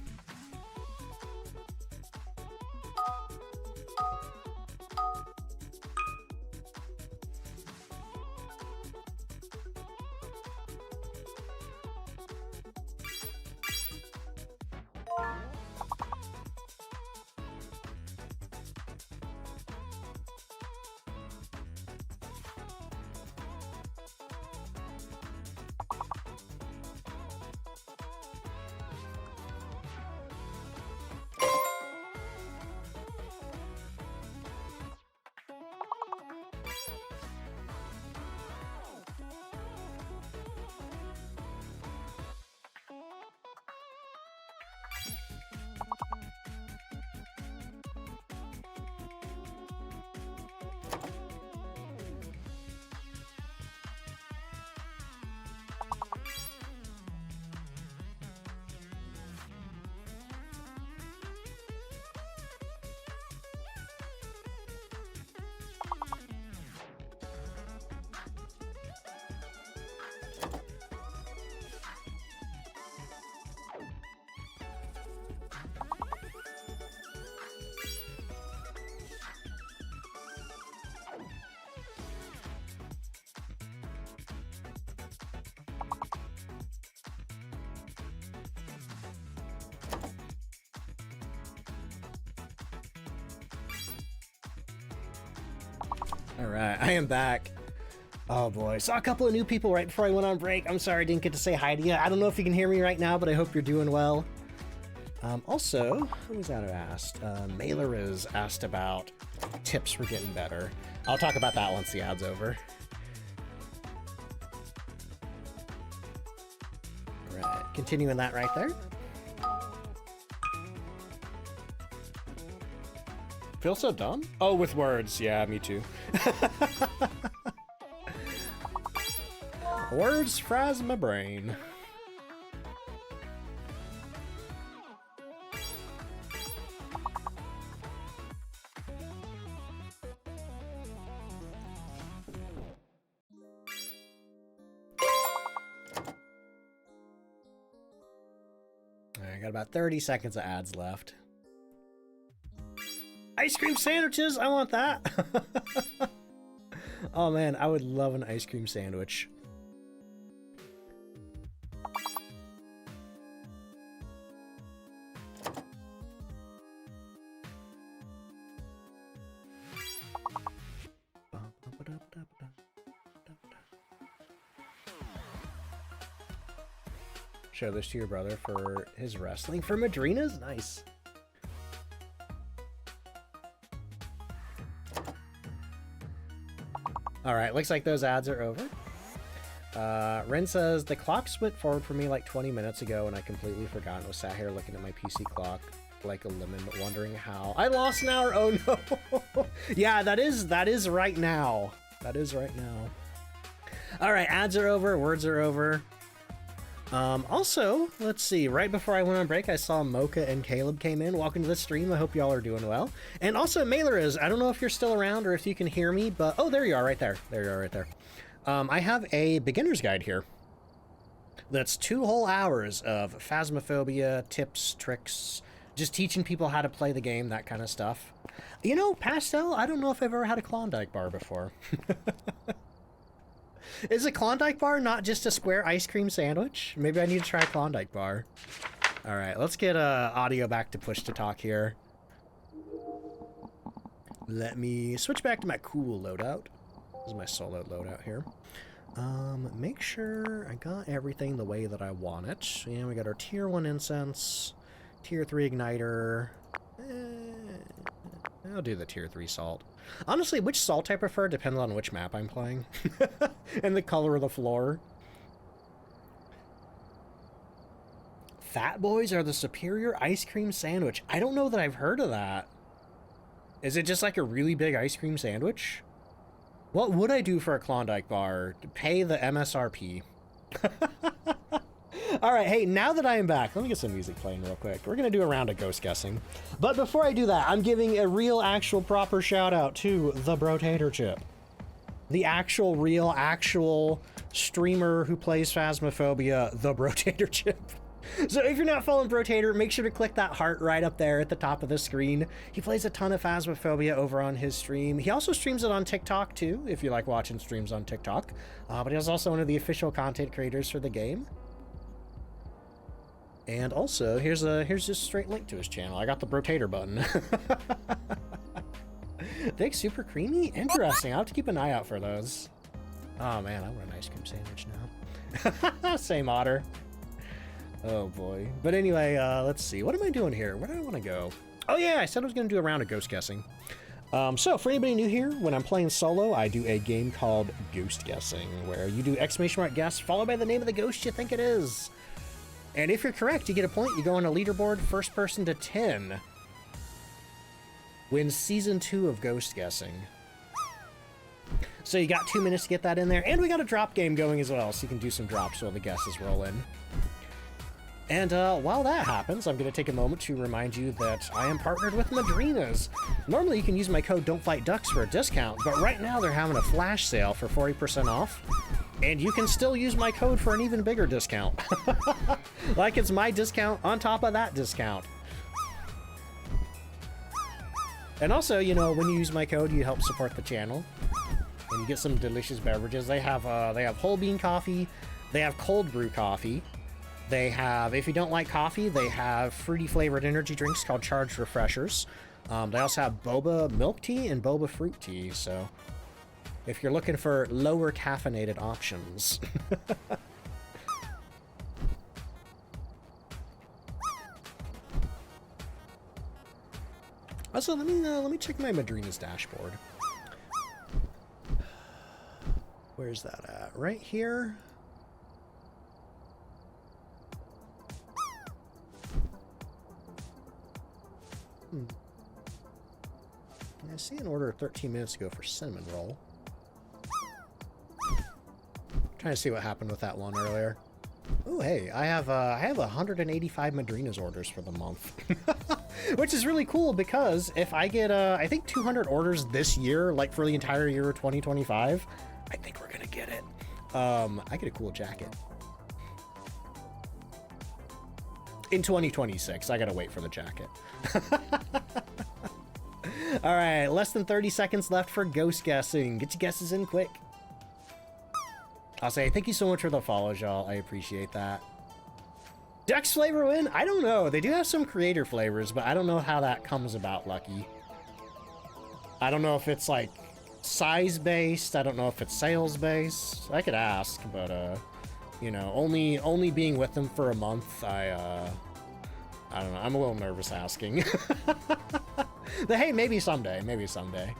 All right, I am back. Oh boy, saw a couple of new people right before I went on break. I'm sorry I didn't get to say hi to you. I don't know if you can hear me right now, but I hope you're doing well. Also, who was that who asked? Maileriz asked about tips for getting better. I'll talk about that once the ad's over. All right, continuing that right there. Feel so dumb? Oh, with words. Yeah, me too. Words fries my brain. I got about 30 seconds of ads left. Ice cream sandwiches! I want that! Oh man, I would love an ice cream sandwich. Show this to your brother for his wrestling. For Madrina's? Nice. Alright, looks like those ads are over. Ren says, the clock went forward for me like 20 minutes ago and I completely forgot and was sat here looking at my PC clock. like a lemon, wondering how. I lost an hour. Oh no. Yeah, that is right now. That is right now. All right, ads are over, words are over. Also, let's see, right before I went on break, I saw Mocha and Caleb came in. Welcome to the stream. I hope y'all are doing well. And also, Mailer is, I don't know if you're still around or if you can hear me, but, oh, there you are, right there. There you are, right there. I have a beginner's guide here. That's 2 whole hours of Phasmophobia, tips, tricks, just teaching people how to play the game, that kind of stuff. You know, Pastel, I don't know if I've ever had a Klondike bar before. Is a Klondike bar not just a square ice cream sandwich? Maybe I need to try a Klondike bar. All right, let's get audio back to push to talk here. Let me switch back to my cool loadout. This is my solo loadout here. Make sure I got everything the way that I want it. And we got our tier 1 incense, tier 3 igniter. I'll do the tier 3 salt. Honestly, which salt I prefer depends on which map I'm playing. And the color of the floor. Fat Boys are the superior ice cream sandwich. I don't know that I've heard of that. Is it just like a really big ice cream sandwich? What would I do for a Klondike bar? Pay the MSRP. All right, hey, now that I am back, let me get some music playing real quick. We're going to do a round of ghost guessing. But before I do that, I'm giving a real, actual, proper shout out to the Brotator Chip. The actual, real, actual streamer who plays Phasmophobia, the Brotator Chip. So if you're not following Brotator, make sure to click that heart right up there at the top of the screen. He plays a ton of Phasmophobia over on his stream. He also streams it on TikTok too, if you like watching streams on TikTok. But he was also one of the official content creators for the game. And also, here's just a straight link to his channel. I got the Brotator button. Thick, super creamy? Interesting. I'll have to keep an eye out for those. Oh man, I want an ice cream sandwich now. Same otter. Oh boy. But anyway, let's see. What am I doing here? Where do I want to go? Oh yeah, I said I was going to do a round of ghost guessing. So for anybody new here, when I'm playing solo, I do a game called Ghost Guessing, where you do ! guess followed by the name of the ghost you think it is. And if you're correct, you get a point. You go on a leaderboard, first person to 10 wins season 2 of Ghost Guessing. So you got 2 minutes to get that in there. And we got a drop game going as well, so you can do some drops while the guesses roll in. And while that happens, I'm going to take a moment to remind you that I am partnered with Madrinas. Normally you can use my code DontFightDucks for a discount, but right now they're having a flash sale for 40% off. And you can still use my code for an even bigger discount. Like it's my discount on top of that discount. And also, you know, when you use my code, you help support the channel. And you get some delicious beverages. They have whole bean coffee. They have cold brew coffee. They have, if you don't like coffee, they have fruity flavored energy drinks called Charged Refreshers. They also have boba milk tea and boba fruit tea, so if you're looking for lower caffeinated options. Also, let me check my Madrina's dashboard. Where's that at? Right here. I see an order 13 minutes ago for cinnamon roll. Trying to see what happened with that one earlier. Oh, hey, I have 185 Madrinas orders for the month, which is really cool because if I get I think 200 orders this year, like for the entire year of 2025, I think we're gonna get it. I get a cool jacket. In 2026, I gotta wait for the jacket. All right, less than 30 seconds left for ghost guessing. Get your guesses in quick. I'll say thank you so much for the follows, y'all. I appreciate that. Ducks flavor win? I don't know. They do have some creator flavors, but I don't know how that comes about, Lucky. I don't know if it's like size based. I don't know if it's sales based. I could ask, but you know, only being with them for a month, I don't know. I'm a little nervous asking. But hey, maybe someday. Maybe someday.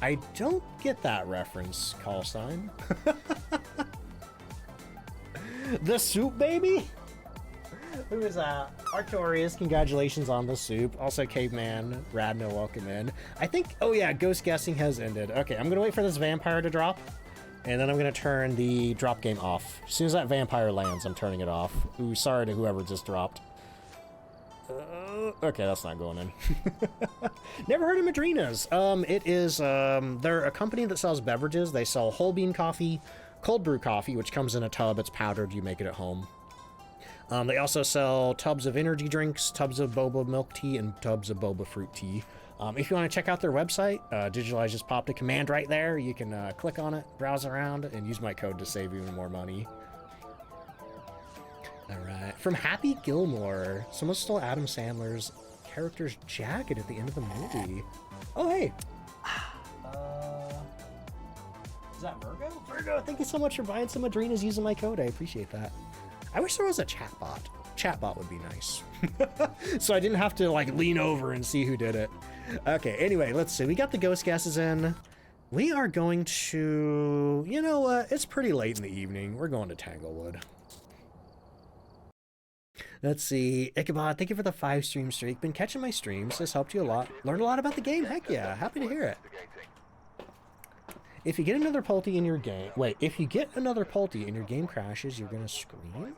I don't get that reference, call sign. The soup baby? Who is Artorius, congratulations on the soup. Also, Caveman, Radno, welcome in. I think, oh yeah, ghost guessing has ended. Okay, I'm gonna wait for this vampire to drop, and then I'm gonna turn the drop game off. As soon as that vampire lands, I'm turning it off. Ooh, sorry to whoever just dropped. Okay, that's not going in. Never heard of Madrina's. It is, they're a company that sells beverages. They sell whole bean coffee, cold brew coffee, which comes in a tub. It's powdered. You make it at home. They also sell tubs of energy drinks, tubs of boba milk tea, and tubs of boba fruit tea. If you want to check out their website, Digitalize just popped a command right there. You can click on it, browse around, and use my code to save even more money. All right. From Happy Gilmore. Someone stole Adam Sandler's character's jacket at the end of the movie. Oh, hey. Is that Virgo? Virgo, thank you so much for buying some Madrinas using my code. I appreciate that. I wish there was a chatbot. Chatbot would be nice. So I didn't have to like lean over and see who did it. Okay, anyway, let's see. We got the ghost guesses in. We are going to, you know what? It's pretty late in the evening. We're going to Tanglewood. Let's see. Ichabod, thank you for the 5-stream streak. Been catching my streams. This helped you a lot. Learned a lot about the game. Heck yeah. Happy to hear it. If you get another Pulte in your game... Wait, if you get another Pulte and your game crashes, you're going to scream?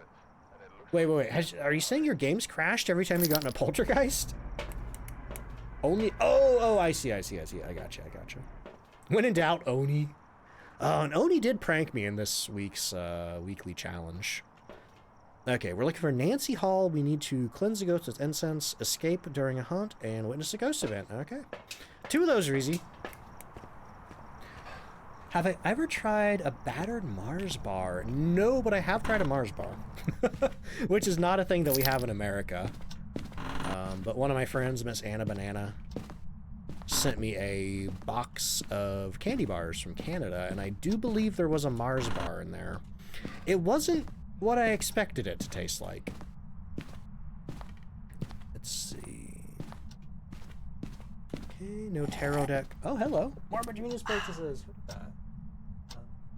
Wait. Are you saying your game's crashed every time you got in a poltergeist? Only... Oh, I see. I gotcha. When in doubt, Oni. And Oni did prank me in this week's weekly challenge. Okay, we're looking for Nancy Hall. We need to cleanse the ghost with incense, escape during a hunt, and witness a ghost event. Okay. 2 of those are easy. Have I ever tried a battered Mars bar? No, but I have tried a Mars bar. Which is not a thing that we have in America. But one of my friends, Miss Anna Banana, sent me a box of candy bars from Canada, and I do believe there was a Mars bar in there. It wasn't what I expected it to taste like. Let's see. Okay, no tarot deck. Oh, hello. More Madrina's purchases. Look at that.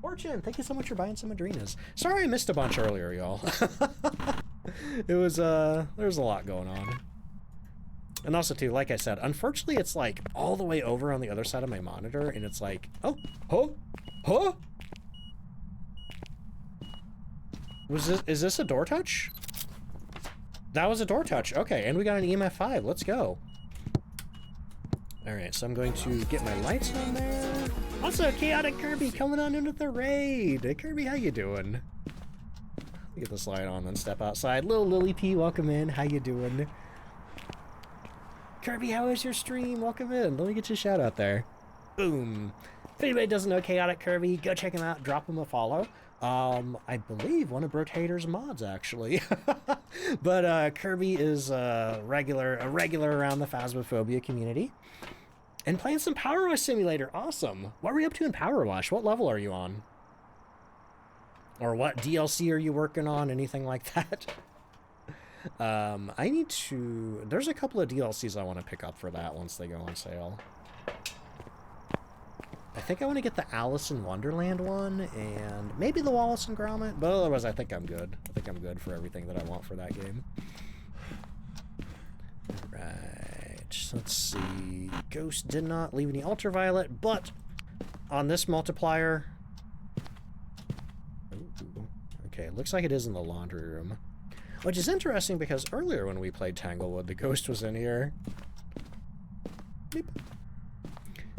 Fortune, thank you so much for buying some Madrinas. Sorry I missed a bunch earlier, y'all. It was, there's a lot going on. And also, too, like I said, unfortunately, it's like all the way over on the other side of my monitor, and it's like, huh? Is this a door touch? That was a door touch. Okay, and we got an EMF 5. Let's go. All right, so I'm going to get my lights on there. Also, Chaotic Kirby coming on into the raid. Hey, Kirby, how you doing? Get this light on, then step outside. Little Lily P, welcome in. How you doing? Kirby, how is your stream? Welcome in. Let me get you a shout out there. Boom. If anybody doesn't know Chaotic Kirby, go check him out. Drop him a follow. I believe one of Brotator's mods, actually. But Kirby is a regular around the Phasmophobia community. And playing some Power Wash Simulator. Awesome. What were you up to in Power Wash? What level are you on? Or what DLC are you working on? Anything like that? I need to... There's a couple of DLCs I want to pick up for that once they go on sale. I think I want to get the Alice in Wonderland one, and maybe the Wallace and Gromit, but otherwise I think I'm good. I think I'm good for everything that I want for that game. Alright, let's see. Ghost did not leave any ultraviolet, but on this multiplier... Ooh, okay, looks like it is in the laundry room. Which is interesting because earlier when we played Tanglewood, the ghost was in here. Beep.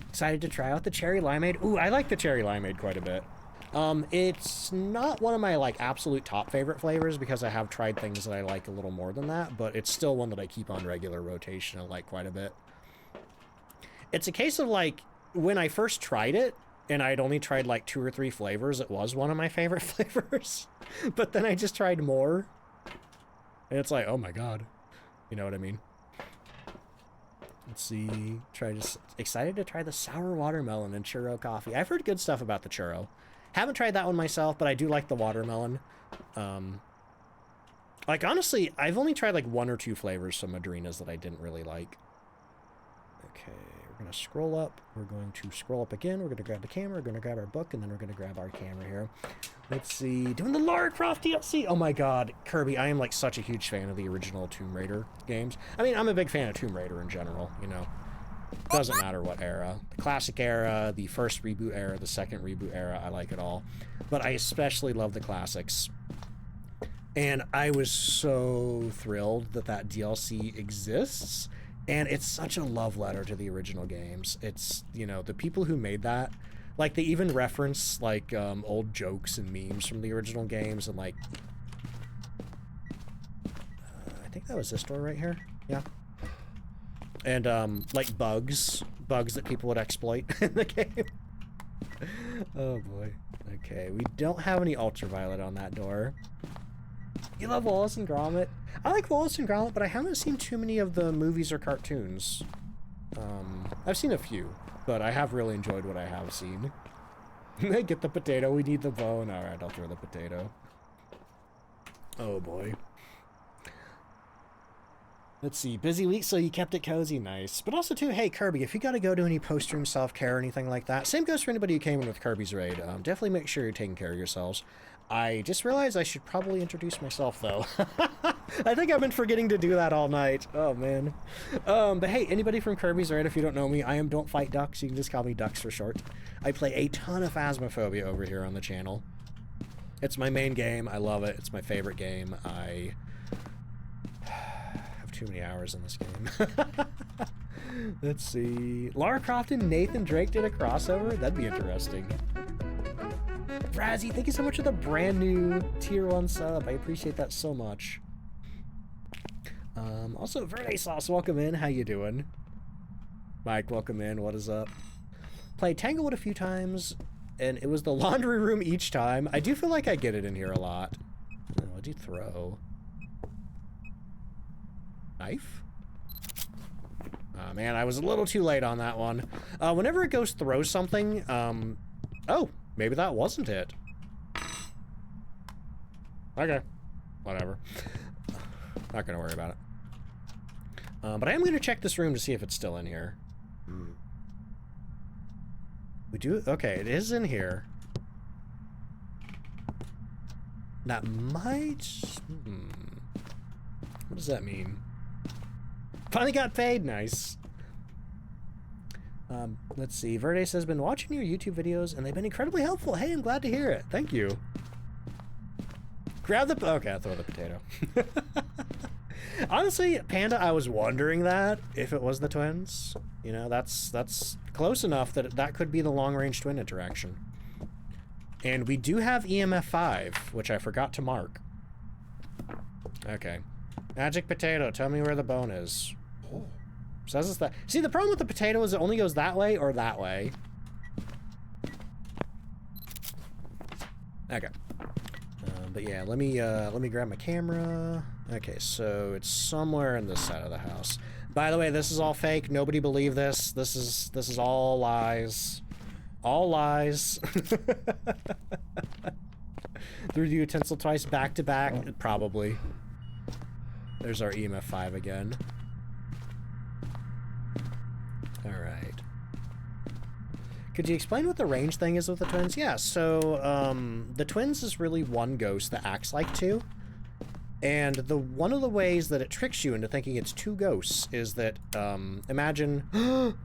Excited to try out the cherry limeade. Ooh, I like the cherry limeade quite a bit. It's not one of my like absolute top favorite flavors because I have tried things that I like a little more than that, but it's still one that I keep on regular rotation and like quite a bit. It's a case of like when I first tried it and I'd only tried like 2 or 3 flavors, it was one of my favorite flavors. But then I just tried more and it's like, oh my god. You know what I mean? Let's see. Excited to try the sour watermelon and churro coffee. I've heard good stuff about the churro. Haven't tried that one myself, but I do like the watermelon. Like honestly, I've only tried like 1 or 2 flavors from Madrina's that I didn't really like. Okay, We're going to scroll up. We're going to scroll up again. We're going to grab the camera. We're going to grab our book, and then we're going to grab our camera here. Let's see. Doing the Lara Croft DLC. Oh my god, Kirby, I am like such a huge fan of the original Tomb Raider games. I mean, I'm a big fan of Tomb Raider in general, you know. Doesn't matter what era. The classic era, the first reboot era, the second reboot era, I like it all. But I especially love the classics. And I was so thrilled that that DLC exists. And it's such a love letter to the original games. It's, you know, the people who made that, like, they even reference, like, old jokes and memes from the original games, and, like, I think that was this door right here. Yeah. And, like, bugs that people would exploit in the game. Oh, boy. Okay, we don't have any ultraviolet on that door. You love Wallace and Gromit? I like Wallace and Gromit, but I haven't seen too many of the movies or cartoons. I've seen a few, but I have really enjoyed what I have seen. Get the potato, we need the bone. Alright, I'll throw the potato. Oh boy. Let's see, busy week, so you kept it cozy, nice. But also too, hey Kirby, if you gotta go to any post-stream self-care or anything like that, same goes for anybody who came in with Kirby's Raid, definitely make sure you're taking care of yourselves. I just realized I should probably introduce myself, though. I think I've been forgetting to do that all night. Oh, man. But hey, anybody from Kirby's Raid, if you don't know me, I am DontFightDucks. You can just call me Ducks for short. I play a ton of Phasmophobia over here on the channel. It's my main game. I love it. It's my favorite game. I have too many hours in this game. Let's see. Lara Croft and Nathan Drake did a crossover? That'd be interesting. Razzie, thank you so much for the brand new tier 1 sub. I appreciate that so much. Also, Verde Sauce, welcome in. How you doing? Mike, welcome in. What is up? Played Tanglewood a few times, and it was the laundry room each time. I do feel like I get it in here a lot. Oh, what'd you throw? Knife? Oh, man, I was a little too late on that one. Whenever a ghost throws something, oh, maybe that wasn't it. Okay. Whatever. Not gonna worry about it. But I am gonna check this room to see if it's still in here. We do? Okay, it is in here. That might... What does that mean? Finally got paid, nice. Let's see. Verde says, been watching your YouTube videos and they've been incredibly helpful. Hey, I'm glad to hear it. Thank you. Grab the... Okay, I'll throw the potato. Honestly, Panda, I was wondering that, if it was the twins. You know, that's close enough that that could be the long-range twin interaction. And we do have EMF 5, which I forgot to mark. Okay. Magic potato, tell me where the bone is. Says it's that. See, the problem with the potato is it only goes that way or that way. Okay. But yeah, let me grab my camera. Okay, so it's somewhere in this side of the house. By the way, this is all fake. Nobody believe this. This is all lies. All lies. Threw the utensil twice back to back. Probably. There's our EMF 5 again. Alright. Could you explain what the range thing is with the twins? Yeah, so, the twins is really one ghost that acts like two. And one of the ways that it tricks you into thinking it's two ghosts is that, imagine... I'm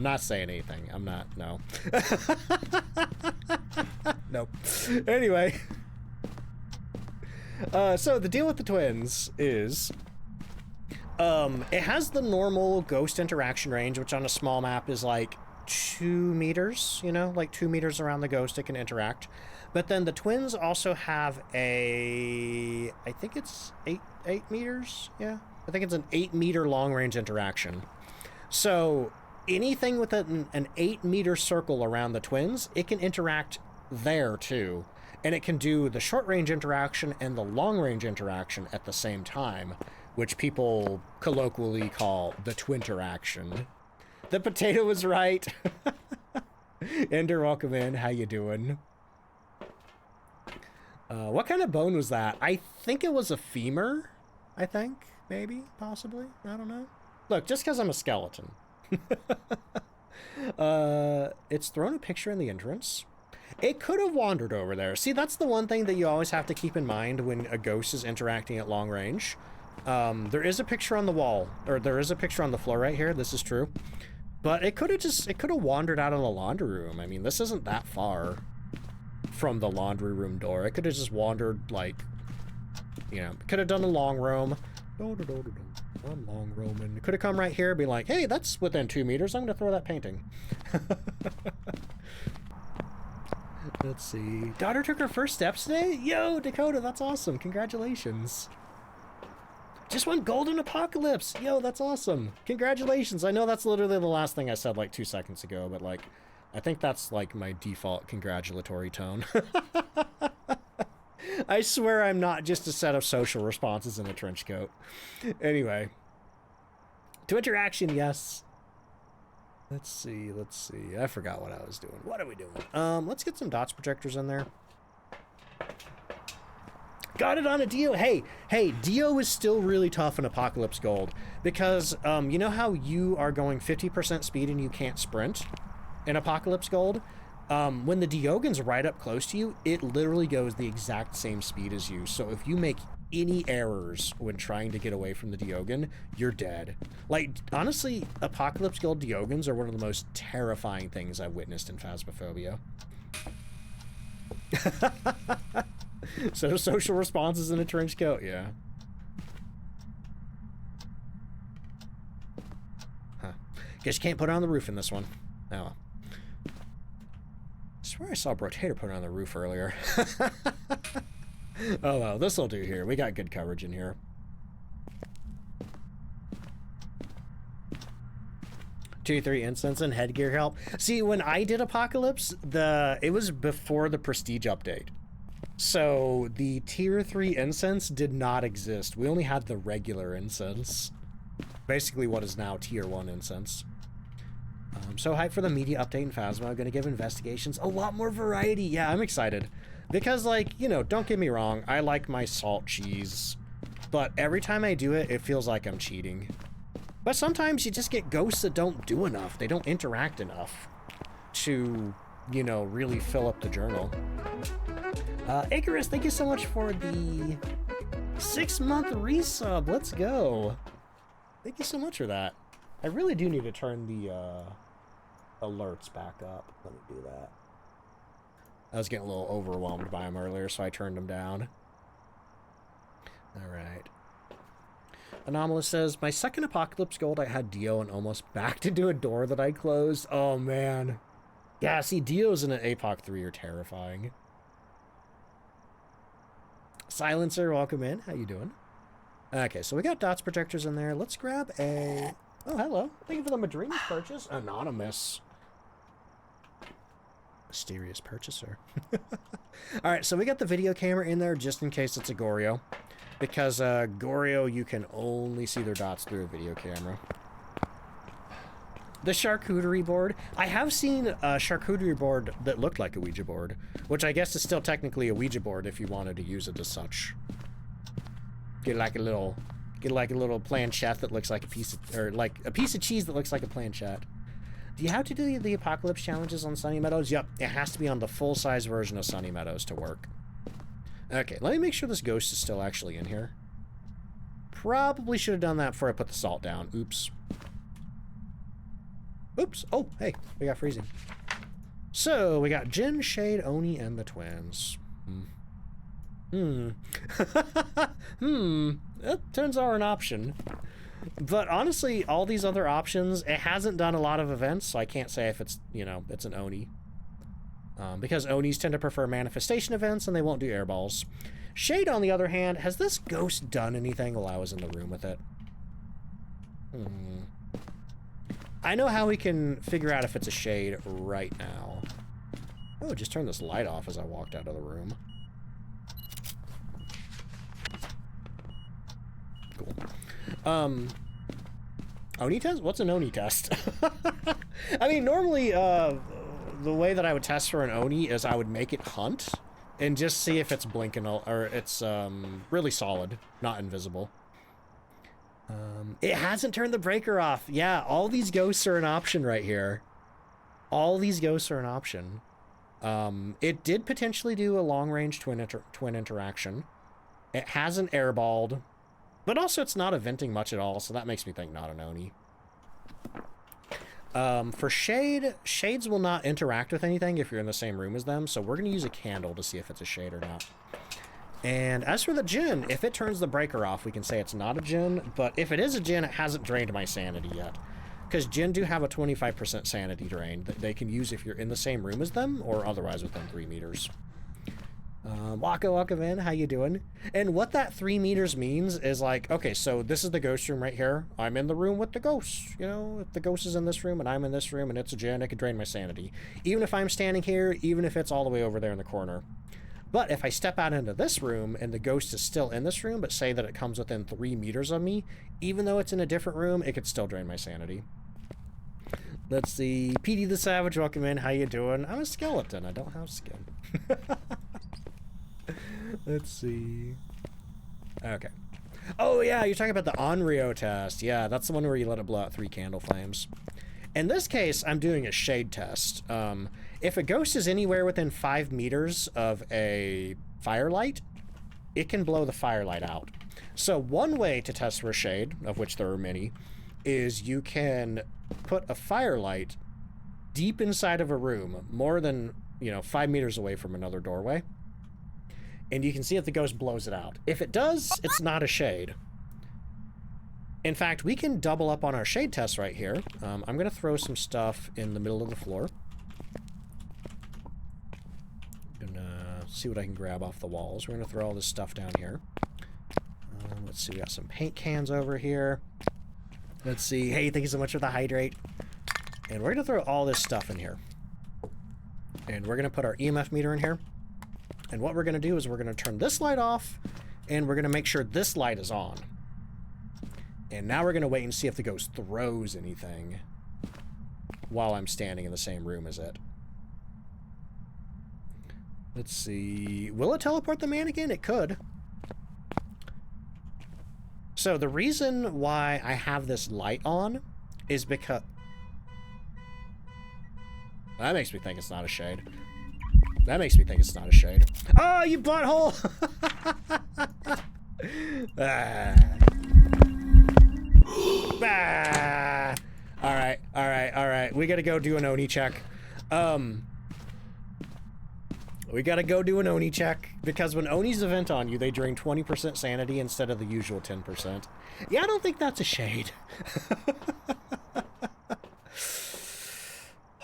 not saying anything. I'm not, no. Nope. Anyway. So the deal with the twins is... it has the normal ghost interaction range, which on a small map is like 2 meters, you know, like 2 meters around the ghost it can interact. But then the twins also have a, I think it's 8 meters, yeah? I think it's an 8-meter long-range interaction. So anything with an 8-meter circle around the twins, it can interact there too. And it can do the short-range interaction and the long-range interaction at the same time, which people colloquially call the twinteraction. The potato was right. Ender, welcome in. How you doing? What kind of bone was that? I think it was a femur, I think. Maybe, possibly, I don't know. Look, just because I'm a skeleton. It's thrown a picture in the entrance. It could have wandered over there. See, that's the one thing that you always have to keep in mind when a ghost is interacting at long range. There is a picture on the wall, or there is a picture on the floor right here. This is true. But it could have wandered out of the laundry room. I mean, this isn't that far from the laundry room door. It could have just wandered, like, you know, could have done a long roam. I'm long roaming. It could have come right here and be like, hey, that's within 2 meters. I'm going to throw that painting. Let's see. Daughter took her first steps today? Yo, Dakota, that's awesome. Congratulations. Just went golden apocalypse. Yo, that's awesome. Congratulations. I know that's literally the last thing I said like 2 seconds ago, but like, I think that's like my default congratulatory tone. I swear I'm not just a set of social responses in a trench coat. Anyway. To interaction, yes. Let's see. I forgot what I was doing. What are we doing? Let's get some dots projectors in there. Got it on a Dio. Hey, Dio is still really tough in Apocalypse Gold because you know how you are going 50% speed and you can't sprint in Apocalypse Gold? When the Diogen's right up close to you, it literally goes the exact same speed as you. So if you make any errors when trying to get away from the Diogen, you're dead. Like, honestly, Apocalypse Gold Diogens are one of the most terrifying things I've witnessed in Phasmophobia. So social responses in a trench coat, yeah. Huh. Guess you can't put it on the roof in this one. Oh. I swear I saw Brotator put it on the roof earlier. Oh well, this'll do here. We got good coverage in here. 2-3 incense and headgear help. See, when I did Apocalypse, it was before the Prestige update. So the tier 3 incense did not exist. We only had the regular incense. Basically what is now tier 1 incense. So hyped for the media update in Phasma. I'm going to give investigations a lot more variety. Yeah, I'm excited. Because, like, you know, don't get me wrong. I like my salt cheese. But every time I do it, it feels like I'm cheating. But sometimes you just get ghosts that don't do enough. They don't interact enough to, you know, really fill up the journal. Icarus, thank you so much for the 6-month resub. Let's go. Thank you so much for that. I really do need to turn the alerts back up. Let me do that. I was getting a little overwhelmed by them earlier, so I turned them down. All right. Anomalous says, my second Apocalypse Gold, I had Dio and almost backed into a door that I closed. Oh, man. Yeah, see, Dios in an APOC 3 are terrifying. Silencer, welcome in. How you doing? Okay, so we got dots projectors in there. Let's grab a... Oh, hello. Thank you for the Madrina's purchase. Anonymous. Mysterious purchaser. All right, so we got the video camera in there just in case it's a Goryo. Because Goryo, you can only see their dots through a video camera. The charcuterie board. I have seen a charcuterie board that looked like a Ouija board, which I guess is still technically a Ouija board if you wanted to use it as such. Get like a little planchette that looks like a piece of, or like a piece of cheese that looks like a planchette. Do you have to do the Apocalypse challenges on Sunny Meadows? Yep, it has to be on the full-size version of Sunny Meadows to work. Okay, let me make sure this ghost is still actually in here. Probably should have done that before I put the salt down. Oops. Oops. Oh, hey, we got freezing. So, we got Jin, Shade, Oni, and the twins. That turns out an option. But honestly, all these other options, it hasn't done a lot of events, so I can't say if it's, you know, it's an Oni. Because Onis tend to prefer manifestation events, and they won't do airballs. Shade, on the other hand, has this ghost done anything while I was in the room with it? I know how we can figure out if it's a Shade right now. Oh, just turn this light off as I walked out of the room. Cool. Oni test? What's an Oni test? I mean, normally, the way that I would test for an Oni is I would make it hunt and just see if it's blinking or it's really solid, not invisible. It hasn't turned the breaker off. Yeah, all these ghosts are an option right here. All these ghosts are an option. It did potentially do a long-range twin interaction. It hasn't airballed, but also it's not eventing much at all, so that makes me think not an Oni. For Shade, Shades will not interact with anything if you're in the same room as them, so we're going to use a candle to see if it's a Shade or not. And as for the Djinn, if it turns the breaker off, we can say it's not a Djinn, but if it is a Djinn, it hasn't drained my sanity yet. Because Djinn do have a 25% sanity drain that they can use if you're in the same room as them, or otherwise within 3 meters. Waka man, how you doing? And what that 3 meters means is like, okay, so this is the ghost room right here. I'm in the room with the ghost. You know, if the ghost is in this room and I'm in this room and it's a Djinn, it could drain my sanity. Even if I'm standing here, even if it's all the way over there in the corner. But if I step out into this room and the ghost is still in this room, but say that it comes within 3 meters of me, even though it's in a different room, it could still drain my sanity. Let's see. PD the Savage, welcome in. How you doing? I'm a skeleton. I don't have skin. Let's see. Okay. Oh, yeah, you're talking about the Onryo test. Yeah, that's the one where you let it blow out 3 candle flames. In this case, I'm doing a shade test. If a ghost is anywhere within 5 meters of a firelight, it can blow the firelight out. So one way to test for shade, of which there are many, is you can put a firelight deep inside of a room, more than, 5 meters away from another doorway. And you can see if the ghost blows it out. If it does, it's not a shade. In fact, we can double up on our shade test right here. I'm going to throw some stuff in the middle of the floor. I'm going to see what I can grab off the walls. We're going to throw all this stuff down here. Let's see, we got some paint cans over here. Let's see. Hey, thank you so much for the hydrate. And we're going to throw all this stuff in here. And we're going to put our EMF meter in here. And what we're going to do is we're going to turn this light off, and we're going to make sure this light is on. And now we're going to wait and see if the ghost throws anything while I'm standing in the same room as it. Let's see. Will it teleport the mannequin? It could. So the reason why I have this light on is because... That makes me think it's not a shade. That makes me think it's not a shade. Oh, you butthole! Alright. We gotta go do an Oni check. We gotta go do an Oni check, because when Onis event on you, they drain 20% sanity instead of the usual 10%. Yeah, I don't think that's a shade.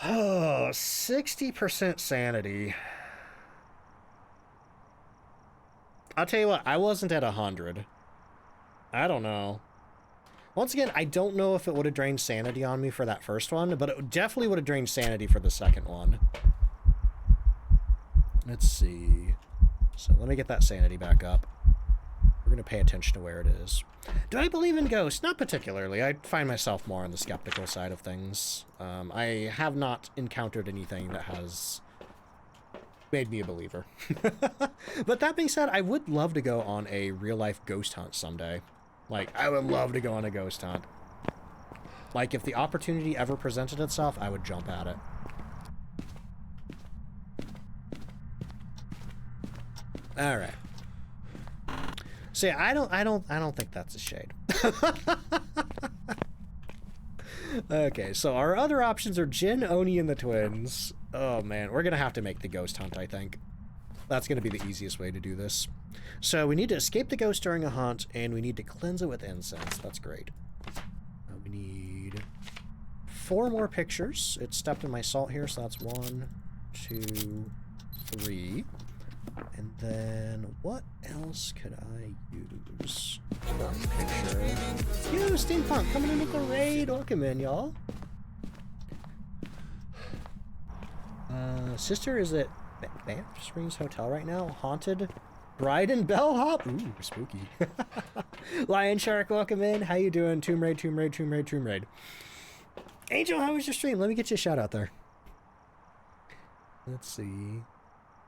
Oh, 60% sanity. I'll tell you what, I wasn't at 100. I don't know. Once again, I don't know if it would have drained sanity on me for that first one, but it definitely would have drained sanity for the second one. Let's see. So let me get that sanity back up. We're going to pay attention to where it is. Do I believe in ghosts? Not particularly. I find myself more on the skeptical side of things. I have not encountered anything that has made me a believer. But that being said, I would love to go on a real-life ghost hunt someday. Like, I would love to go on a ghost hunt. Like, if the opportunity ever presented itself, I would jump at it. All right. So yeah, I don't think that's a shade. Okay, so our other options are Jin, Oni, and the twins. Oh man, we're gonna have to make the ghost hunt, I think. That's gonna be the easiest way to do this. So we need to escape the ghost during a hunt, and we need to cleanse it with incense. That's great. We need 4 more pictures. It's stepped in my salt here, so that's 1, 2, 3. And then what else could I use? One picture. Yo, Steampunk coming in with the raid. Welcome in, y'all. Sister is at Banff Springs Hotel right now. Haunted Bride and Bellhop. Ooh, spooky. Lion Shark, welcome in. How you doing? Tomb Raid. Angel, how was your stream? Let me get you a shout out there. Let's see.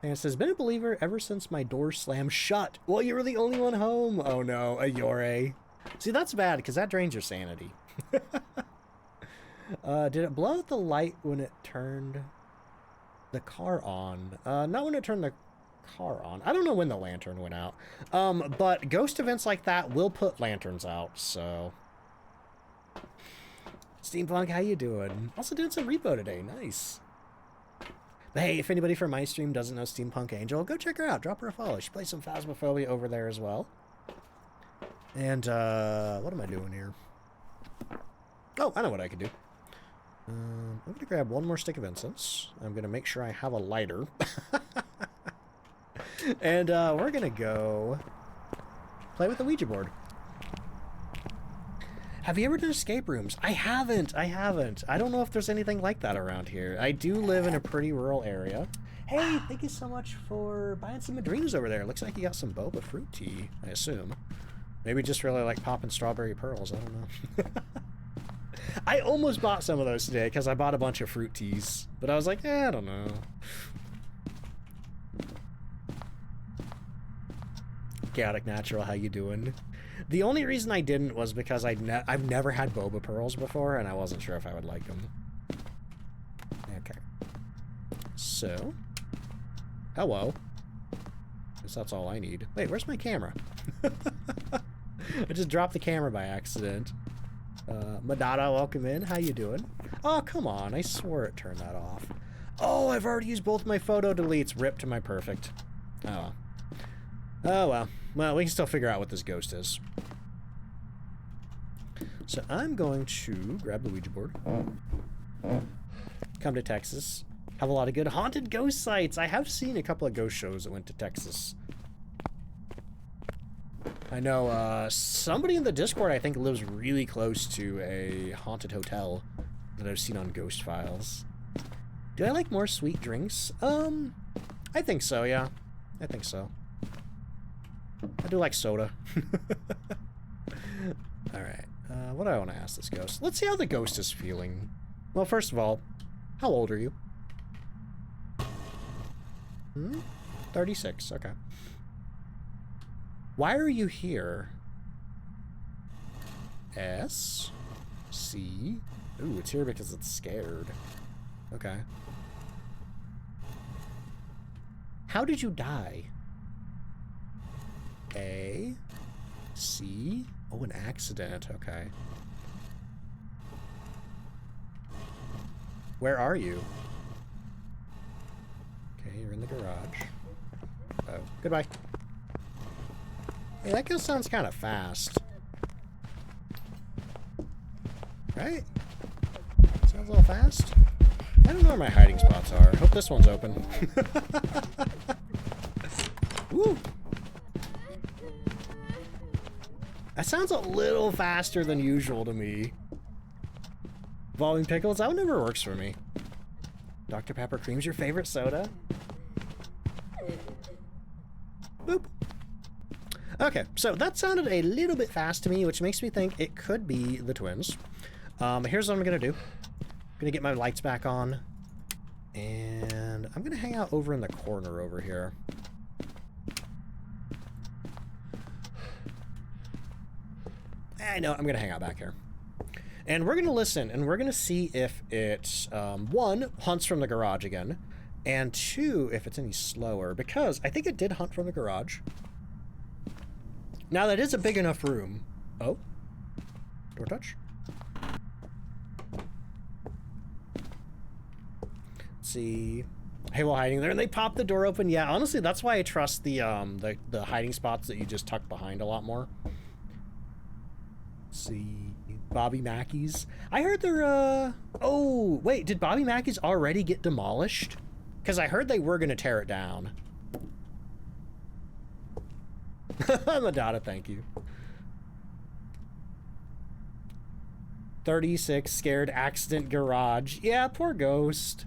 And it says, been a believer ever since my door slammed shut. Well, you were the only one home. Oh no, Ayore. See, that's bad, because that drains your sanity. Did it blow out the light when it turned the car on? Not when it turned the car on. I don't know when the lantern went out. But ghost events like that will put lanterns out, so... Steampunk, how you doing? Also doing some repo today. Nice. But hey, if anybody from my stream doesn't know Steampunk Angel, go check her out. Drop her a follow. She plays some Phasmophobia over there as well. And, what am I doing here? Oh, I know what I could do. I'm going to grab one more stick of incense. I'm going to make sure I have a lighter. And, we're going to go play with the Ouija board. Have you ever done escape rooms? I haven't. I don't know if there's anything like that around here. I do live in a pretty rural area. Hey, thank you so much for buying some Madrinas over there. Looks like you got some boba fruit tea, I assume. Maybe just really like popping strawberry pearls. I don't know. I almost bought some of those today because I bought a bunch of fruit teas. But I was like, I don't know. Chaotic Natural, how you doing? The only reason I didn't was because I've never had boba pearls before, and I wasn't sure if I would like them. Okay. So. Hello. Guess that's all I need. Wait, where's my camera? I just dropped the camera by accident. Madada, welcome in. How you doing? Oh, come on. I swore it turned that off. Oh, I've already used both my photo deletes. Rip to my perfect. Oh. Oh, well. Well, we can still figure out what this ghost is. So I'm going to grab the Ouija board. Come to Texas. Have a lot of good haunted ghost sites. I have seen a couple of ghost shows that went to Texas. I know somebody in the Discord, I think, lives really close to a haunted hotel that I've seen on Ghost Files. Do I like more sweet drinks? I think so, yeah. I think so. I do like soda. Alright. What do I want to ask this ghost? Let's see how the ghost is feeling. Well, first of all, how old are you? 36. Okay. Why are you here? S. C. Ooh, it's here because it's scared. Okay. How did you die? A. C. Oh, an accident. Okay. Where are you? Okay, you're in the garage. Oh, goodbye. Hey, that kill sounds kind of fast. Right? Sounds a little fast. I don't know where my hiding spots are. Hope this one's open. Woo! That sounds a little faster than usual to me. Evolving pickles? That one never works for me. Dr. Pepper Cream's your favorite soda? Boop. Okay, so that sounded a little bit fast to me, which makes me think it could be the twins. Here's what I'm gonna do. I'm gonna get my lights back on, and I'm gonna hang out over in the corner over here. I know, I'm gonna hang out back here. And we're gonna listen, and we're gonna see if it, one, hunts from the garage again, and two, if it's any slower, because I think it did hunt from the garage. Now that is a big enough room. Oh. Door touch. Let's see. Hey, while hiding there, and they pop the door open. Yeah, honestly, that's why I trust the hiding spots that you just tuck behind a lot more. Let's see. Bobby Mackey's. I heard they're, oh, wait, did Bobby Mackey's already get demolished? Because I heard they were going to tear it down. Madada, thank you. 36 scared accident garage. Yeah, poor ghost.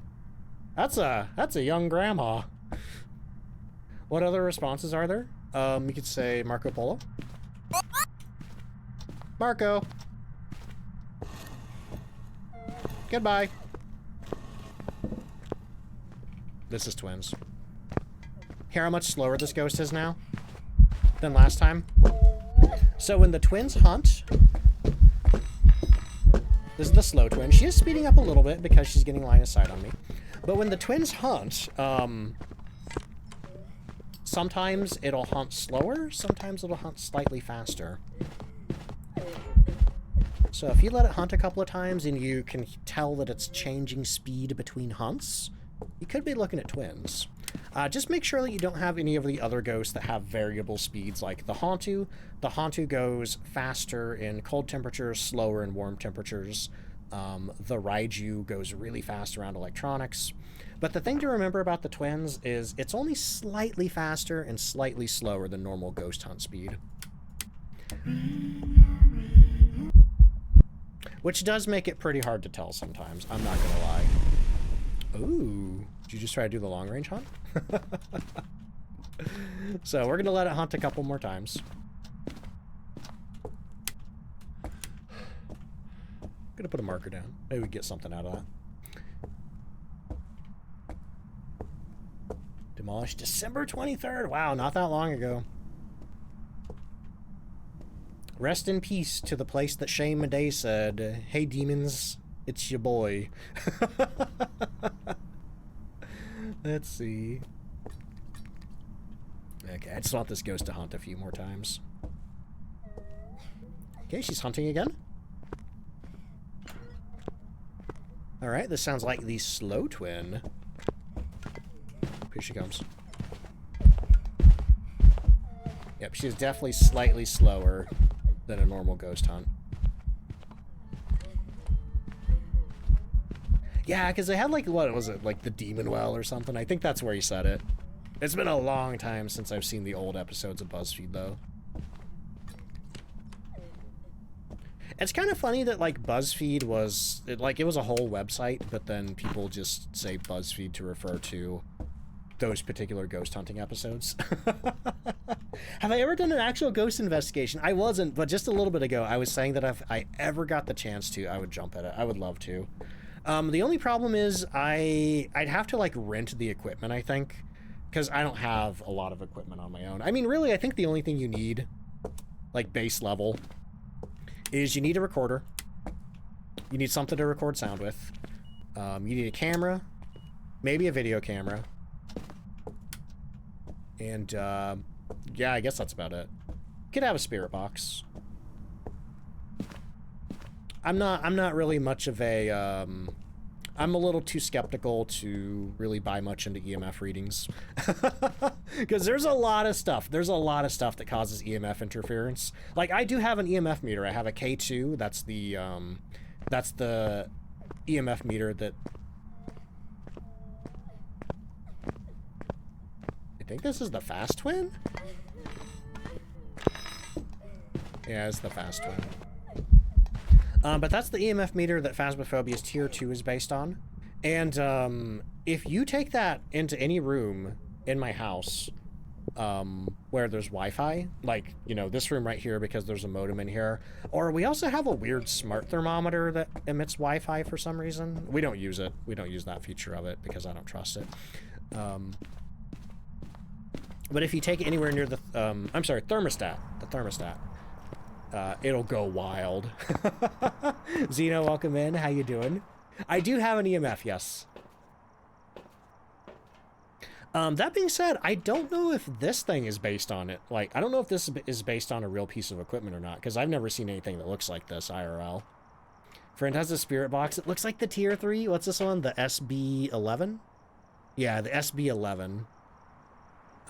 That's a young grandma. What other responses are there? You could say Marco Polo. Marco. Goodbye. This is twins. Hear how much slower this ghost is now than last time? So when the twins hunt, this is the slow twin. She is speeding up a little bit because she's getting line of sight on me. But when the twins hunt, sometimes it'll hunt slower, sometimes it'll hunt slightly faster. So if you let it hunt a couple of times and you can tell that it's changing speed between hunts, you could be looking at twins. Just make sure that you don't have any of the other ghosts that have variable speeds, like the Hantu. The Hantu goes faster in cold temperatures, slower in warm temperatures. The Raiju goes really fast around electronics. But the thing to remember about the twins is it's only slightly faster and slightly slower than normal ghost hunt speed. Which does make it pretty hard to tell sometimes, I'm not gonna lie. Ooh, did you just try to do the long range hunt? So we're gonna let it hunt a couple more times. Gonna put a marker down. Maybe we get something out of that. Demolished December 23rd. Wow, not that long ago. Rest in peace to the place that Shane Madej said, "Hey demons, it's your boy." Let's see. Okay, I just want this ghost to hunt a few more times. Okay, she's hunting again. Alright, this sounds like the slow twin. Here she comes. Yep, she's definitely slightly slower than a normal ghost hunt. Yeah, because they had, like, what was it, like the Demon Well or something? I think that's where he said it. It's been a long time since I've seen the old episodes of BuzzFeed, though. It's kind of funny that, like, BuzzFeed was, it was a whole website, but then people just say BuzzFeed to refer to those particular ghost hunting episodes. Have I ever done an actual ghost investigation? I wasn't, but just a little bit ago, I was saying that if I ever got the chance to, I would jump at it. I would love to. The only problem is I'd have to, like, rent the equipment, I think, because I don't have a lot of equipment on my own. I mean, really, I think the only thing you need, like, base level, is you need a recorder. You need something to record sound with. You need a camera, maybe a video camera. And, yeah, I guess that's about it. Could have a spirit box. I'm not really much of a, I'm a little too skeptical to really buy much into EMF readings. Because there's a lot of stuff. There's a lot of stuff that causes EMF interference. Like, I do have an EMF meter. I have a K2. That's the EMF meter that... I think this is the fast twin? Yeah, it's the fast twin. But that's the EMF meter that Phasmophobia's Tier 2 is based on. And if you take that into any room in my house where there's Wi-Fi, like, you know, this room right here because there's a modem in here, or we also have a weird smart thermometer that emits Wi-Fi for some reason. We don't use it. We don't use that feature of it because I don't trust it. But if you take it anywhere near the, I'm sorry, thermostat, the thermostat, it'll go wild. Zeno, welcome in. How you doing? I do have an EMF, yes. That being said, I don't know if this thing is based on it. Like, I don't know if this is based on a real piece of equipment or not, because I've never seen anything that looks like this IRL. Friend has a spirit box. It looks like the Tier 3. What's this one? The SB11? Yeah, the SB11.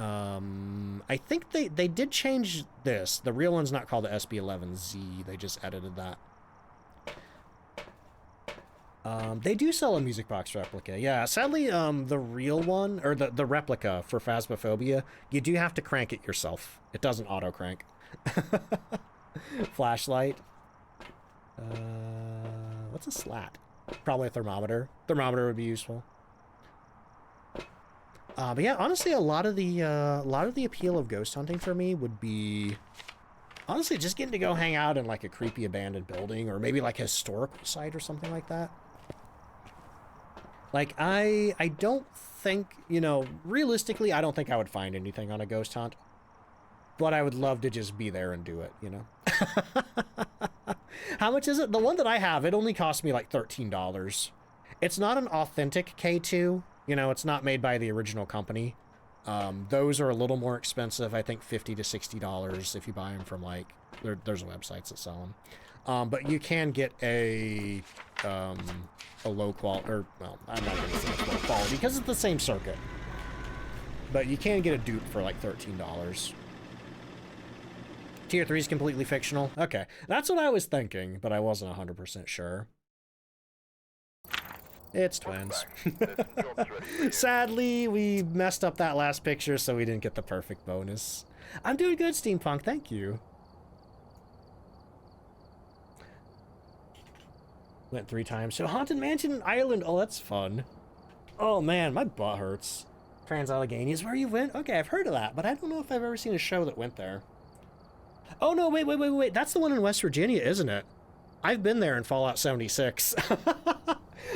I think they did change this. The real one's not called the SB11Z. They just edited that. They do sell a music box replica. Yeah, sadly, the real one, or the replica for Phasmophobia, you do have to crank it yourself. It doesn't auto-crank. Flashlight. What's a slat? Probably a thermometer. Thermometer would be useful. But yeah, honestly, a lot of the appeal of ghost hunting for me would be, honestly, just getting to go hang out in like a creepy abandoned building, or maybe like a historical site or something like that. Like, I don't think, you know, realistically, I don't think I would find anything on a ghost hunt. but I would love to just be there and do it, you know? How much is it? The one that I have, it only cost me like $13. It's not an authentic K2. You know, it's not made by the original company. Those are a little more expensive. I think $50 to $60 if you buy them from like, there's websites that sell them. But you can get a low quality, or, well, I'm not going to say it's low quality because it's the same circuit. But you can get a dupe for like $13. Tier 3 is completely fictional. Okay, that's what I was thinking, but I wasn't 100% sure. It's twins. Sadly, we messed up that last picture, so we didn't get the perfect bonus. I'm doing good, Steampunk. Thank you. Went 3 times to Haunted Mansion in Ireland. Oh, that's fun. Oh, man, my butt hurts. Trans-Allegheny is where you went? Okay, I've heard of that, but I don't know if I've ever seen a show that went there. Oh, no, wait. That's the one in West Virginia, isn't it? I've been there in Fallout 76.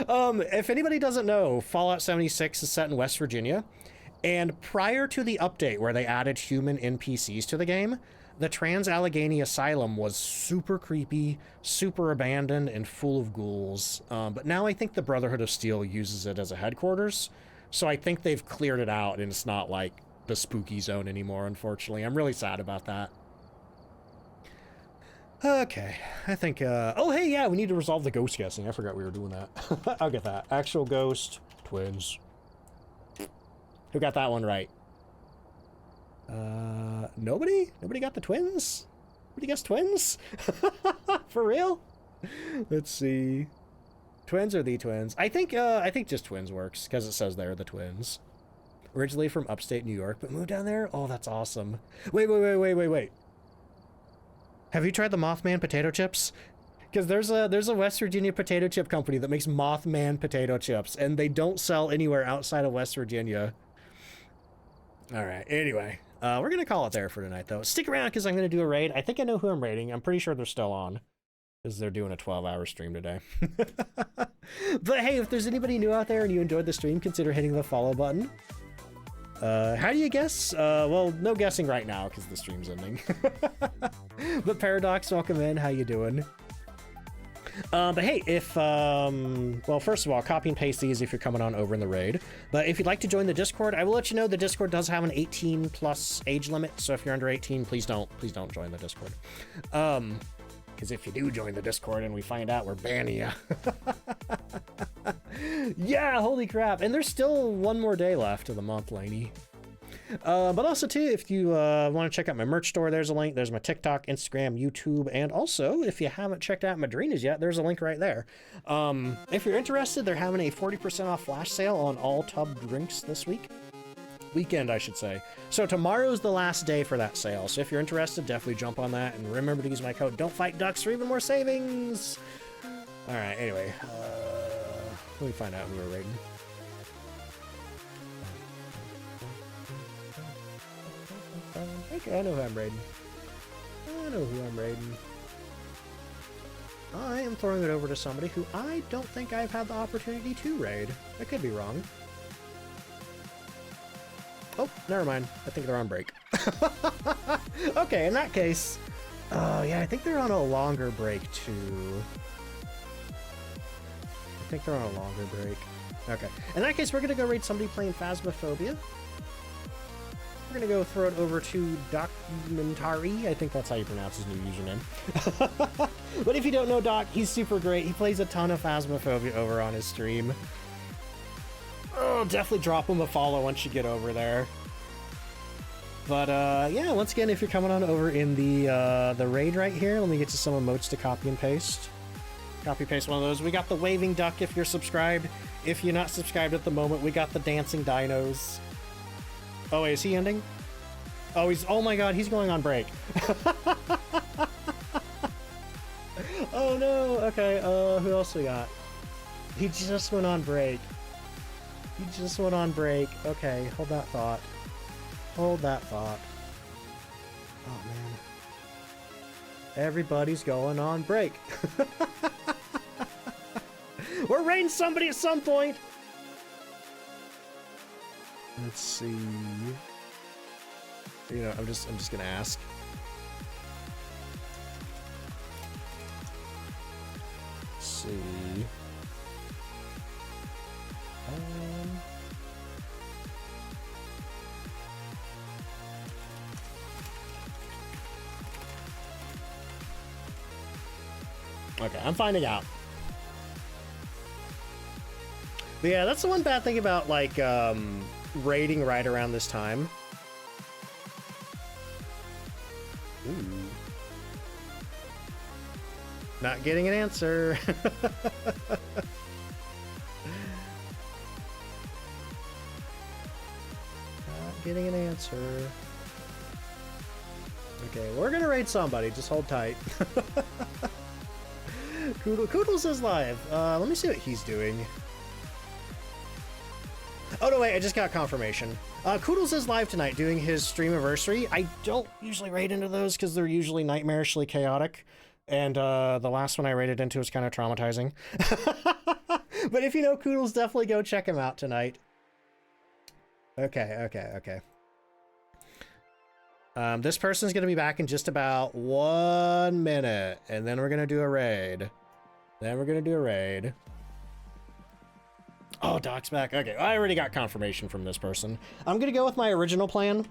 If anybody doesn't know, Fallout 76 is set in West Virginia, and prior to the update where they added human NPCs to the game, the Trans-Allegheny Asylum was super creepy, super abandoned, and full of ghouls. But now I think the Brotherhood of Steel uses it as a headquarters, so I think they've cleared it out, and it's not like the spooky zone anymore, unfortunately. I'm really sad about that. Okay, I think, oh, hey, yeah, we need to resolve the ghost guessing. I forgot we were doing that. I'll get that. Actual ghost, twins. Who got that one right? Nobody? Nobody got the twins? Nobody guessed twins? For real? Let's see. Twins or the twins? I think just twins works, because it says they're the twins. Originally from upstate New York, but moved down there? Oh, that's awesome. Wait. Have you tried the Mothman potato chips? Because there's a West Virginia potato chip company that makes Mothman potato chips, and they don't sell anywhere outside of West Virginia. All right, anyway, we're going to call it there for tonight, though. Stick around, because I'm going to do a raid. I think I know who I'm raiding. I'm pretty sure they're still on, because they're doing a 12-hour stream today. But hey, if there's anybody new out there and you enjoyed the stream, consider hitting the follow button. How do you guess? Well, no guessing right now because the stream's ending. But Paradox, welcome in. How you doing? But hey, if, well, first of all, copy and paste these if you're coming on over in the raid. But if you'd like to join the Discord, I will let you know the Discord does have an 18+ age limit. So if you're under 18, please don't join the Discord. Because if you do join the Discord and we find out, we're banning you. Yeah, holy crap. And there's still one more day left of the month, Laney. But also, too, if you want to check out my merch store, there's a link. There's my TikTok, Instagram, YouTube, and also, if you haven't checked out Madrina's yet, there's a link right there. If you're interested, they're having a 40% off flash sale on all tub drinks this weekend, I should say. So tomorrow's the last day for that sale. So if you're interested, definitely jump on that. And remember to use my code DontFightDucks for even more savings. All right, anyway. Let me find out who we're raiding. Okay, I know who I'm raiding. I am throwing it over to somebody who I don't think I've had the opportunity to raid. I could be wrong. Oh, never mind. I think they're on break. Okay, in that case... Oh, yeah, I think they're on a longer break, too. I think they're on a longer break. Okay. In that case, we're going to go raid somebody playing Phasmophobia. We're going to go throw it over to Documentary. I think that's how you pronounce his new username. But if you don't know Doc, he's super great. He plays a ton of Phasmophobia over on his stream. Oh, definitely drop him a follow once you get over there. But yeah, once again, if you're coming on over in the raid right here, let me get you some emotes to copy and paste. Copy paste one of those. We got the waving duck if you're subscribed. If you're not subscribed at the moment, we got the dancing dinos. Oh wait, is he ending? Oh, oh my god, he's going on break. Oh no, okay, who else we got? He just went on break. Okay, hold that thought. Oh man. Everybody's going on break. We're raiding somebody at some point. Let's see. You know, I'm just gonna ask. Let's see. Okay, I'm finding out. But yeah, that's the one bad thing about, like, raiding right around this time. Ooh. Not getting an answer. Not getting an answer. Okay, we're gonna raid somebody. Just hold tight. Koodles is live. Let me see what he's doing. Oh, no, wait, I just got confirmation. Koodles is live tonight doing his stream anniversary. I don't usually raid into those because they're usually nightmarishly chaotic. And the last one I raided into was kind of traumatizing. But if you know Koodles, definitely go check him out tonight. Okay. This person's going to be back in just about 1 minute. And then we're going to do a raid. Oh, Doc's back. Okay, I already got confirmation from this person. I'm gonna go with my original plan.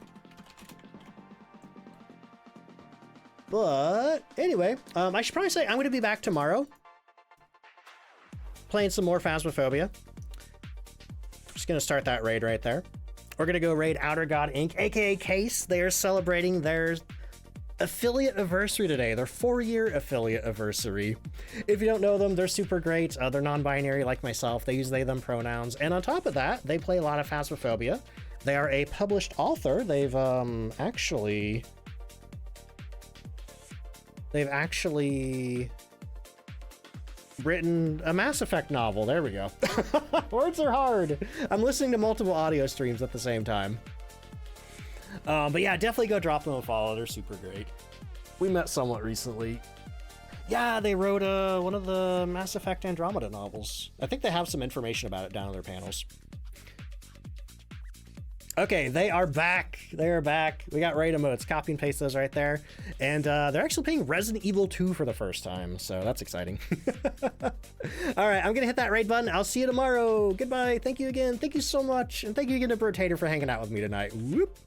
But anyway, I should probably say I'm gonna be back tomorrow. Playing some more Phasmophobia. Just gonna start that raid right there. We're gonna go raid Outer God Inc., aka Case. They're celebrating their affiliate anniversary today, their 4-year affiliate anniversary. If you don't know them, they're super great. They're non-binary like myself. They use they, them pronouns. And on top of that, they play a lot of Phasmophobia. They are a published author. They've actually written a Mass Effect novel. There we go. Words are hard. I'm listening to multiple audio streams at the same time. But yeah, definitely go drop them a follow. They're super great. We met somewhat recently. Yeah, they wrote one of the Mass Effect Andromeda novels. I think they have some information about it down in their panels. Okay, they are back. They are back. We got raid emotes. Copy and paste those right there. And they're actually playing Resident Evil 2 for the first time, so that's exciting. All right, I'm going to hit that raid button. I'll see you tomorrow. Goodbye. Thank you again. Thank you so much. And thank you again to Brotator for hanging out with me tonight. Whoop.